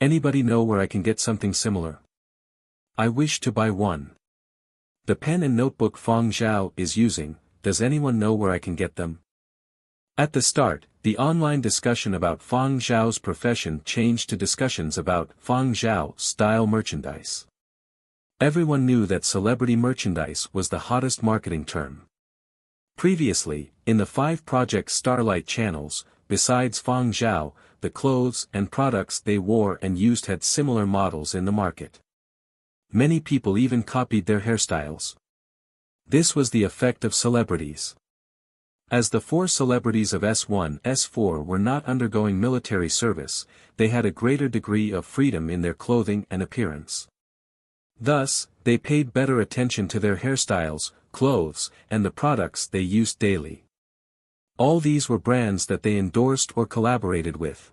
Anybody know where I can get something similar? I wish to buy one. The pen and notebook Fang Zhao is using, does anyone know where I can get them? At the start, the online discussion about Fang Zhao's profession changed to discussions about Fang Zhao style merchandise. Everyone knew that celebrity merchandise was the hottest marketing term. Previously, in the 5 Project Starlight channels, besides Fang Zhao, the clothes and products they wore and used had similar models in the market. Many people even copied their hairstyles. This was the effect of celebrities. As the 4 celebrities of S1, S4 were not undergoing military service, they had a greater degree of freedom in their clothing and appearance. Thus, they paid better attention to their hairstyles, clothes, and the products they used daily. All these were brands that they endorsed or collaborated with.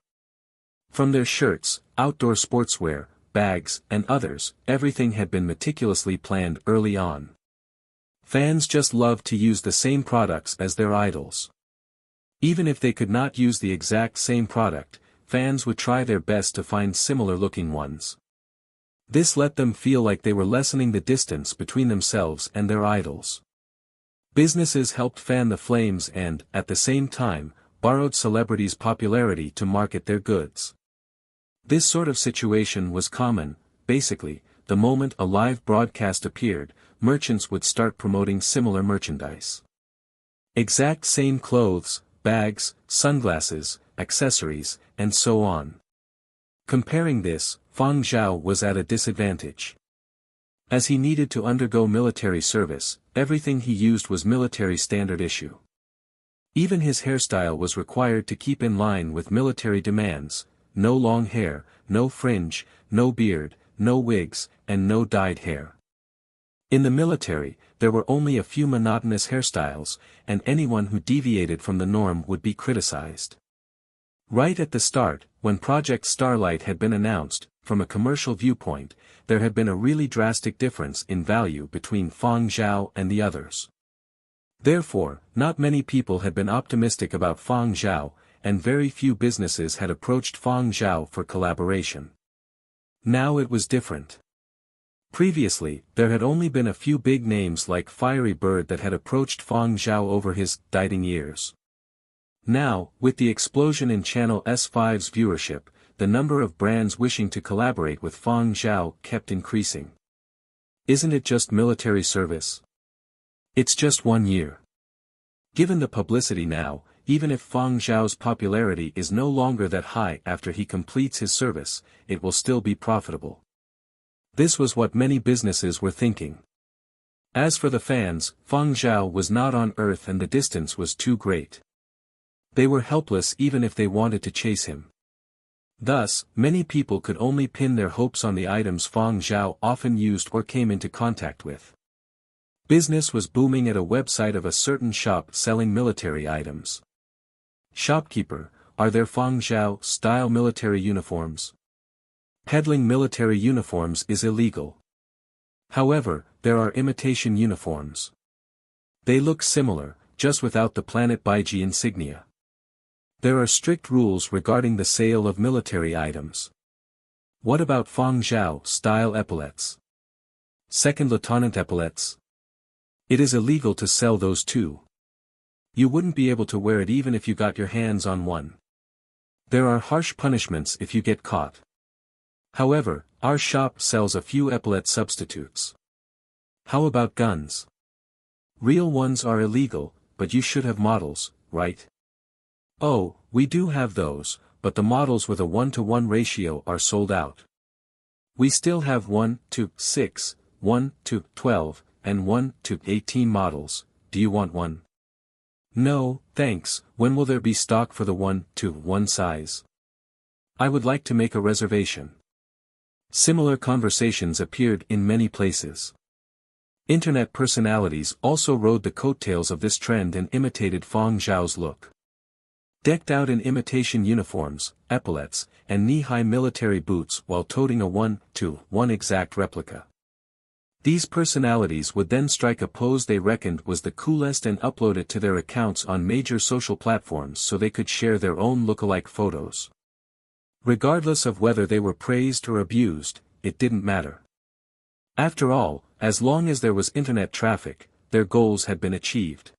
From their shirts, outdoor sportswear, bags, and others, everything had been meticulously planned early on. Fans just loved to use the same products as their idols. Even if they could not use the exact same product, fans would try their best to find similar-looking ones. This let them feel like they were lessening the distance between themselves and their idols. Businesses helped fan the flames and, at the same time, borrowed celebrities' popularity to market their goods. This sort of situation was common. Basically, the moment a live broadcast appeared, merchants would start promoting similar merchandise. Exact same clothes, bags, sunglasses, accessories, and so on. Comparing this, Fang Zhao was at a disadvantage. As he needed to undergo military service, everything he used was military standard issue. Even his hairstyle was required to keep in line with military demands: no long hair, no fringe, no beard, no wigs, and no dyed hair. In the military, there were only a few monotonous hairstyles, and anyone who deviated from the norm would be criticized. Right at the start, when Project Starlight had been announced, from a commercial viewpoint, there had been a really drastic difference in value between Fang Zhao and the others. Therefore, not many people had been optimistic about Fang Zhao, and very few businesses had approached Fang Zhao for collaboration. Now it was different. Previously, there had only been a few big names like Fiery Bird that had approached Fang Zhao over his dying years. Now, with the explosion in Channel S5's viewership, the number of brands wishing to collaborate with Fang Zhao kept increasing. Isn't it just military service? It's just 1 year. Given the publicity now, even if Fang Zhao's popularity is no longer that high after he completes his service, it will still be profitable. This was what many businesses were thinking. As for the fans, Fang Zhao was not on Earth and the distance was too great. They were helpless even if they wanted to chase him. Thus, many people could only pin their hopes on the items Fang Zhao often used or came into contact with. Business was booming at a website of a certain shop selling military items. Shopkeeper, are there Fang Zhao-style military uniforms? Peddling military uniforms is illegal. However, there are imitation uniforms. They look similar, just without the Planet Baiji insignia. There are strict rules regarding the sale of military items. What about Fang Zhao-style epaulets? Second lieutenant epaulets? It is illegal to sell those too. You wouldn't be able to wear it even if you got your hands on one. There are harsh punishments if you get caught. However, our shop sells a few epaulette substitutes. How about guns? Real ones are illegal, but you should have models, right? Oh, we do have those, but the models with a 1-to-1 ratio are sold out. We still have 1-to-6, 1-to-12, and 1-to-18 models. Do you want one? No, thanks. When will there be stock for the 1-to-1 size? I would like to make a reservation. Similar conversations appeared in many places. Internet personalities also rode the coattails of this trend and imitated Fang Zhao's look. Decked out in imitation uniforms, epaulettes, and knee-high military boots while toting a 1-to-1 exact replica. These personalities would then strike a pose they reckoned was the coolest and upload it to their accounts on major social platforms so they could share their own lookalike photos. Regardless of whether they were praised or abused, it didn't matter. After all, as long as there was internet traffic, their goals had been achieved.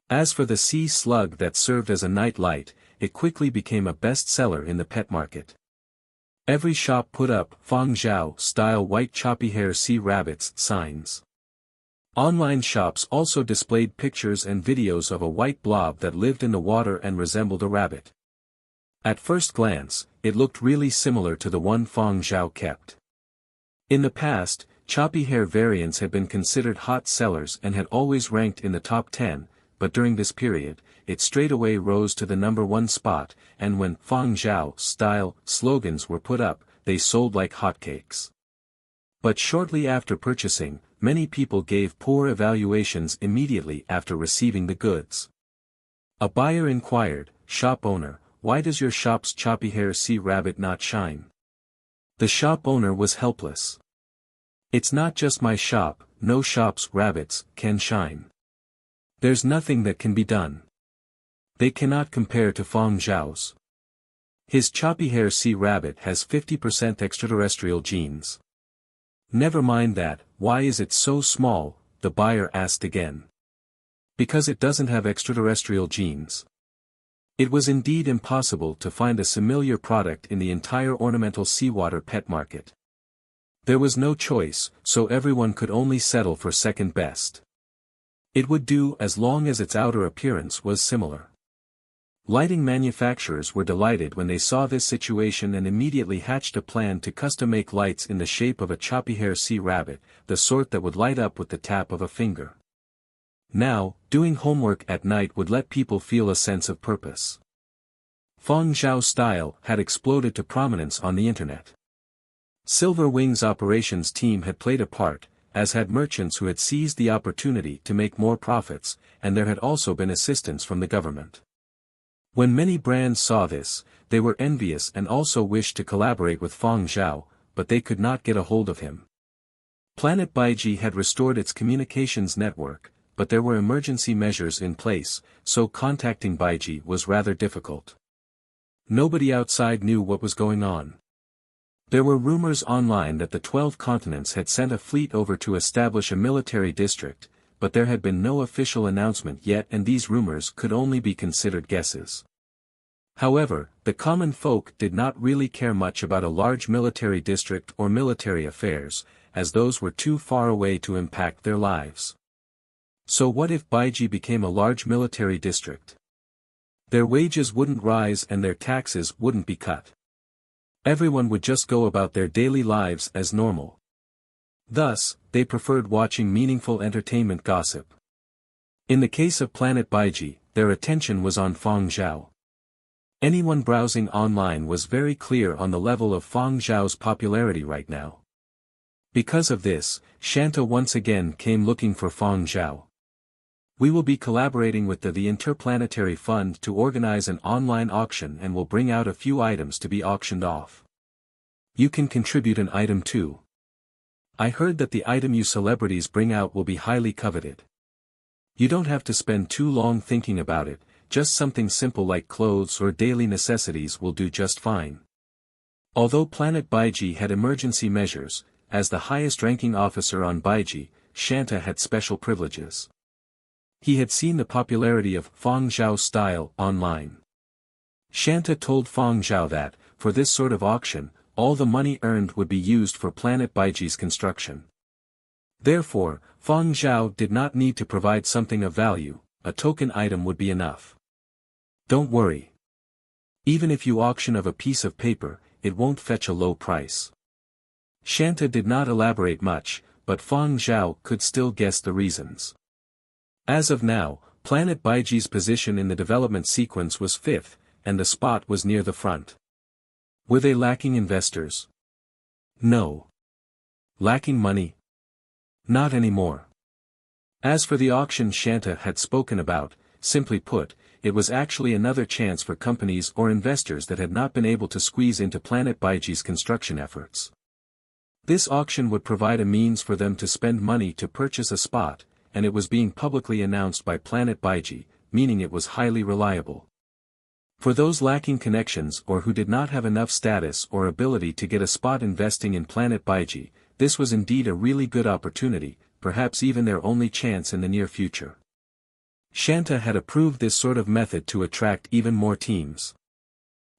As for the sea slug that served as a night light, it quickly became a bestseller in the pet market. Every shop put up Fang Zhao-style white choppy hair sea rabbits signs. Online shops also displayed pictures and videos of a white blob that lived in the water and resembled a rabbit. At first glance, it looked really similar to the one Fang Zhao kept. In the past, choppy hair variants had been considered hot sellers and had always ranked in the top 10, but during this period, it straightaway rose to the number 1 spot, and when Fang Zhao-style slogans were put up, they sold like hotcakes. But shortly after purchasing, many people gave poor evaluations immediately after receiving the goods. A buyer inquired, "Shop owner, why does your shop's choppy hair sea rabbit not shine?" The shop owner was helpless. "It's not just my shop, no shop's rabbits can shine. There's nothing that can be done. They cannot compare to Fang Zhao's. His choppy hair sea rabbit has 50% extraterrestrial genes." "Never mind that, why is it so small?" the buyer asked again. "Because it doesn't have extraterrestrial genes." It was indeed impossible to find a similar product in the entire ornamental seawater pet market. There was no choice, so everyone could only settle for second best. It would do as long as its outer appearance was similar. Lighting manufacturers were delighted when they saw this situation and immediately hatched a plan to custom-make lights in the shape of a choppy hair sea rabbit, the sort that would light up with the tap of a finger. Now, doing homework at night would let people feel a sense of purpose. Fang Zhao style had exploded to prominence on the internet. Silver Wing's operations team had played a part, as had merchants who had seized the opportunity to make more profits, and there had also been assistance from the government. When many brands saw this, they were envious and also wished to collaborate with Fang Zhao, but they could not get a hold of him. Planet Baiji had restored its communications network, but there were emergency measures in place, so contacting Baiji was rather difficult. Nobody outside knew what was going on. There were rumors online that the 12 continents had sent a fleet over to establish a military district, but there had been no official announcement yet and these rumors could only be considered guesses. However, the common folk did not really care much about a large military district or military affairs, as those were too far away to impact their lives. So what if Baiji became a large military district? Their wages wouldn't rise and their taxes wouldn't be cut. Everyone would just go about their daily lives as normal. Thus, they preferred watching meaningful entertainment gossip. In the case of Planet Baiji, their attention was on Fang Zhao. Anyone browsing online was very clear on the level of Fang Zhao's popularity right now. Because of this, Shanta once again came looking for Fang Zhao. We will be collaborating with the Interplanetary Fund to organize an online auction and will bring out a few items to be auctioned off. You can contribute an item too. I heard that the item you celebrities bring out will be highly coveted. You don't have to spend too long thinking about it, just something simple like clothes or daily necessities will do just fine. Although Planet Baiji had emergency measures, as the highest-ranking officer on Baiji, Shanta had special privileges. He had seen the popularity of Fang Zhao's style online. Shanta told Fang Zhao that, for this sort of auction, all the money earned would be used for Planet Baiji's construction. Therefore, Fang Zhao did not need to provide something of value, a token item would be enough. Don't worry. Even if you auction of a piece of paper, it won't fetch a low price. Shanta did not elaborate much, but Fang Zhao could still guess the reasons. As of now, Planet Baiji's position in the development sequence was fifth, and the spot was near the front. Were they lacking investors? No. Lacking money? Not anymore. As for the auction Shanta had spoken about, simply put, it was actually another chance for companies or investors that had not been able to squeeze into Planet Baiji's construction efforts. This auction would provide a means for them to spend money to purchase a spot, and it was being publicly announced by Planet Baiji, meaning it was highly reliable. For those lacking connections or who did not have enough status or ability to get a spot investing in Planet Baiji, this was indeed a really good opportunity, perhaps even their only chance in the near future. Shanta had approved this sort of method to attract even more teams.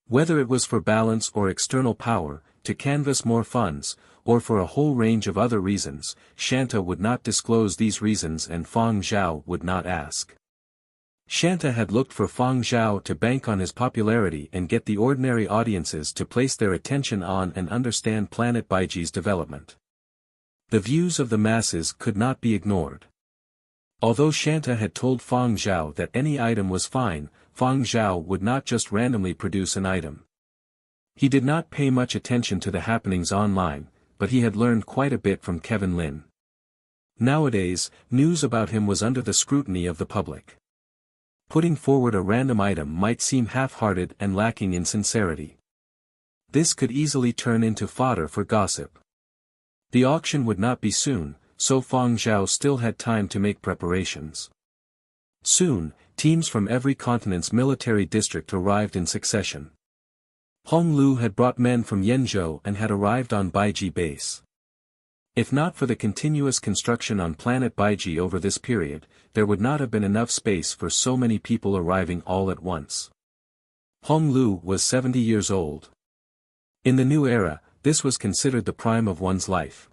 Whether it was for balance or external power, to canvass more funds, or for a whole range of other reasons, Shanta would not disclose these reasons and Fang Zhao would not ask. Shanta had looked for Fang Zhao to bank on his popularity and get the ordinary audiences to place their attention on and understand Planet Baiji's development. The views of the masses could not be ignored. Although Shanta had told Fang Zhao that any item was fine, Fang Zhao would not just randomly produce an item. He did not pay much attention to the happenings online, but he had learned quite a bit from Kevin Lin. Nowadays, news about him was under the scrutiny of the public. Putting forward a random item might seem half-hearted and lacking in sincerity. This could easily turn into fodder for gossip. The auction would not be soon, so Fang Zhao still had time to make preparations. Soon, teams from every continent's military district arrived in succession. Hong Lu had brought men from Yenzhou and had arrived on Baiji base. If not for the continuous construction on Planet Baiji over this period, there would not have been enough space for so many people arriving all at once. Hong Lu was 70 years old. In the new era, this was considered the prime of one's life.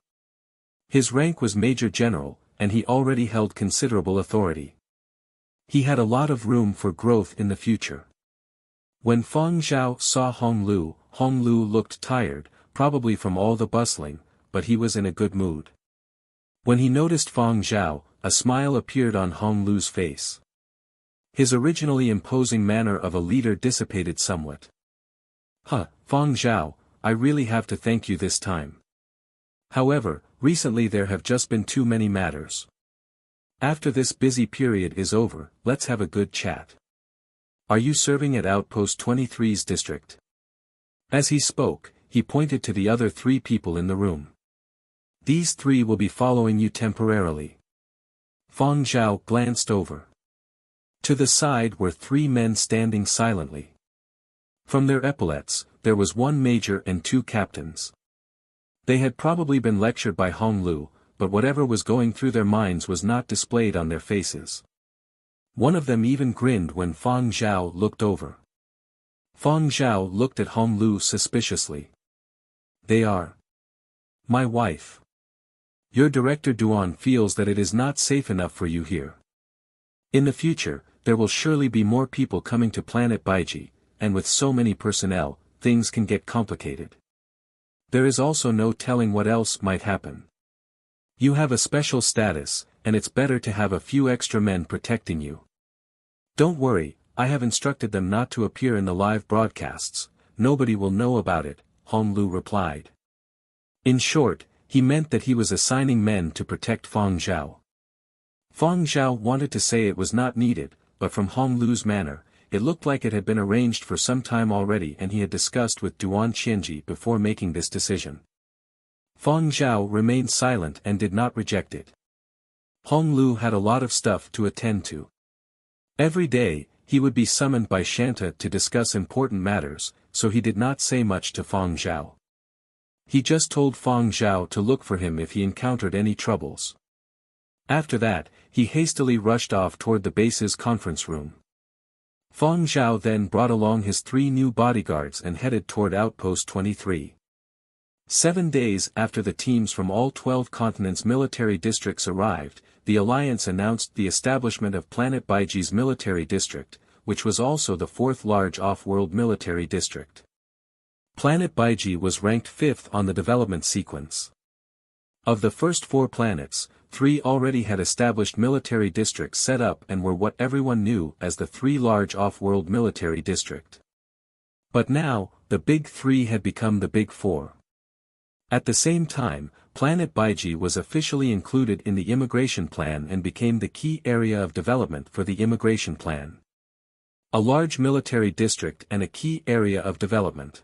His rank was Major General, and he already held considerable authority. He had a lot of room for growth in the future. When Fang Zhao saw Hong Lu looked tired, probably from all the bustling, but he was in a good mood. When he noticed Fang Zhao, a smile appeared on Hong Lu's face. His originally imposing manner of a leader dissipated somewhat. Fang Zhao, I really have to thank you this time. However, recently there have just been too many matters. After this busy period is over, let's have a good chat. Are you serving at Outpost 23's district? As he spoke, he pointed to the other 3 people in the room. These 3 will be following you temporarily. Fang Zhao glanced over. To the side were 3 men standing silently. From their epaulets, there was 1 major and 2 captains. They had probably been lectured by Hong Lu, but whatever was going through their minds was not displayed on their faces. One of them even grinned when Fang Zhao looked over. Fang Zhao looked at Hong Lu suspiciously. They are my wife. Your Director Duan feels that it is not safe enough for you here. In the future, there will surely be more people coming to Planet Baiji, and with so many personnel, things can get complicated. There is also no telling what else might happen. You have a special status, and it's better to have a few extra men protecting you. Don't worry, I have instructed them not to appear in the live broadcasts, nobody will know about it, Hong Lu replied. In short, he meant that he was assigning men to protect Fang Zhao. Fang Zhao wanted to say it was not needed, but from Hong Lu's manner, it looked like it had been arranged for some time already and he had discussed with Duan Qianji before making this decision. Fang Zhao remained silent and did not reject it. Hong Lu had a lot of stuff to attend to. Every day, he would be summoned by Shanta to discuss important matters, so he did not say much to Fang Zhao. He just told Fang Zhao to look for him if he encountered any troubles. After that, he hastily rushed off toward the base's conference room. Fang Zhao then brought along his 3 new bodyguards and headed toward Outpost 23. 7 days after the teams from all 12 continents' military districts arrived, the Alliance announced the establishment of Planet Baiji's military district, which was also the 4th large off-world military district. Planet Baiji was ranked 5th on the development sequence. Of the first 4 planets, 3 already had established military districts set up and were what everyone knew as the 3 large off-world military district. But now, the Big 3 had become the Big 4. At the same time, Planet Baiji was officially included in the immigration plan and became the key area of development for the immigration plan. A large military district and a key area of development.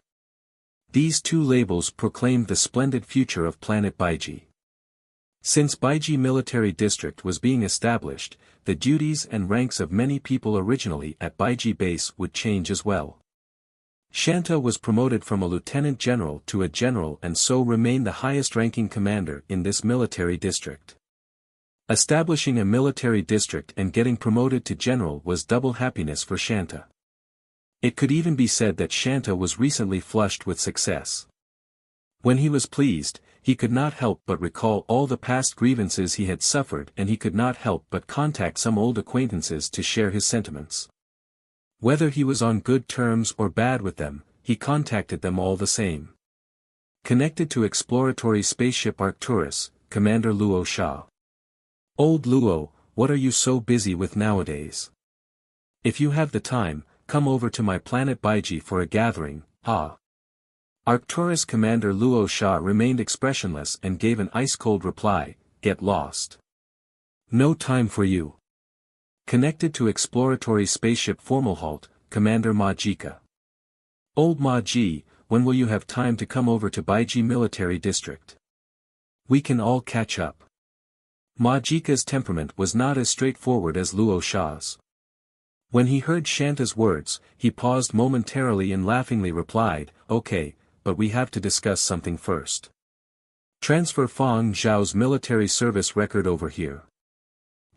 These 2 labels proclaimed the splendid future of Planet Baiji. Since Baiji Military District was being established, the duties and ranks of many people originally at Baiji Base would change as well. Shanta was promoted from a lieutenant general to a general and so remained the highest-ranking commander in this military district. Establishing a military district and getting promoted to general was double happiness for Shanta. It could even be said that Shanta was recently flushed with success. When he was pleased, he could not help but recall all the past grievances he had suffered and he could not help but contact some old acquaintances to share his sentiments. Whether he was on good terms or bad with them, he contacted them all the same. Connected to exploratory spaceship Arcturus, Commander Luo Sha. Old Luo, what are you so busy with nowadays? If you have the time, come over to my planet Baiji for a gathering, ah. Arcturus Commander Luo Sha remained expressionless and gave an ice-cold reply, get lost. No time for you. Connected to exploratory spaceship Formalhalt, Commander Ma Jika. Old Ma Ji, when will you have time to come over to Baiji Military District? We can all catch up. Ma Jika's temperament was not as straightforward as Luo Sha's. When he heard Shanta's words, he paused momentarily and laughingly replied, okay, but we have to discuss something first. Transfer Fang Zhao's military service record over here.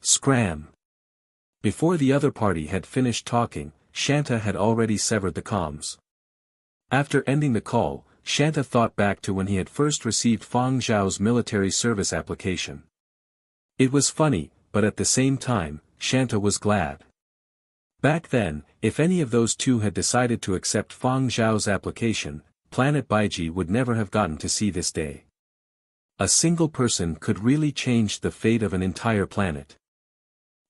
Scram. Before the other party had finished talking, Shanta had already severed the comms. After ending the call, Shanta thought back to when he had first received Fang Zhao's military service application. It was funny, but at the same time, Shanta was glad. Back then, if any of those 2 had decided to accept Fang Zhao's application, Planet Baiji would never have gotten to see this day. A single person could really change the fate of an entire planet.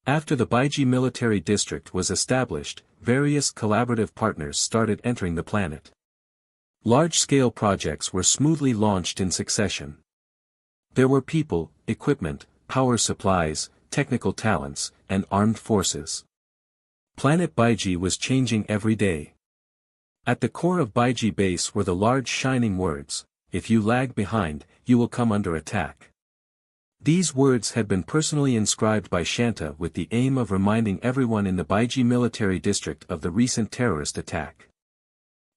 After the Baiji Military District was established, various collaborative partners started entering the planet. Large-scale projects were smoothly launched in succession. There were people, equipment, power supplies, technical talents, and armed forces. Planet Baiji was changing every day. At the core of Baiji Base were the large shining words, if you lag behind, you will come under attack. These words had been personally inscribed by Shanta with the aim of reminding everyone in the Baiji Military District of the recent terrorist attack.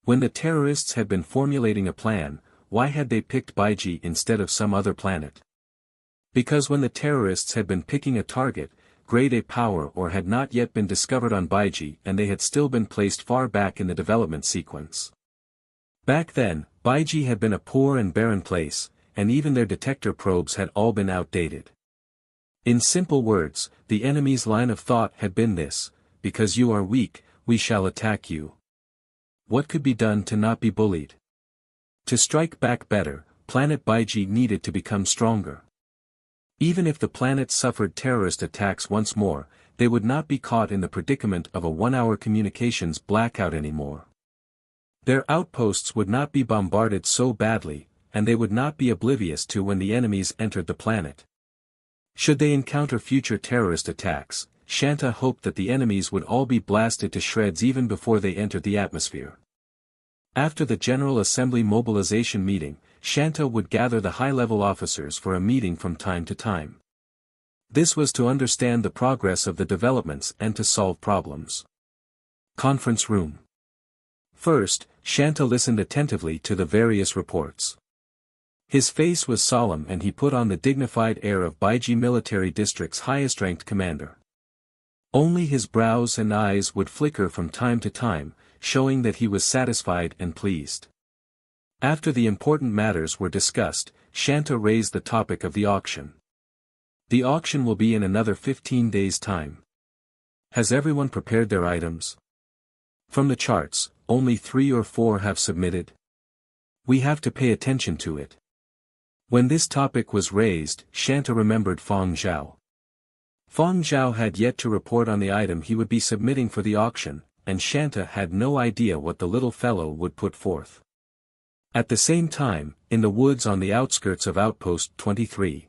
When the terrorists had been formulating a plan, why had they picked Baiji instead of some other planet? Because when the terrorists had been picking a target, grade A power or had not yet been discovered on Baiji and they had still been placed far back in the development sequence. Back then, Baiji had been a poor and barren place, and even their detector probes had all been outdated. In simple words, the enemy's line of thought had been this, because you are weak, we shall attack you. What could be done to not be bullied? To strike back better, Planet Baiji needed to become stronger. Even if the planet suffered terrorist attacks once more, they would not be caught in the predicament of a 1-hour communications blackout anymore. Their outposts would not be bombarded so badly, and they would not be oblivious to when the enemies entered the planet. Should they encounter future terrorist attacks, Shanta hoped that the enemies would all be blasted to shreds even before they entered the atmosphere. After the General Assembly mobilization meeting, Shanta would gather the high-level officers for a meeting from time to time. This was to understand the progress of the developments and to solve problems. Conference room. First, Shanta listened attentively to the various reports. His face was solemn and he put on the dignified air of Baiji Military District's highest-ranked commander. Only his brows and eyes would flicker from time to time, showing that he was satisfied and pleased. After the important matters were discussed, Shanta raised the topic of the auction. The auction will be in another 15 days' time. Has everyone prepared their items? From the charts, only 3 or 4 have submitted. We have to pay attention to it. When this topic was raised, Shanta remembered Fang Zhao. Fang Zhao had yet to report on the item he would be submitting for the auction, and Shanta had no idea what the little fellow would put forth. At the same time, in the woods on the outskirts of Outpost 23,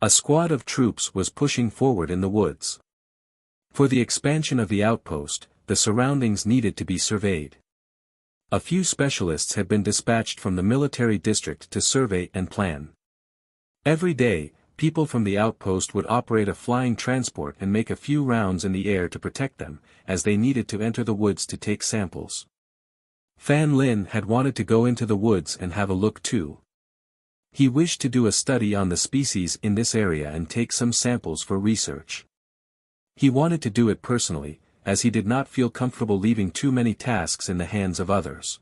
a squad of troops was pushing forward in the woods. For the expansion of the outpost, the surroundings needed to be surveyed. A few specialists had been dispatched from the military district to survey and plan. Every day, people from the outpost would operate a flying transport and make a few rounds in the air to protect them, as they needed to enter the woods to take samples. Fan Lin had wanted to go into the woods and have a look too. He wished to do a study on the species in this area and take some samples for research. He wanted to do it personally, as he did not feel comfortable leaving too many tasks in the hands of others.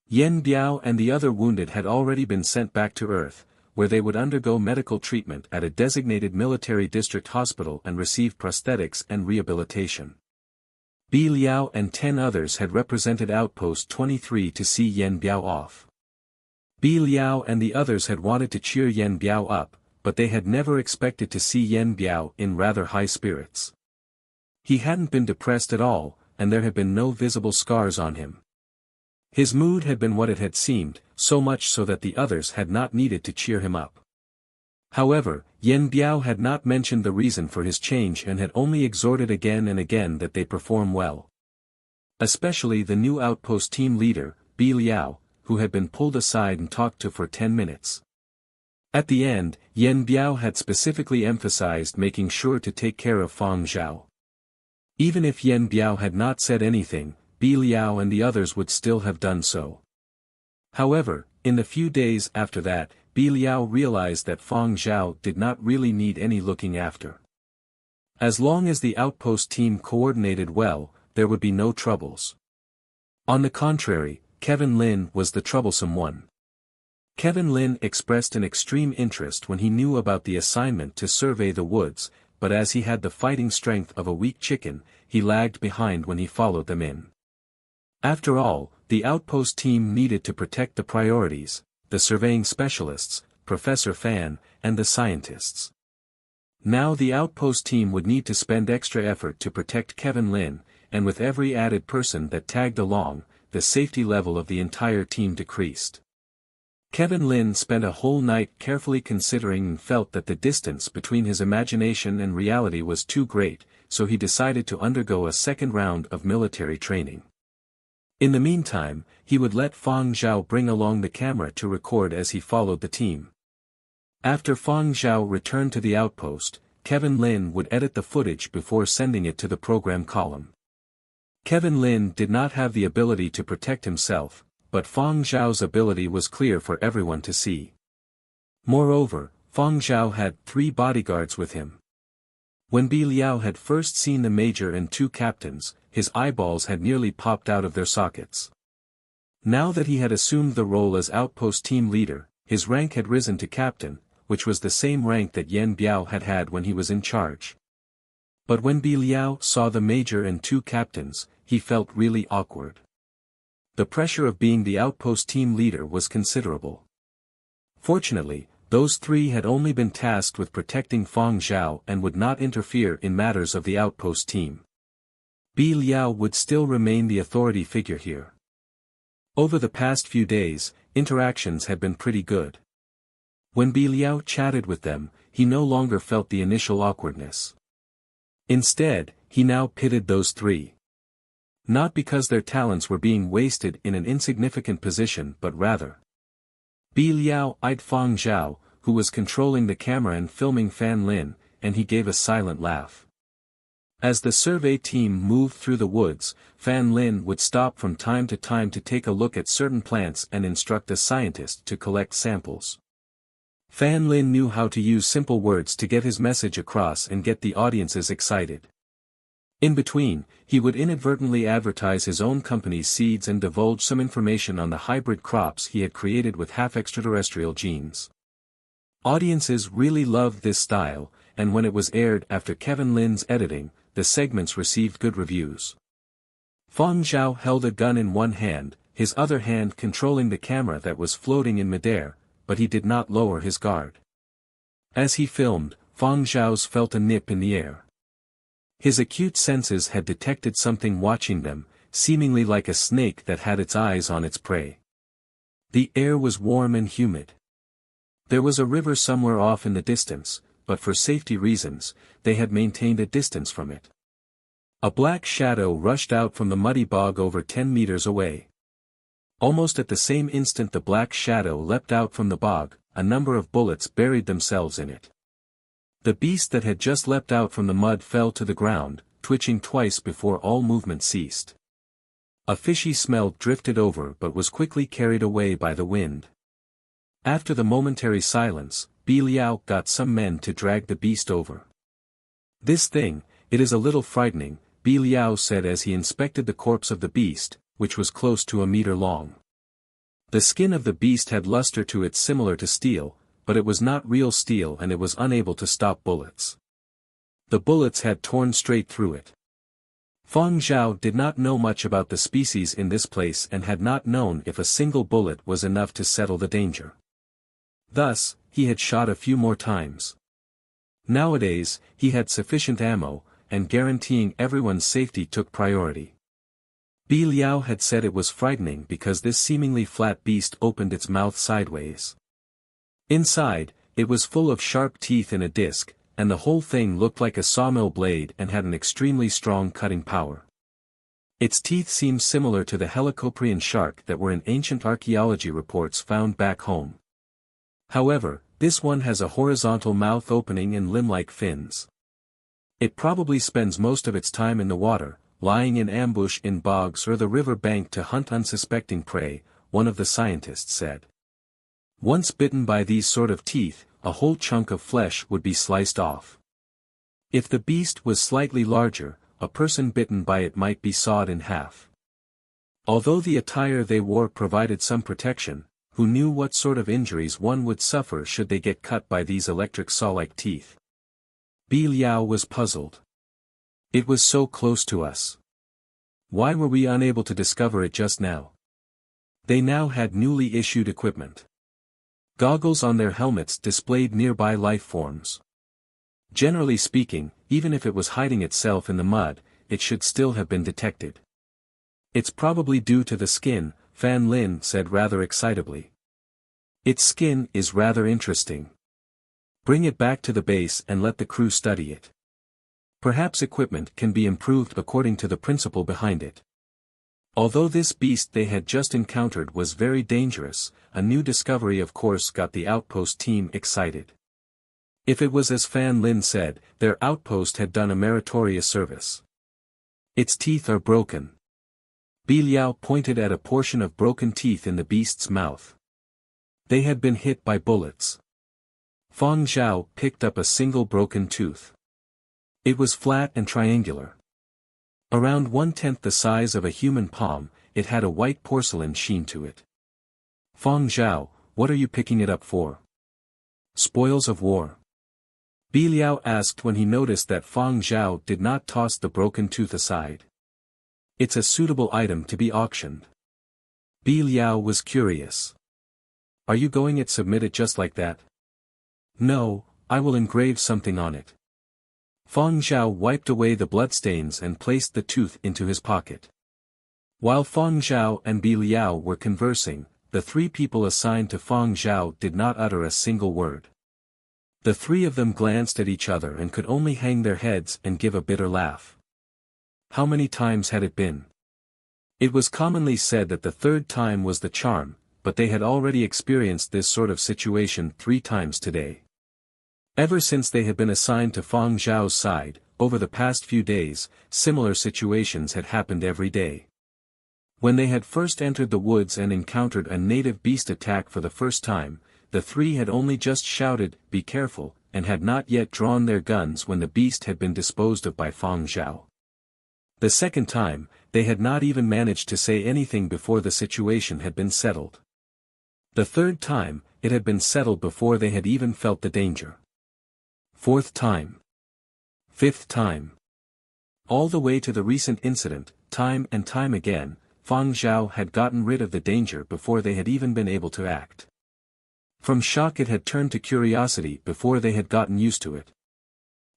Yen Biao and the other wounded had already been sent back to Earth, where they would undergo medical treatment at a designated military district hospital and receive prosthetics and rehabilitation. Bi Liao and 10 others had represented Outpost 23 to see Yen Biao off. Bi Liao and the others had wanted to cheer Yen Biao up, but they had never expected to see Yen Biao in rather high spirits. He hadn't been depressed at all, and there had been no visible scars on him. His mood had been what it had seemed, so much so that the others had not needed to cheer him up. However, Yen Biao had not mentioned the reason for his change and had only exhorted again and again that they perform well. Especially the new outpost team leader, Bi Liao, who had been pulled aside and talked to for 10 minutes. At the end, Yen Biao had specifically emphasized making sure to take care of Fang Zhao. Even if Yen Biao had not said anything, Bi Liao and the others would still have done so. However, in the few days after that, Bi Liao realized that Fang Zhao did not really need any looking after. As long as the outpost team coordinated well, there would be no troubles. On the contrary, Kevin Lin was the troublesome one. Kevin Lin expressed an extreme interest when he knew about the assignment to survey the woods, but as he had the fighting strength of a weak chicken, he lagged behind when he followed them in. After all, the outpost team needed to protect the priorities, the surveying specialists, Professor Fan, and the scientists. Now the outpost team would need to spend extra effort to protect Kevin Lin, and with every added person that tagged along, the safety level of the entire team decreased. Kevin Lin spent a whole night carefully considering and felt that the distance between his imagination and reality was too great, so he decided to undergo a second round of military training. In the meantime, he would let Fang Zhao bring along the camera to record as he followed the team. After Fang Zhao returned to the outpost, Kevin Lin would edit the footage before sending it to the program column. Kevin Lin did not have the ability to protect himself, but Fang Zhao's ability was clear for everyone to see. Moreover, Fang Zhao had 3 bodyguards with him. When Bi Liao had first seen the major and 2 captains, his eyeballs had nearly popped out of their sockets. Now that he had assumed the role as outpost team leader, his rank had risen to captain, which was the same rank that Yen Biao had had when he was in charge. But when Bi Liao saw the major and 2 captains, he felt really awkward. The pressure of being the outpost team leader was considerable. Fortunately, those three had only been tasked with protecting Fang Zhao and would not interfere in matters of the outpost team. Bi Liao would still remain the authority figure here. Over the past few days, interactions had been pretty good. When Bi Liao chatted with them, he no longer felt the initial awkwardness. Instead, he now pitted those three. Not because their talents were being wasted in an insignificant position but rather. Bi Liao eyed Fang Zhao, who was controlling the camera and filming Fan Lin, and he gave a silent laugh. As the survey team moved through the woods, Fan Lin would stop from time to time to take a look at certain plants and instruct a scientist to collect samples. Fan Lin knew how to use simple words to get his message across and get the audiences excited. In between, he would inadvertently advertise his own company's seeds and divulge some information on the hybrid crops he had created with half-extraterrestrial genes. Audiences really loved this style, and when it was aired after Kevin Lin's editing, the segments received good reviews. Fang Zhao held a gun in one hand, his other hand controlling the camera that was floating in midair, but he did not lower his guard. As he filmed, Fang Zhao's felt a nip in the air. His acute senses had detected something watching them, seemingly like a snake that had its eyes on its prey. The air was warm and humid. There was a river somewhere off in the distance, but for safety reasons, they had maintained a distance from it. A black shadow rushed out from the muddy bog over 10 meters away. Almost at the same instant the black shadow leapt out from the bog, a number of bullets buried themselves in it. The beast that had just leapt out from the mud fell to the ground, twitching twice before all movement ceased. A fishy smell drifted over but was quickly carried away by the wind. After the momentary silence, Bi Liao got some men to drag the beast over. "This thing, it is a little frightening," Bi Liao said as he inspected the corpse of the beast, which was close to a meter long. The skin of the beast had luster to it similar to steel, but it was not real steel and it was unable to stop bullets. The bullets had torn straight through it. Fang Zhao did not know much about the species in this place and had not known if a single bullet was enough to settle the danger. Thus, he had shot a few more times. Nowadays, he had sufficient ammo, and guaranteeing everyone's safety took priority. Bi Liao had said it was frightening because this seemingly flat beast opened its mouth sideways. Inside, it was full of sharp teeth in a disc, and the whole thing looked like a sawmill blade and had an extremely strong cutting power. Its teeth seemed similar to the helicoprion shark that were in ancient archaeology reports found back home. However, this one has a horizontal mouth opening and limb-like fins. It probably spends most of its time in the water, lying in ambush in bogs or the river bank to hunt unsuspecting prey, one of the scientists said. Once bitten by these sort of teeth, a whole chunk of flesh would be sliced off. If the beast was slightly larger, a person bitten by it might be sawed in half. Although the attire they wore provided some protection, who knew what sort of injuries one would suffer should they get cut by these electric saw-like teeth? Bi Liao was puzzled. It was so close to us. Why were we unable to discover it just now? They now had newly issued equipment. Goggles on their helmets displayed nearby life forms. Generally speaking, even if it was hiding itself in the mud, it should still have been detected. "It's probably due to the skin," Fan Lin said rather excitably. "Its skin is rather interesting. Bring it back to the base and let the crew study it. Perhaps equipment can be improved according to the principle behind it." Although this beast they had just encountered was very dangerous, a new discovery of course got the outpost team excited. If it was as Fan Lin said, their outpost had done a meritorious service. "Its teeth are broken." Bi Liao pointed at a portion of broken teeth in the beast's mouth. They had been hit by bullets. Fang Zhao picked up a single broken tooth. It was flat and triangular. Around 1/10 the size of a human palm, it had a white porcelain sheen to it. "Fang Zhao, what are you picking it up for?" "Spoils of war." Bi Liao asked when he noticed that Fang Zhao did not toss the broken tooth aside. "It's a suitable item to be auctioned." Bi Liao was curious. "Are you going to submit it just like that?" No, I will engrave something on it. Fang Zhao wiped away the bloodstains and placed the tooth into his pocket. While Fang Zhao and Bi Liao were conversing, the three people assigned to Fang Zhao did not utter a single word. The three of them glanced at each other and could only hang their heads and give a bitter laugh. How many times had it been? It was commonly said that the third time was the charm, but they had already experienced this sort of situation 3 times today. Ever since they had been assigned to Fang Zhao's side, over the past few days, similar situations had happened every day. When they had first entered the woods and encountered a native beast attack for the first time, the three had only just shouted, "Be careful," and had not yet drawn their guns when the beast had been disposed of by Fang Zhao. The second time, they had not even managed to say anything before the situation had been settled. The third time, it had been settled before they had even felt the danger. Fourth time. Fifth time. All the way to the recent incident, time and time again, Fang Zhao had gotten rid of the danger before they had even been able to act. From shock it had turned to curiosity before they had gotten used to it.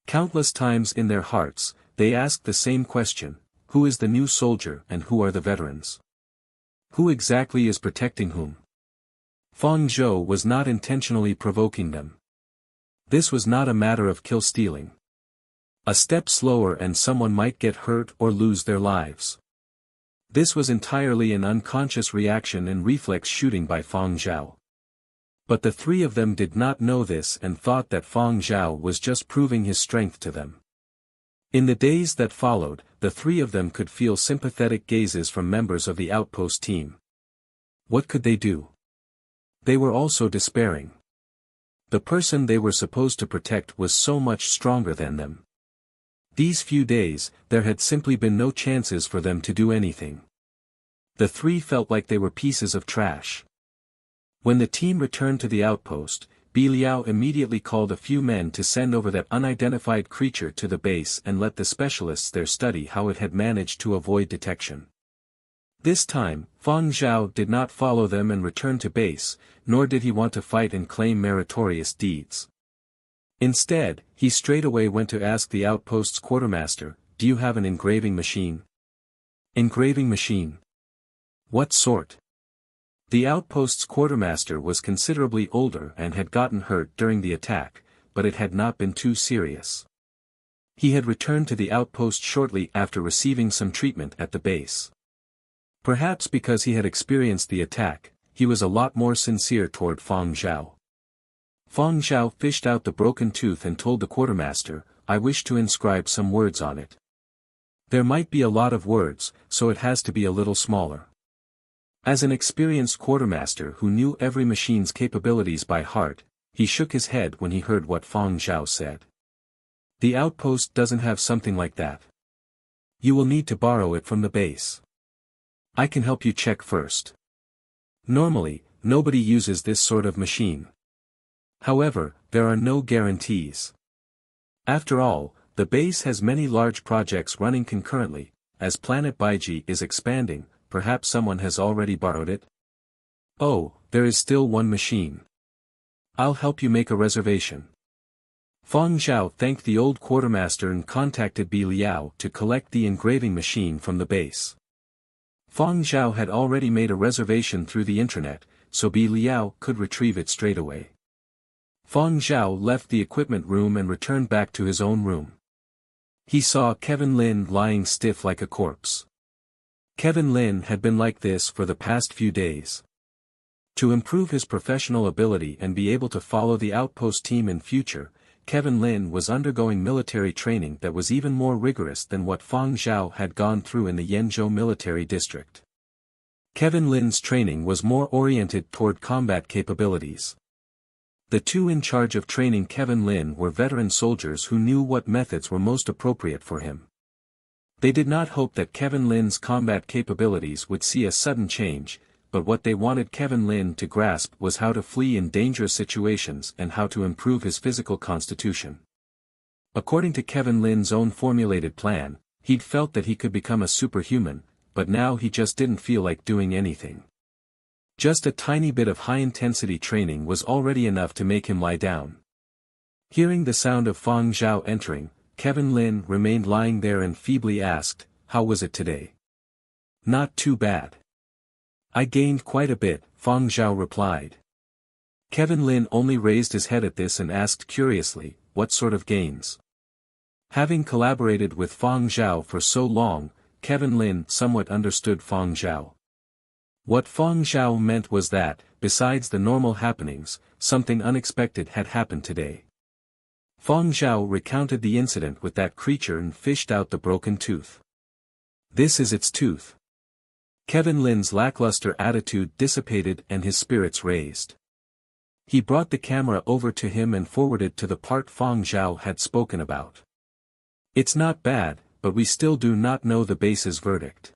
Countless times in their hearts, they asked the same question: who is the new soldier and who are the veterans? Who exactly is protecting whom? Fang Zhou was not intentionally provoking them. This was not a matter of kill-stealing. A step slower and someone might get hurt or lose their lives. This was entirely an unconscious reaction and reflex shooting by Fang Zhao. But the three of them did not know this and thought that Fang Zhao was just proving his strength to them. In the days that followed, the three of them could feel sympathetic gazes from members of the outpost team. What could they do? They were also despairing. The person they were supposed to protect was so much stronger than them. These few days, there had simply been no chances for them to do anything. The three felt like they were pieces of trash. When the team returned to the outpost, Bi Liao immediately called a few men to send over that unidentified creature to the base and let the specialists there study how it had managed to avoid detection. This time, Fang Zhao did not follow them and return to base, nor did he want to fight and claim meritorious deeds. Instead, he straightaway went to ask the outpost's quartermaster, "Do you have an engraving machine?" Engraving machine? What sort? The outpost's quartermaster was considerably older and had gotten hurt during the attack, but it had not been too serious. He had returned to the outpost shortly after receiving some treatment at the base. Perhaps because he had experienced the attack, he was a lot more sincere toward Fang Zhao. Fang Zhao fished out the broken tooth and told the quartermaster, "I wish to inscribe some words on it. There might be a lot of words, so it has to be a little smaller." As an experienced quartermaster who knew every machine's capabilities by heart, he shook his head when he heard what Fang Zhao said. "The outpost doesn't have something like that. You will need to borrow it from the base. I can help you check first. Normally, nobody uses this sort of machine. However, there are no guarantees. After all, the base has many large projects running concurrently. As Planet Baiji is expanding, perhaps someone has already borrowed it? Oh, there is still one machine. I'll help you make a reservation." Fang Zhao thanked the old quartermaster and contacted Bi Liao to collect the engraving machine from the base. Fang Zhao had already made a reservation through the intranet, so Bi Liao could retrieve it straight away. Fang Zhao left the equipment room and returned back to his own room. He saw Kevin Lin lying stiff like a corpse. Kevin Lin had been like this for the past few days. To improve his professional ability and be able to follow the outpost team in future, Kevin Lin was undergoing military training that was even more rigorous than what Fang Zhao had gone through in the Yenzhou military district. Kevin Lin's training was more oriented toward combat capabilities. The two in charge of training Kevin Lin were veteran soldiers who knew what methods were most appropriate for him. They did not hope that Kevin Lin's combat capabilities would see a sudden change, but what they wanted Kevin Lin to grasp was how to flee in dangerous situations and how to improve his physical constitution. According to Kevin Lin's own formulated plan, he'd felt that he could become a superhuman, but now he just didn't feel like doing anything. Just a tiny bit of high-intensity training was already enough to make him lie down. Hearing the sound of Fang Zhao entering, Kevin Lin remained lying there and feebly asked, "How was it today?" "Not too bad. I gained quite a bit," Fang Zhao replied. Kevin Lin only raised his head at this and asked curiously, "What sort of gains?" Having collaborated with Fang Zhao for so long, Kevin Lin somewhat understood Fang Zhao. What Fang Zhao meant was that, besides the normal happenings, something unexpected had happened today. Fang Zhao recounted the incident with that creature and fished out the broken tooth. "This is its tooth." Kevin Lin's lackluster attitude dissipated and his spirits raised. He brought the camera over to him and forwarded to the part Fang Zhao had spoken about. "It's not bad, but we still do not know the base's verdict.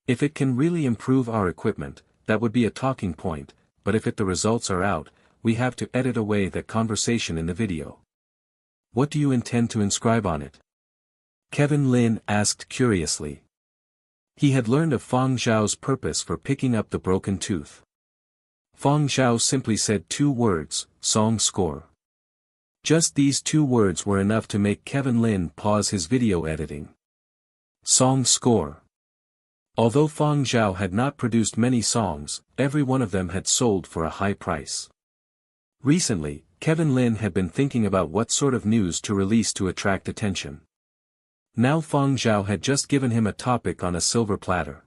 If it can really improve our equipment, that would be a talking point, but if the results are out, we have to edit away that conversation in the video." "What do you intend to inscribe on it?" Kevin Lin asked curiously. He had learned of Fang Zhao's purpose for picking up the broken tooth. Fang Zhao simply said 2 words, "Song score." Just these 2 words were enough to make Kevin Lin pause his video editing. Song score. Although Fang Zhao had not produced many songs, every one of them had sold for a high price. Recently, Kevin Lin had been thinking about what sort of news to release to attract attention. Now Fang Zhao had just given him a topic on a silver platter.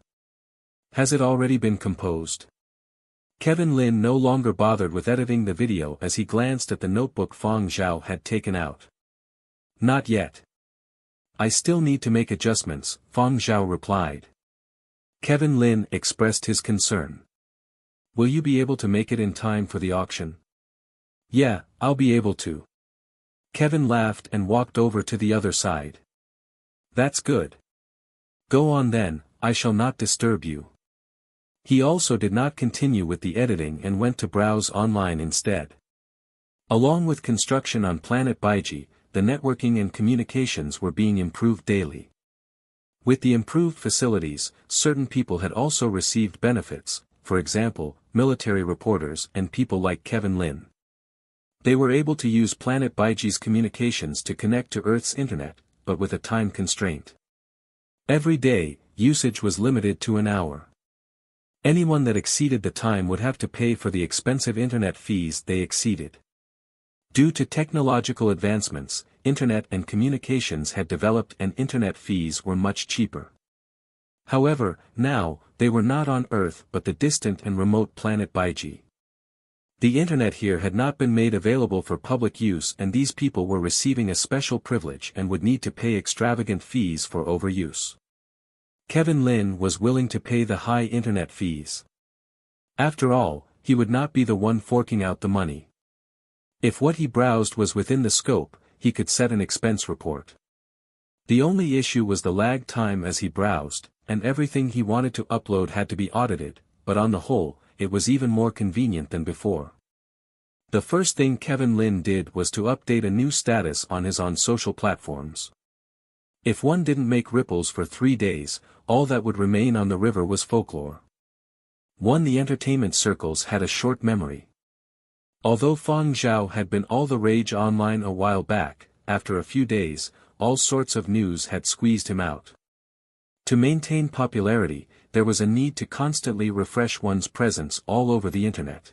"Has it already been composed?" Kevin Lin no longer bothered with editing the video as he glanced at the notebook Fang Zhao had taken out. "Not yet. I still need to make adjustments," Fang Zhao replied. Kevin Lin expressed his concern. "Will you be able to make it in time for the auction?" "Yeah, I'll be able to." Kevin laughed and walked over to the other side. "That's good. Go on then, I shall not disturb you." He also did not continue with the editing and went to browse online instead. Along with construction on Planet Baiji, the networking and communications were being improved daily. With the improved facilities, certain people had also received benefits, for example, military reporters and people like Kevin Lin. They were able to use Planet Baiji's communications to connect to Earth's internet, but with a time constraint. Every day, usage was limited to an hour. Anyone that exceeded the time would have to pay for the expensive internet fees they exceeded. Due to technological advancements, internet and communications had developed and internet fees were much cheaper. However, now, they were not on Earth but the distant and remote planet Baiji. The internet here had not been made available for public use and these people were receiving a special privilege and would need to pay extravagant fees for overuse. Kevin Lin was willing to pay the high internet fees. After all, he would not be the one forking out the money. If what he browsed was within the scope, he could set an expense report. The only issue was the lag time as he browsed, and everything he wanted to upload had to be audited, but on the whole, it was even more convenient than before. The first thing Kevin Lin did was to update a new status on his social platforms. If one didn't make ripples for 3 days, all that would remain on the river was folklore. The entertainment circles had a short memory. Although Fang Zhao had been all the rage online a while back, after a few days, all sorts of news had squeezed him out. To maintain popularity, there was a need to constantly refresh one's presence all over the internet.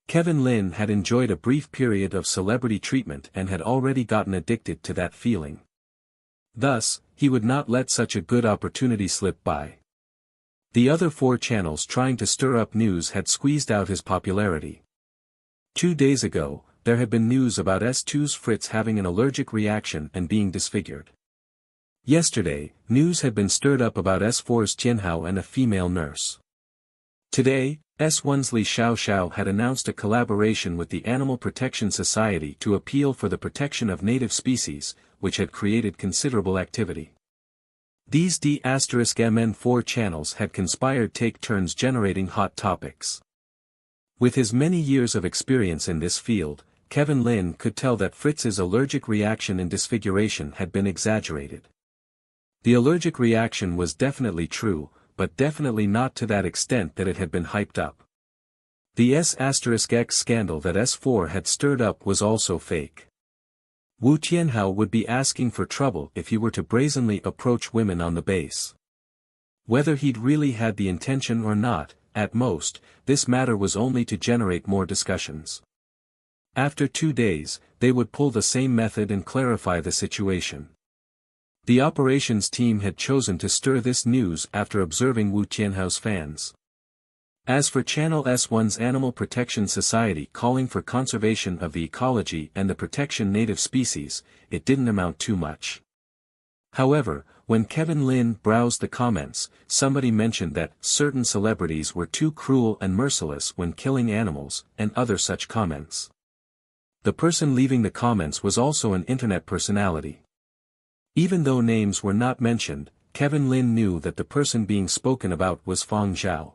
Kevin Lin had enjoyed a brief period of celebrity treatment and had already gotten addicted to that feeling. Thus, he would not let such a good opportunity slip by. The other 4 channels trying to stir up news had squeezed out his popularity. 2 days ago, there had been news about S2's Fritz having an allergic reaction and being disfigured. Yesterday, news had been stirred up about S4's Tianhao and a female nurse. Today, S1's Li Xiaoxiao had announced a collaboration with the Animal Protection Society to appeal for the protection of native species, which had created considerable activity. These D*MN4 channels had conspired take turns generating hot topics. With his many years of experience in this field, Kevin Lin could tell that Fritz's allergic reaction and disfiguration had been exaggerated. The allergic reaction was definitely true, but definitely not to that extent that it had been hyped up. The S*X scandal that S4 had stirred up was also fake. Wu Tianhao would be asking for trouble if he were to brazenly approach women on the base. Whether he'd really had the intention or not, at most, this matter was only to generate more discussions. After 2 days, they would pull the same method and clarify the situation. The operations team had chosen to stir this news after observing Wu Tianhao's fans. As for Channel S1's Animal Protection Society calling for conservation of the ecology and the protection native species, it didn't amount to much. However, when Kevin Lin browsed the comments, somebody mentioned that certain celebrities were too cruel and merciless when killing animals, and other such comments. The person leaving the comments was also an internet personality. Even though names were not mentioned, Kevin Lin knew that the person being spoken about was Fang Zhao.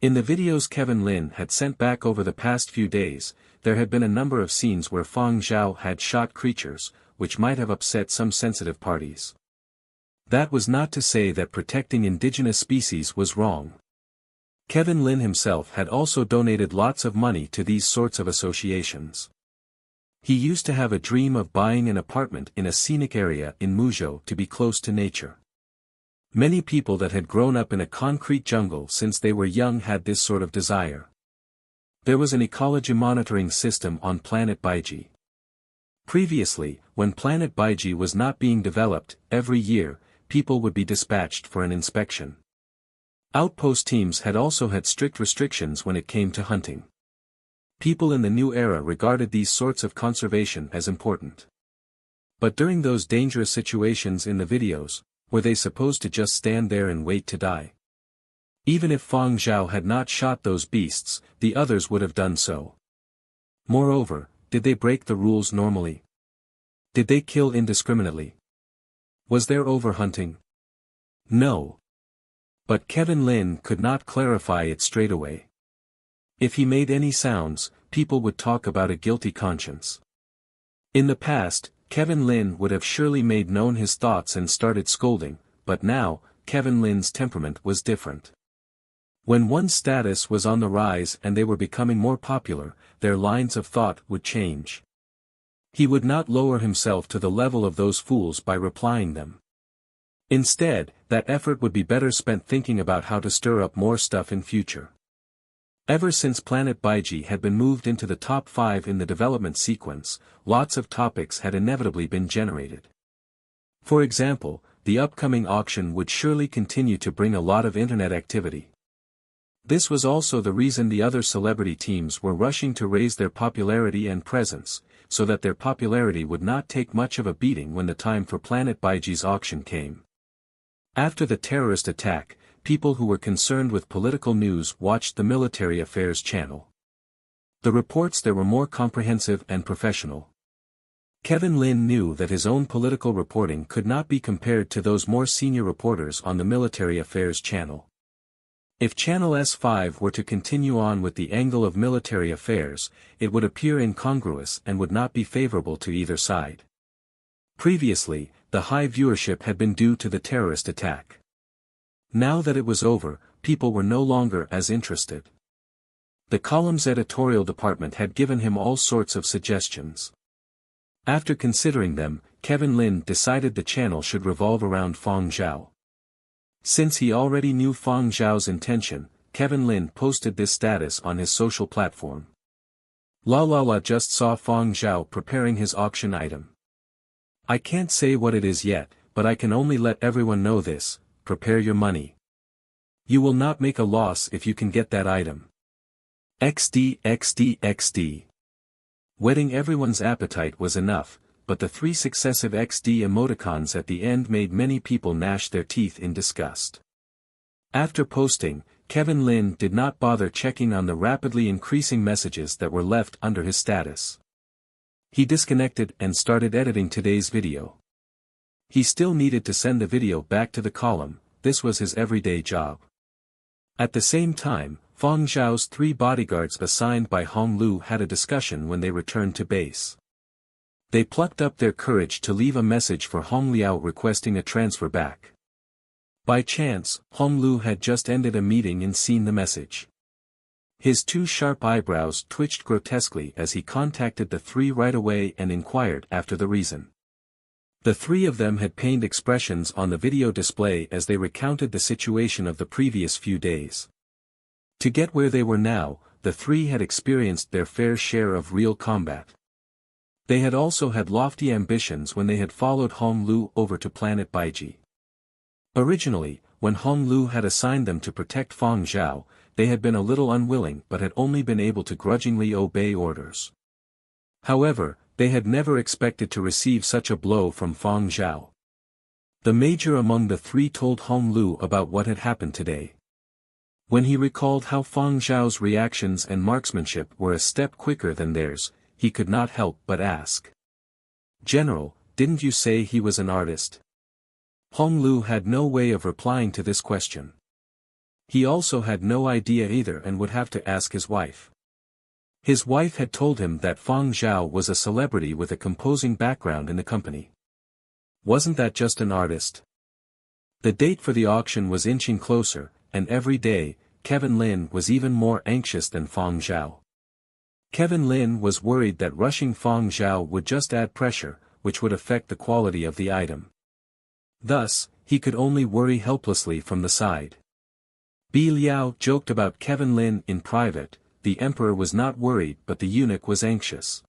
In the videos Kevin Lin had sent back over the past few days, there had been a number of scenes where Fang Zhao had shot creatures, which might have upset some sensitive parties. That was not to say that protecting indigenous species was wrong. Kevin Lin himself had also donated lots of money to these sorts of associations. He used to have a dream of buying an apartment in a scenic area in Muzhou to be close to nature. Many people that had grown up in a concrete jungle since they were young had this sort of desire. There was an ecology monitoring system on planet Baiji. Previously, when planet Baiji was not being developed, every year, people would be dispatched for an inspection. Outpost teams had also had strict restrictions when it came to hunting. People in the new era regarded these sorts of conservation as important. But during those dangerous situations in the videos, were they supposed to just stand there and wait to die? Even if Fang Zhao had not shot those beasts, the others would have done so. Moreover, did they break the rules normally? Did they kill indiscriminately? Was there overhunting? No. But Kevin Lin could not clarify it straight away. If he made any sounds, people would talk about a guilty conscience. In the past, Kevin Lin would have surely made known his thoughts and started scolding, but now, Kevin Lin's temperament was different. When one's status was on the rise and they were becoming more popular, their lines of thought would change. He would not lower himself to the level of those fools by replying them. Instead, that effort would be better spent thinking about how to stir up more stuff in future. Ever since Planet Baiji had been moved into the top 5 in the development sequence, lots of topics had inevitably been generated. For example, the upcoming auction would surely continue to bring a lot of internet activity. This was also the reason the other celebrity teams were rushing to raise their popularity and presence, so that their popularity would not take much of a beating when the time for Planet Baiji's auction came. After the terrorist attack, people who were concerned with political news watched the military affairs channel. The reports there were more comprehensive and professional. Kevin Lin knew that his own political reporting could not be compared to those more senior reporters on the military affairs channel. If Channel S5 were to continue on with the angle of military affairs, it would appear incongruous and would not be favorable to either side. Previously, the high viewership had been due to the terrorist attack. Now that it was over, people were no longer as interested. The column's editorial department had given him all sorts of suggestions. After considering them, Kevin Lin decided the channel should revolve around Fang Zhao. Since he already knew Fang Zhao's intention, Kevin Lin posted this status on his social platform. La just saw Fang Zhao preparing his auction item. I can't say what it is yet, but I can only let everyone know this. Prepare your money. You will not make a loss if you can get that item. XD. Whetting everyone's appetite was enough, but the 3 successive XD emoticons at the end made many people gnash their teeth in disgust. After posting, Kevin Lin did not bother checking on the rapidly increasing messages that were left under his status. He disconnected and started editing today's video. He still needed to send the video back to the column, this was his everyday job. At the same time, Fang Zhao's 3 bodyguards assigned by Hong Lu had a discussion when they returned to base. They plucked up their courage to leave a message for Hong Liao requesting a transfer back. By chance, Hong Lu had just ended a meeting and seen the message. His two sharp eyebrows twitched grotesquely as he contacted the three right away and inquired after the reason. The three of them had pained expressions on the video display as they recounted the situation of the previous few days. To get where they were now, the three had experienced their fair share of real combat. They had also had lofty ambitions when they had followed Hong Lu over to planet Baiji. Originally, when Hong Lu had assigned them to protect Fang Zhao, they had been a little unwilling but had only been able to grudgingly obey orders. However, they had never expected to receive such a blow from Fang Zhao. The major among the three told Hong Lu about what had happened today. When he recalled how Fang Zhao's reactions and marksmanship were a step quicker than theirs, he could not help but ask. "General, didn't you say he was an artist?" Hong Lu had no way of replying to this question. He also had no idea either and would have to ask his wife. His wife had told him that Fang Zhao was a celebrity with a composing background in the company. Wasn't that just an artist? The date for the auction was inching closer, and every day, Kevin Lin was even more anxious than Fang Zhao. Kevin Lin was worried that rushing Fang Zhao would just add pressure, which would affect the quality of the item. Thus, he could only worry helplessly from the side. Bi Liao joked about Kevin Lin in private. The emperor was not worried but the eunuch was anxious.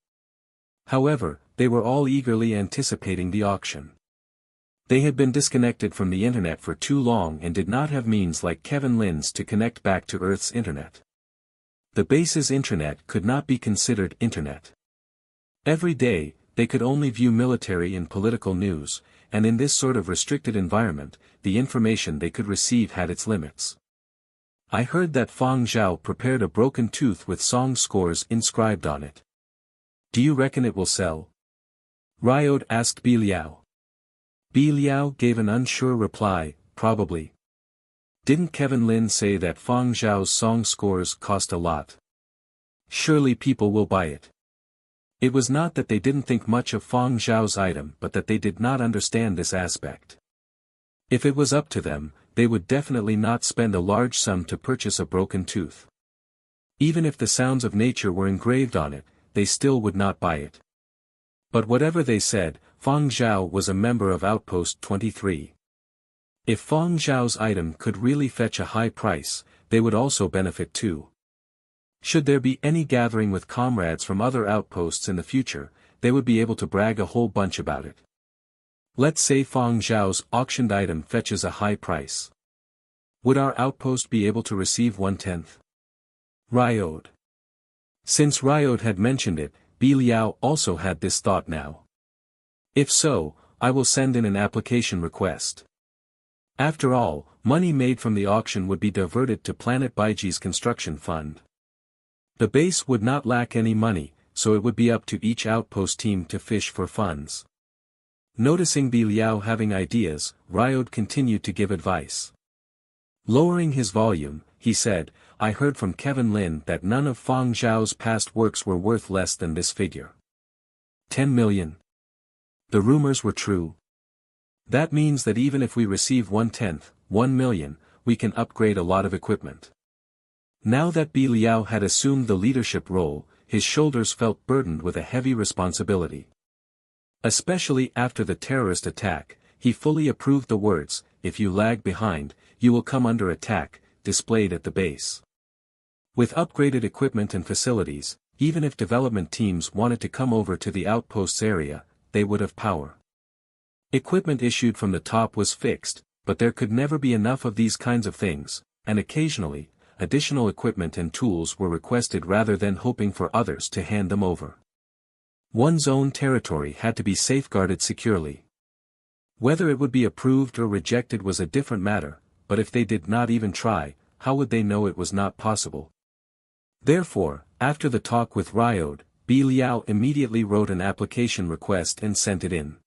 However, they were all eagerly anticipating the auction. They had been disconnected from the internet for too long and did not have means like Kevin Lin's to connect back to Earth's internet. The base's intranet could not be considered internet. Every day, they could only view military and political news, and in this sort of restricted environment, the information they could receive had its limits. "I heard that Fang Zhao prepared a broken tooth with song scores inscribed on it. Do you reckon it will sell?" Ryode asked Bi Liao. Bi Liao gave an unsure reply, "Probably. Didn't Kevin Lin say that Fang Zhao's song scores cost a lot? Surely people will buy it." It was not that they didn't think much of Fang Zhao's item but that they did not understand this aspect. If it was up to them, they would definitely not spend a large sum to purchase a broken tooth. Even if the sounds of nature were engraved on it, they still would not buy it. But whatever they said, Fang Zhao was a member of Outpost 23. If Fang Zhao's item could really fetch a high price, they would also benefit too. Should there be any gathering with comrades from other outposts in the future, they would be able to brag a whole bunch about it. Let's say Fang Zhao's auctioned item fetches a high price. Would our outpost be able to receive 1/10? Ryode. Since Ryode had mentioned it, Bi Liao also had this thought now. If so, I will send in an application request. After all, money made from the auction would be diverted to Planet Baiji's construction fund. The base would not lack any money, so it would be up to each outpost team to fish for funds. Noticing Bi Liao having ideas, Ryode continued to give advice. Lowering his volume, he said, "I heard from Kevin Lin that none of Fang Zhao's past works were worth less than this figure. 10 million. The rumors were true. That means that even if we receive 1/10, 1 million, we can upgrade a lot of equipment." Now that Bi Liao had assumed the leadership role, his shoulders felt burdened with a heavy responsibility. Especially after the terrorist attack, he fully approved the words, "If you lag behind, you will come under attack," displayed at the base. With upgraded equipment and facilities, even if development teams wanted to come over to the outposts area, they would have power. Equipment issued from the top was fixed, but there could never be enough of these kinds of things, and occasionally, additional equipment and tools were requested rather than hoping for others to hand them over. One's own territory had to be safeguarded securely. Whether it would be approved or rejected was a different matter, but if they did not even try, how would they know it was not possible? Therefore, after the talk with Ryode, Bi Liao immediately wrote an application request and sent it in.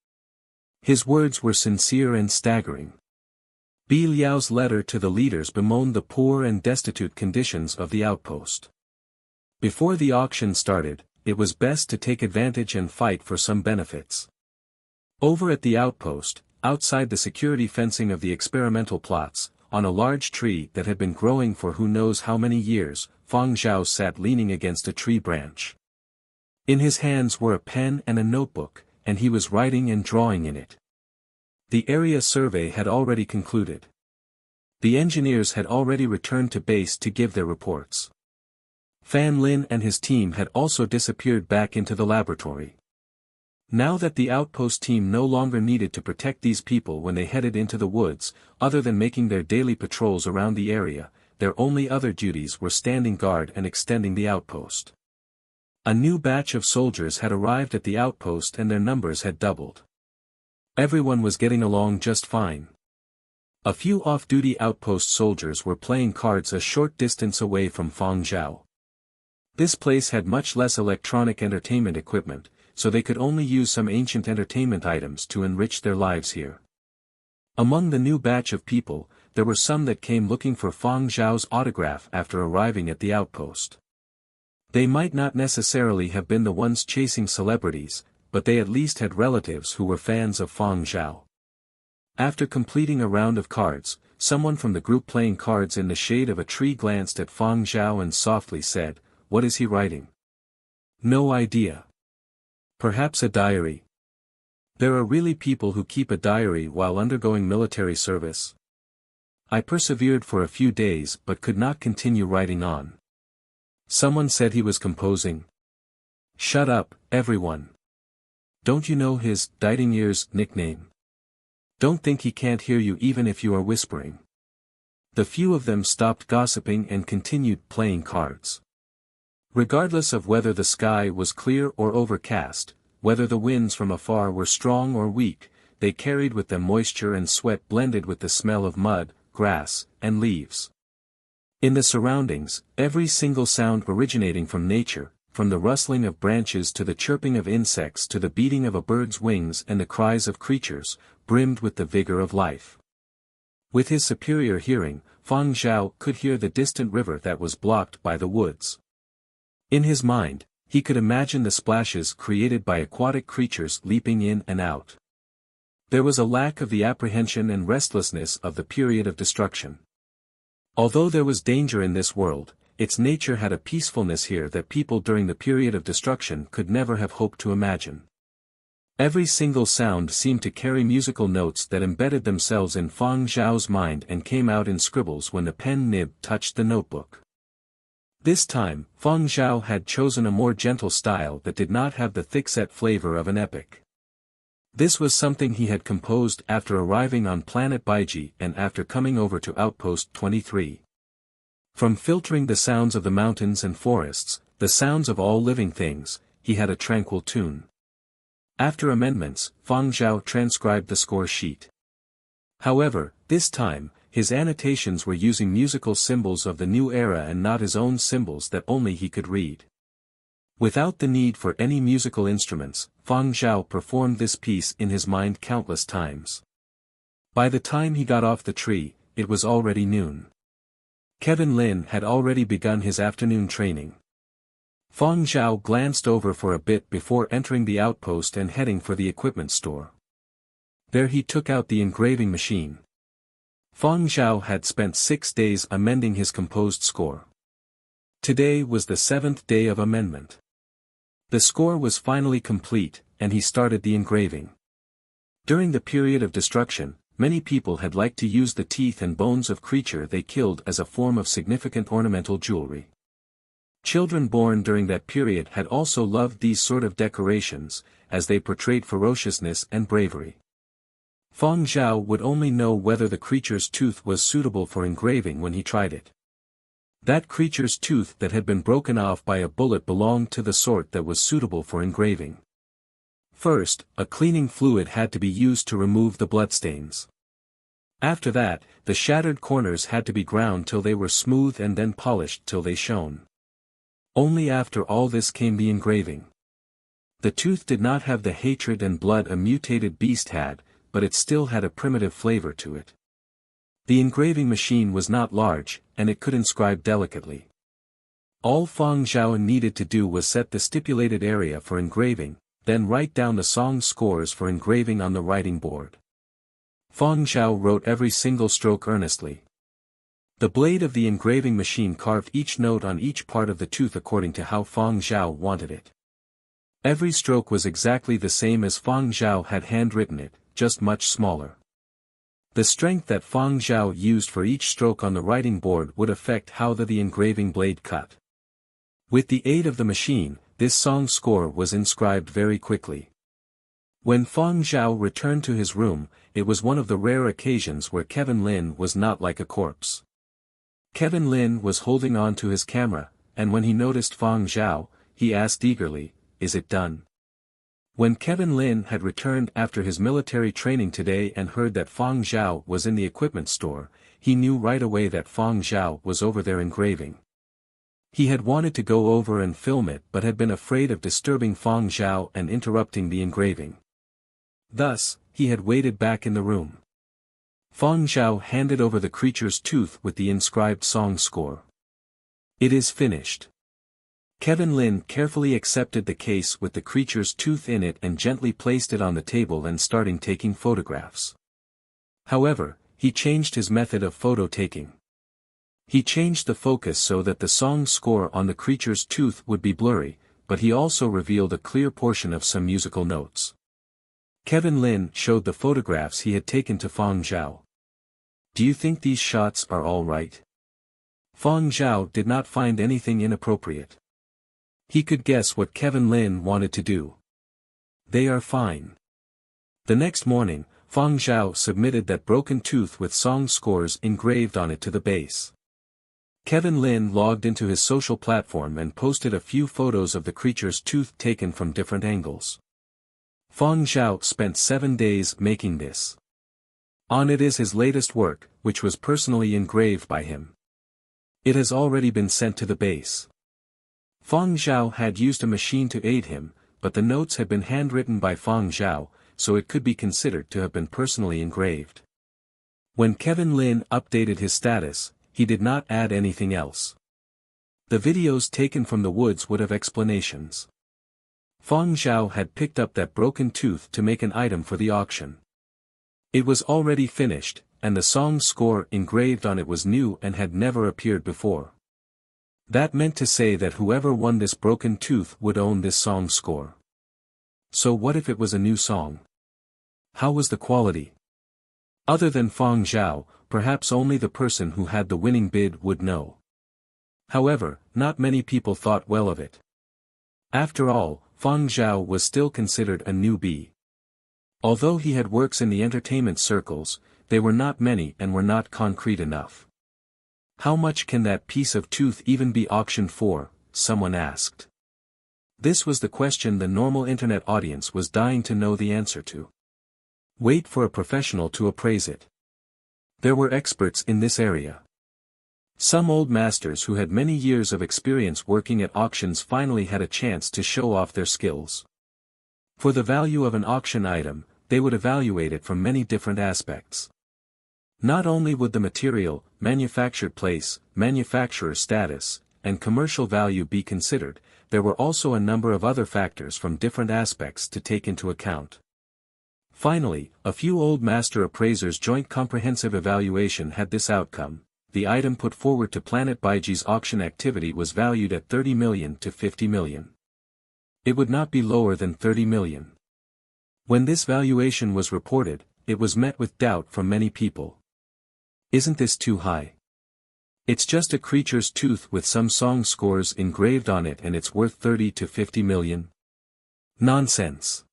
His words were sincere and staggering. Bi Liao's letter to the leaders bemoaned the poor and destitute conditions of the outpost. Before the auction started, it was best to take advantage and fight for some benefits. Over at the outpost, outside the security fencing of the experimental plots, on a large tree that had been growing for who knows how many years, Fang Zhao sat leaning against a tree branch. In his hands were a pen and a notebook, and he was writing and drawing in it. The area survey had already concluded. The engineers had already returned to base to give their reports. Fan Lin and his team had also disappeared back into the laboratory. Now that the outpost team no longer needed to protect these people when they headed into the woods, other than making their daily patrols around the area, their only other duties were standing guard and extending the outpost. A new batch of soldiers had arrived at the outpost and their numbers had doubled. Everyone was getting along just fine. A few off-duty outpost soldiers were playing cards a short distance away from Fang Zhao. This place had much less electronic entertainment equipment, so they could only use some ancient entertainment items to enrich their lives here. Among the new batch of people, there were some that came looking for Fang Zhao's autograph after arriving at the outpost. They might not necessarily have been the ones chasing celebrities, but they at least had relatives who were fans of Fang Zhao. After completing a round of cards, someone from the group playing cards in the shade of a tree glanced at Fang Zhao and softly said, "What is he writing?" "No idea. Perhaps a diary." "There are really people who keep a diary while undergoing military service." "I persevered for a few days but could not continue writing on." Someone said he was composing. "Shut up, everyone. Don't you know his Dighting Ears nickname? Don't think he can't hear you even if you are whispering." The few of them stopped gossiping and continued playing cards. Regardless of whether the sky was clear or overcast, whether the winds from afar were strong or weak, they carried with them moisture and sweat blended with the smell of mud, grass, and leaves. In the surroundings, every single sound originating from nature, from the rustling of branches to the chirping of insects to the beating of a bird's wings and the cries of creatures, brimmed with the vigor of life. With his superior hearing, Fang Zhao could hear the distant river that was blocked by the woods. In his mind, he could imagine the splashes created by aquatic creatures leaping in and out. There was a lack of the apprehension and restlessness of the period of destruction. Although there was danger in this world, its nature had a peacefulness here that people during the period of destruction could never have hoped to imagine. Every single sound seemed to carry musical notes that embedded themselves in Fang Zhao's mind and came out in scribbles when the pen nib touched the notebook. This time, Fang Zhao had chosen a more gentle style that did not have the thick-set flavor of an epic. This was something he had composed after arriving on planet Baiji and after coming over to Outpost 23. From filtering the sounds of the mountains and forests, the sounds of all living things, he had a tranquil tune. After amendments, Fang Zhao transcribed the score sheet. However, this time, his annotations were using musical symbols of the new era and not his own symbols that only he could read. Without the need for any musical instruments, Fang Zhao performed this piece in his mind countless times. By the time he got off the tree, it was already noon. Kevin Lin had already begun his afternoon training. Fang Zhao glanced over for a bit before entering the outpost and heading for the equipment store. There he took out the engraving machine. Fang Zhao had spent 6 days amending his composed score. Today was the 7th day of amendment. The score was finally complete, and he started the engraving. During the period of destruction, many people had liked to use the teeth and bones of creature they killed as a form of significant ornamental jewelry. Children born during that period had also loved these sort of decorations, as they portrayed ferociousness and bravery. Fang Zhao would only know whether the creature's tooth was suitable for engraving when he tried it. That creature's tooth that had been broken off by a bullet belonged to the sort that was suitable for engraving. First, a cleaning fluid had to be used to remove the bloodstains. After that, the shattered corners had to be ground till they were smooth and then polished till they shone. Only after all this came the engraving. The tooth did not have the hatred and blood a mutated beast had, but it still had a primitive flavor to it. The engraving machine was not large, and it could inscribe delicately. All Fang Zhao needed to do was set the stipulated area for engraving, then write down the song scores for engraving on the writing board. Fang Zhao wrote every single stroke earnestly. The blade of the engraving machine carved each note on each part of the tooth according to how Fang Zhao wanted it. Every stroke was exactly the same as Fang Zhao had handwritten it, just much smaller. The strength that Fang Zhao used for each stroke on the writing board would affect how the engraving blade cut. With the aid of the machine, this song score was inscribed very quickly. When Fang Zhao returned to his room, it was one of the rare occasions where Kevin Lin was not like a corpse. Kevin Lin was holding on to his camera, and when he noticed Fang Zhao, he asked eagerly, "Is it done?" When Kevin Lin had returned after his military training today and heard that Fang Zhao was in the equipment store, he knew right away that Fang Zhao was over there engraving. He had wanted to go over and film it but had been afraid of disturbing Fang Zhao and interrupting the engraving. Thus, he had waited back in the room. Fang Zhao handed over the creature's tooth with the inscribed song score. "It is finished." Kevin Lin carefully accepted the case with the creature's tooth in it and gently placed it on the table and started taking photographs. However, he changed his method of photo taking. He changed the focus so that the song score on the creature's tooth would be blurry, but he also revealed a clear portion of some musical notes. Kevin Lin showed the photographs he had taken to Fang Zhao. "Do you think these shots are all right?" Fang Zhao did not find anything inappropriate. He could guess what Kevin Lin wanted to do. "They are fine." The next morning, Fang Zhao submitted that broken tooth with song scores engraved on it to the base. Kevin Lin logged into his social platform and posted a few photos of the creature's tooth taken from different angles. Fang Zhao spent 7 days making this. On it is his latest work, which was personally engraved by him. It has already been sent to the base. Fang Zhao had used a machine to aid him, but the notes had been handwritten by Fang Zhao, so it could be considered to have been personally engraved. When Kevin Lin updated his status, he did not add anything else. The videos taken from the woods would have explanations. Fang Zhao had picked up that broken tooth to make an item for the auction. It was already finished, and the song score engraved on it was new and had never appeared before. That meant to say that whoever won this broken tooth would own this song score. So what if it was a new song? How was the quality? Other than Fang Zhao, perhaps only the person who had the winning bid would know. However, not many people thought well of it. After all, Fang Zhao was still considered a newbie. Although he had works in the entertainment circles, they were not many and were not concrete enough. "How much can that piece of tooth even be auctioned for?" someone asked. This was the question the normal internet audience was dying to know the answer to. Wait for a professional to appraise it. There were experts in this area. Some old masters who had many years of experience working at auctions finally had a chance to show off their skills. For the value of an auction item, they would evaluate it from many different aspects. Not only would the material, manufactured place, manufacturer status, and commercial value be considered, there were also a number of other factors from different aspects to take into account. Finally, a few old master appraisers' joint comprehensive evaluation had this outcome: the item put forward to Planet Baiji's auction activity was valued at 30 million to 50 million. It would not be lower than 30 million. When this valuation was reported, it was met with doubt from many people. Isn't this too high? It's just a creature's tooth with some song scores engraved on it and it's worth 30 to 50 million? Nonsense.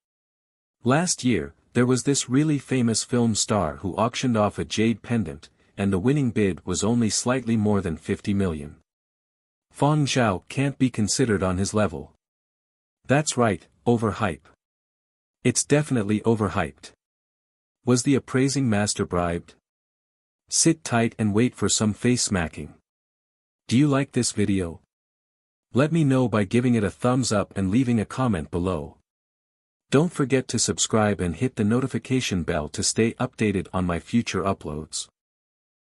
Last year, there was this really famous film star who auctioned off a jade pendant, and the winning bid was only slightly more than 50 million. Fang Zhao can't be considered on his level. That's right, overhype. It's definitely overhyped. Was the appraising master bribed? Sit tight and wait for some face smacking. Do you like this video? Let me know by giving it a thumbs up and leaving a comment below. Don't forget to subscribe and hit the notification bell to stay updated on my future uploads.